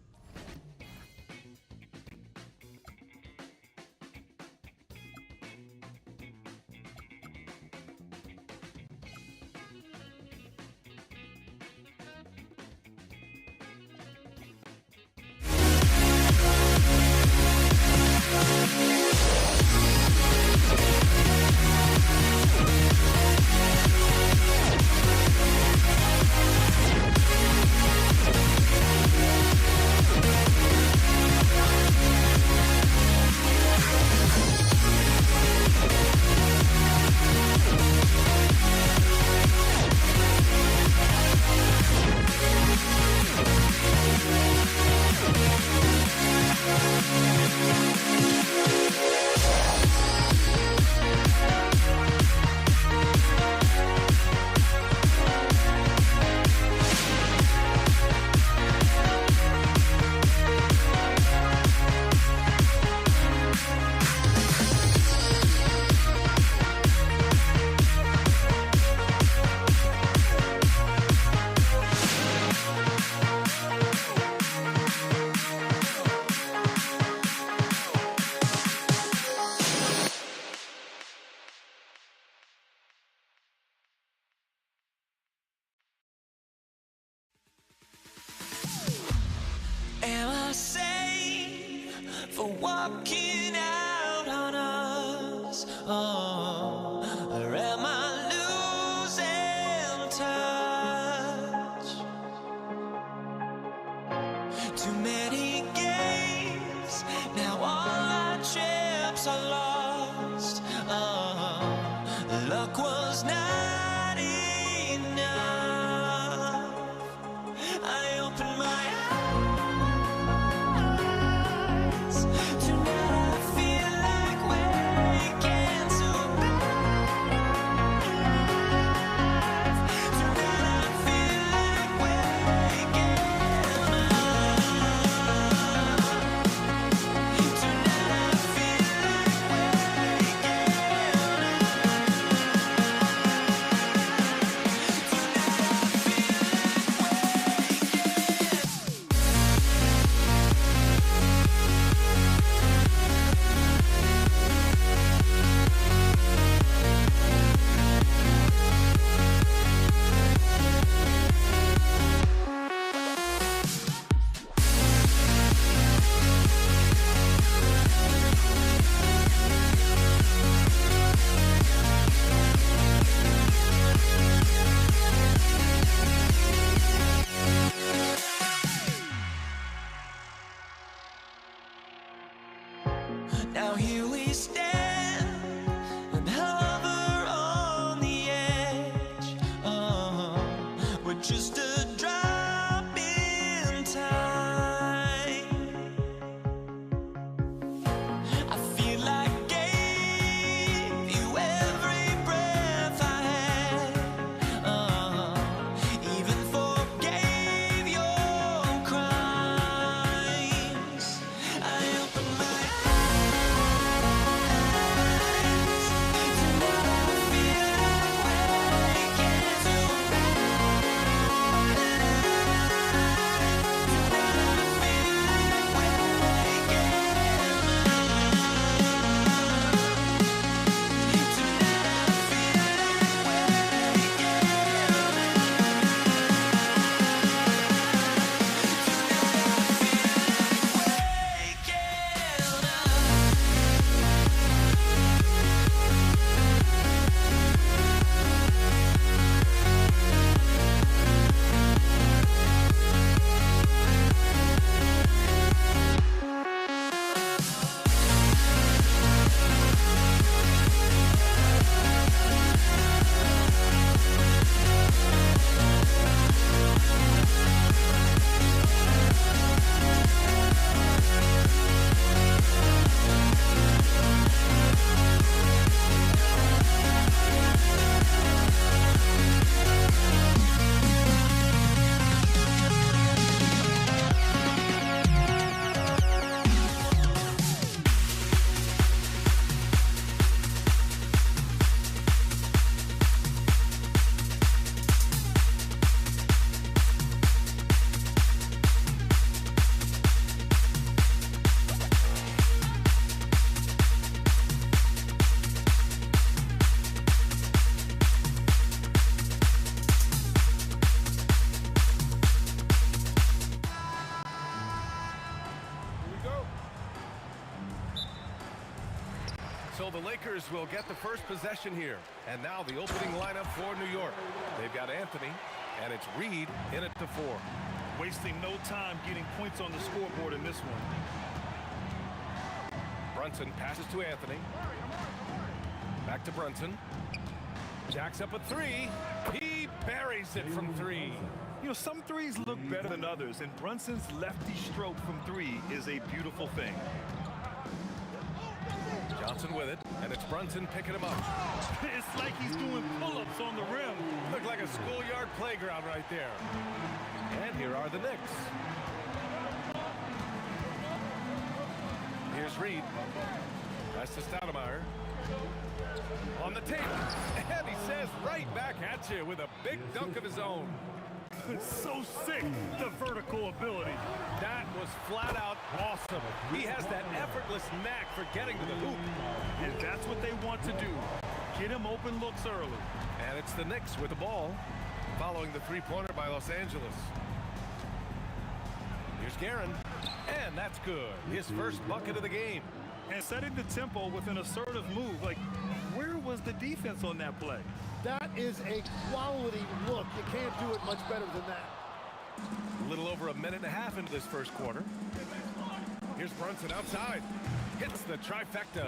Lakers will get the first possession here. And now the opening lineup for New York. They've got Anthony, and it's Reed in at the 4. Wasting no time getting points on the scoreboard in this one. Brunson passes to Anthony. Back to Brunson. Jacks up a 3. He buries it from 3. You know, some threes look better than others, and Brunson's lefty stroke from 3 is a beautiful thing. Johnson with it, and it's Brunson picking him up. It's like he's doing pull-ups on the rim. Looked like a schoolyard playground right there. And here are the Knicks. Here's Reed. That's to Stoudemire. On the table. And he says right back at you with a big dunk of his own. So sick, the vertical ability. That was flat out awesome. He has that effortless knack for getting to the hoop. And that's what they want to do. Get him open looks early. And it's the Knicks with the ball, following the three-pointer by Los Angeles. Here's Guerin, and that's good. His first bucket of the game. And setting the tempo with an assertive move. Like, where was the defense on that play? That is a quality look. You can't do it much better than that. A little over a minute and a half into this first quarter. Here's Brunson outside. Hits the trifecta.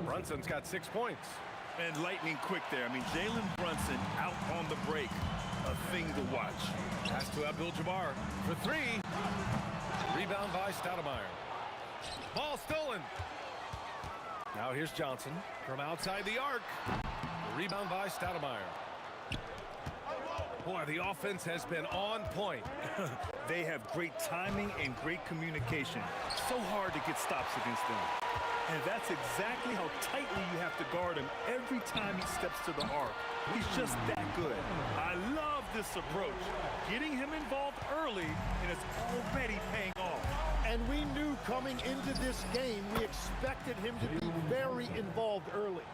Brunson's got 6 points. And lightning quick there. I mean, Jalen Brunson out on the break. A thing to watch. Pass to Abdul-Jabbar for 3. Rebound by Stoudemire. Ball stolen. Now here's Johnson from outside the arc. Rebound by Stoudemire. Boy, the offense has been on point. They have great timing and great communication. So hard to get stops against them. And that's exactly how tightly you have to guard him every time he steps to the arc. He's just that good. I love this approach. Getting him involved early, and it's already paying off. And we knew coming into this game, we expected him to be very involved early.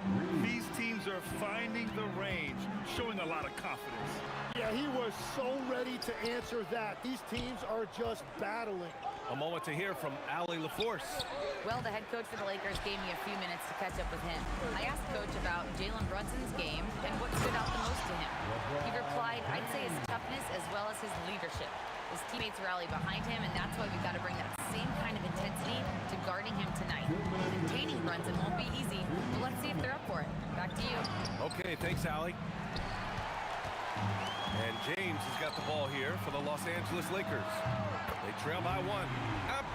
These teams are finding the range, showing a lot of confidence. Yeah, he was so ready to answer that. These teams are just battling. A moment to hear from Allie LaForce. Well, the head coach for the Lakers gave me a few minutes to catch up with him. I asked Coach about Jalen Brunson's game and what stood out the most to him. He replied, I'd say his toughness as well as his leadership. His teammates rally behind him, and that's why we've got to bring that same kind of intensity to guarding him tonight. Containing Brunson won't be easy, but let's see if they're up for it. Back to you. Okay, thanks, Allie. And James has got the ball here for the Los Angeles Lakers. They trail by 1.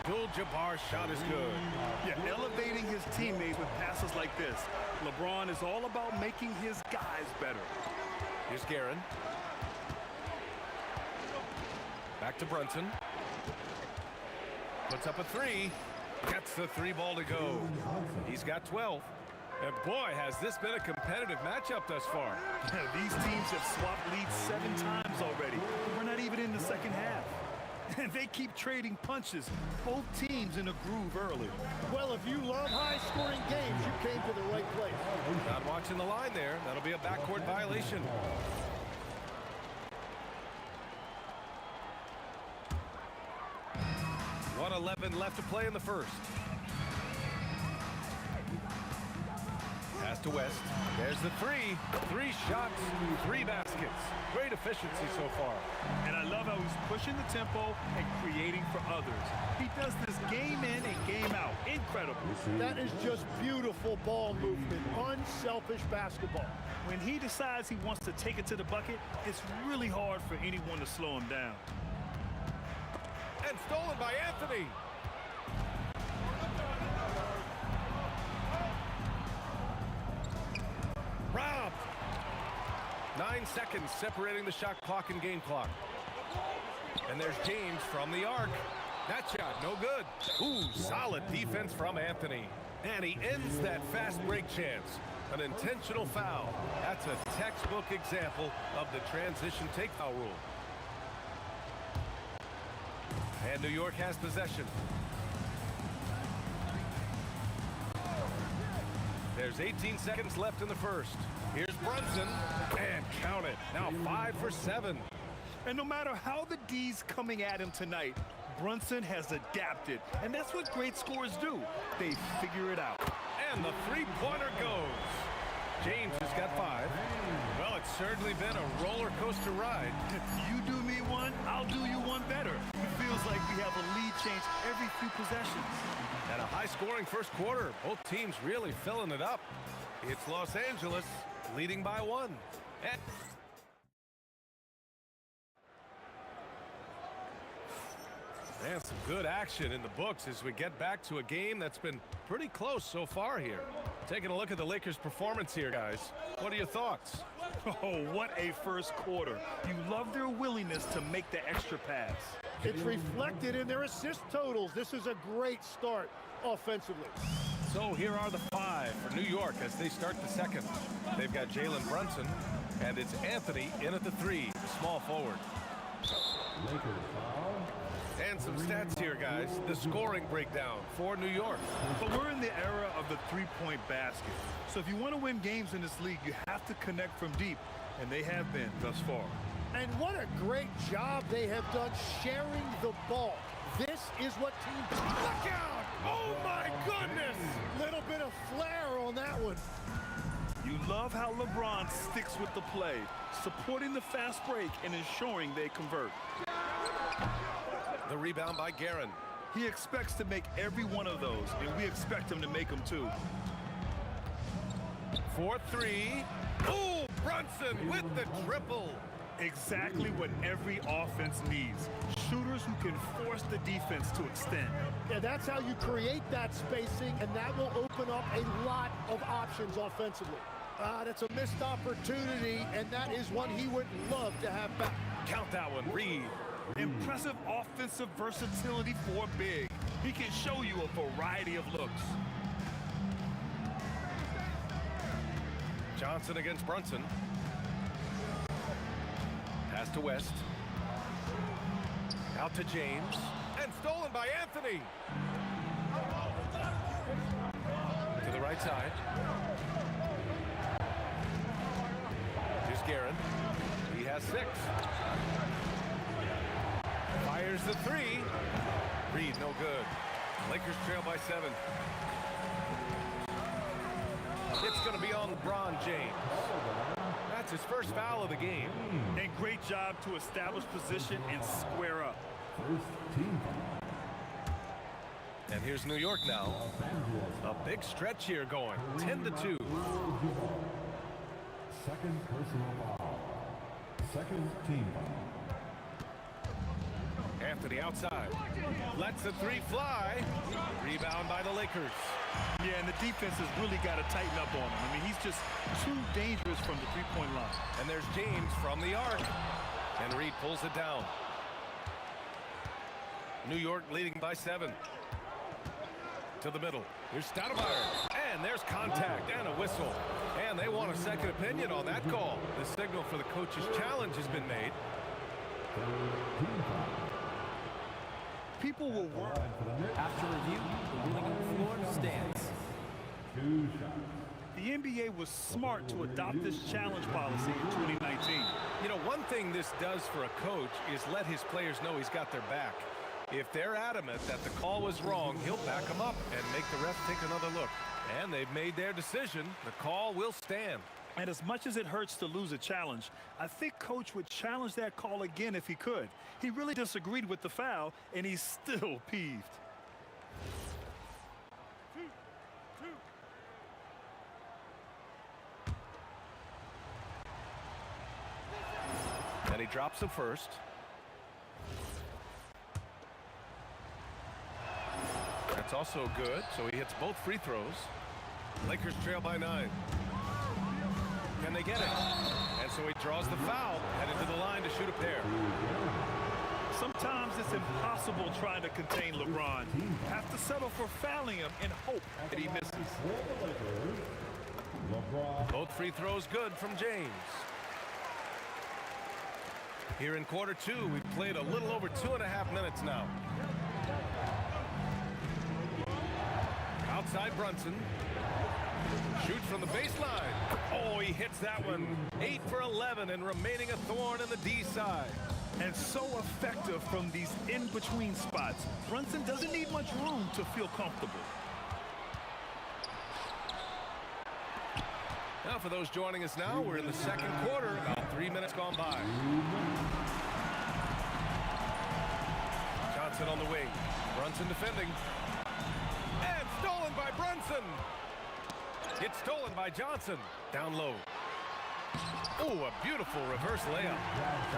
Abdul-Jabbar's shot is good. Yeah, elevating his teammate with passes like this. LeBron is all about making his guys better. Here's Guerin. Back to Brunson. Puts up a 3. Gets the 3 ball to go. He's got 12. And boy, has this been a competitive matchup thus far. These teams have swapped leads 7 times already. We're not even in the second half. And they keep trading punches. Both teams in a groove early. Well, if you love high-scoring games, you came to the right place. Not watching the line there. That'll be a backcourt violation. .11 left to play in the first. Pass to West. There's the 3. 3 shots, 3 baskets. Great efficiency so far. And I love how he's pushing the tempo and creating for others. He does this game in and game out. Incredible. That is just beautiful ball movement. Unselfish basketball. When he decides he wants to take it to the bucket, it's really hard for anyone to slow him down. And stolen by Anthony. Robbed. 9 seconds separating the shot clock and game clock. And there's James from the arc. That shot, no good. Ooh, solid defense from Anthony. And he ends that fast break chance. An intentional foul. That's a textbook example of the transition take foul rule. And New York has possession. There's 18 seconds left in the first. Here's Brunson, and count it. Now 5 for 7. And no matter how the D's coming at him tonight, Brunson has adapted. And that's what great scorers do. They figure it out. And the three-pointer goes. James has got 5. Well, it's certainly been a roller coaster ride. You do me one, I'll do you one better. It feels like we have a lead change every few possessions. And a high-scoring first quarter. Both teams really filling it up. It's Los Angeles leading by 1. And some good action in the books as we get back to a game that's been pretty close so far here. Taking a look at the Lakers' performance here, guys. What are your thoughts? Oh, what a first quarter. You love their willingness to make the extra pass. It's reflected in their assist totals. This is a great start offensively. So here are the 5 for New York as they start the second. They've got Jalen Brunson, and it's Anthony in at the 3, the small forward. And some stats here, guys. The scoring breakdown for New York. But we're in the era of the three-point basket. So if you want to win games in this league, you have to connect from deep, and they have been thus far. And what a great job they have done sharing the ball. This is what teams... Look out! Oh, my goodness! Little bit of flair on that one. You love how LeBron sticks with the play, supporting the fast break and ensuring they convert. The rebound by Guerin. He expects to make every one of those, and we expect him to make them too. 4-3. Oh, Brunson with the triple. Exactly what every offense needs. Shooters who can force the defense to extend. Yeah, that's how you create that spacing, and that will open up a lot of options offensively. That's a missed opportunity, and that is one he would love to have back. Count that one, Reed. Impressive offensive versatility for big. He can show you a variety of looks. Johnson against Brunson. Pass to West. Out to James. And stolen by Anthony. To the right side. Here's Guerin. He has 6. Fires the 3. Reed, no good. Lakers trail by 7. It's going to be on LeBron James. That's his first foul of the game. And great job to establish position and square up. And here's New York now. A big stretch here going. 10-2. Second personal foul. Second team foul. Anthony outside. Lets the 3 fly. Rebound by the Lakers. Yeah, and the defense has really got to tighten up on him. I mean, he's just too dangerous from the three-point line. And there's James from the arc. And Reed pulls it down. New York leading by 7. To the middle. Here's Stoudemire. And there's contact and a whistle. And they want a second opinion on that call. The signal for the coach's challenge has been made. People will work. After review, the ruling on the floor stands. 2 shots. The NBA was smart to adopt this challenge policy in 2019. You know, one thing this does for a coach is let his players know he's got their back. If they're adamant that the call was wrong, he'll back them up and make the ref take another look. And they've made their decision. The call will stand. And as much as it hurts to lose a challenge, I think Coach would challenge that call again if he could. He really disagreed with the foul, and he's still peeved. And he drops the first. That's also good, so he hits both free throws. Lakers trail by 9. Can they get it? And so he draws the foul, headed to the line to shoot a pair. Sometimes it's impossible trying to contain LeBron. Have to settle for fouling him and hope that he misses. Both free throws good from James. Here in quarter 2, we've played a little over 2.5 minutes now. Outside Brunson. Shoots from the baseline. Oh, he hits that one. 8 for 11 and remaining a thorn in the D side. And so effective from these in-between spots. Brunson doesn't need much room to feel comfortable. Now, for those joining us now, we're in the second quarter, about 3 minutes gone by. Johnson on the wing. Brunson defending. And stolen by Brunson. It's stolen by Johnson. Down low. Oh, a beautiful reverse layup.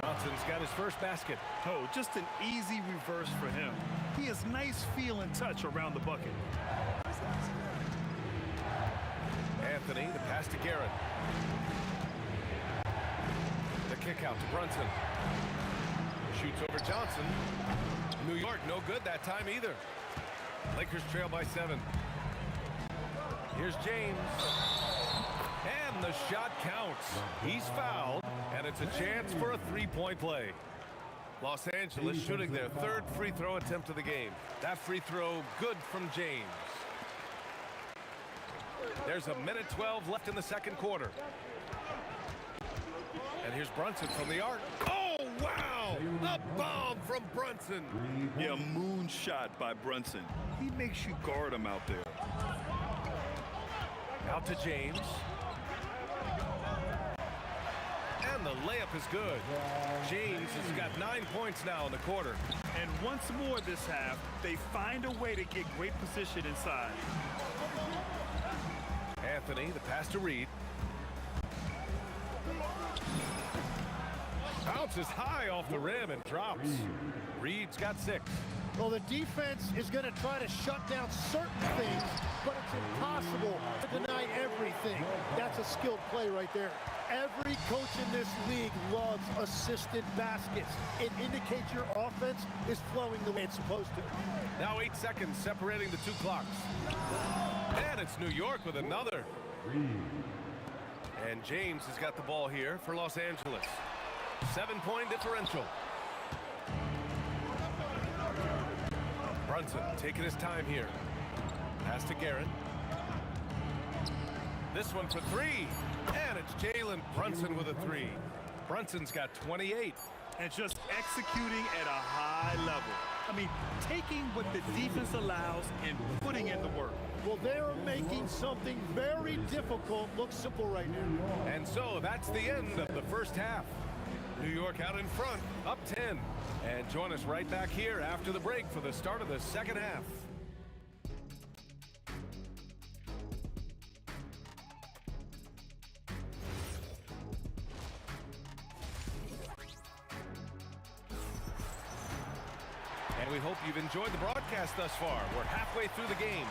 Johnson's got his first basket. Oh, just an easy reverse for him. He has nice feel and touch around the bucket. Anthony, the pass to Garrett. The kick out to Brunson. Shoots over Johnson. New York, no good that time either. Lakers trail by 7. Here's James. And the shot counts. He's fouled, and it's a chance for a three-point play. Los Angeles shooting their third free throw attempt of the game. That free throw good from James. There's a minute 12 left in the second quarter. And here's Brunson from the arc. Oh, wow! A bomb from Brunson. Yeah, moonshot by Brunson. He makes you guard him out there. Out to James. And the layup is good. James has got 9 points now in the quarter. And once more this half, they find a way to get great position inside. Anthony, the pass to Reed. Bounces high off the rim and drops. Reed's got 6. Well, the defense is going to try to shut down certain things, but it's impossible to deny everything. That's a skilled play right there. Every coach in this league loves assisted baskets. It indicates your offense is flowing the way it's supposed to. Now 8 seconds separating the two clocks. And it's New York with another. And James has got the ball here for Los Angeles. 7-point differential. Brunson taking his time here. Pass to Garrett. This one for 3. And it's Jalen Brunson with a 3. Brunson's got 28. And just executing at a high level. I mean, taking what the defense allows and putting in the work. Well, they're making something very difficult look simple right now. And so that's the end of the first half. New York out in front, up 10. And join us right back here after the break for the start of the second half. And we hope you've enjoyed the broadcast thus far. We're halfway through the game.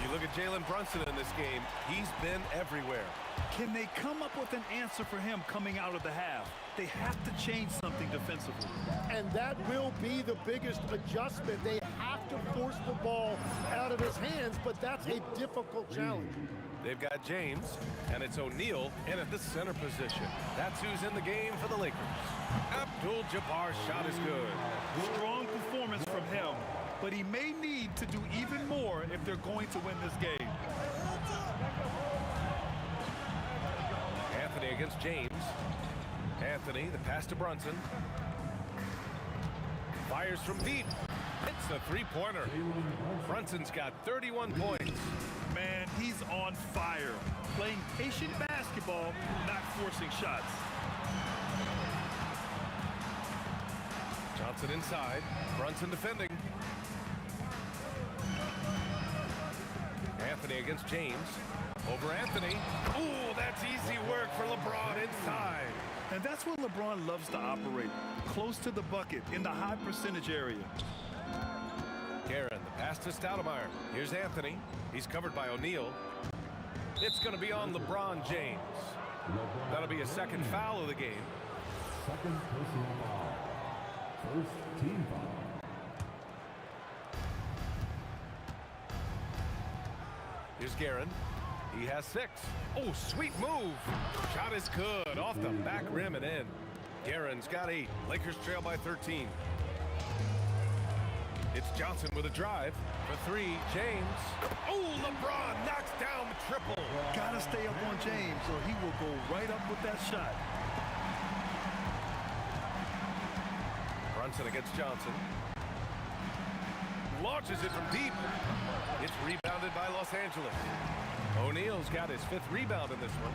You look at Jalen Brunson in this game, he's been everywhere. Can they come up with an answer for him coming out of the half? They have to change something defensively. And that will be the biggest adjustment. They have to force the ball out of his hands, but that's a difficult challenge. They've got James, and it's O'Neal in at the center position. That's who's in the game for the Lakers. Abdul-Jabbar's shot is good. Strong performance from him, but he may need to do even more if they're going to win this game. Anthony against James. Anthony, the pass to Brunson. Fires from deep. It's a three-pointer. Brunson's got 31 points. Man, he's on fire. Playing patient basketball, not forcing shots. Johnson inside. Brunson defending. Anthony against James. Over Anthony. Ooh, that's easy work for LeBron inside. And that's where LeBron loves to operate. Close to the bucket, in the high percentage area. Guerin, the pass to Stoudemire. Here's Anthony. He's covered by O'Neal. It's going to be on LeBron James. That'll be a second foul of the game. Second personal foul. First team foul. Here's Guerin. He has 6. Oh, sweet move. Shot is good. Off the back rim and in. Guerin's got 8. Lakers trail by 13. It's Johnson with a drive. For 3, James. Oh, LeBron knocks down the triple. Gotta stay up on James or he will go right up with that shot. Brunson against Johnson. Launches it from deep. It's rebounded by Los Angeles. O'Neal's got his 5th rebound in this one.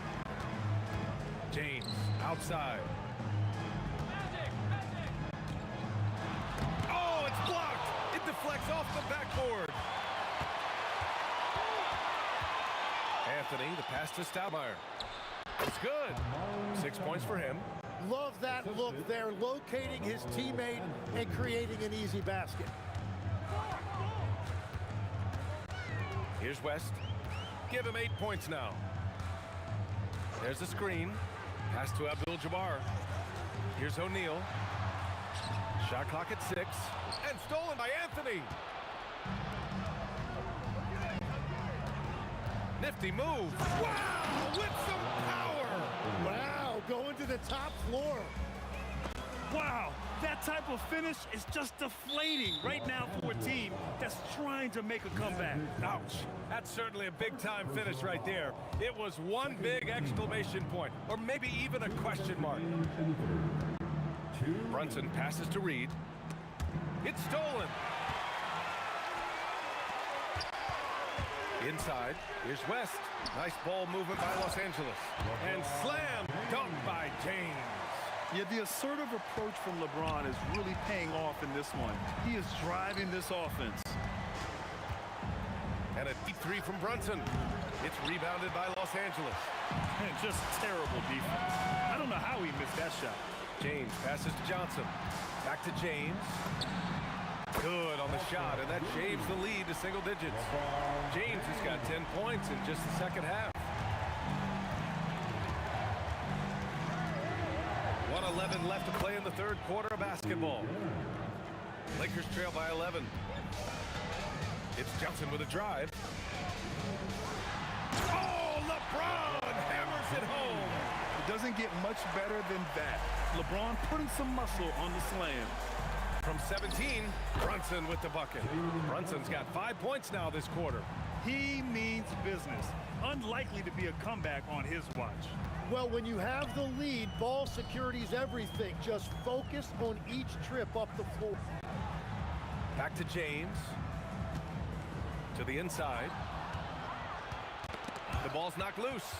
James outside. Oh, it's blocked. It deflects off the backboard. Anthony, the pass to Stoudemire. It's good. 6 points for him. Love that look there, locating his teammate and creating an easy basket. Here's West. Give him 8 points now. There's the screen. Pass to Abdul-Jabbar. Here's O'Neal. Shot clock at 6. And stolen by Anthony. Nifty move. Wow, with some power. Wow, going to the top floor. Wow, that type of finish is just deflating right now for a team that's trying to make a comeback. Ouch. That's certainly a big-time finish right there. It was one big exclamation point, or maybe even a question mark. Brunson passes to Reed. It's stolen. Inside, here's West. Nice ball movement by Los Angeles. And slam dunk by James. Yeah, the assertive approach from LeBron is really paying off in this one. He is driving this offense. And a deep three from Brunson. It's rebounded by Los Angeles. And just terrible defense. I don't know how he missed that shot. James passes to Johnson. Back to James. Good on the shot, and that shaves the lead to single digits. James has got 10 points in just the second half. 1:11 left to play in the third quarter of basketball. Lakers trail by 11. It's Johnson with a drive. Oh, LeBron hammers it home. It doesn't get much better than that. LeBron putting some muscle on the slam. From 17, Brunson with the bucket. Brunson's got 5 points now this quarter. He means business. Unlikely to be a comeback on his watch. Well, when you have the lead, ball security is everything. Just focus on each trip up the floor. Back to James. To the inside. The ball's knocked loose.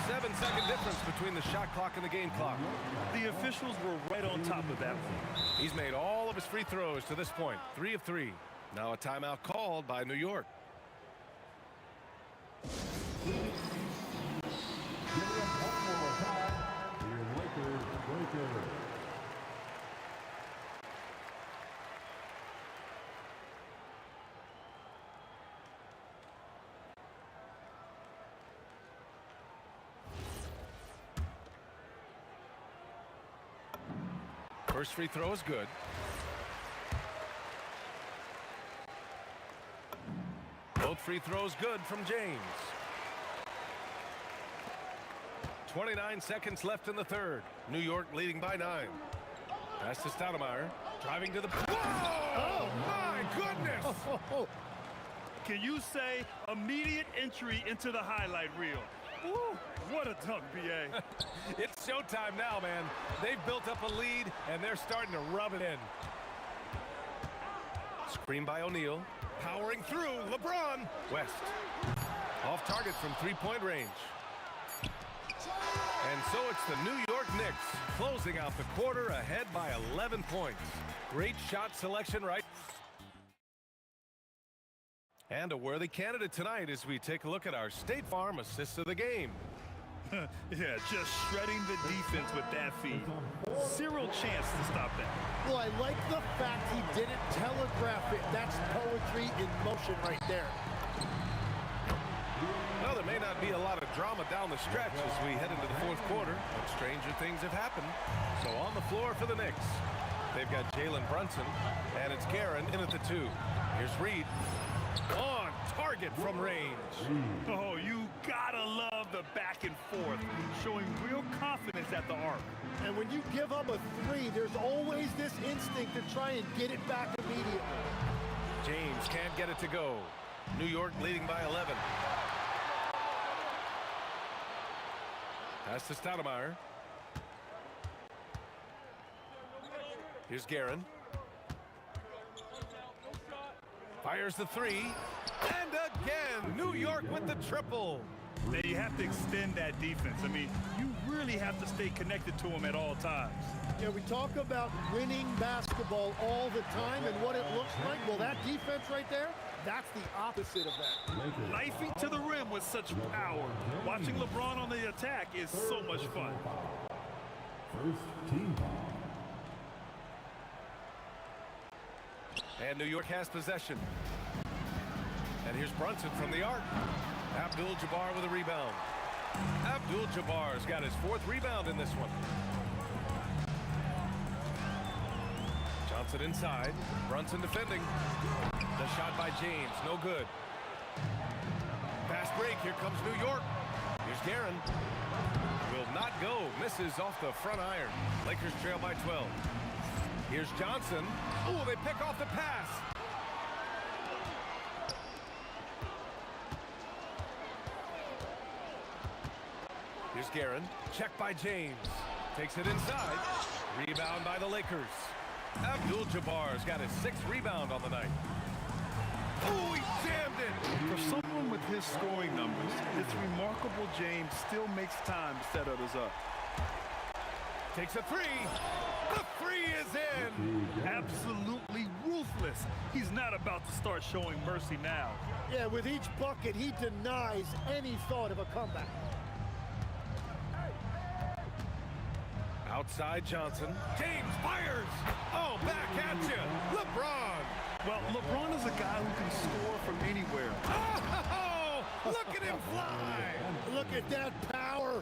7-second difference between the shot clock and the game clock. The officials were right on top of that one. He's made all of his free throws to this point. 3 of 3. Now a timeout called by New York. First free throw is good. Both free throws good from James. 29 seconds left in the third. New York leading by 9. Pass to Stoudemire. Driving to the... Whoa! Oh, my goodness! Can you say immediate entry into the highlight reel? Woo, what a dunk, B.A. It's showtime now, man. They've built up a lead, and they're starting to rub it in. Screen by O'Neal. Powering through, LeBron. West. Off target from three-point range. And so it's the New York Knicks closing out the quarter ahead by 11 points. Great shot selection right. And a worthy candidate tonight as we take a look at our State Farm assist of the game. Yeah, just shredding the defense with that feed. Zero chance to stop that. Well, I like the fact he didn't telegraph it. That's poetry in motion right there. Well, there may not be a lot of drama down the stretch as we head into the fourth quarter, but stranger things have happened. So on the floor for the Knicks, they've got Jalen Brunson, and it's Guerin in at the 2. Here's Reed. On target from range. Oh, you gotta love the back and forth, showing real confidence at the arc. And when you give up a 3, there's always this instinct to try and get it back immediately. James can't get it to go. New York leading by 11. Pass to Stoudemire. Here's Guerin. Fires the 3. And again, New York with the triple. Now you have to extend that defense. I mean, you really have to stay connected to them at all times. Yeah, we talk about winning basketball all the time and what it looks like. Well, that defense right there, that's the opposite of that. Knifing to the rim with such power. Watching LeBron on the attack is so much fun. First team foul. And New York has possession. And here's Brunson from the arc. Abdul-Jabbar with a rebound. Abdul-Jabbar's got his 4th rebound in this one. Johnson inside. Brunson defending. The shot by James, no good. Fast break, here comes New York. Here's Guerin. Will not go, misses off the front iron. Lakers trail by 12. Here's Johnson. Oh, they pick off the pass. Here's Guerin. Check by James. Takes it inside. Rebound by the Lakers. Abdul-Jabbar's got his 6th rebound on the night. Oh, he jammed it. For someone with his scoring numbers, it's remarkable James still makes time to set others up. Takes a 3. The 3 is in. Absolutely ruthless. He's not about to start showing mercy now. Yeah, with each bucket, he denies any thought of a comeback. Outside Johnson. James fires. Oh, back at you. LeBron. Well, LeBron is a guy who can score from anywhere. Oh, look at him fly. Look at that power.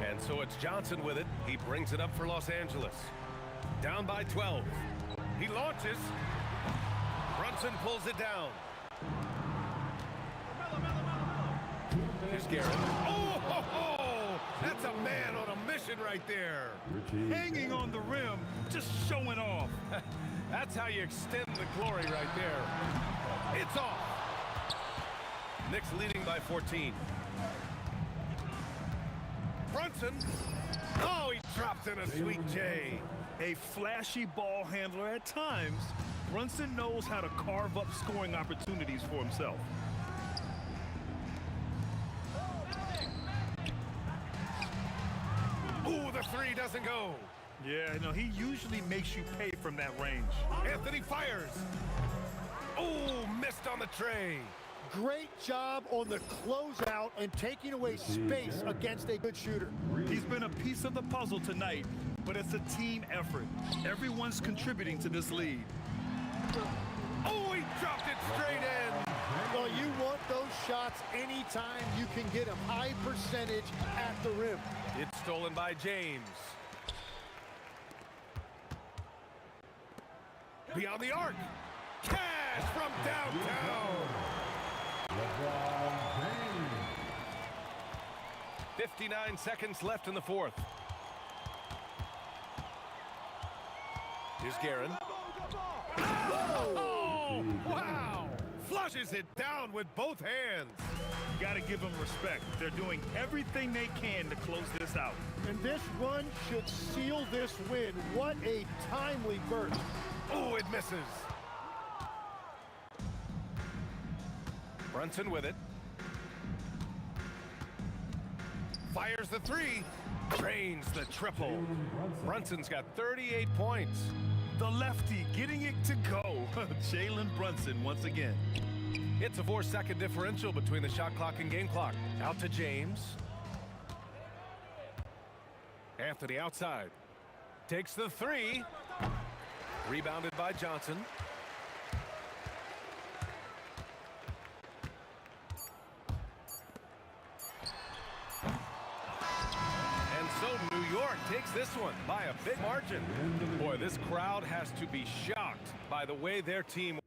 And so it's Johnson with it. He brings it up for Los Angeles. Down by 12. He launches. Brunson pulls it down. Here's Guerin. Oh, ho, ho. That's a man on a mission right there. Hanging on the rim, just showing off. That's how you extend the glory right there. It's off. Knicks leading by 14. Brunson. Oh, he drops in a sweet J. A flashy ball handler at times, Brunson knows how to carve up scoring opportunities for himself. Ooh, the 3 doesn't go. Yeah, no, he usually makes you pay from that range. Anthony fires. Oh, missed on the tray. Great job on the closeout and taking away space against a good shooter. He's been a piece of the puzzle tonight, but it's a team effort. Everyone's contributing to this lead. Oh, he dropped it straight in. Well, you want those shots anytime you can get them. High percentage at the rim. It's stolen by James. Beyond the arc. Cash from downtown. 59 seconds left in the 4th. Here's Guerin. Oh, wow. Flushes it down with both hands. You got to give them respect. They're doing everything they can to close this out. And this run should seal this win. What a timely burst. Oh, it misses. Brunson with it. Fires the 3. Drains the triple. Brunson's got 38 points. The lefty getting it to go. Jalen Brunson once again. It's a 4-second differential between the shot clock and game clock. Out to James. Anthony outside. Takes the 3. Rebounded by Johnson. And so New York takes this one by a big margin. Boy, this crowd has to be shocked by the way their team